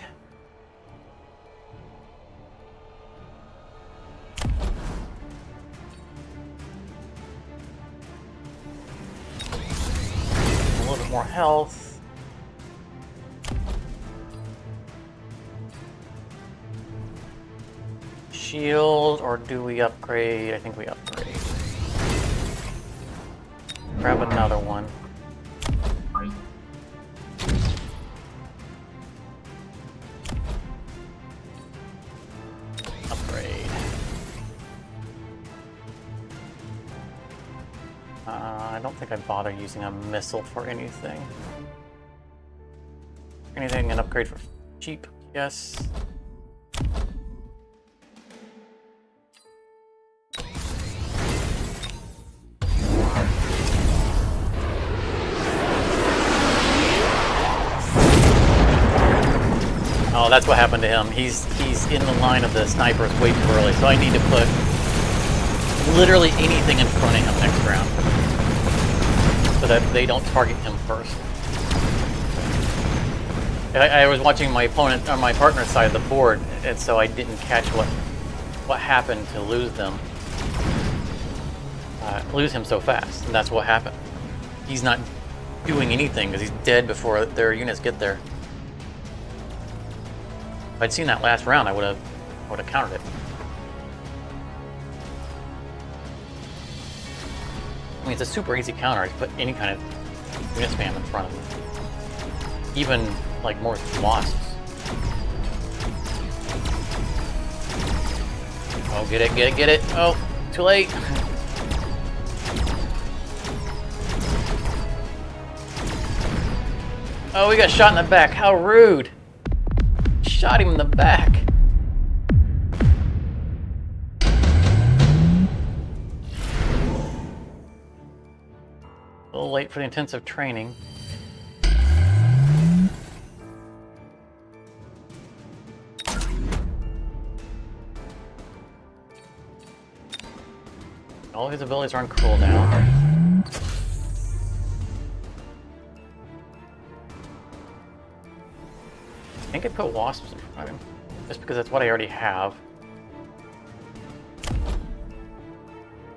A little bit more health. Shield, or do we upgrade? I think we upgrade. Grab another one. Upgrade. I don't think I'd bother using a missile for anything. Anything an upgrade for cheap, yes. Oh, that's what happened to him. He's in the line of the snipers way too early, so I need to put literally anything in front of him next round so that they don't target him first. I was watching my opponent on my partner's side of the board, and so I didn't catch what happened to lose them, lose him so fast, and that's what happened. He's not doing anything because he's dead before their units get there. If I'd seen that last round, I would have countered it. I mean, it's a super easy counter. I put any kind of unit spam in front of them, even like more wasps. Oh, get it, get it, get it! Oh, too late. Oh, we got shot in the back. How rude! Shot him in the back. A little late for the intensive training. All his abilities are on cooldown. I think I put wasps in front of him, just because that's what I already have.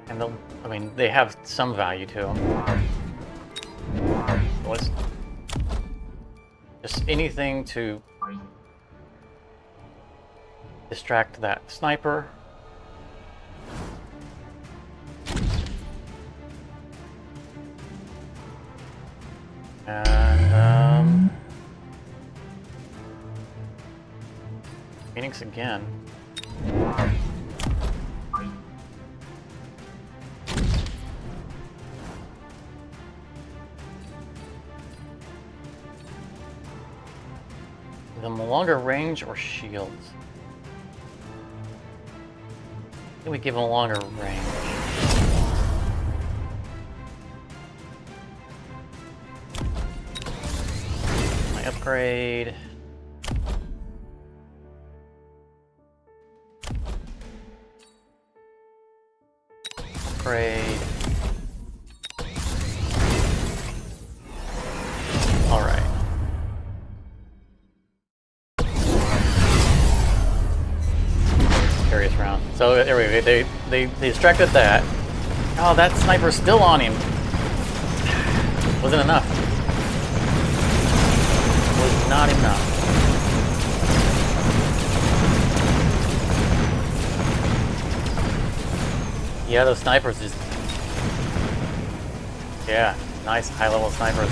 And they'll, I mean, they have some value to them. What's just anything to distract that sniper. And Phoenix again. Give them a longer range or shields? I think we give them a longer range. My upgrade. Upgrade. So anyway, they distracted that. Oh, that sniper's still on him. Wasn't enough. Was not enough. Yeah, those snipers just... Yeah, nice high-level snipers.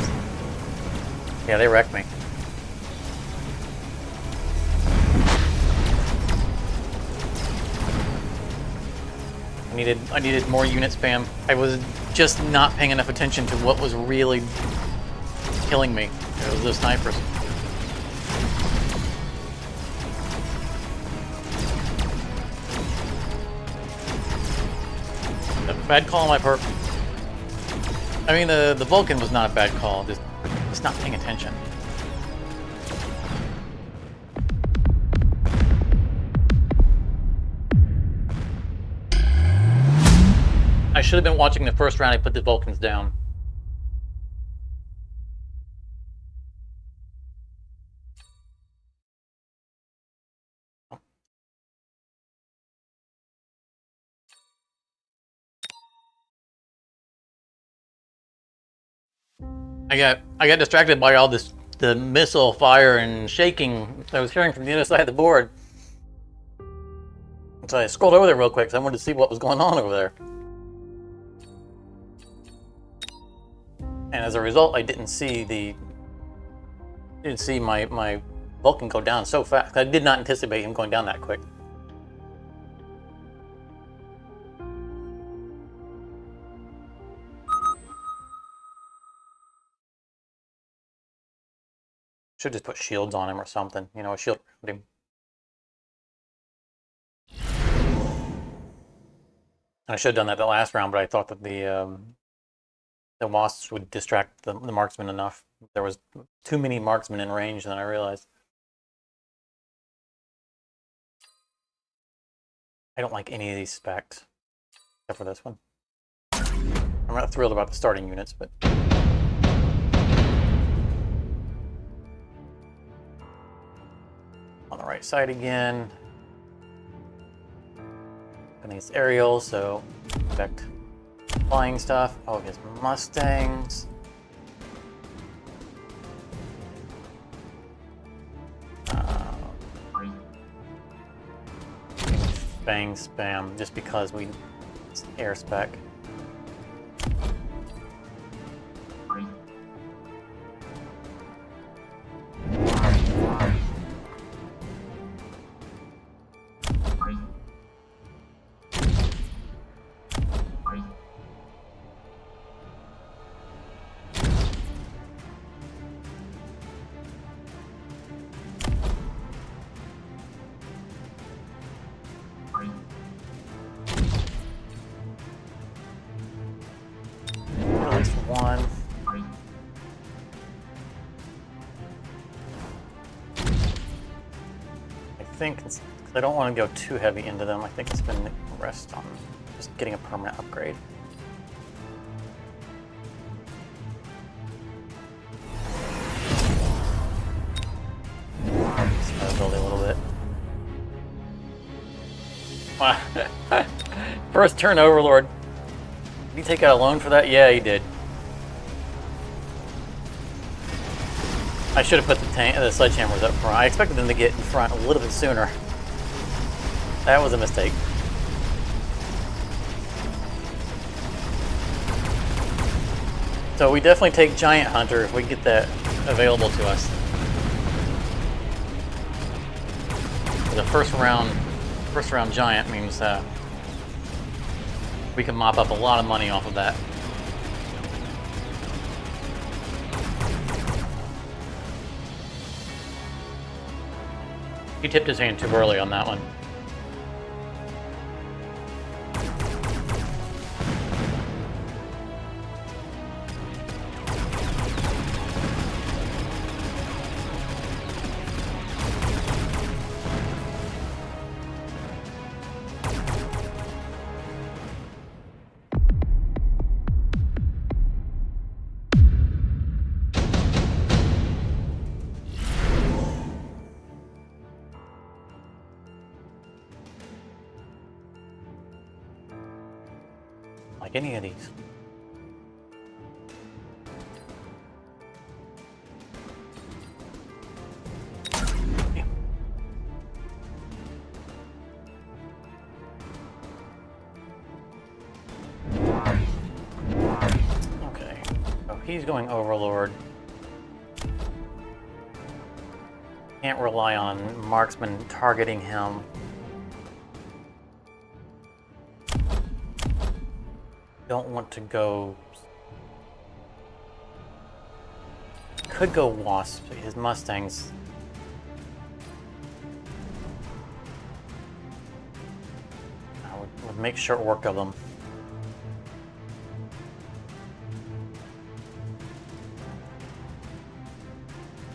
Yeah, they wrecked me. I needed more unit spam. I was just not paying enough attention to what was really killing me. It was those snipers. Bad call on my part. I mean, the Vulcan was not a bad call. Just not paying attention. I should have been watching the first round. I put the Vulcans down. I got distracted by all the missile fire and shaking I was hearing from the other side of the board. So I scrolled over there real quick because I wanted to see what was going on over there. And as a result, I didn't see my Vulcan go down so fast. I did not anticipate him going down that quick. Should just put shields on him or something. You know, a shield around him. I should have done that the last round, but I thought that the wasps would distract the marksman enough. There was too many marksmen in range, and then I realized. I don't like any of these specs, except for this one. I'm not thrilled about the starting units, but... On the right side again. And these aerials, so expect flying stuff. Oh, his Mustangs. Bang spam, just because it's air spec. One. I think it's, I don't want to go too heavy into them. I think it's going to rest on just getting a permanent upgrade. Just build a little bit. Wow. First turn, Overlord. Did he take out a loan for that? Yeah, he did. I should have put the sledgehammers up front. I expected them to get in front a little bit sooner. That was a mistake. So we definitely take Giant Hunter if we get that available to us. The first round Giant means we can mop up a lot of money off of that. He tipped his hand too early on that one. Like any of these. Okay, so he's going Overlord. Can't rely on marksman targeting him. Don't want to go. Could go Wasp. His Mustangs. I would make short work of them.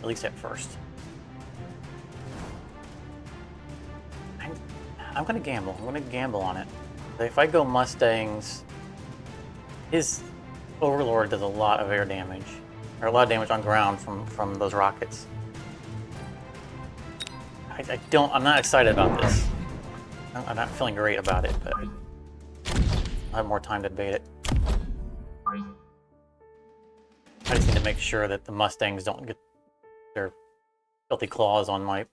At least at first. I'm gonna gamble. I'm gonna gamble on it. If I go Mustangs, his Overlord does a lot of air damage, or a lot of damage on ground from those rockets. I'm not excited about this. I'm not feeling great about it, but I'll have more time to debate it. I just need to make sure that the Mustangs don't get their filthy claws on my...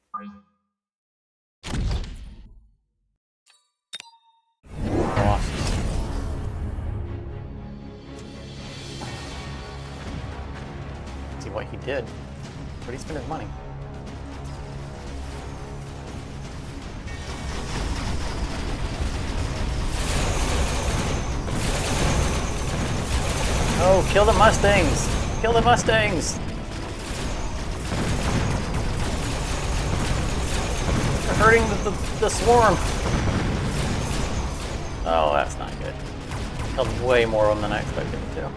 See what he did. Where'd he spend his money? Oh, kill the Mustangs! Kill the Mustangs! They're hurting the swarm! Oh, that's not good. Killed way more of them than I expected to.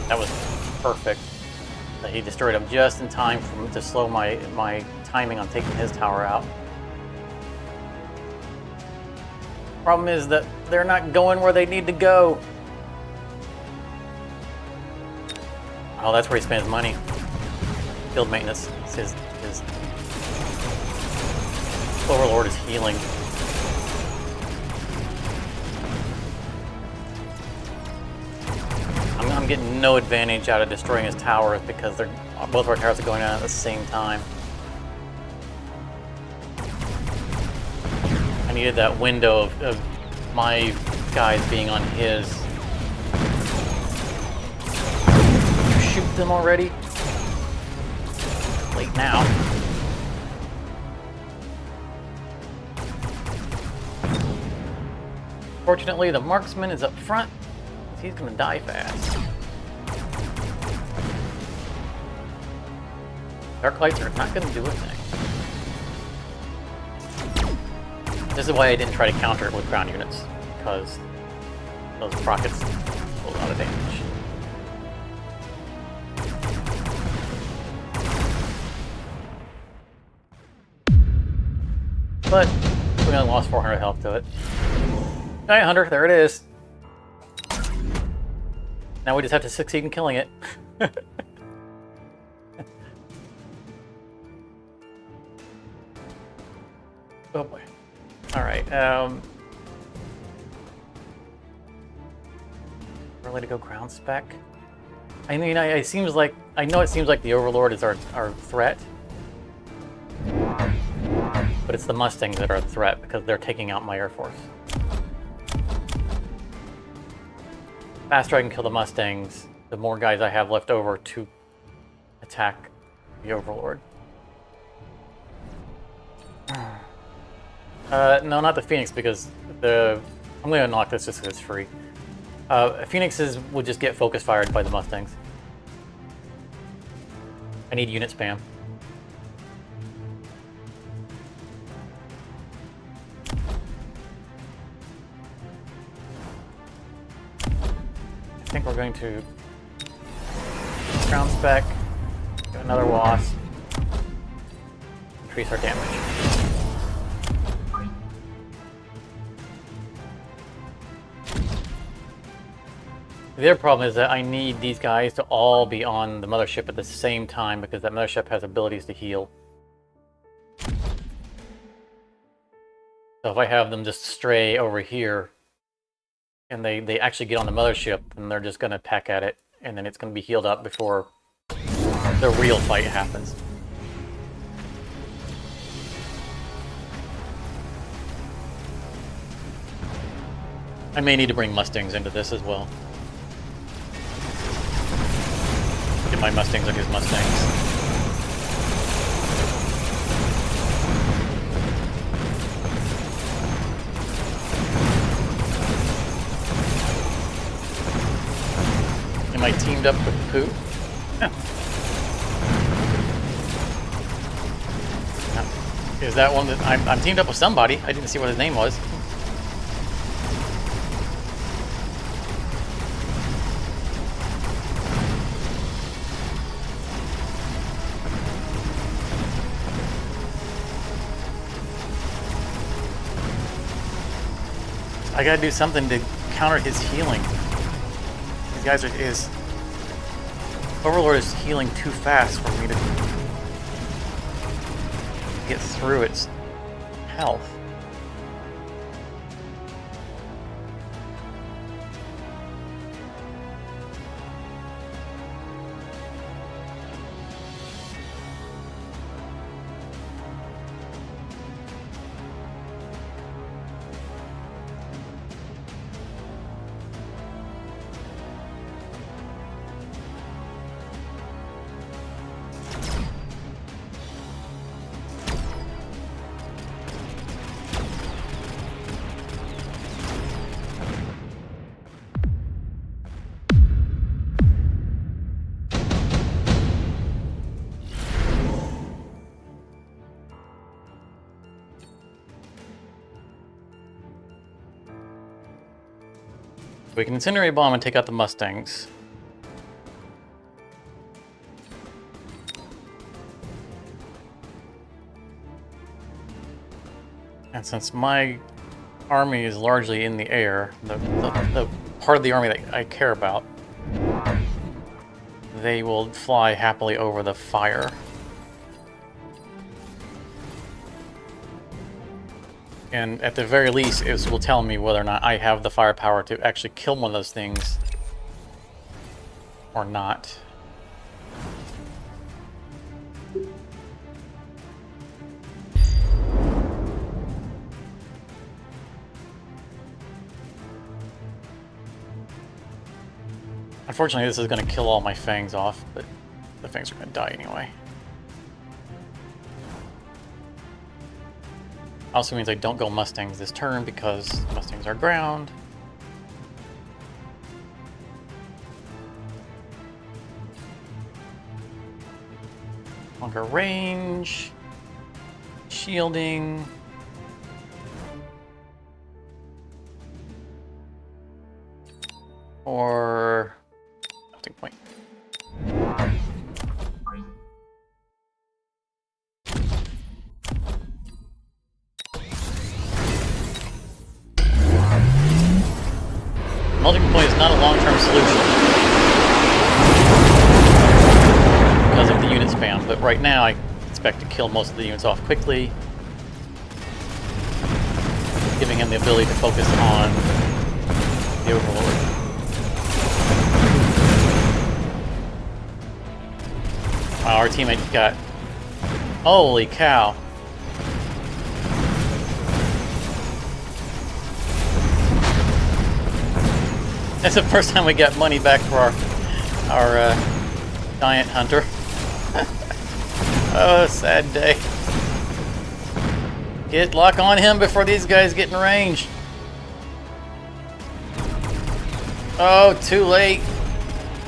That was perfect. He destroyed him just in time to slow my timing on taking his tower out. Problem is that they're not going where they need to go. Oh, that's where he spends money. Field maintenance. His Overlord is healing. I'm getting no advantage out of destroying his towers because both of our towers are going down at the same time. I needed that window of my guys being on his. You shoot them already? Late now. Fortunately, the marksman is up front. He's gonna die fast. Dark lights are not gonna do a thing. This is why I didn't try to counter it with ground units, because those rockets do a lot of damage. But we only lost 400 health to it. 900, there it is. Now we just have to succeed in killing it. Oh boy. Alright, really to go ground spec? I mean, I know it seems like the Overlord is our threat. But it's the Mustangs that are a threat because they're taking out my Air Force. The faster I can kill the Mustangs, the more guys I have left over to attack the Overlord. No, not the Phoenix, because I'm going to unlock this just because it's free. Phoenixes will just get focus fired by the Mustangs. I need unit spam. I think we're going to ground spec, get another wasp, increase our damage. The other problem is that I need these guys to all be on the mothership at the same time because that mothership has abilities to heal. So if I have them just stray over here and they actually get on the mothership, and they're just going to peck at it, and then it's going to be healed up before the real fight happens. I may need to bring Mustangs into this as well. Get my Mustangs like his Mustangs. Am I teamed up with Pooh? Yeah. Is that one that I'm teamed up with somebody? I didn't see what his name was. I gotta do something to counter his healing. These guys are his Overlord is healing too fast for me to get through its health. We can incinerate bomb and take out the Mustangs. And since my army is largely in the air, the part of the army that I care about, they will fly happily over the fire. And at the very least, it will tell me whether or not I have the firepower to actually kill one of those things or not. Unfortunately, this is going to kill all my fangs off, but the fangs are going to die anyway. Also means I don't go Mustangs this turn because Mustangs are ground. Longer range. Shielding. Or melting point. Melting point is not a long-term solution because of the unit spam, but right now I expect to kill most of the units off quickly, giving him the ability to focus on the Overlord. Wow, our teammate got... Holy cow. That's the first time we got money back for our giant hunter. Oh, sad day. Get lock on him before these guys get in range. Oh, too late.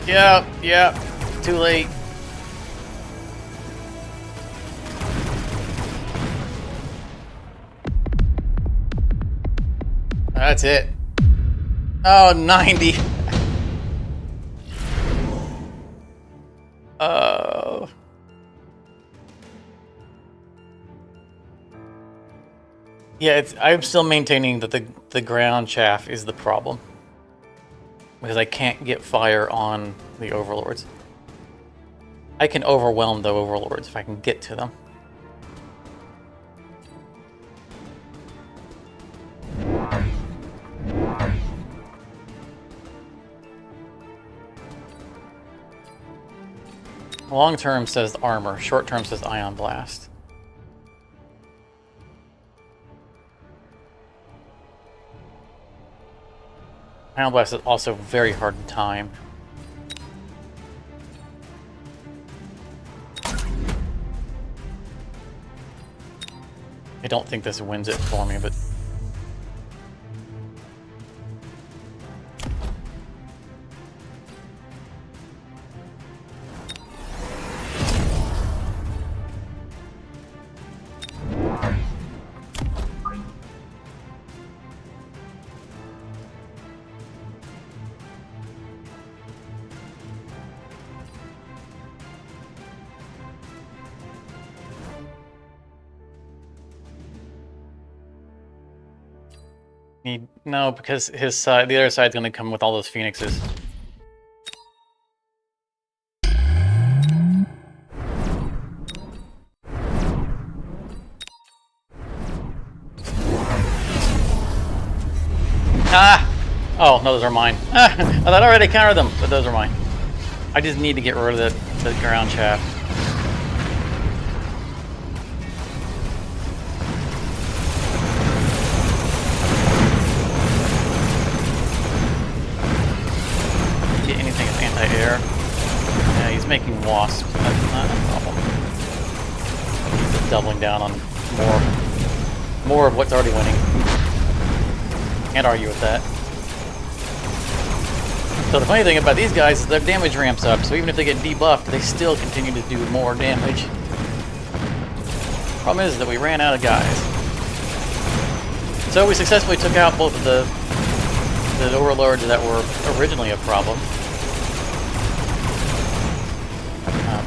Yep, too late. That's it. Oh, 90. Oh. Yeah, I'm still maintaining that the ground chaff is the problem. because I can't get fire on the overlords. I can overwhelm the overlords if I can get to them. Long term says armor, short term says ion blast. Ion blast is also very hard to time. I don't think this wins it for me, but no, because his side, the other side's going to come with all those phoenixes. Ah! Oh, no, those are mine. I thought I already countered them, but those are mine. I just need to get rid of the ground shaft. Anti-air. Yeah, he's making wasps. That's not a problem. He's just doubling down on more of what's already winning. Can't argue with that. So the funny thing about these guys is their damage ramps up, so even if they get debuffed, they still continue to do more damage. Problem is that we ran out of guys. So we successfully took out both of the overlords that were originally a problem.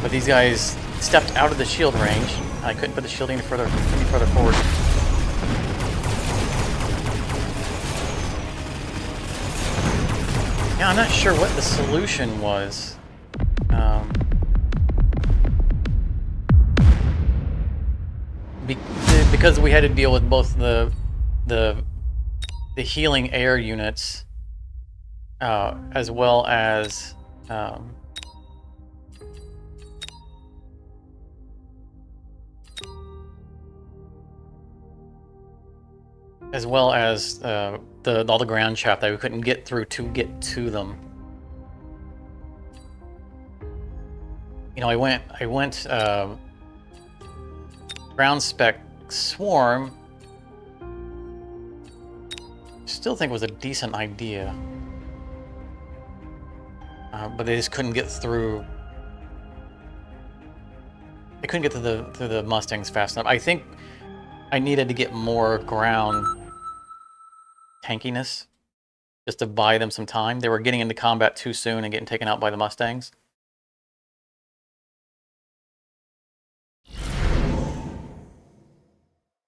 But these guys stepped out of the shield range. I couldn't put the shield any further forward. Yeah, I'm not sure what the solution was. Because we had to deal with both the healing air units, as well as all the ground shaft that we couldn't get through to get to them. You know, I went ground spec swarm. Still think was a decent idea, but they just couldn't get through. They couldn't get through the Mustangs fast enough. I think I needed to get more ground tankiness just to buy them some time. They were getting into combat too soon and getting taken out by the Mustangs.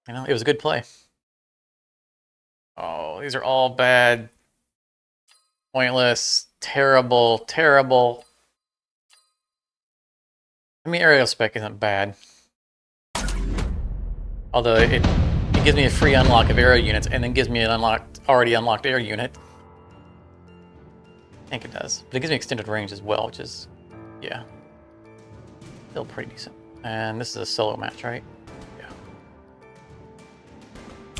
You know, it was a good play. Oh, these are all bad. Pointless. Terrible. Terrible. I mean, aerial spec isn't bad. Although it gives me a free unlock of aero units and then gives me an already unlocked air unit. I think it does. But it gives me extended range as well, which is, yeah, still pretty decent. And this is a solo match, right?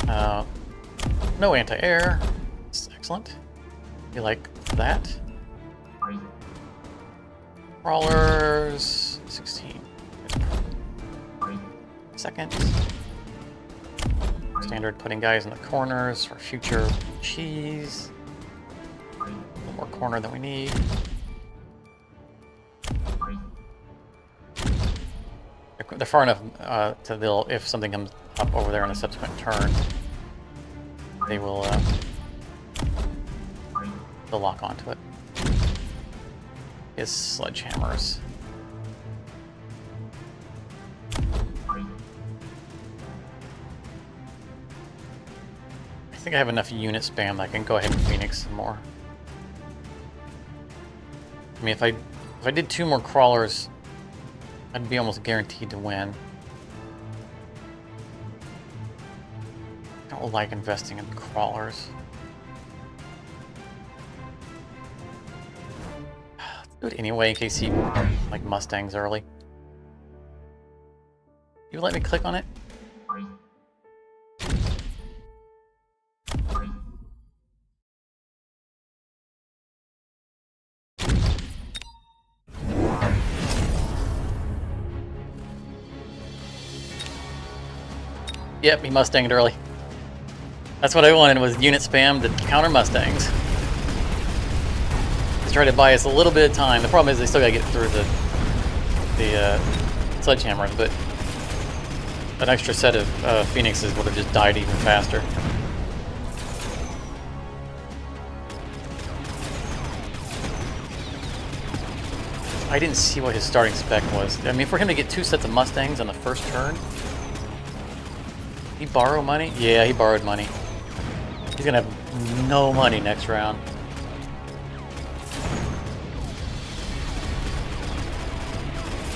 Yeah. No anti-air. It's excellent. You like that? Crawlers, 16. Second. Standard putting guys in the corners for future cheese. A little more corner than we need. They're far enough to if something comes up over there in a subsequent turn, they will they'll lock onto it. His sledgehammers. I think I have enough unit spam that I can go ahead and Phoenix some more. I mean, if I did 2 more crawlers, I'd be almost guaranteed to win. I don't like investing in crawlers. Let's do it anyway in case he like Mustangs early. You let me click on it? Yep, he Mustanged early. That's what I wanted, was unit spam to counter Mustangs. He's trying to buy us a little bit of time. The problem is they still gotta get through the sledgehammers, but an extra set of Phoenixes would have just died even faster. I didn't see what his starting spec was. I mean, for him to get 2 sets of Mustangs on the first turn... He borrow money? Yeah, he borrowed money. He's gonna have no money next round.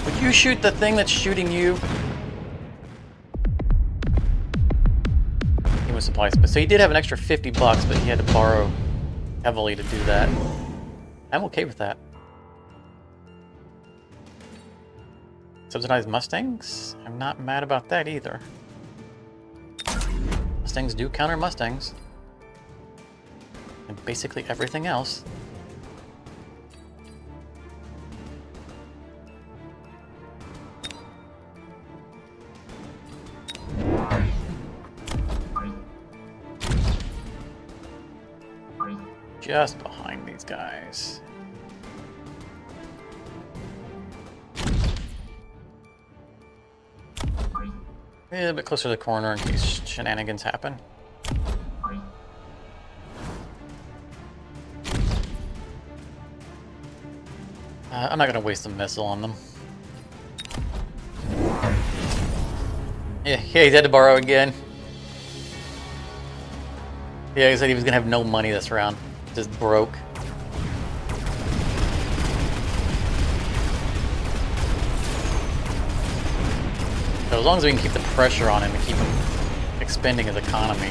Would you shoot the thing that's shooting you? He was supplies, but so he did have an extra $50, but he had to borrow heavily to do that. I'm okay with that. Subsidized Mustangs? I'm not mad about that either. Mustangs do counter Mustangs. And basically everything else. Just behind these guys. A bit closer to the corner in case shenanigans happen. I'm not going to waste a missile on them. Yeah, he's had to borrow again. Yeah, he said he was going to have no money this round. Just broke. So as long as we can keep the pressure on him and keep him expending his economy,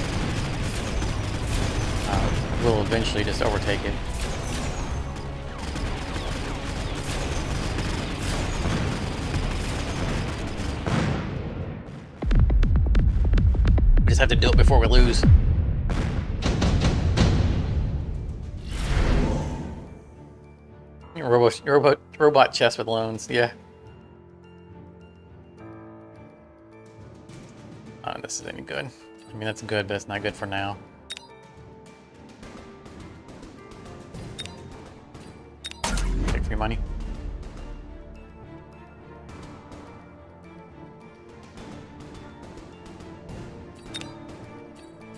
we'll eventually just overtake it. We just have to do it before we lose. Robot chest with loans, yeah. This is any good. I mean, that's good, but it's not good for now. Take free money.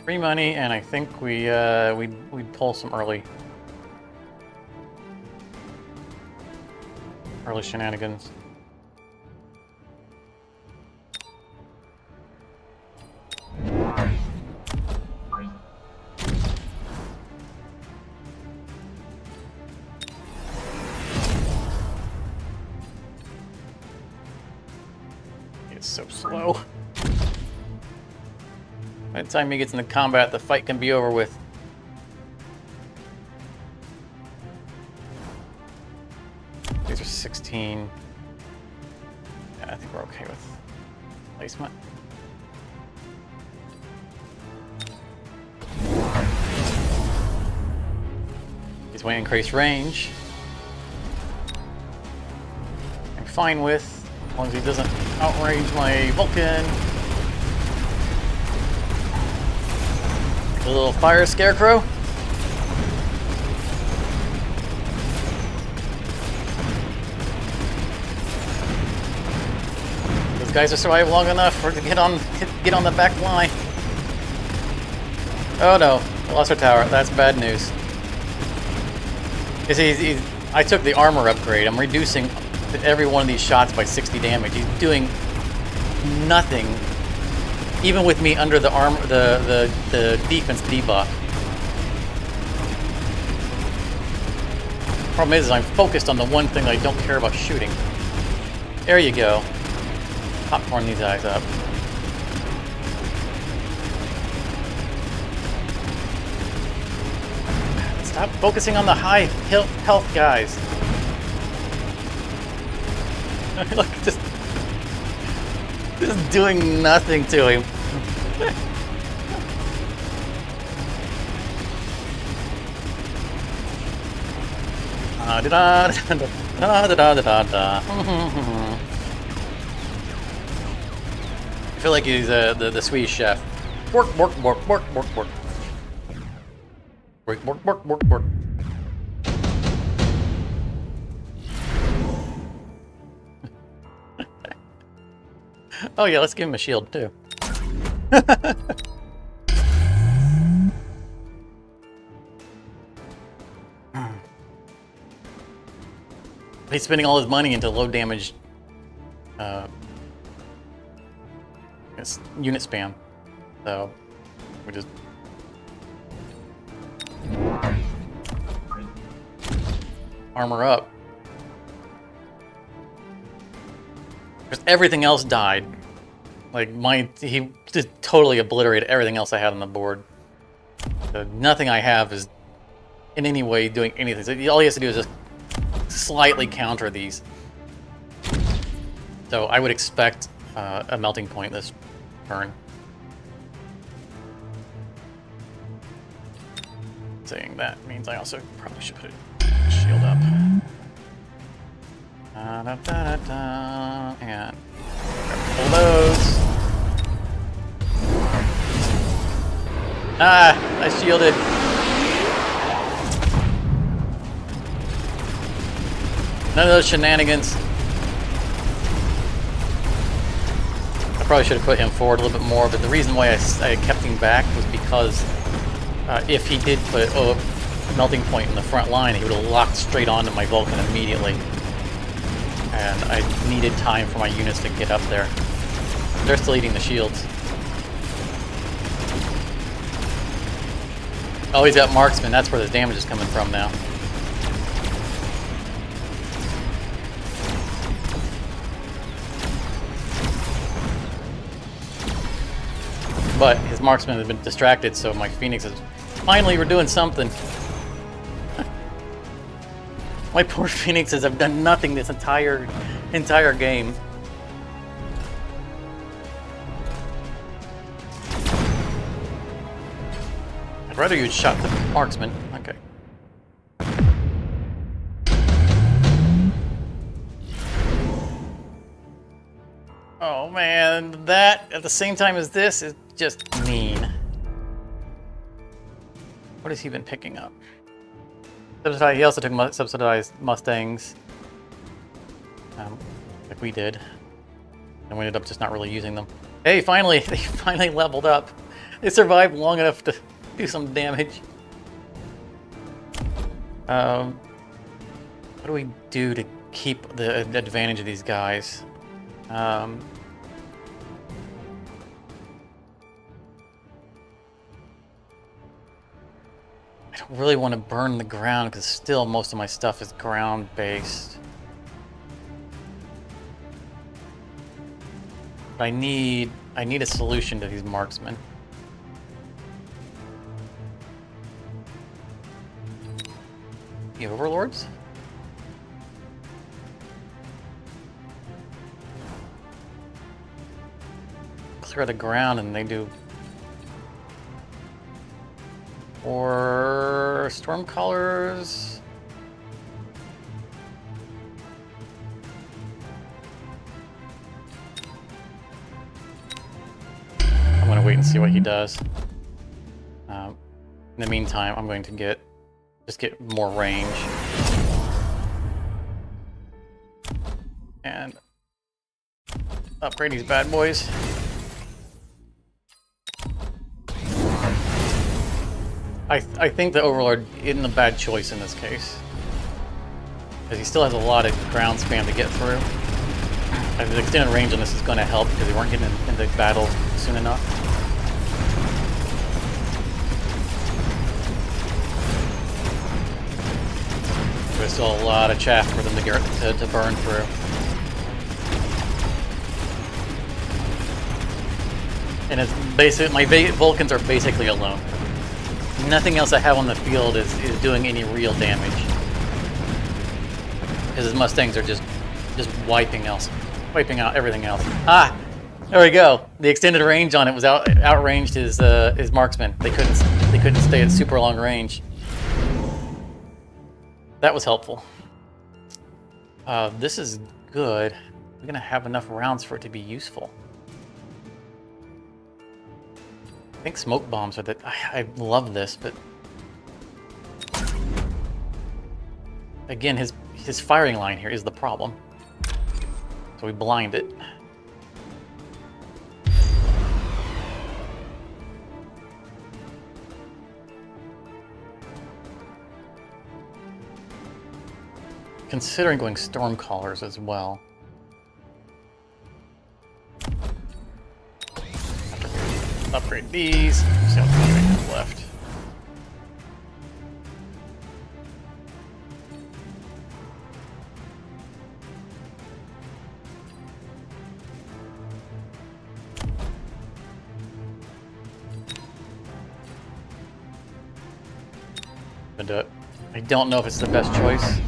Free money, and I think we'd pull some early shenanigans. So slow. By the time he gets into combat, the fight can be over with. These are 16. Yeah, I think we're okay with placement. He's way increased range. I'm fine with. As long as he doesn't outrange my Vulcan. A little fire scarecrow. Those guys are surviving long enough for to get on the back line. Oh no, I lost our tower. That's bad news. I took the armor upgrade. I'm reducing every one of these shots by 60 damage. He's doing nothing, even with me under the armor, the defense debuff. Problem is I'm focused on the one thing I don't care about shooting. There you go. Popcorn these guys up. Stop focusing on the high health guys. Look, just doing nothing to him. I feel like he's the Swedish chef. Work. Work. Oh yeah, let's give him a shield too. He's spending all his money into low damage unit spam. So we just armor up. Because everything else died. Like he just totally obliterated everything else I had on the board. So nothing I have is in any way doing anything. So all he has to do is just slightly counter these. So I would expect a melting point this turn. Saying that means I also probably should put a shield up. And pull those. Ah, I shielded. None of those shenanigans. I probably should have put him forward a little bit more, but the reason why I kept him back was because if he did put a melting point in the front line, he would have locked straight onto my Vulcan immediately. And I needed time for my units to get up there. They're still eating the shields. Oh, he's got marksman. That's where the damage is coming from now. But his marksman has been distracted, so my Phoenix is finally we're doing something. My poor Phoenixes have done nothing this entire game. I'd rather you'd shot the marksman. Okay. Oh man, that at the same time as this is just mean. What has he been picking up? He also took subsidized Mustangs, like we did, and we ended up just not really using them. Hey, finally, they finally leveled up. They survived long enough to do some damage. What do we do to keep the advantage of these guys? I don't really want to burn the ground because still most of my stuff is ground based. But I need a solution to these marksmen. The overlords? Clear the ground and they do. Or Stormcallers. I'm going to wait and see what he does. In the meantime, I'm going to just get more range. And upgrade these bad boys. I think the Overlord isn't a bad choice in this case. Because he still has a lot of ground spam to get through. The extended range on this is going to help because they weren't getting into battle soon enough. there's still a lot of chaff for them to get to burn through. And it's basically, my Vulcans are basically alone. Nothing else I have on the field is doing any real damage. Because his Mustangs are just wiping out everything else. Ah! There we go. The extended range on it was outranged his marksman. They couldn't stay at super long range. That was helpful. This is good. We're gonna have enough rounds for it to be useful. I think smoke bombs are that. I love this, but again, his firing line here is the problem. So we blind it. Considering going Stormcallers as well. Upgrade these. See how much money we have left. I'll do it. I don't know if it's the best choice.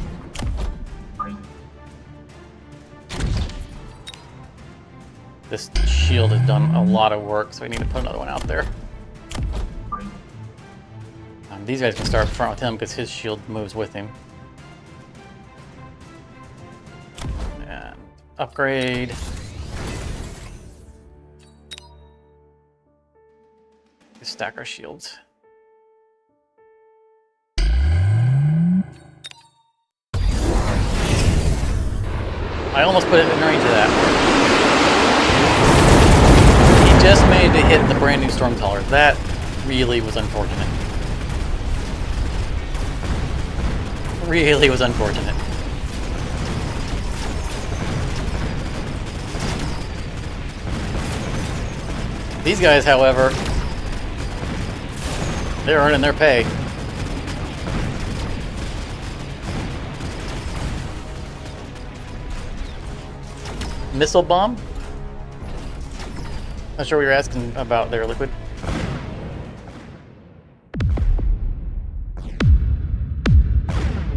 This shield has done a lot of work, so we need to put another one out there. These guys can start up front with him because his shield moves with him. And upgrade. Stack our shields. I almost put it in range of that. He just made to hit the brand new Stormcaller. That really was unfortunate. Really was unfortunate. These guys, however, they're earning their pay. Missile bomb? Not sure what you're asking about there, Liquid.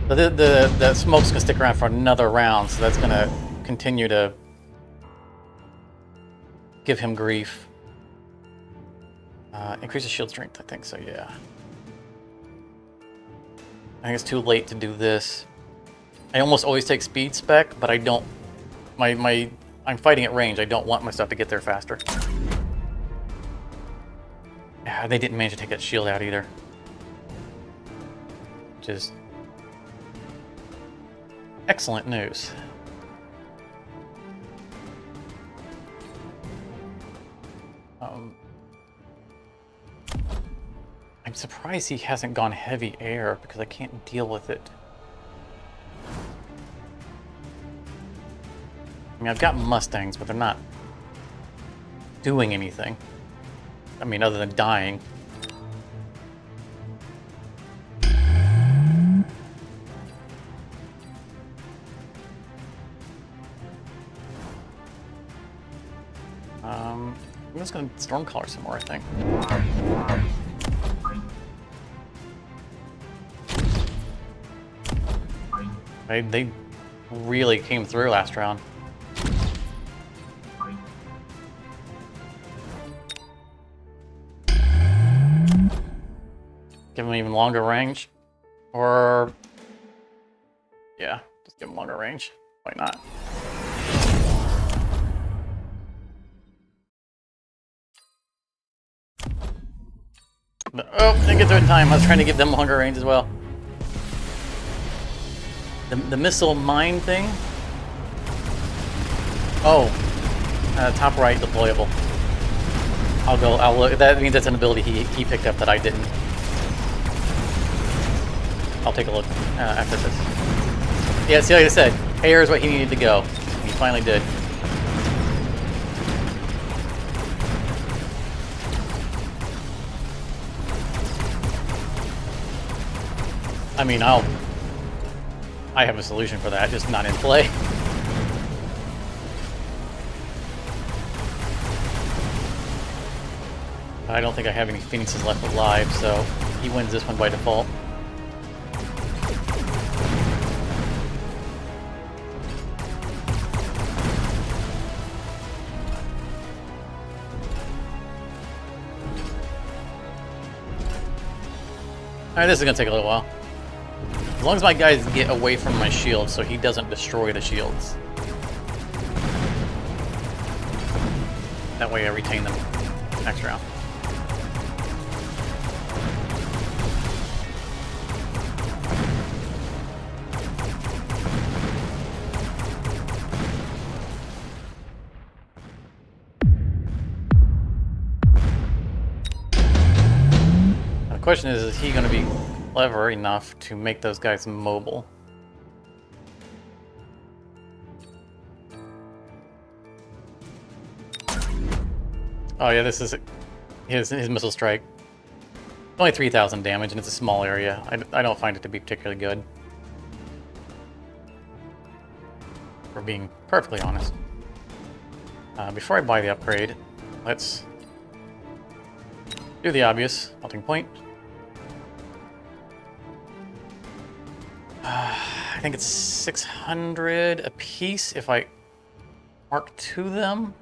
The smoke's gonna stick around for another round, so that's gonna continue to give him grief. Increases shield strength, I think so, yeah. I think it's too late to do this. I almost always take speed spec, but I don't. I'm fighting at range. I don't want my stuff to get there faster. Yeah, they didn't manage to take that shield out either. Which is excellent news. I'm surprised he hasn't gone heavy air because I can't deal with it. I mean, I've got Mustangs, but they're not doing anything. I mean, other than dying. I'm just gonna Stormcaller some more, I think. They really came through last round. Give him even longer range, or yeah, just give him longer range. Why not? But, oh, didn't get through it in time. I was trying to give them longer range as well. The missile mine thing. Oh, top right deployable. I'll look. That means that's an ability he picked up that I didn't. I'll take a look after this. Yeah, see, like I said, air is what he needed to go. He finally did. I mean, I have a solution for that, just not in play. I don't think I have any Phoenixes left alive, so he wins this one by default. Alright, this is gonna take a little while. As long as my guys get away from my shields so he doesn't destroy the shields. That way I retain them next round. The question is he going to be clever enough to make those guys mobile? Oh yeah, this is his missile strike. Only 3,000 damage, and it's a small area. I don't find it to be particularly good. For being perfectly honest. Before I buy the upgrade, let's do the obvious. Melting point. I think it's 600 a piece if I Mark II them.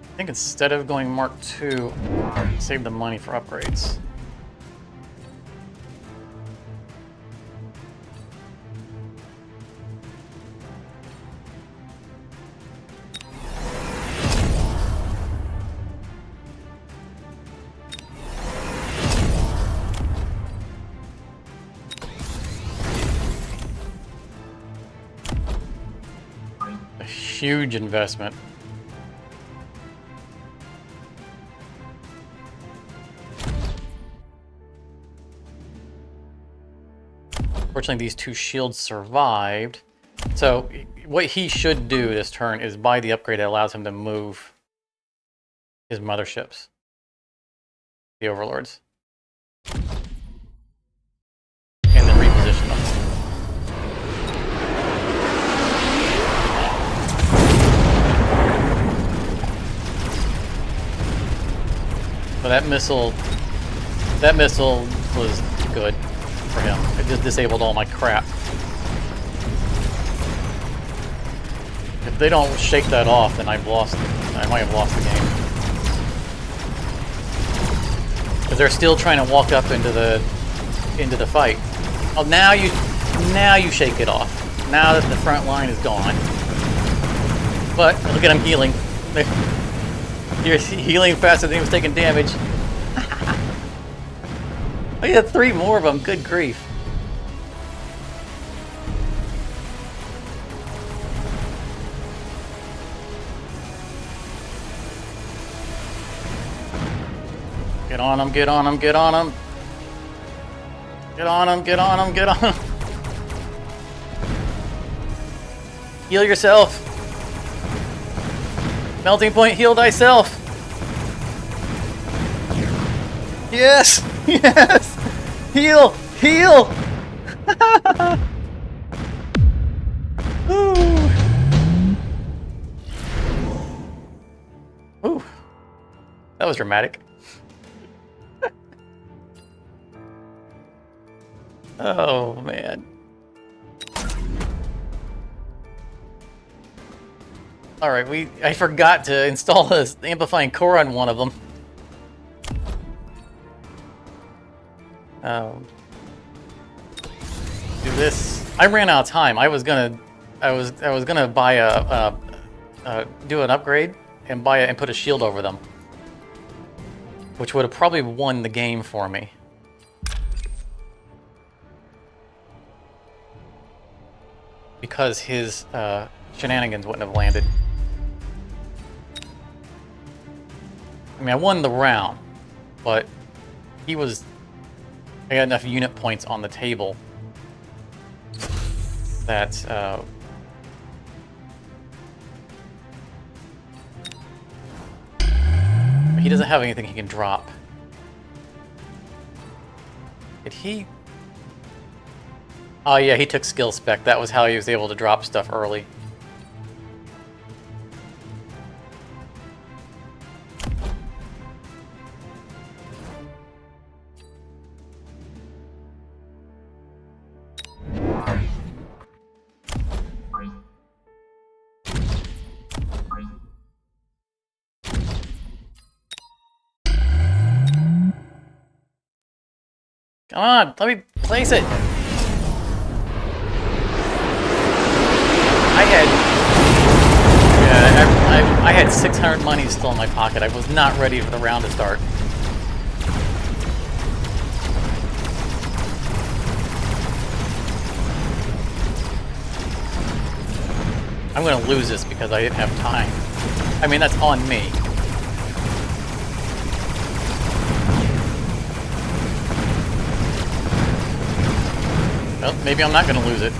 I think instead of going Mark II, save the money for upgrades. A huge investment. Fortunately, these two shields survived. So what he should do this turn is buy the upgrade that allows him to move his motherships, the overlords, and then reposition them. So that missile was good for him. It just disabled all my crap. If they don't shake that off, then I might have lost the game. Because they're still trying to walk up into the fight. Oh, now you shake it off. Now that the front line is gone. But look at him healing. You're healing faster than he was taking damage. I had 3 more of them. Good grief. Get on him, get on him, get on him. Get on him, get on him, get on him. Heal yourself. Melting point, heal thyself. Yes! Yes! Heal! Heal! Ooh. Ooh. That was dramatic. Oh, man. Alright, I forgot to install the amplifying core on one of them. Do this. I ran out of time. I was gonna buy do an upgrade and buy it and put a shield over them, which would have probably won the game for me. Because his shenanigans wouldn't have landed. I mean, I won the round, but I got enough unit points on the table that He doesn't have anything he can drop. Did he? Oh yeah, he took skill spec. That was how he was able to drop stuff early. Come on, let me place it. I had 600 money still in my pocket. I was not ready for the round to start. I'm gonna lose this because I didn't have time. I mean, that's on me. Well, maybe I'm not gonna lose it.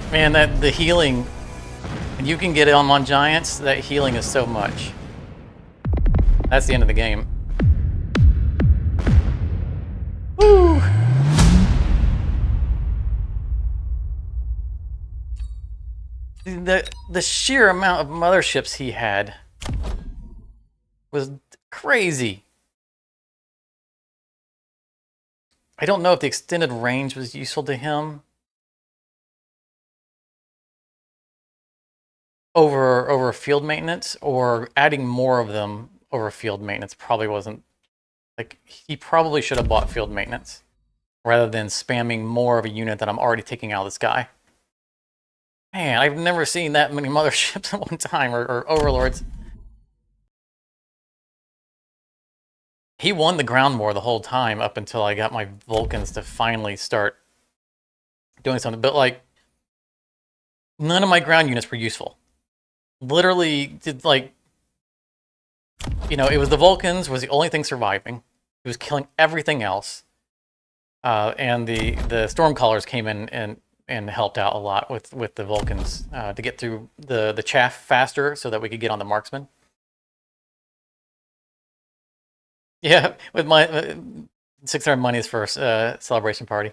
Man, the healing, when you can get it on giants, that healing is so much. That's the end of the game. Woo! The sheer amount of motherships he had was crazy. I don't know if the extended range was useful to him over field maintenance, or adding more of them over field maintenance probably wasn't, like, he probably should have bought field maintenance rather than spamming more of a unit that I'm already taking out of this guy. Man, I've never seen that many motherships at one time, or overlords. He won the ground war the whole time up until I got my Vulcans to finally start doing something. But, like, none of my ground units were useful. Literally, did, like, you know, it was the Vulcans was the only thing surviving. He was killing everything else. And the Stormcallers came in and helped out a lot with the Vulcans to get through the chaff faster so that we could get on the marksman. Yeah, with my 600 monies for a celebration party.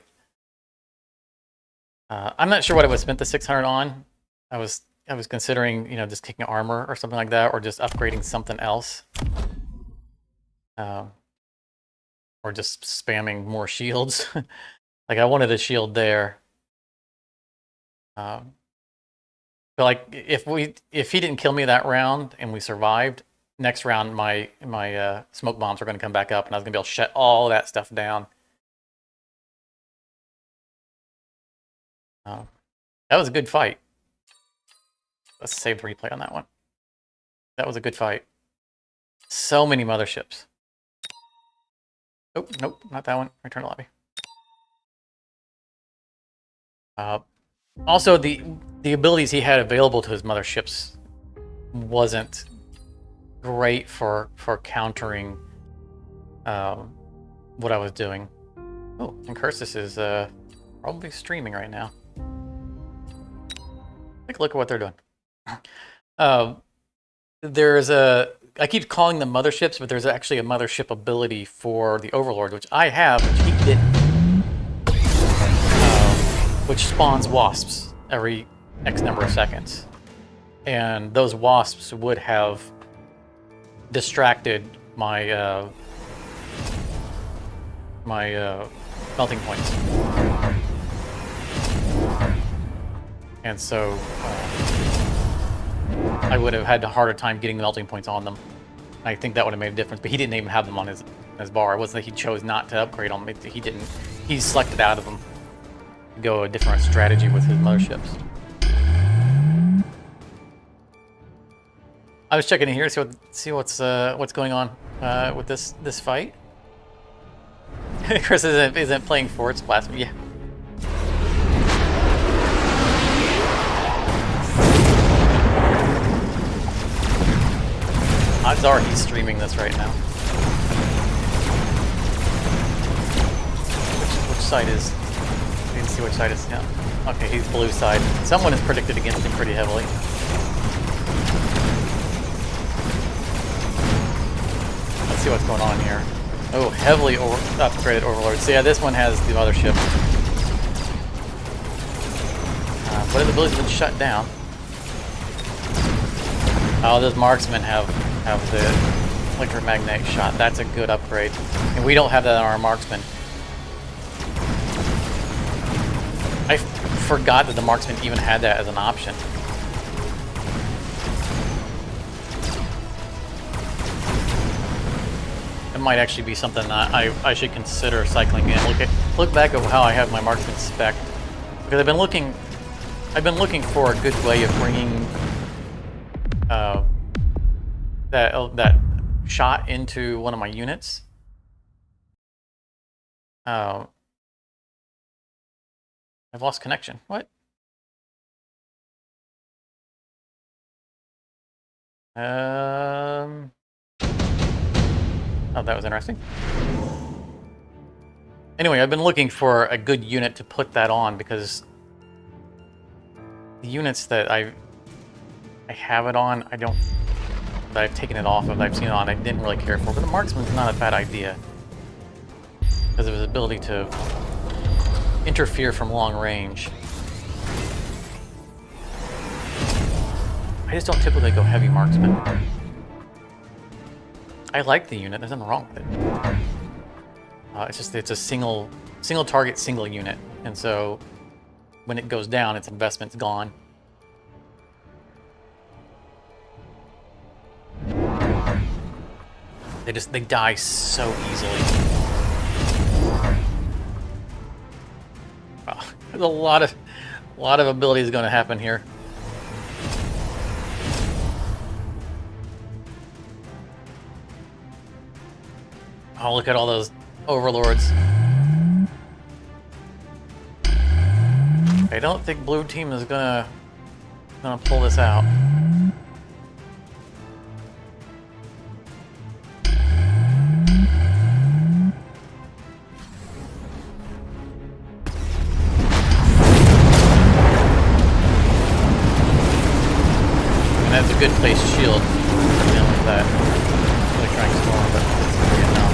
I'm not sure what I would spend the 600 on. I was considering, you know, just kicking armor or something like that, or just upgrading something else. Or just spamming more shields. Like, I wanted a shield there. But, like, if he didn't kill me that round and we survived, next round my smoke bombs are going to come back up and I was going to be able to shut all that stuff down. That was a good fight. Let's save the replay on that one. That was a good fight. So many motherships. Oh, nope, not that one. Return to lobby. Also, the abilities he had available to his motherships wasn't great for countering what I was doing. Oh, and Cursus is probably streaming right now. Take a look at what they're doing. There's I keep calling them motherships, but there's actually a mothership ability for the Overlord, which I have, which he didn't. Which spawns wasps every X number of seconds. And those wasps would have distracted my melting points. And so I would have had a harder time getting the melting points on them. I think that would have made a difference, but he didn't even have them on his bar. It wasn't that he chose not to upgrade them. He didn't. He selected out of them to go a different strategy with his motherships. I was checking in here to see what's going on with this fight. Chris isn't playing Forts Blasphemy. Yeah. Odds are he's streaming this right now. Which side is? can see which side it's down. Okay, he's blue side. Someone is predicted against him pretty heavily. Let's see what's going on here. Oh, heavily upgraded Overlord. So yeah, this one has the mothership. But his abilities have been shut down. Oh, those marksmen have the electromagnetic shot. That's a good upgrade. And we don't have that on our marksman. I forgot that the marksman even had that as an option. It might actually be something that I should consider cycling in. Look back at how I have my marksman spec'd. Because I've been looking for a good way of bringing that shot into one of my units. I've lost connection. What? Oh, that was interesting. Anyway, I've been looking for a good unit to put that on because the units that I have it on, that I've taken it off of, I've seen it on, I didn't really care for. But the marksman's not a bad idea because of his ability to interfere from long range. I just don't typically go heavy marksman. I like the unit, there's nothing wrong with it. It's a single target, single unit. And so when it goes down, its investment's gone. They die so easily. Wow, there's a lot of abilities going to happen here. Oh, look at all those overlords. I don't think blue team is gonna pull this out. And that's a good placed shield for dealing with that. Really trying to storm, but it's gonna get down.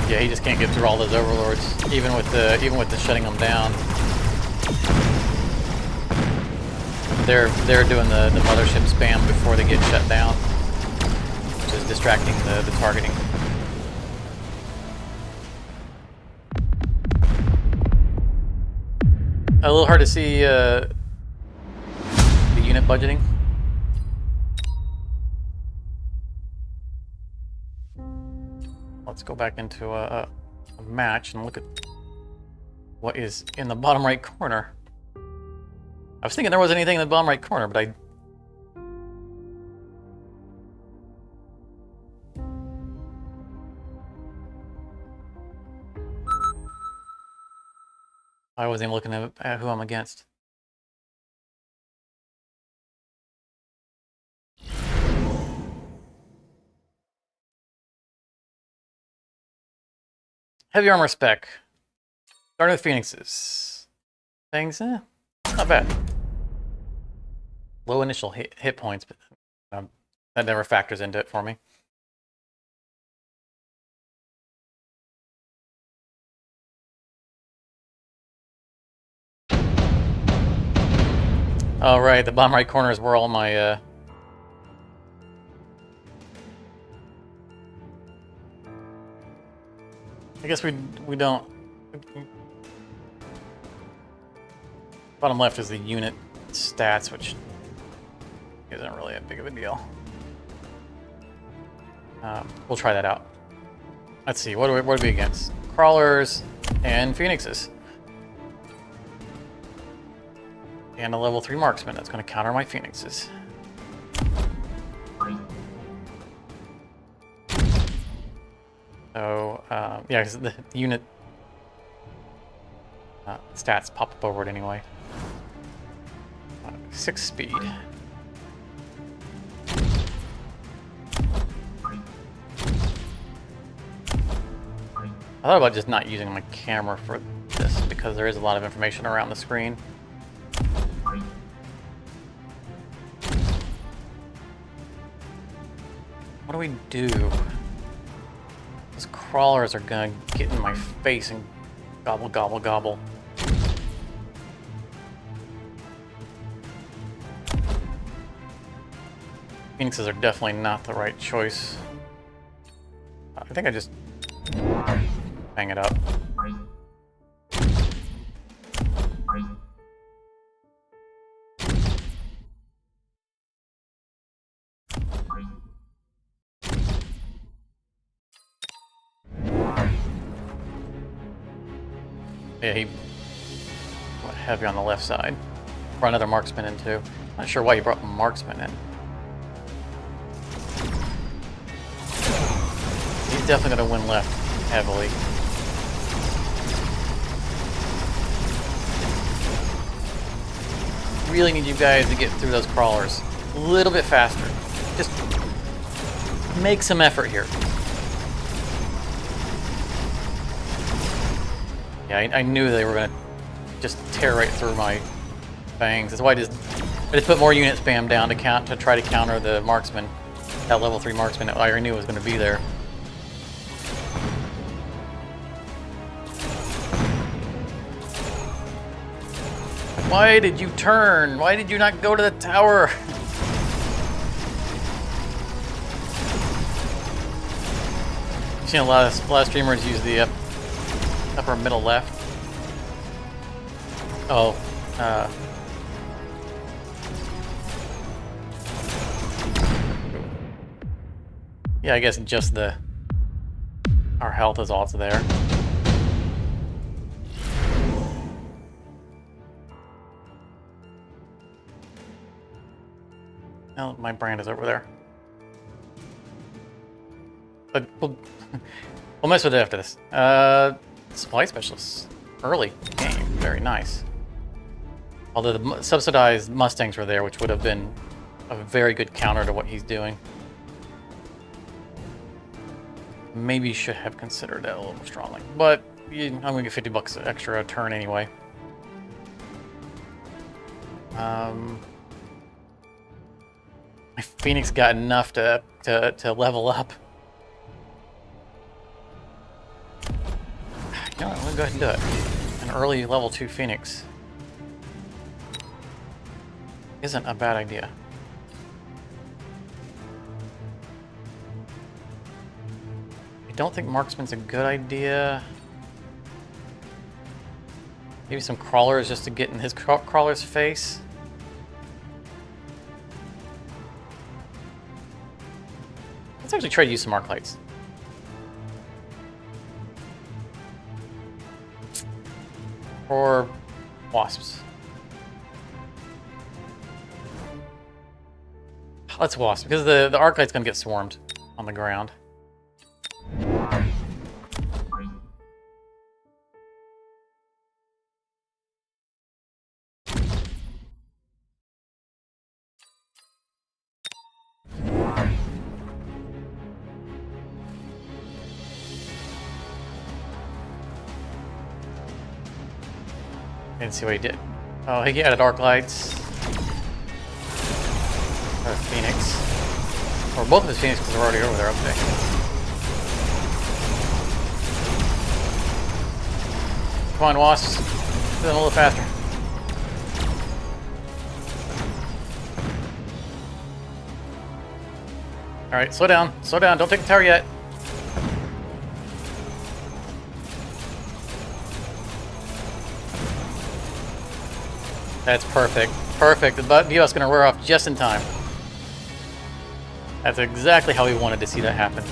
Yeah, he just can't get through all those overlords, even with the shutting them down. They're doing the mothership spam before they get shut down, which is distracting the targeting. A little hard to see the unit budgeting. Let's go back into a match and look at what is in the bottom right corner. I was thinking there wasn't anything in the bottom right corner, but I wasn't even looking at who I'm against. Heavy armor spec. Starting with Phoenixes. Things, not bad. Low initial hit points, but that never factors into it for me. All right, the bottom right corner is where all my I guess we don't. Bottom left is the unit stats, which isn't really a big of a deal. We'll try that out. Let's see, what are we against? Crawlers and Phoenixes. And a level 3 marksman that's going to counter my Phoenixes. So, yeah, because the unit stats pop up over it anyway. 6 speed. I thought about just not using my camera for this because there is a lot of information around the screen. What do we do? Those crawlers are gonna get in my face and gobble, gobble, gobble. Phoenixes are definitely not the right choice. I think I just hang it up. Yeah, he went heavy on the left side. Brought another marksman in too. Not sure why he brought marksman in. He's definitely going to win left heavily. Really need you guys to get through those crawlers a little bit faster. Just make some effort here. Yeah, I knew they were going to just tear right through my fangs. That's why I just put more unit spam down to try to counter the marksman. That level 3 marksman that I already knew was going to be there. Why did you turn? Why did you not go to the tower? I've seen a lot of streamers use the upper middle left. Oh, yeah, I guess just our health is also there. Oh, my brand is over there. But we'll mess with it after this. Supply specialists. Early game. Very nice. Although the subsidized Mustangs were there, which would have been a very good counter to what he's doing. Maybe should have considered that a little more strongly. But I'm going to get 50 bucks extra a turn anyway. My Phoenix got enough to level up. You know what, I'm gonna go ahead and do it. An early level 2 Phoenix isn't a bad idea. I don't think marksman's a good idea. Maybe some crawlers just to get in his crawler's face. Let's actually try to use some arc lights. Or wasps. Let's wasp, because the arc light's gonna get swarmed on the ground. Didn't see what he did. Oh, he added arc lights. Or Phoenix. Or both of his Phoenix because they're already over there, okay. Come on, wasps. Do them a little faster. Alright, slow down. Slow down. Don't take the tower yet. That's perfect. Perfect. The BOS gonna wear off just in time. That's exactly how we wanted to see that happen.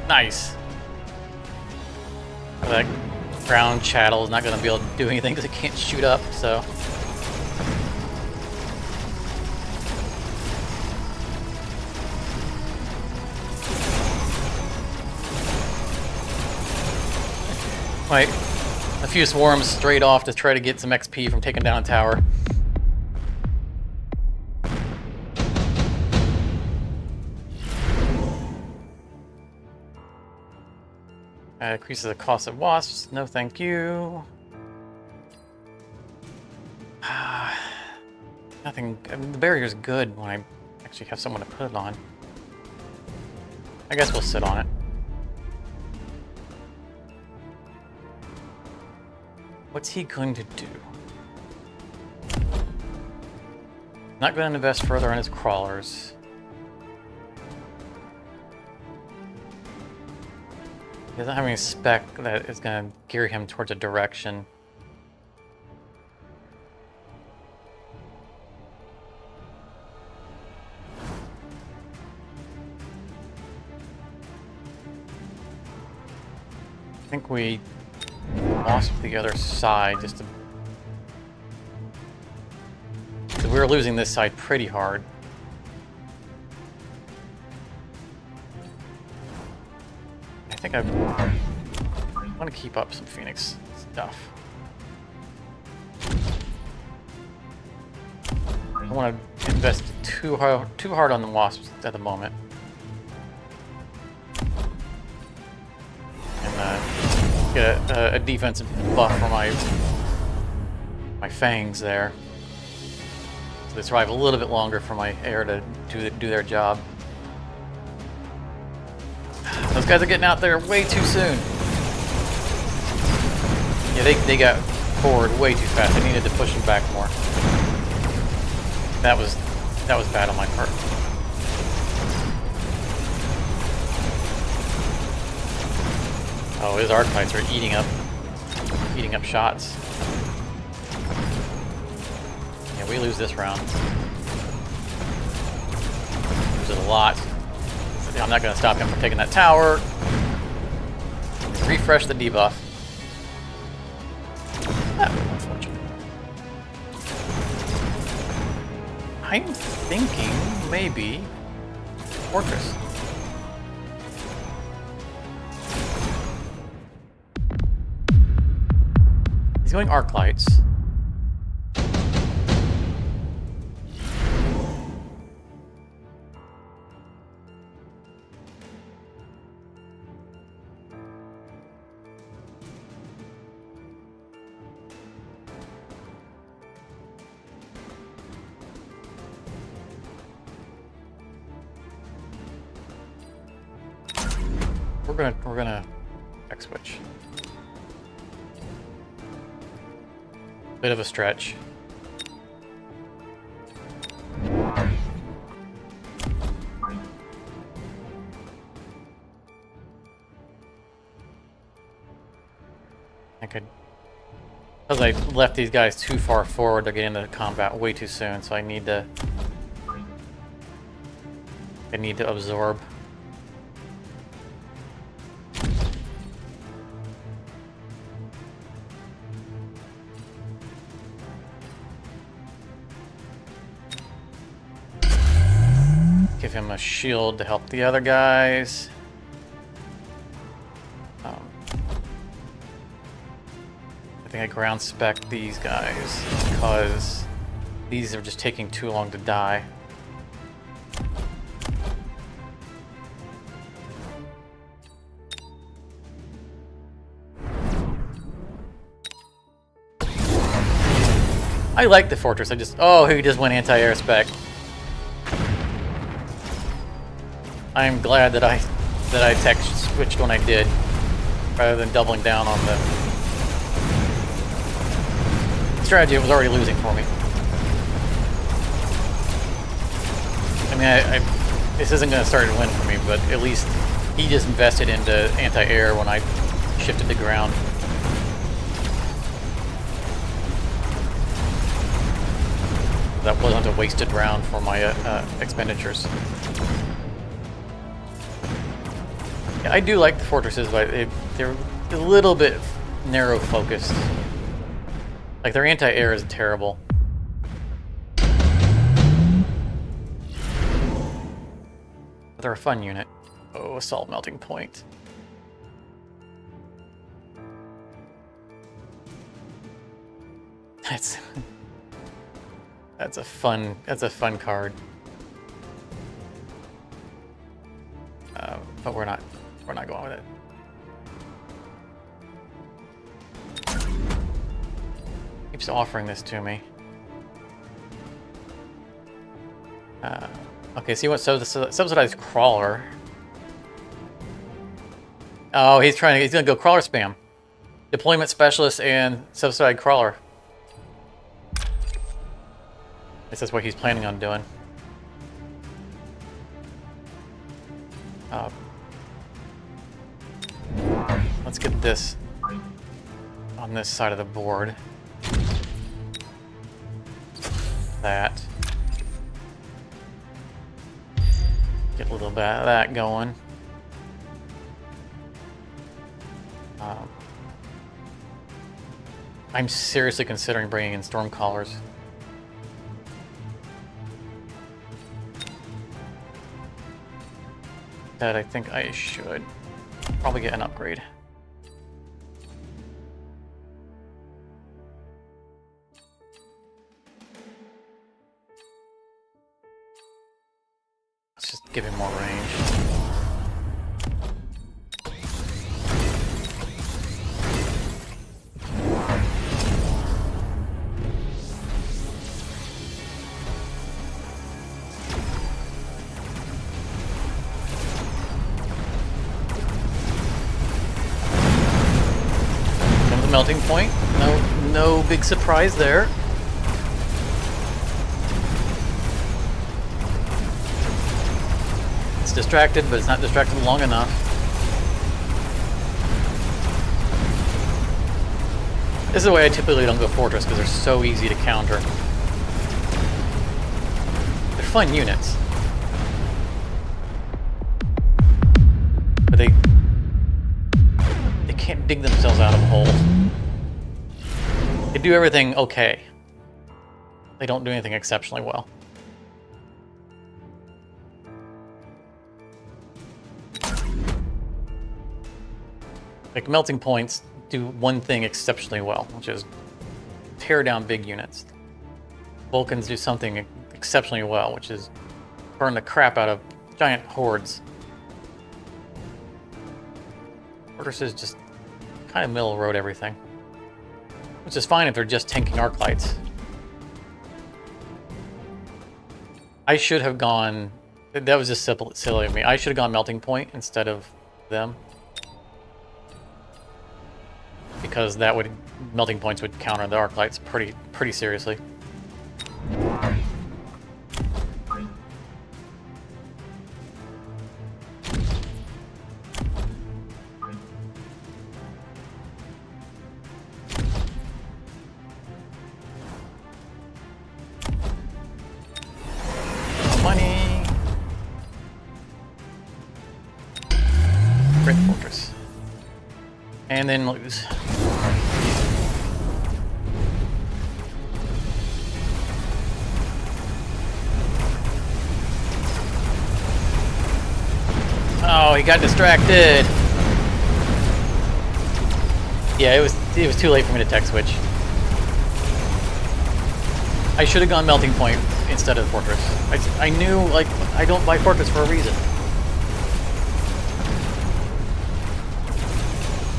Nice. That ground chattel is not gonna be able to do anything because it can't shoot up, so. Wait, a few swarms straight off to try to get some XP from taking down a tower. Increases the cost of wasps. No, thank you. Nothing. I mean, the barrier's good when I actually have someone to put it on. I guess we'll sit on it. What's he going to do? Not going to invest further on his crawlers. He doesn't have any spec that is going to gear him towards a direction. I think we lost the other side just to... So we were losing this side pretty hard. I think I want to keep up some Phoenix stuff. I don't want to invest too hard on the wasps at the moment. And get a defensive buff for my fangs there. So they survive a little bit longer for my air to do their job. Those guys are getting out there way too soon. Yeah, they got forward way too fast. I needed to push them back more. That was bad on my part. Oh, his arclights are eating up shots. Yeah, we lose this round. Lose it a lot. I'm not going to stop him from taking that tower. Refresh the debuff. That was unfortunate. I'm thinking maybe Fortress. He's going arc lights. We're gonna X-switch. Bit of a stretch. I could, because I left these guys too far forward, they're getting into combat way too soon, so I need to absorb. Give him a shield to help the other guys. I think I ground spec these guys because these are just taking too long to die. I like the fortress. He just went anti-air spec. I'm glad that I tech switched when I did, rather than doubling down on the strategy. It was already losing for me. I mean, this isn't going to start to win for me, but at least he just invested into anti-air when I shifted to ground. That wasn't a wasted round for my expenditures. Yeah, I do like the fortresses, but they're a little bit narrow focused. Like their anti-air is terrible. But they're a fun unit. Oh, assault melting point. That's that's a fun card. But we're not going with it. Keeps offering this to me. Okay, so you want subsidized crawler. Oh, he's gonna go crawler spam. Deployment specialist and subsidized crawler. This is what he's planning on doing. Let's get this on this side of the board. That. Get a little bit of that going. I'm seriously considering bringing in storm callers. That I think I should probably get an upgrade. Let's just give him more range. Melting point. No big surprise there. It's distracted, but it's not distracted long enough. This is the way I typically don't go Fortress, because they're so easy to counter. They're fun units. But they can't dig themselves out of a hole. They do everything okay. They don't do anything exceptionally well. Like melting points do one thing exceptionally well, which is tear down big units. Vulcans do something exceptionally well, which is burn the crap out of giant hordes. Fortresses just kind of middle of the road everything. Which is fine if they're just tanking arc lights. I should have gone... That was just silly of me. I should have gone melting point instead of them. Because that would... melting points would counter the arc lights pretty seriously. And then lose. Oh, he got distracted. Yeah, it was too late for me to tech switch. I should have gone melting point instead of fortress. I knew, like, I don't buy fortress for a reason.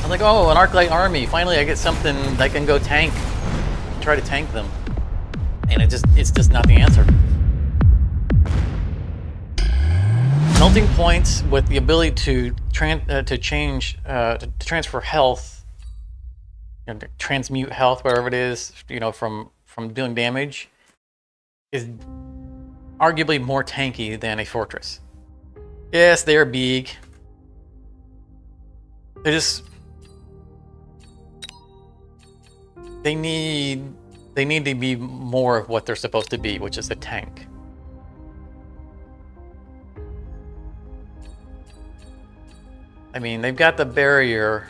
I'm like, oh, an Arclight army. Finally, I get something that can go tank. Try to tank them. And it's just not the answer. Melting points with the ability to transfer health, you know, to transmute health, whatever it is, you know, from doing damage, is arguably more tanky than a fortress. Yes, they are big. They just... They need to be more of what they're supposed to be, which is a tank. I mean, they've got the barrier,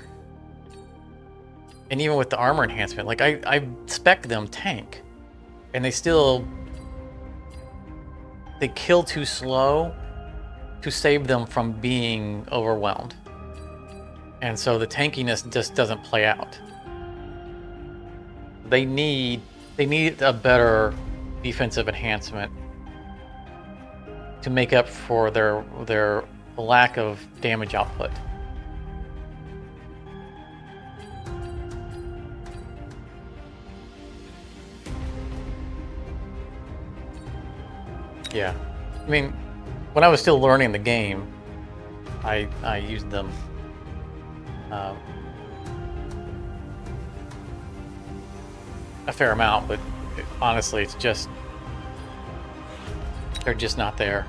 and even with the armor enhancement, like I spec them tank, and they kill too slow to save them from being overwhelmed, and so the tankiness just doesn't play out. They need They need a better defensive enhancement to make up for their lack of damage output. Yeah, I mean, when I was still learning the game, I used them. A fair amount, but honestly, it's just they're just not there.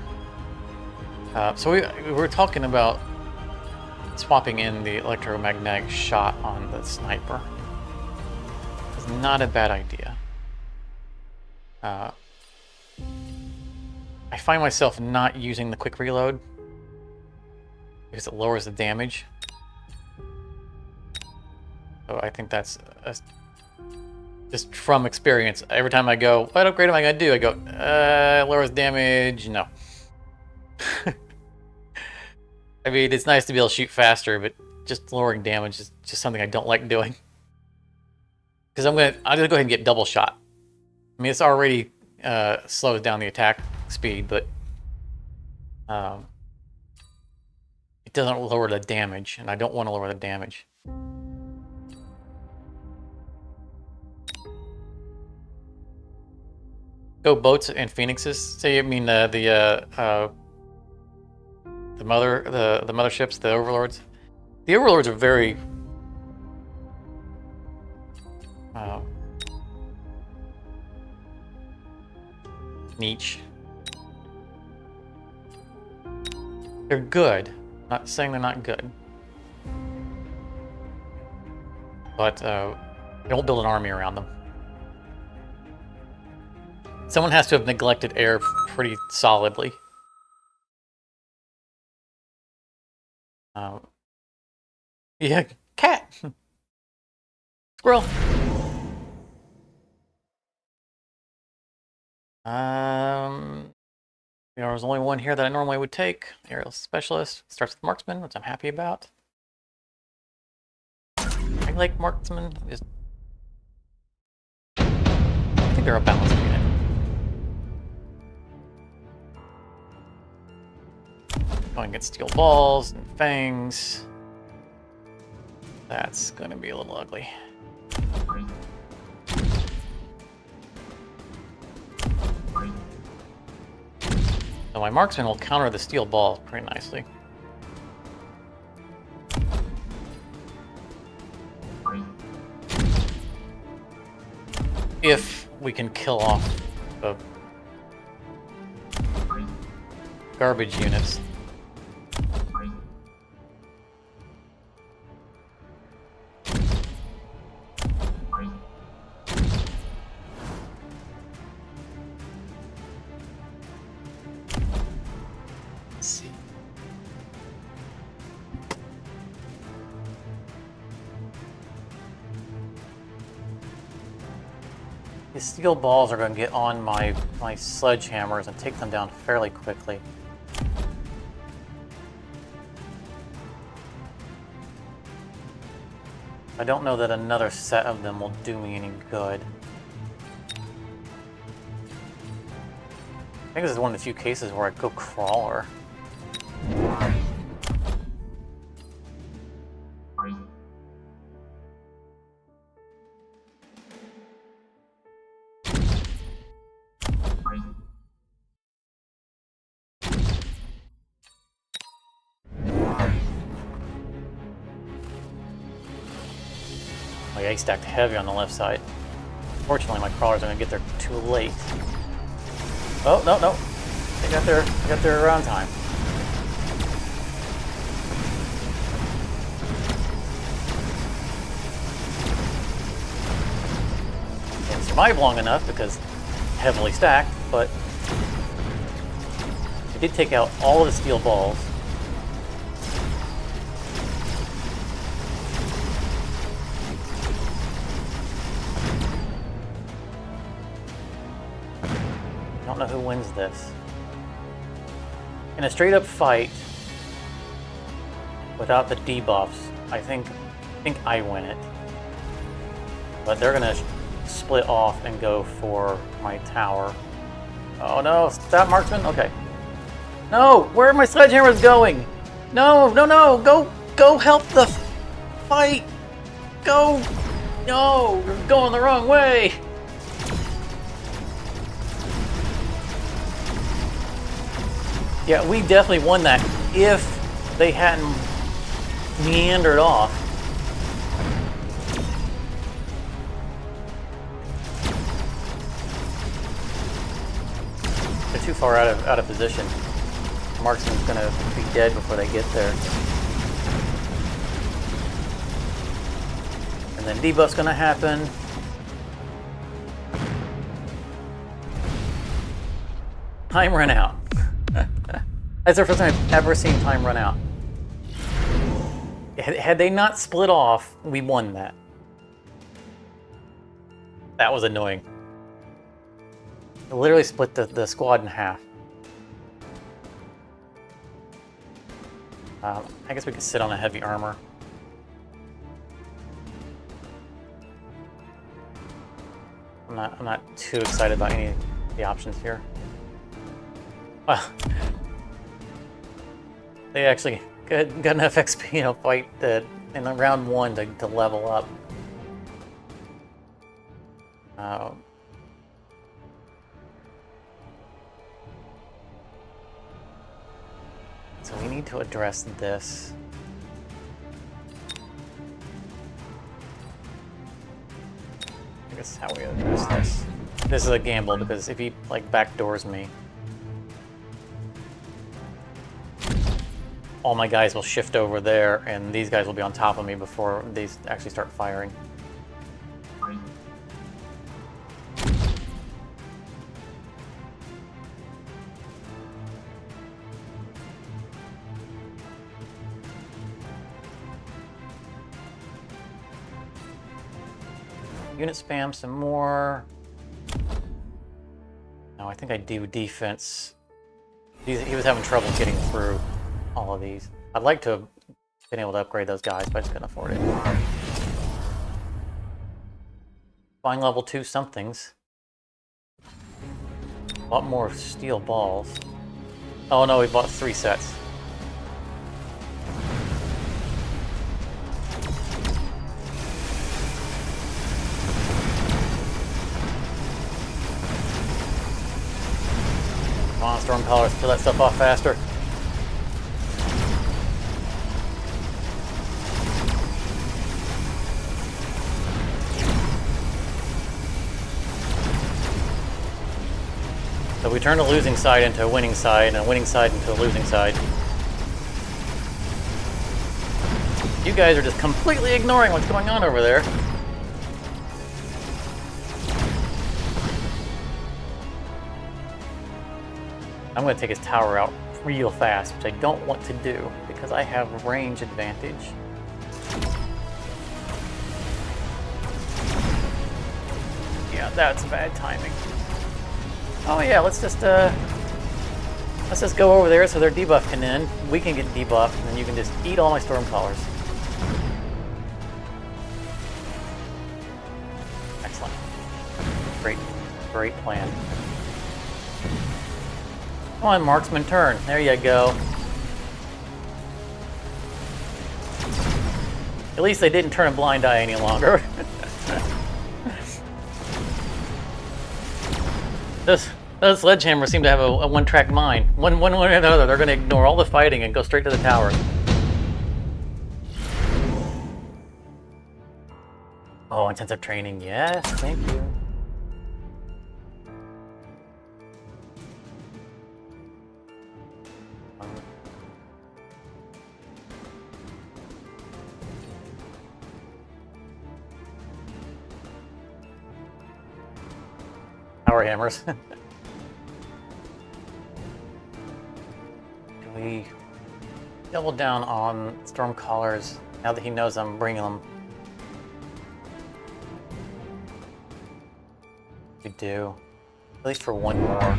So we were talking about swapping in the electromagnetic shot on the sniper. It's not a bad idea. I find myself not using the quick reload because it lowers the damage. So I think that's just from experience. Every time I go, what upgrade am I going to do? I go, lowers damage. No. I mean, it's nice to be able to shoot faster, but just lowering damage is just something I don't like doing. Because I'm gonna go ahead and get double shot. I mean, it's already slows down the attack speed, but it doesn't lower the damage, and I don't want to lower the damage. Go boats and phoenixes. Say, I mean the motherships, the overlords. The overlords are very niche. They're good. Not saying they're not good, but don't build an army around them. Someone has to have neglected air pretty solidly. Yeah, cat. Squirrel. There was only one here that I normally would take. Aerial specialist. Starts with marksman, which I'm happy about. I like marksman. I think they're a balanced unit. Going against steel balls and fangs. That's going to be a little ugly. So my marksman will counter the steel balls pretty nicely. If we can kill off the garbage units. These steel balls are going to get on my sledgehammers and take them down fairly quickly. I don't know that another set of them will do me any good. I think this is one of the few cases where I go crawler. I stacked heavy on the left side. Fortunately, my crawlers are going to get there too late. Oh, no. They got there around time. Didn't survive long enough because heavily stacked, but I did take out all of the steel balls. I don't know who wins this. In a straight up fight without the debuffs, I think I win it. But they're gonna split off and go for my tower. Oh no, stop marksman, okay. No, where are my sledgehammers going? No, no, no, go help the fight. Go, no, you're going the wrong way. Yeah, we definitely won that if they hadn't meandered off. They're too far out of position. Marksman's gonna be dead before they get there. And then debuff's gonna happen. Time ran out. That's the first time I've ever seen time run out. Had they not split off, we won that. That was annoying. It literally split the squad in half. I guess we could sit on a heavy armor. I'm not too excited about any of the options here. Well, they actually got enough XP in a fight that in round 1 to level up. So we need to address this. I guess how we address this. This is a gamble because if he like backdoors me, all my guys will shift over there, and these guys will be on top of me before these actually start firing. Unit spam some more. No, I think I do defense. He was having trouble getting through all of these. I'd like to have been able to upgrade those guys, but I just couldn't afford it. Buying level 2 somethings. A lot more steel balls. Oh no, we bought 3 sets. Come on, Stormcallers, kill that stuff off faster. So we turned a losing side into a winning side, and a winning side into a losing side. You guys are just completely ignoring what's going on over there. I'm going to take his tower out real fast, which I don't want to do because I have range advantage. Yeah, that's bad timing. Oh yeah, let's just go over there so their debuff can end. We can get debuffed, and then you can just eat all my Stormcallers. Excellent. Great plan. Come on, marksman, turn. There you go. At least they didn't turn a blind eye any longer. Those sledgehammers seem to have a one-track mind. One way or another, they're going to ignore all the fighting and go straight to the tower. Oh, intensive training. Yes, thank you. Power hammers. Do we double down on Stormcallers now that he knows I'm bringing them? We do. At least for one more.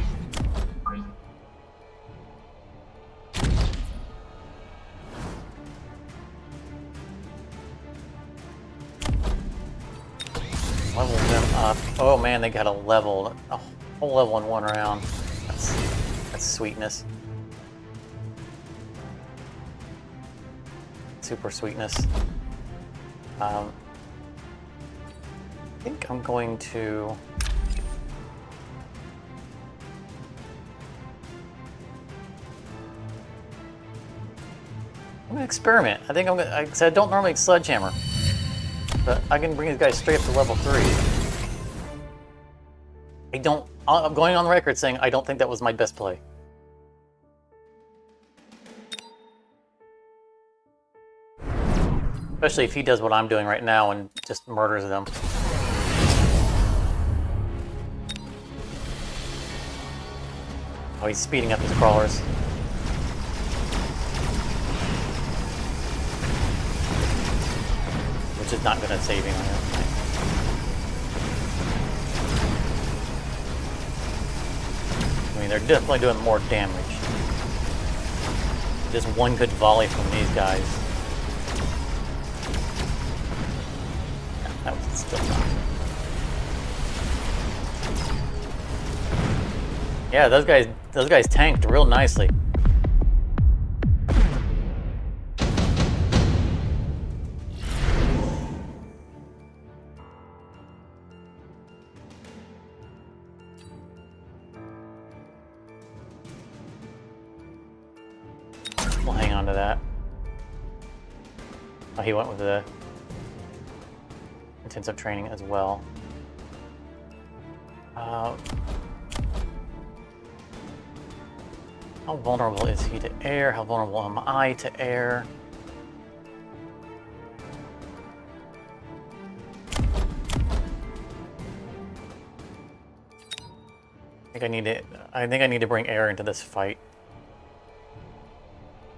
Level them up. Oh man, they got a whole level in one round. That's sweetness. Super sweetness. I think I'm going to... I'm gonna experiment. I think I'm gonna... Cause I don't normally sledgehammer, but I can bring these guys straight up to level 3. I'm going on the record saying I don't think that was my best play. Especially if he does what I'm doing right now and just murders them. Oh, he's speeding up his crawlers. Which is not going to save him. I mean, they're definitely doing more damage. Just one good volley from these guys. That was still not. Yeah, those guys tanked real nicely. We'll hang on to that. Oh, he went with the intensive training as well. How vulnerable is he to air? How vulnerable am I to air? I think I need to bring air into this fight.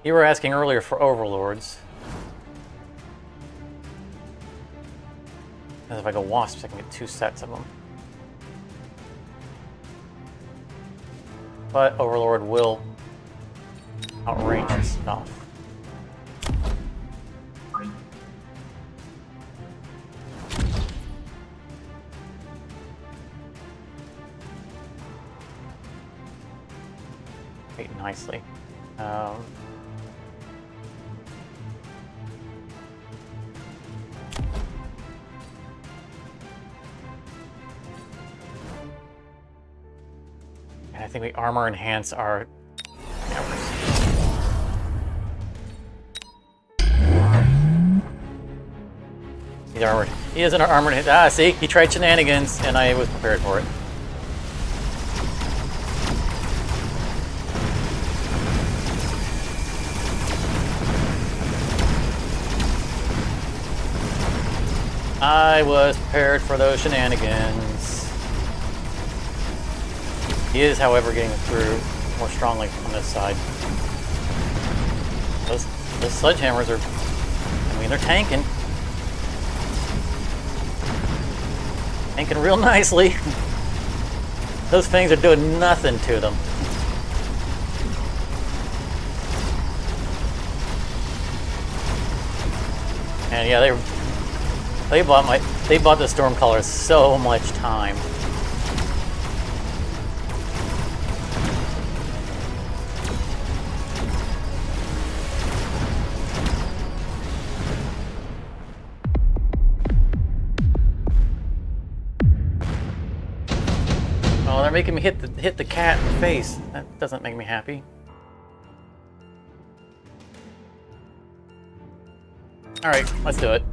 You were asking earlier for overlords. Because if I go wasps, I can get 2 sets of them. But overlord will outrange his stuff. Quite nicely. And I think we armor enhance our hammers. He's armored. He is an armored. Ah, see, he tried shenanigans, and I was prepared for it. I was prepared for those shenanigans. He is, however, getting through more strongly on this side. Those sledgehammers are, I mean, they're tanking. Tanking real nicely. Those things are doing nothing to them. And yeah, they bought the Stormcaller so much time. Oh, they're making me hit the cat in the face. That doesn't make me happy. All right, let's do it.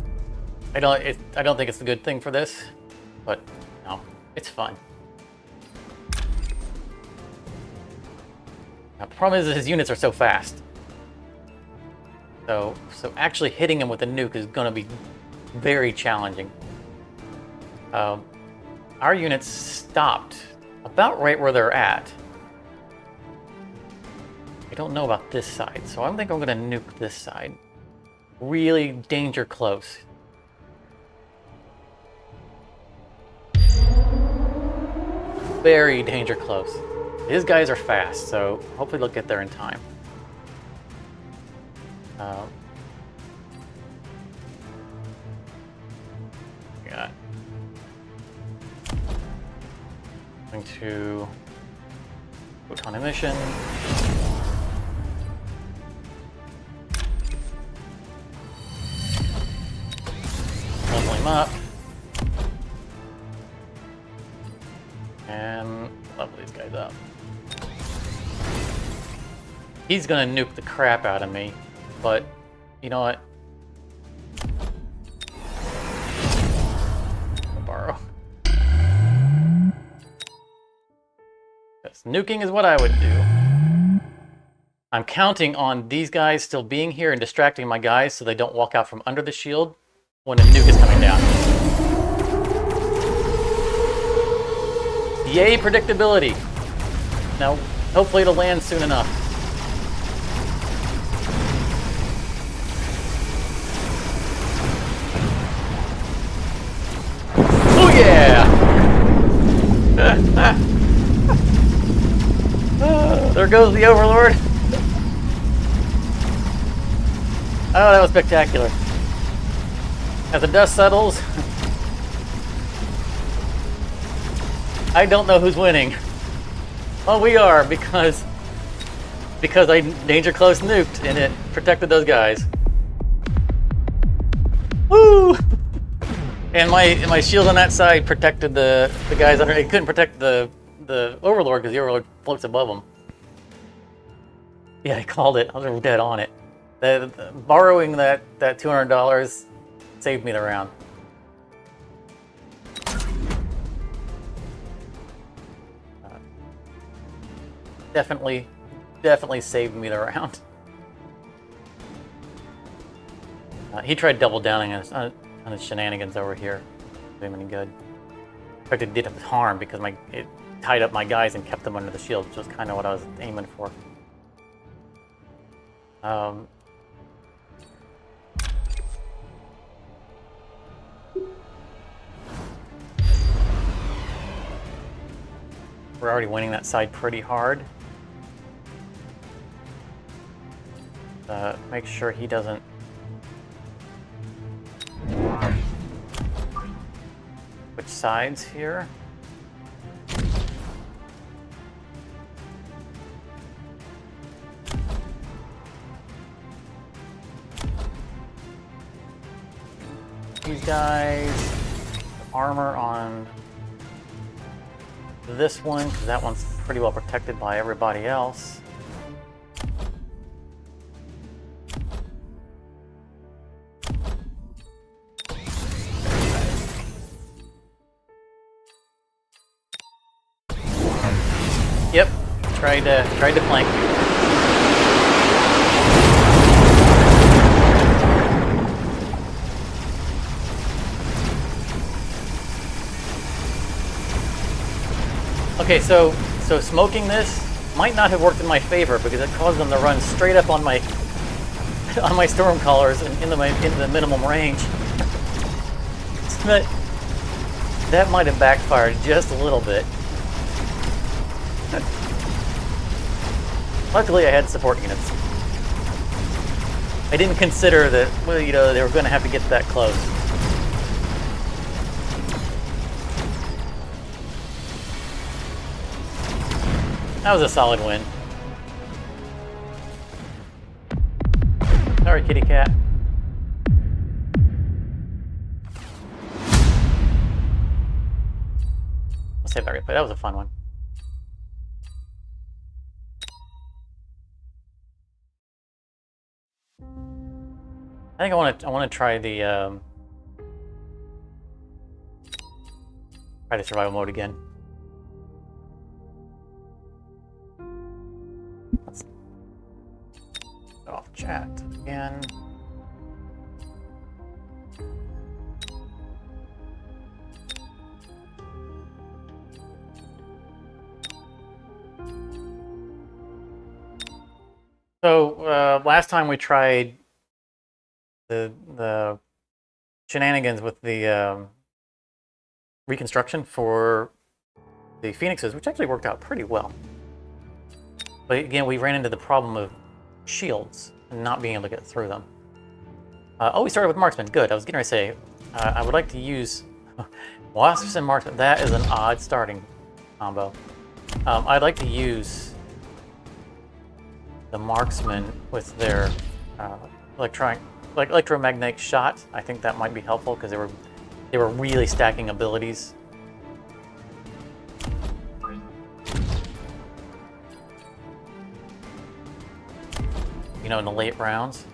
I don't think it's a good thing for this, but no, it's fun. Now, the problem is that his units are so fast. So actually hitting him with a nuke is going to be very challenging. Our units stopped about right where they're at. I don't know about this side, so I think I'm going to nuke this side. Really danger close. Very danger close. His guys are fast, so hopefully they'll get there in time. Yeah. going to photon emission. Level him up. And level these guys up. He's gonna nuke the crap out of me, but you know what? I'll borrow. Yes, nuking is what I would do. I'm counting on these guys still being here and distracting my guys so they don't walk out from under the shield when a nuke is coming down. Yay, predictability. Now, hopefully it'll land soon enough. Oh yeah! There goes the Overlord. Oh, that was spectacular. As the dust settles, I don't know who's winning. Well, we are because I danger close nuked and it protected those guys. Woo! And my shield on that side protected the guys under. It couldn't protect the Overlord because the Overlord floats above them. Yeah, I called it. I was dead on it. Borrowing that $200 saved me the round. Definitely saved me the round. He tried double downing on his shenanigans over here. Didn't do any good. In fact, it did harm because it tied up my guys and kept them under the shield, which was kind of what I was aiming for. We're already winning that side pretty hard. Make sure he doesn't switch sides here. These guys, armor on this one, because that one's pretty well protected by everybody else. Yep, tried to flank. Okay, so smoking this might not have worked in my favor because it caused them to run straight up on my storm callers and into the minimum range. So that might have backfired just a little bit. Luckily, I had support units. I didn't consider that, well, you know, they were going to have to get that close. That was a solid win. Sorry, kitty cat. I'll save that replay. That was a fun one. I think I want to try the survival mode again. Let's get off chat again. So last time we tried the shenanigans with the reconstruction for the Phoenixes, which actually worked out pretty well. But again, we ran into the problem of shields and not being able to get through them. Oh, we started with marksmen. Good. I was going to say, I would like to use wasps and marksmen. That is an odd starting combo. I'd like to use the marksman with their electromagnetic shot. I think that might be helpful because they were really stacking abilities. You know, in the late rounds.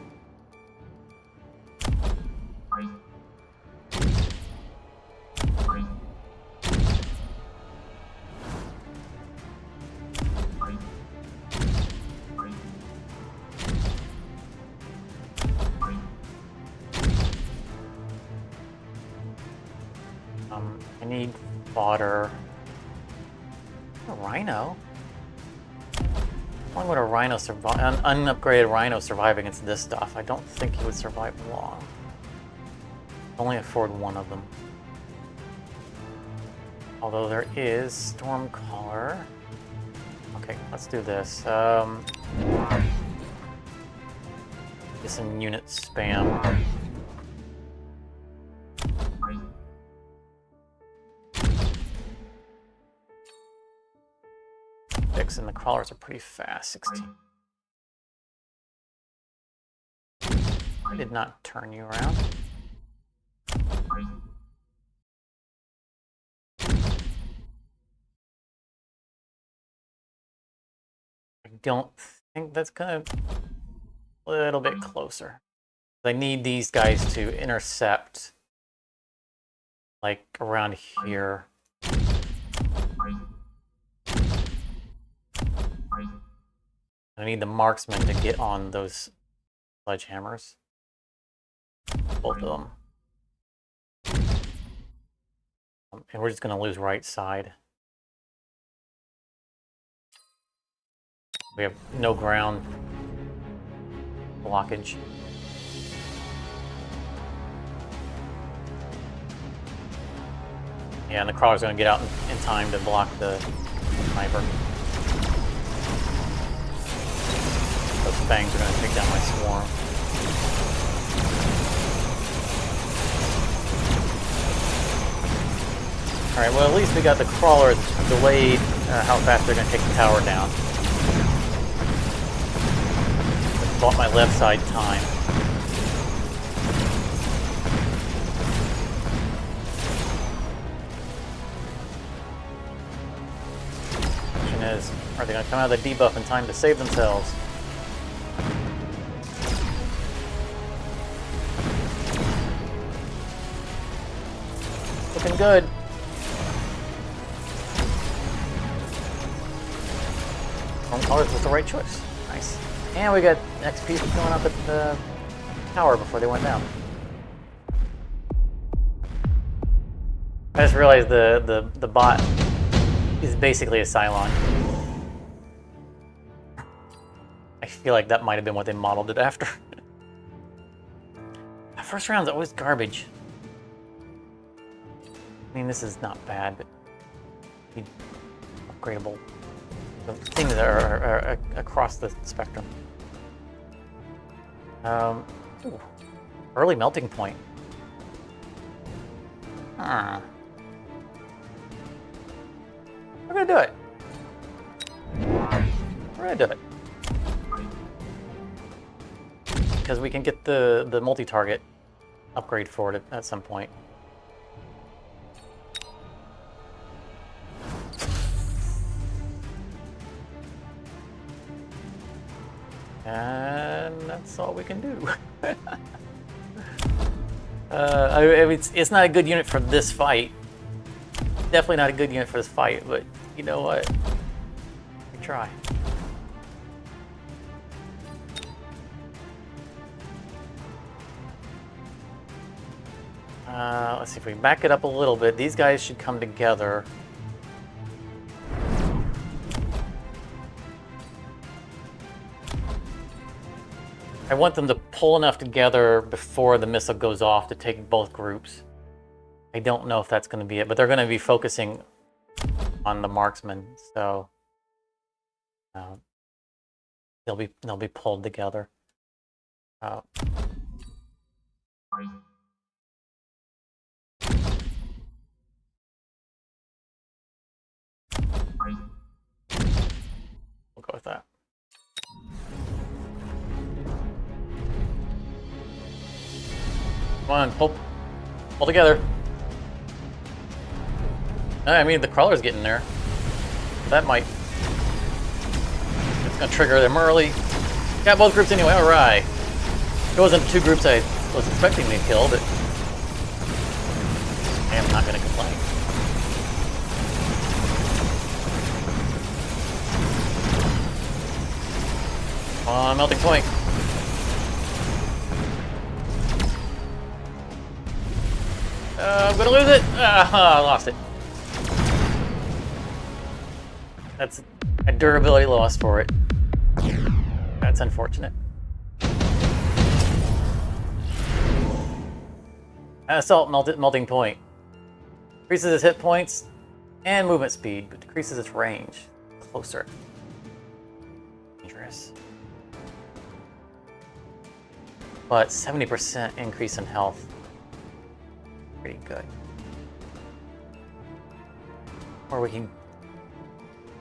I need fodder. A rhino? How long would a rhino survive? An unupgraded rhino survive against this stuff? I don't think he would survive long. Only afford one of them. Although there is Stormcaller. Okay, let's do this. Get some unit spam. And the crawlers are pretty fast. 16. I did not turn you around. I don't think that's gonna a little bit closer. I need these guys to intercept like around here. I need the marksman to get on those sledgehammers. Both of them. And we're just going to lose right side. We have no ground blockage. Yeah, and the crawler's going to get out in time to block the sniper. Those fangs are going to take down my swarm. Alright, well at least we got the crawlers delayed how fast they're going to take the tower down. Just bought my left side time. Question is, are they going to come out of the debuff in time to save themselves? Looking good. Stormcaller was the right choice. Nice. And we got XP for going up at the tower before they went down. I just realized the bot is basically a Cylon. I feel like that might have been what they modeled it after. That first round's always garbage. I mean, this is not bad, but upgradable. The things that are across the spectrum. Ooh, early melting point. We're gonna do it. We're gonna do it. Because we can get the multi-target upgrade for it at some point. And that's all we can do. It's not a good unit for this fight. Definitely not a good unit for this fight, but you know what? We try. Let's see if we back it up a little bit. These guys should come together. I want them to pull enough together before the missile goes off to take both groups. I don't know if that's going to be it, but they're going to be focusing on the marksman, so they'll be pulled together. with that. Come on, pull together. I mean, the crawler's getting there. That might... It's gonna trigger them early. Got both groups anyway, alright. It wasn't 2 groups I was expecting to kill, but... I am not gonna complain. Come on, melting point. I'm gonna lose it! I lost it. That's a durability loss for it. That's unfortunate. Assault melting point. Increases its hit points and movement speed, but decreases its range. Closer. Dangerous. But 70% increase in health. Pretty good. Or we can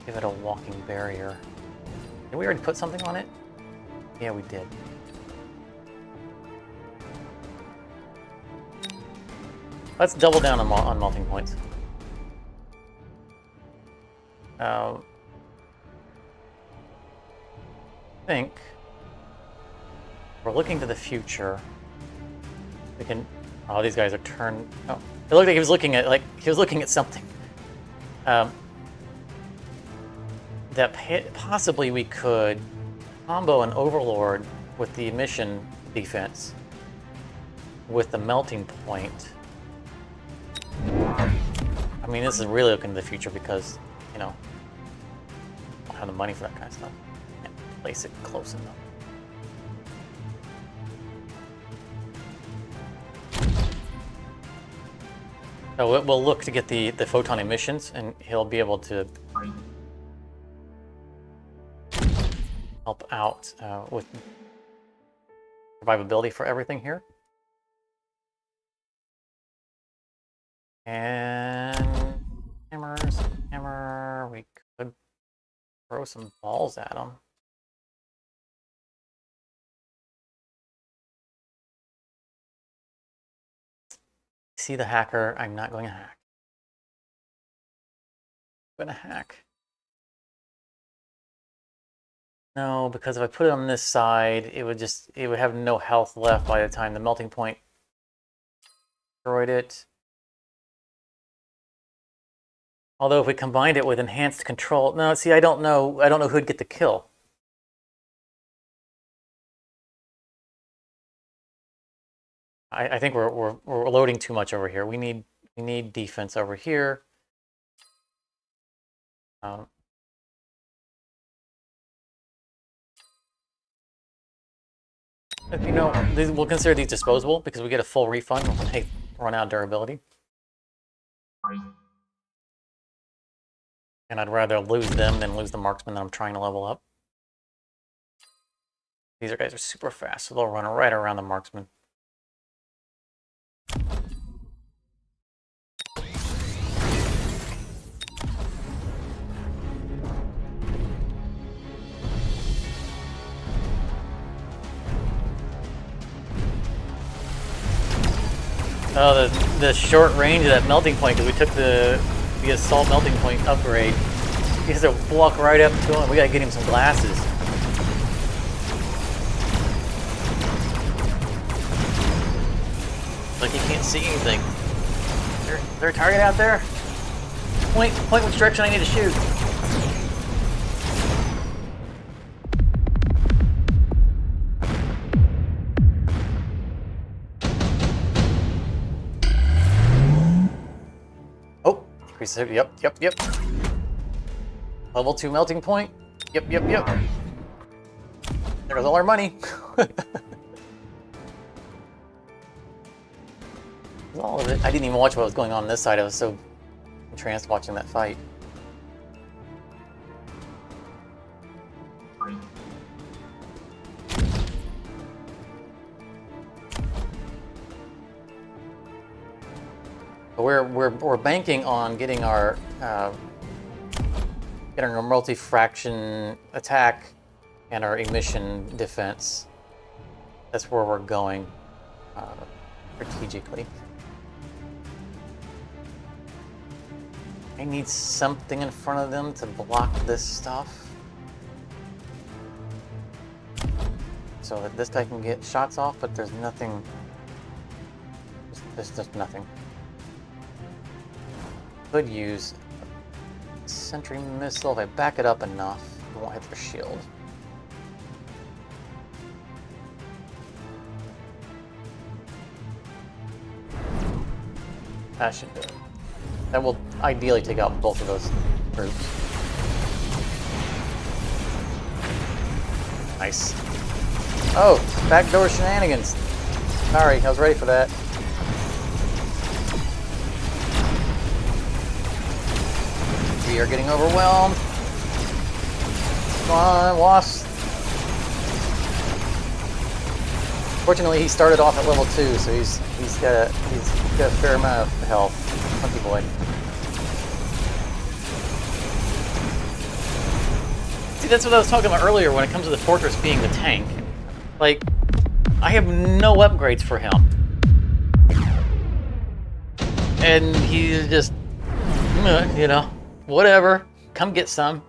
give it a walking barrier. Did we already put something on it? Yeah, we did. Let's double down on melting points. I think we're looking to the future. We can. Oh, these guys are turned. Oh, it looked like he was looking at something. That possibly we could combo an Overlord with the emission defense with the melting point. I mean, this is really looking to the future because, you know, I don't have the money for that kind of stuff. Can't place it close enough. So we'll look to get the photon emissions, and he'll be able to help out with survivability for everything here. And hammer, we could throw some balls at him. See the hacker, I'm not going to hack. I'm going to hack. No, because if I put it on this side, it would have no health left by the time the melting point destroyed it. Although if we combined it with enhanced control, no, see, I don't know who'd get the kill. I think we're loading too much over here. We need defense over here. You know, we'll consider these disposable because we get a full refund when they run out of durability. And I'd rather lose them than lose the marksman that I'm trying to level up. These guys are super fast, so they'll run right around the marksman. Oh, the short range of that melting point, because we took the assault melting point upgrade. He has to walk right up to him. We gotta get him some glasses. Like he can't see anything. Is there a target out there? Point which direction I need to shoot. Yep. Level 2 melting point. Yep. There goes all our money. All of it. I didn't even watch what was going on this side. I was so entranced watching that fight. We're banking on getting our getting our multi-fraction attack and our emission defense. That's where we're going strategically. I need something in front of them to block this stuff, so that this guy can get shots off, but there's nothing. There's just nothing. Could use a sentry missile if I back it up enough. It won't hit their shield. That should do it. That will ideally take out both of those groups. Nice. Oh, backdoor shenanigans. Sorry, I was ready for that. We are getting overwhelmed. Come on, wasp. Fortunately, he started off at level 2, so he's got a fair amount of health. Lucky boy. See, that's what I was talking about earlier when it comes to the fortress being the tank. Like, I have no upgrades for him. And he's just, you know, whatever. Come get some.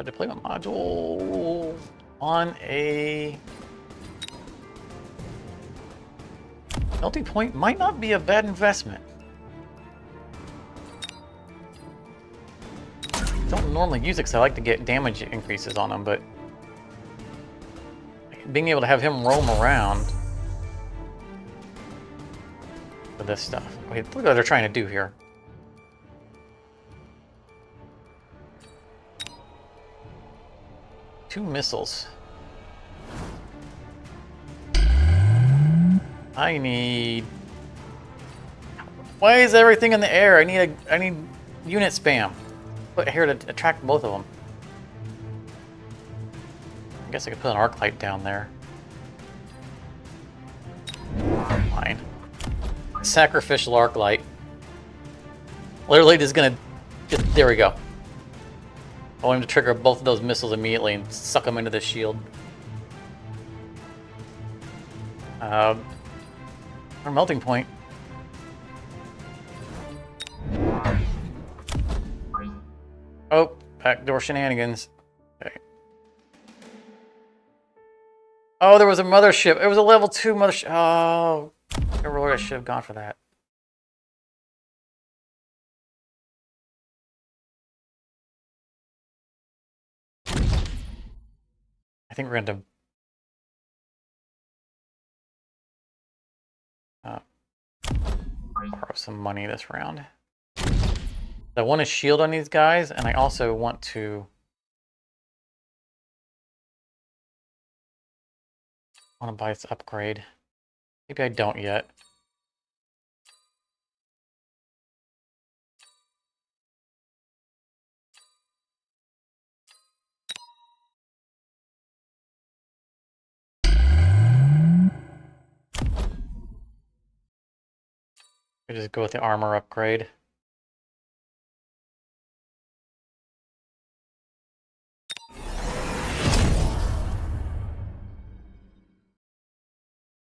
Deployment module on a melting point might not be a bad investment. Don't normally use it because I like to get damage increases on them, but being able to have him roam around for this stuff. Wait, look what they're trying to do here. Two missiles. I need. Why is everything in the air? I need unit spam. Put here to attract both of them. I guess I could put an arc light down there. Fine. Sacrificial arc light. Literally just gonna. There we go. I want him to trigger both of those missiles immediately and suck them into the shield. Our melting point. Oh, backdoor shenanigans. Okay. Oh, there was a mothership. It was a level 2 mothership. Oh, I should have gone for that. I think we're going to borrow some money this round. I want a shield on these guys, and I also want to buy this upgrade. Maybe I don't yet. I just go with the armor upgrade.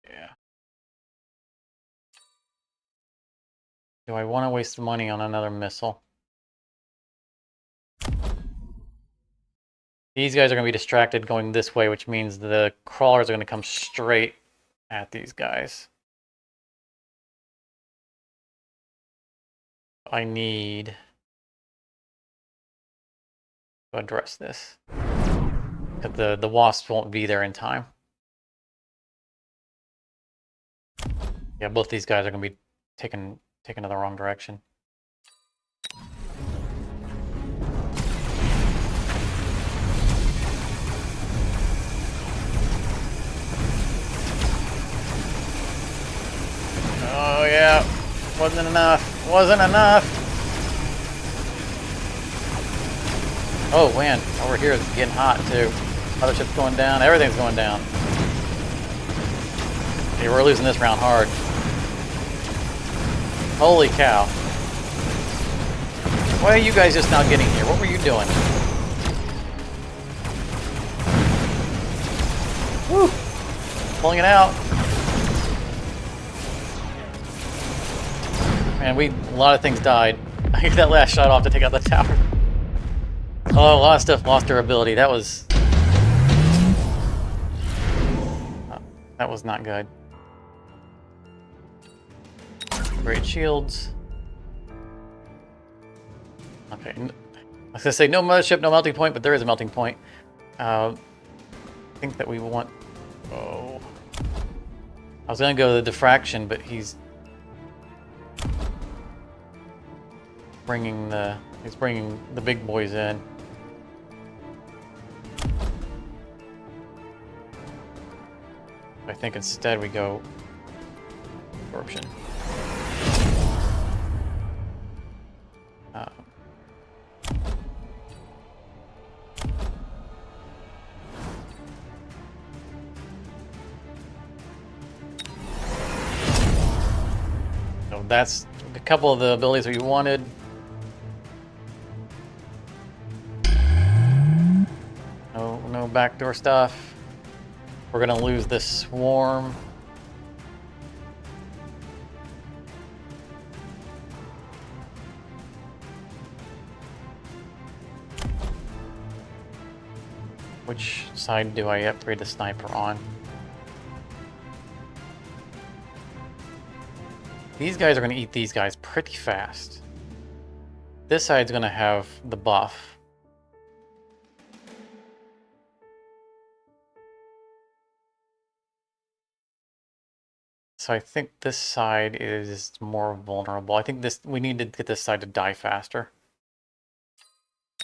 Yeah. Do I want to waste the money on another missile? These guys are going to be distracted going this way, which means the crawlers are going to come straight at these guys. I need to address this. Because the wasps won't be there in time. Yeah, both these guys are going to be taken in the wrong direction. Oh yeah, wasn't enough. Wasn't enough. Oh man, over here it's getting hot too. Other ship's going down. Everything's going down. Hey, we're losing this round hard. Holy cow. Why are you guys just now getting here? What were you doing? Woo! Pulling it out. Man, a lot of things died. I hit that last shot off to take out the tower. Oh, a lot of stuff lost their ability. That was not good. Great shields. Okay. I was gonna say no mothership, no melting point, but there is a melting point. I think that we want. Oh. I was gonna go to the diffraction, but he's bringing the big boys in. I think instead we go absorption. So that's a couple of the abilities we wanted. No backdoor stuff. We're gonna lose this swarm. Which side do I upgrade the sniper on? These guys are gonna eat these guys pretty fast. This side's gonna have the buff. So I think this side is more vulnerable. I think we need to get this side to die faster.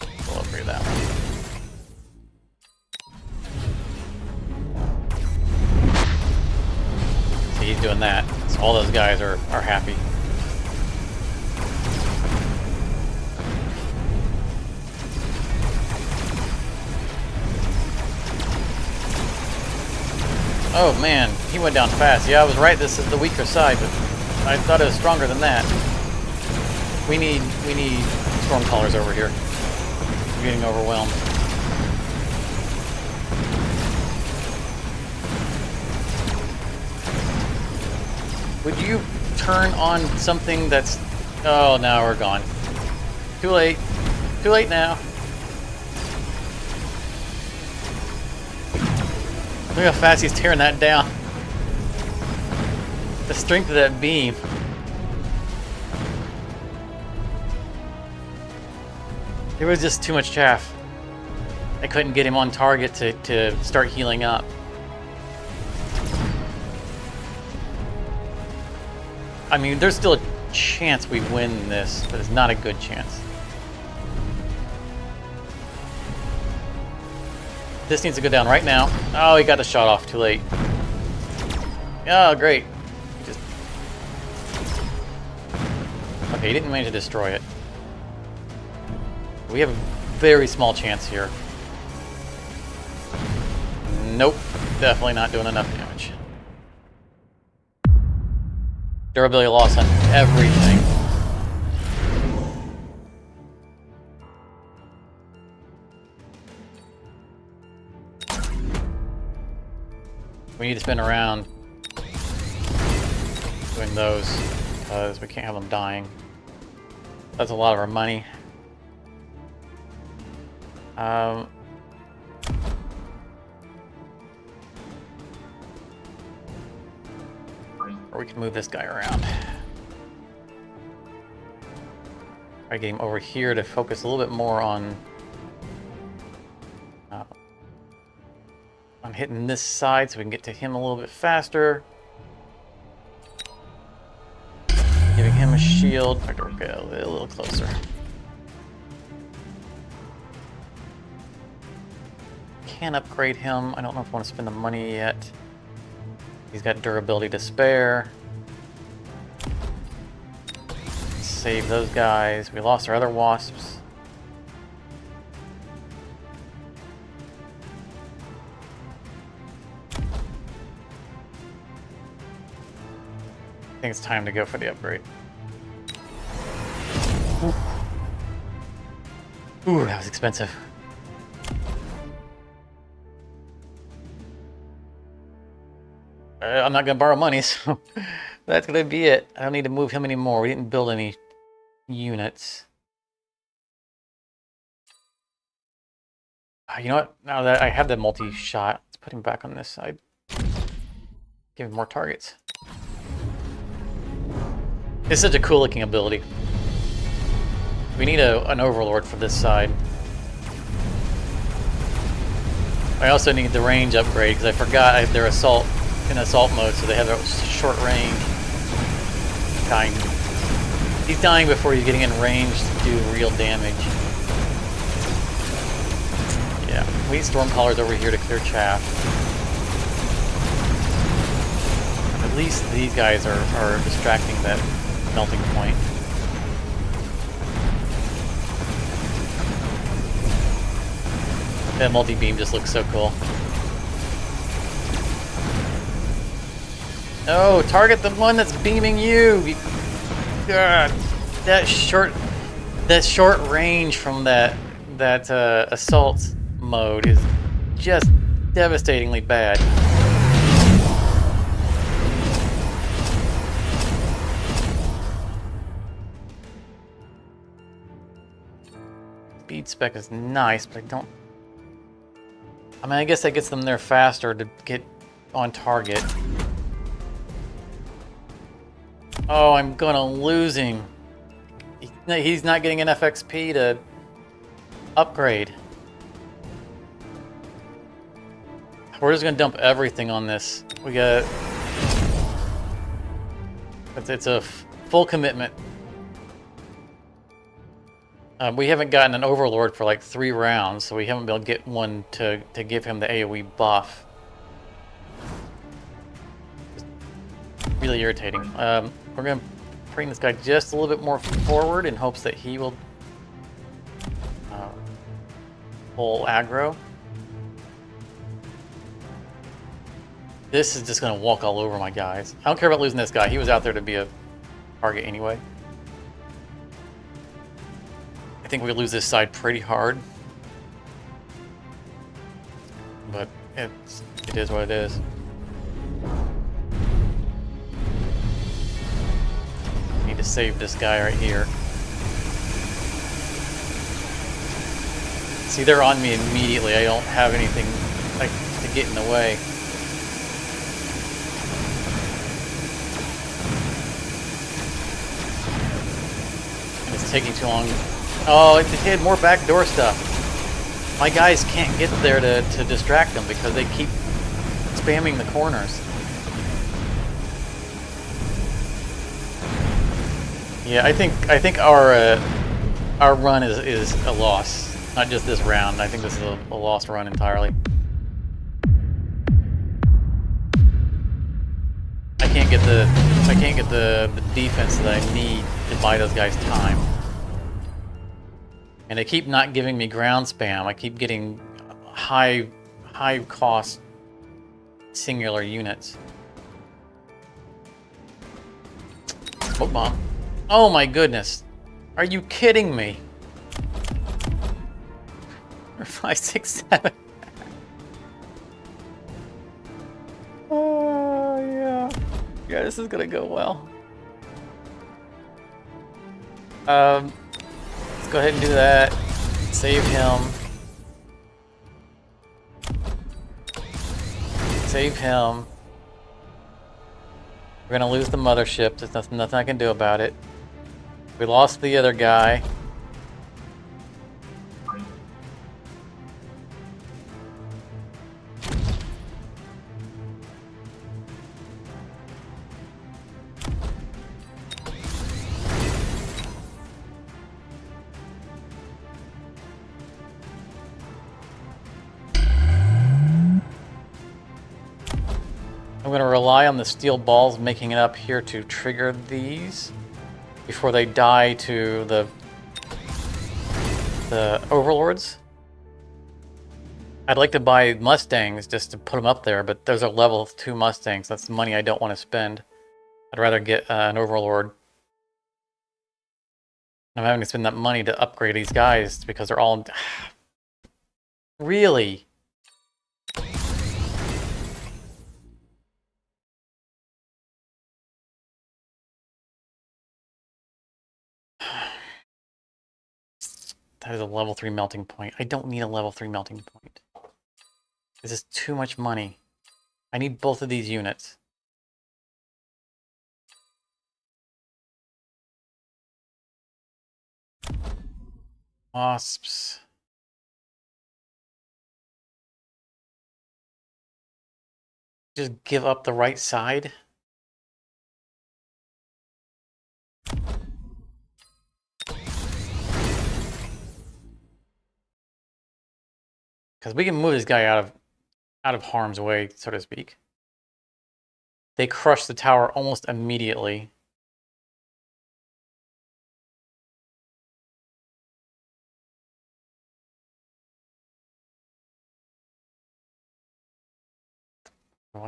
We'll upgrade that one. See, he's doing that. So all those guys are happy. Oh man, he went down fast. Yeah, I was right, this is the weaker side, but I thought it was stronger than that. We need Stormcallers over here. I'm getting overwhelmed. Would you turn on something that's... Oh, now we're gone. Too late. Too late now. Look how fast he's tearing that down. The strength of that beam. There was just too much chaff. I couldn't get him on target to start healing up. I mean, there's still a chance we win this, but it's not a good chance. This needs to go down right now. Oh, he got the shot off too late. Oh, great. Okay, he didn't manage to destroy it. We have a very small chance here. Nope, definitely not doing enough damage. Durability loss on everything. We need to spin around doing those because we can't have them dying. That's a lot of our money. Or we can move this guy around. Try getting over here to focus a little bit more on hitting this side so we can get to him a little bit faster. Giving him a shield. I can get a little closer. Can't upgrade him. I don't know if I want to spend the money yet. He's got durability to spare. Save those guys. We lost our other wasps. I think it's time to go for the upgrade. Ooh, that was expensive. I'm not gonna borrow money, so that's gonna be it. I don't need to move him anymore. We didn't build any units. You know what? Now that I have the multi-shot, let's put him back on this side. Give him more targets. It's such a cool looking ability. We need an overlord for this side. I also need the range upgrade because I forgot they're in assault mode, so they have a short range. Dying. He's dying before he's getting in range to do real damage. Yeah, we need Stormcallers over here to clear chaff. At least these guys are distracting that melting point. That multi-beam just looks so cool. No, target the one that's beaming you! God, that short range from that assault mode is just devastatingly bad. Speed spec is nice, but I mean, I guess that gets them there faster to get on target. Oh, I'm gonna lose him. He's not getting enough XP to upgrade. We're just gonna dump everything on this. We got... It's a full commitment. We haven't gotten an Overlord for like 3 rounds, so we haven't been able to get one to give him the AoE buff. Really irritating. We're going to bring this guy just a little bit more forward in hopes that he will pull aggro. This is just going to walk all over my guys. I don't care about losing this guy. He was out there to be a target anyway. I think we lose this side pretty hard. But it is what it is. Need to save this guy right here. See, they're on me immediately. I don't have anything like to get in the way. And it's taking too long. Oh, it had more backdoor stuff. My guys can't get there to distract them because they keep spamming the corners. Yeah, I think our run is a loss. Not just this round. I think this is a lost run entirely. I can't get the defense that I need to buy those guys time. And they keep not giving me ground spam. I keep getting high cost singular units. Smoke bomb. Oh my goodness. Are you kidding me? 5, 6, 7. Oh yeah. Yeah, this is gonna go well. Let's go ahead and do that. Save him. Save him. We're gonna lose the mothership. There's nothing I can do about it. We lost the other guy. I'm going to rely on the steel balls making it up here to trigger these before they die to the overlords. I'd like to buy Mustangs just to put them up there, but those are level 2 Mustangs. That's money I don't want to spend. I'd rather get an overlord. I'm having to spend that money to upgrade these guys because they're all... Really? That is a level 3 melting point. I don't need a level 3 melting point. This is too much money. I need both of these units. Wasps. Just give up the right side? Because we can move this guy out of harm's way, so to speak. They crush the tower almost immediately.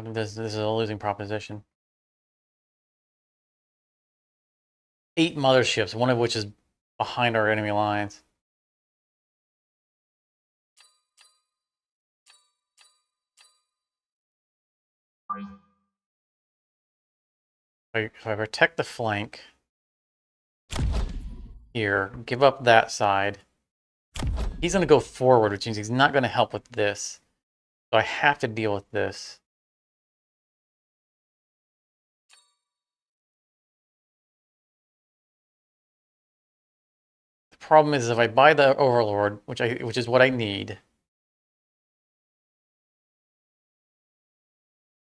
This is a losing proposition. 8 motherships, one of which is behind our enemy lines. If I protect the flank here, give up that side, he's going to go forward, which means he's not going to help with this. So I have to deal with this. The problem is if I buy the Overlord, which is what I need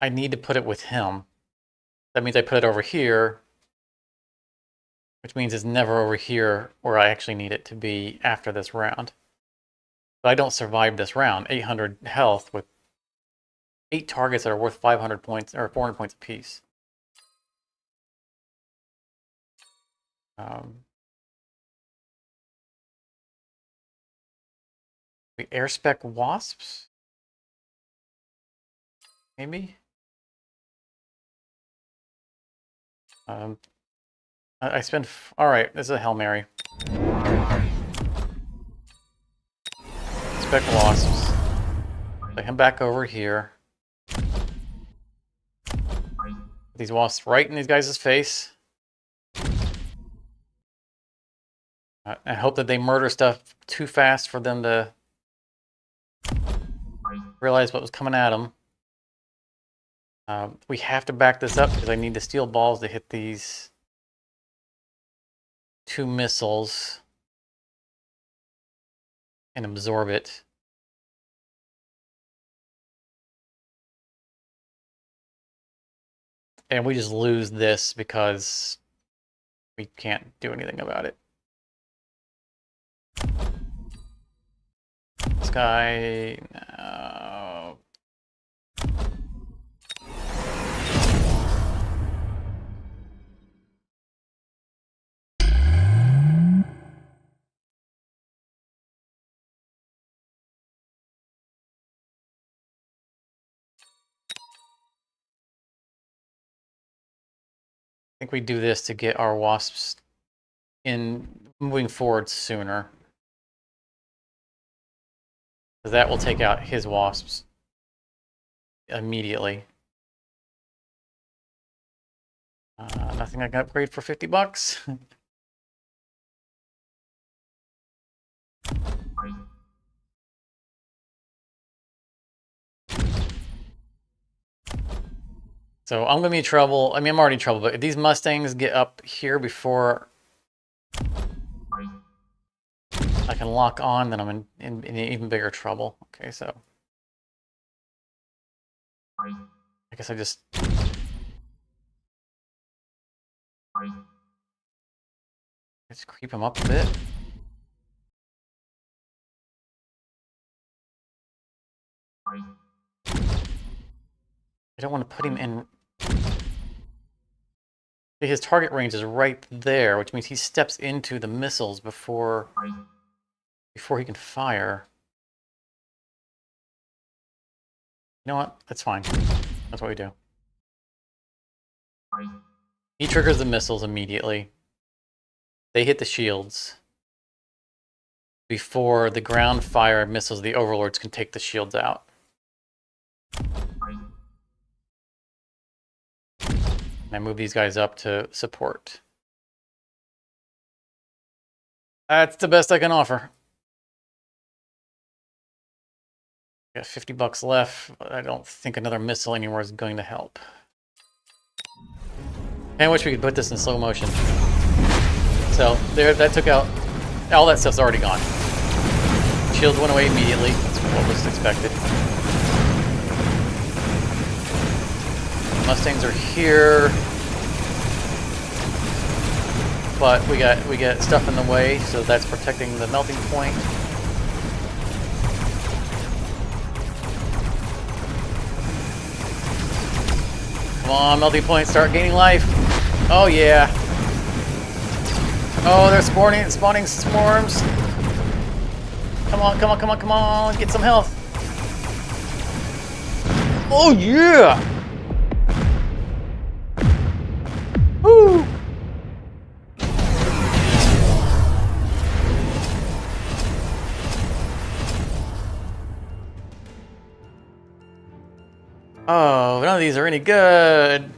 to put it with him. That means I put it over here, which means it's never over here where I actually need it to be after this round. But I don't survive this round. 800 health with 8 targets that are worth 500 points or 400 points apiece. We air spec wasps? Maybe? I spend... Alright, this is a Hail Mary. Spec wasps. Lay him back over here. These wasps right in these guys' face. I hope that they murder stuff too fast for them to realize what was coming at them. We have to back this up because I need the steel balls to hit these 2 missiles and absorb it. And we just lose this because we can't do anything about it. This guy... No. I think we do this to get our wasps in moving forward sooner. Because that will take out his wasps immediately. Nothing I can upgrade for 50 bucks. So I'm going to be in trouble. I mean, I'm already in trouble, but if these Mustangs get up here before I can lock on, then I'm in even bigger trouble. Okay, so I guess I just... Let's creep him up a bit. I don't want to put him in... His target range is right there, which means he steps into the missiles before he can fire. You know what? That's fine. That's what we do. He triggers the missiles immediately. they hit the shields before the ground fire missiles of the overlords can take the shields out. And I move these guys up to support. That's the best I can offer. Got 50 bucks left. I don't think another missile anywhere is going to help. I wish we could put this in slow motion. So there, that took out, all that stuff's already gone. Shields went away immediately. That's what was expected. Mustangs are here, but we got stuff in the way, so that's protecting the melting point. Come on, melting point, start gaining life. Oh yeah. Oh, they're spawning swarms. Come on, come on, come on, come on, get some health. Oh yeah. Woo. Oh, none of these are any good.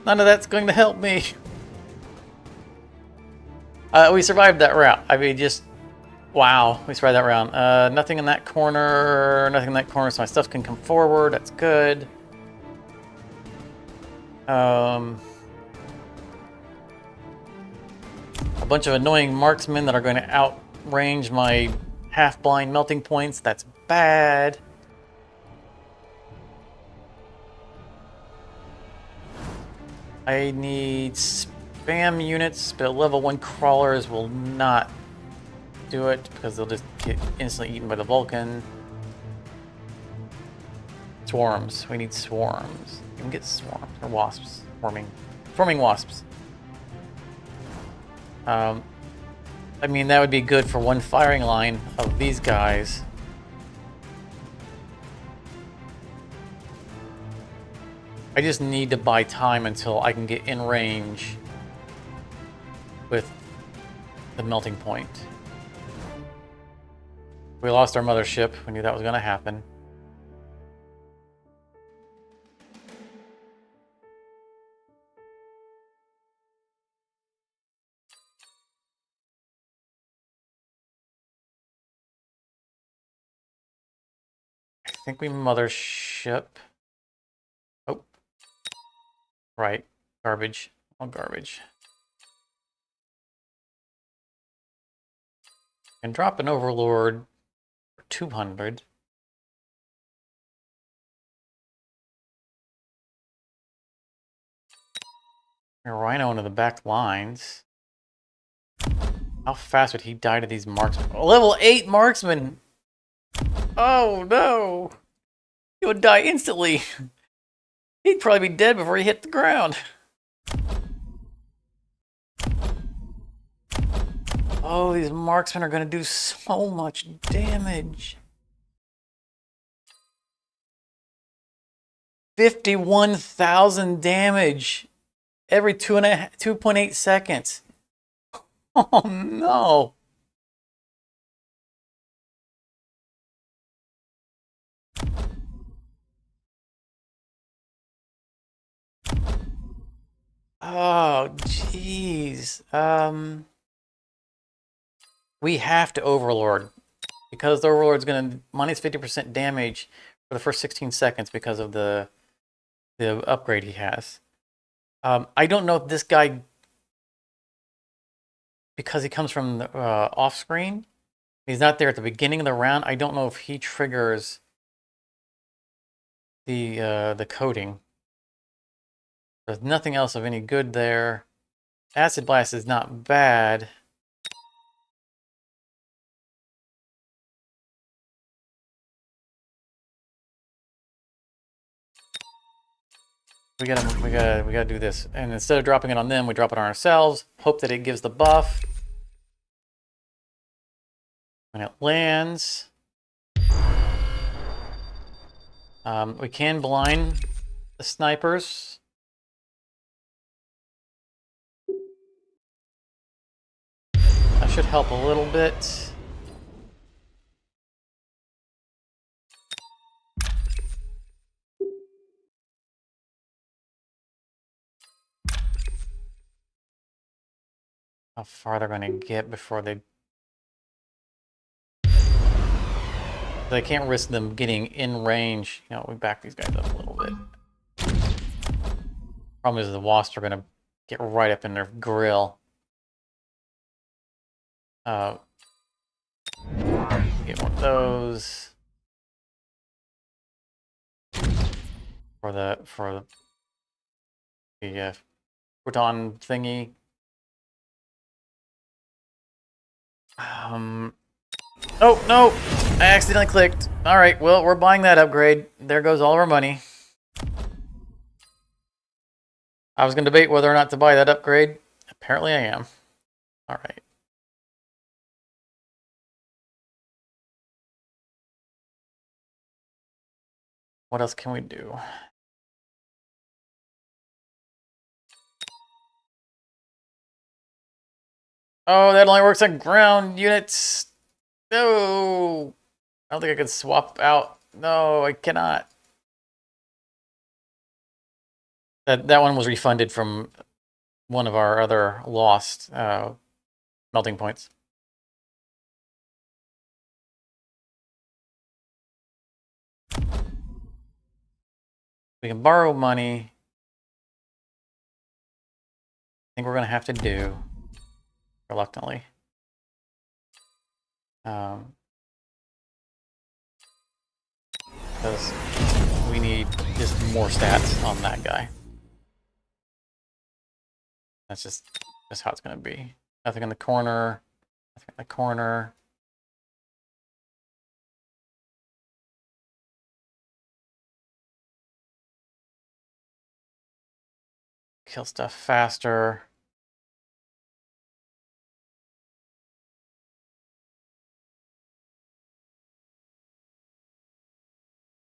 None of that's going to help me. We survived that round. I mean, just wow, we survived that round. Nothing in that corner. Nothing in that corner, so my stuff can come forward. That's good. A bunch of annoying marksmen that are going to outrange my half-blind melting points. That's bad. I need spam units, but level 1 crawlers will not do it because they'll just get instantly eaten by the Vulcan. Swarms. We need swarms. You can get swarms or wasps. Forming wasps. I mean, that would be good for one firing line of these guys. I just need to buy time until I can get in range with the melting point. We lost our mothership. We knew that was going to happen. I think we mothership. Oh. Right. Garbage. All garbage. And drop an overlord for 200. A rhino into the back lines. How fast would he die to these marksmen? Level 8 marksman! Oh no! He would die instantly. He'd probably be dead before he hit the ground. Oh, these marksmen are going to do so much damage. 51,000 damage every 2.8 seconds. Oh no. Oh, jeez. We have to Overlord. Because the Overlord's going to minus 50% damage for the first 16 seconds because of the upgrade he has. I don't know if this guy, because he comes from the, off screen, he's not there at the beginning of the round. I don't know if he triggers the coding. There's nothing else of any good there. Acid Blast is not bad. We gotta do this. And instead of dropping it on them, we drop it on ourselves. Hope that it gives the buff. When it lands, we can blind the snipers. should help a little bit. How far they're going to get before they can't risk them getting in range. You know, we back these guys up a little bit. Problem is the wasps are going to get right up in their grill. Get one of those for the proton thingy. Oh no! I accidentally clicked. All right, well, we're buying that upgrade. There goes all of our money. I was going to debate whether or not to buy that upgrade. Apparently I am. All right. What else can we do? Oh, that only works on ground units. No. I don't think I can swap out. No, I cannot. That one was refunded from one of our other lost melting points. We can borrow money. I think we're going to have to do, reluctantly. Because we need just more stats on that guy. That's how it's going to be. Nothing in the corner. Nothing in the corner. Kill stuff faster.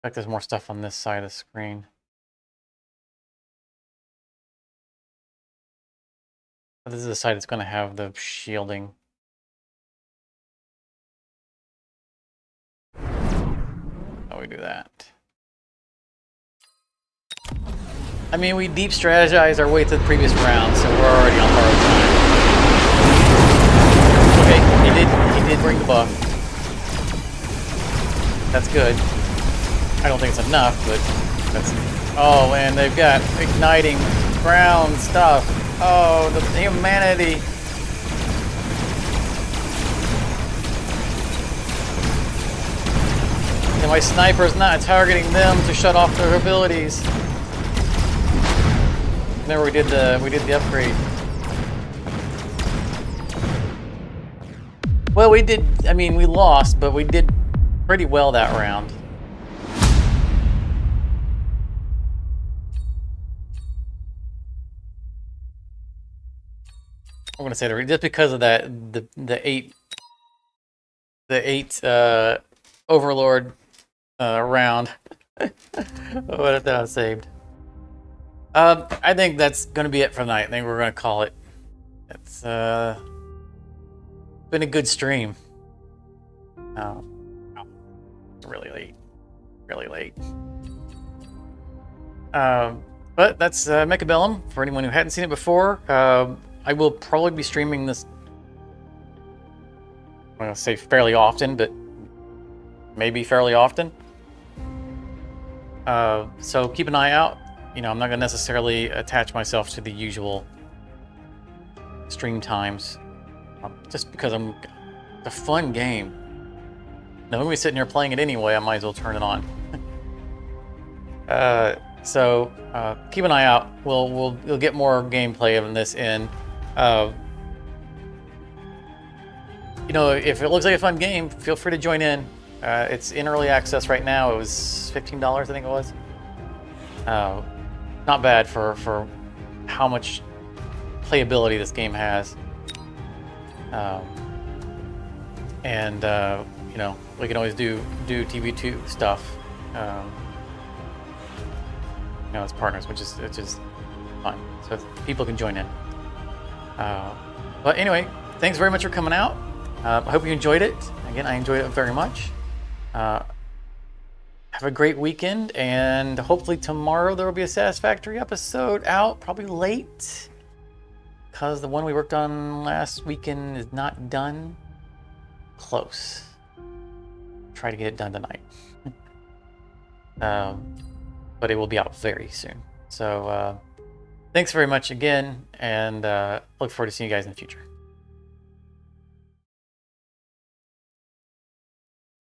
Like there's more stuff on this side of the screen. But this is the side that's going to have the shielding. How we do that? I mean, we deep strategized our way to the previous round, so we're already on borrowed time. Okay, he did bring the buff. That's good. I don't think it's enough, but that's... Oh, and they've got igniting ground stuff. Oh, the humanity. And my sniper's not targeting them to shut off their abilities. Remember we did the upgrade. Well, we did, I mean, we lost, but we did pretty well that round. I'm gonna say just because of that, the eight Overlord round. What if that was saved? I think that's gonna be it for tonight. I think we're gonna call it. It's been a good stream. Oh, really late. Really late. But that's Mechabellum for anyone who hadn't seen it before. I will probably be streaming this, I'm going to say fairly often, but maybe fairly often. So keep an eye out. You know, I'm not going to necessarily attach myself to the usual stream times, just because it's a fun game. Now, when we're sitting here playing it anyway, I might as well turn it on. So keep an eye out. We'll get more gameplay of this in. You know, if it looks like a fun game, feel free to join in. It's in early access right now. It was $15, I think it was. Not bad for how much playability this game has. You know, we can always do TV2 stuff. You know, as partners, which is it's just fun. So people can join in. But anyway, thanks very much for coming out. I hope you enjoyed it. Again, I enjoyed it very much. Have a great weekend, and hopefully tomorrow there will be a Satisfactory episode out, probably late, because the one we worked on last weekend is not done. Close. Try to get it done tonight. But it will be out very soon. So thanks very much again, and look forward to seeing you guys in the future.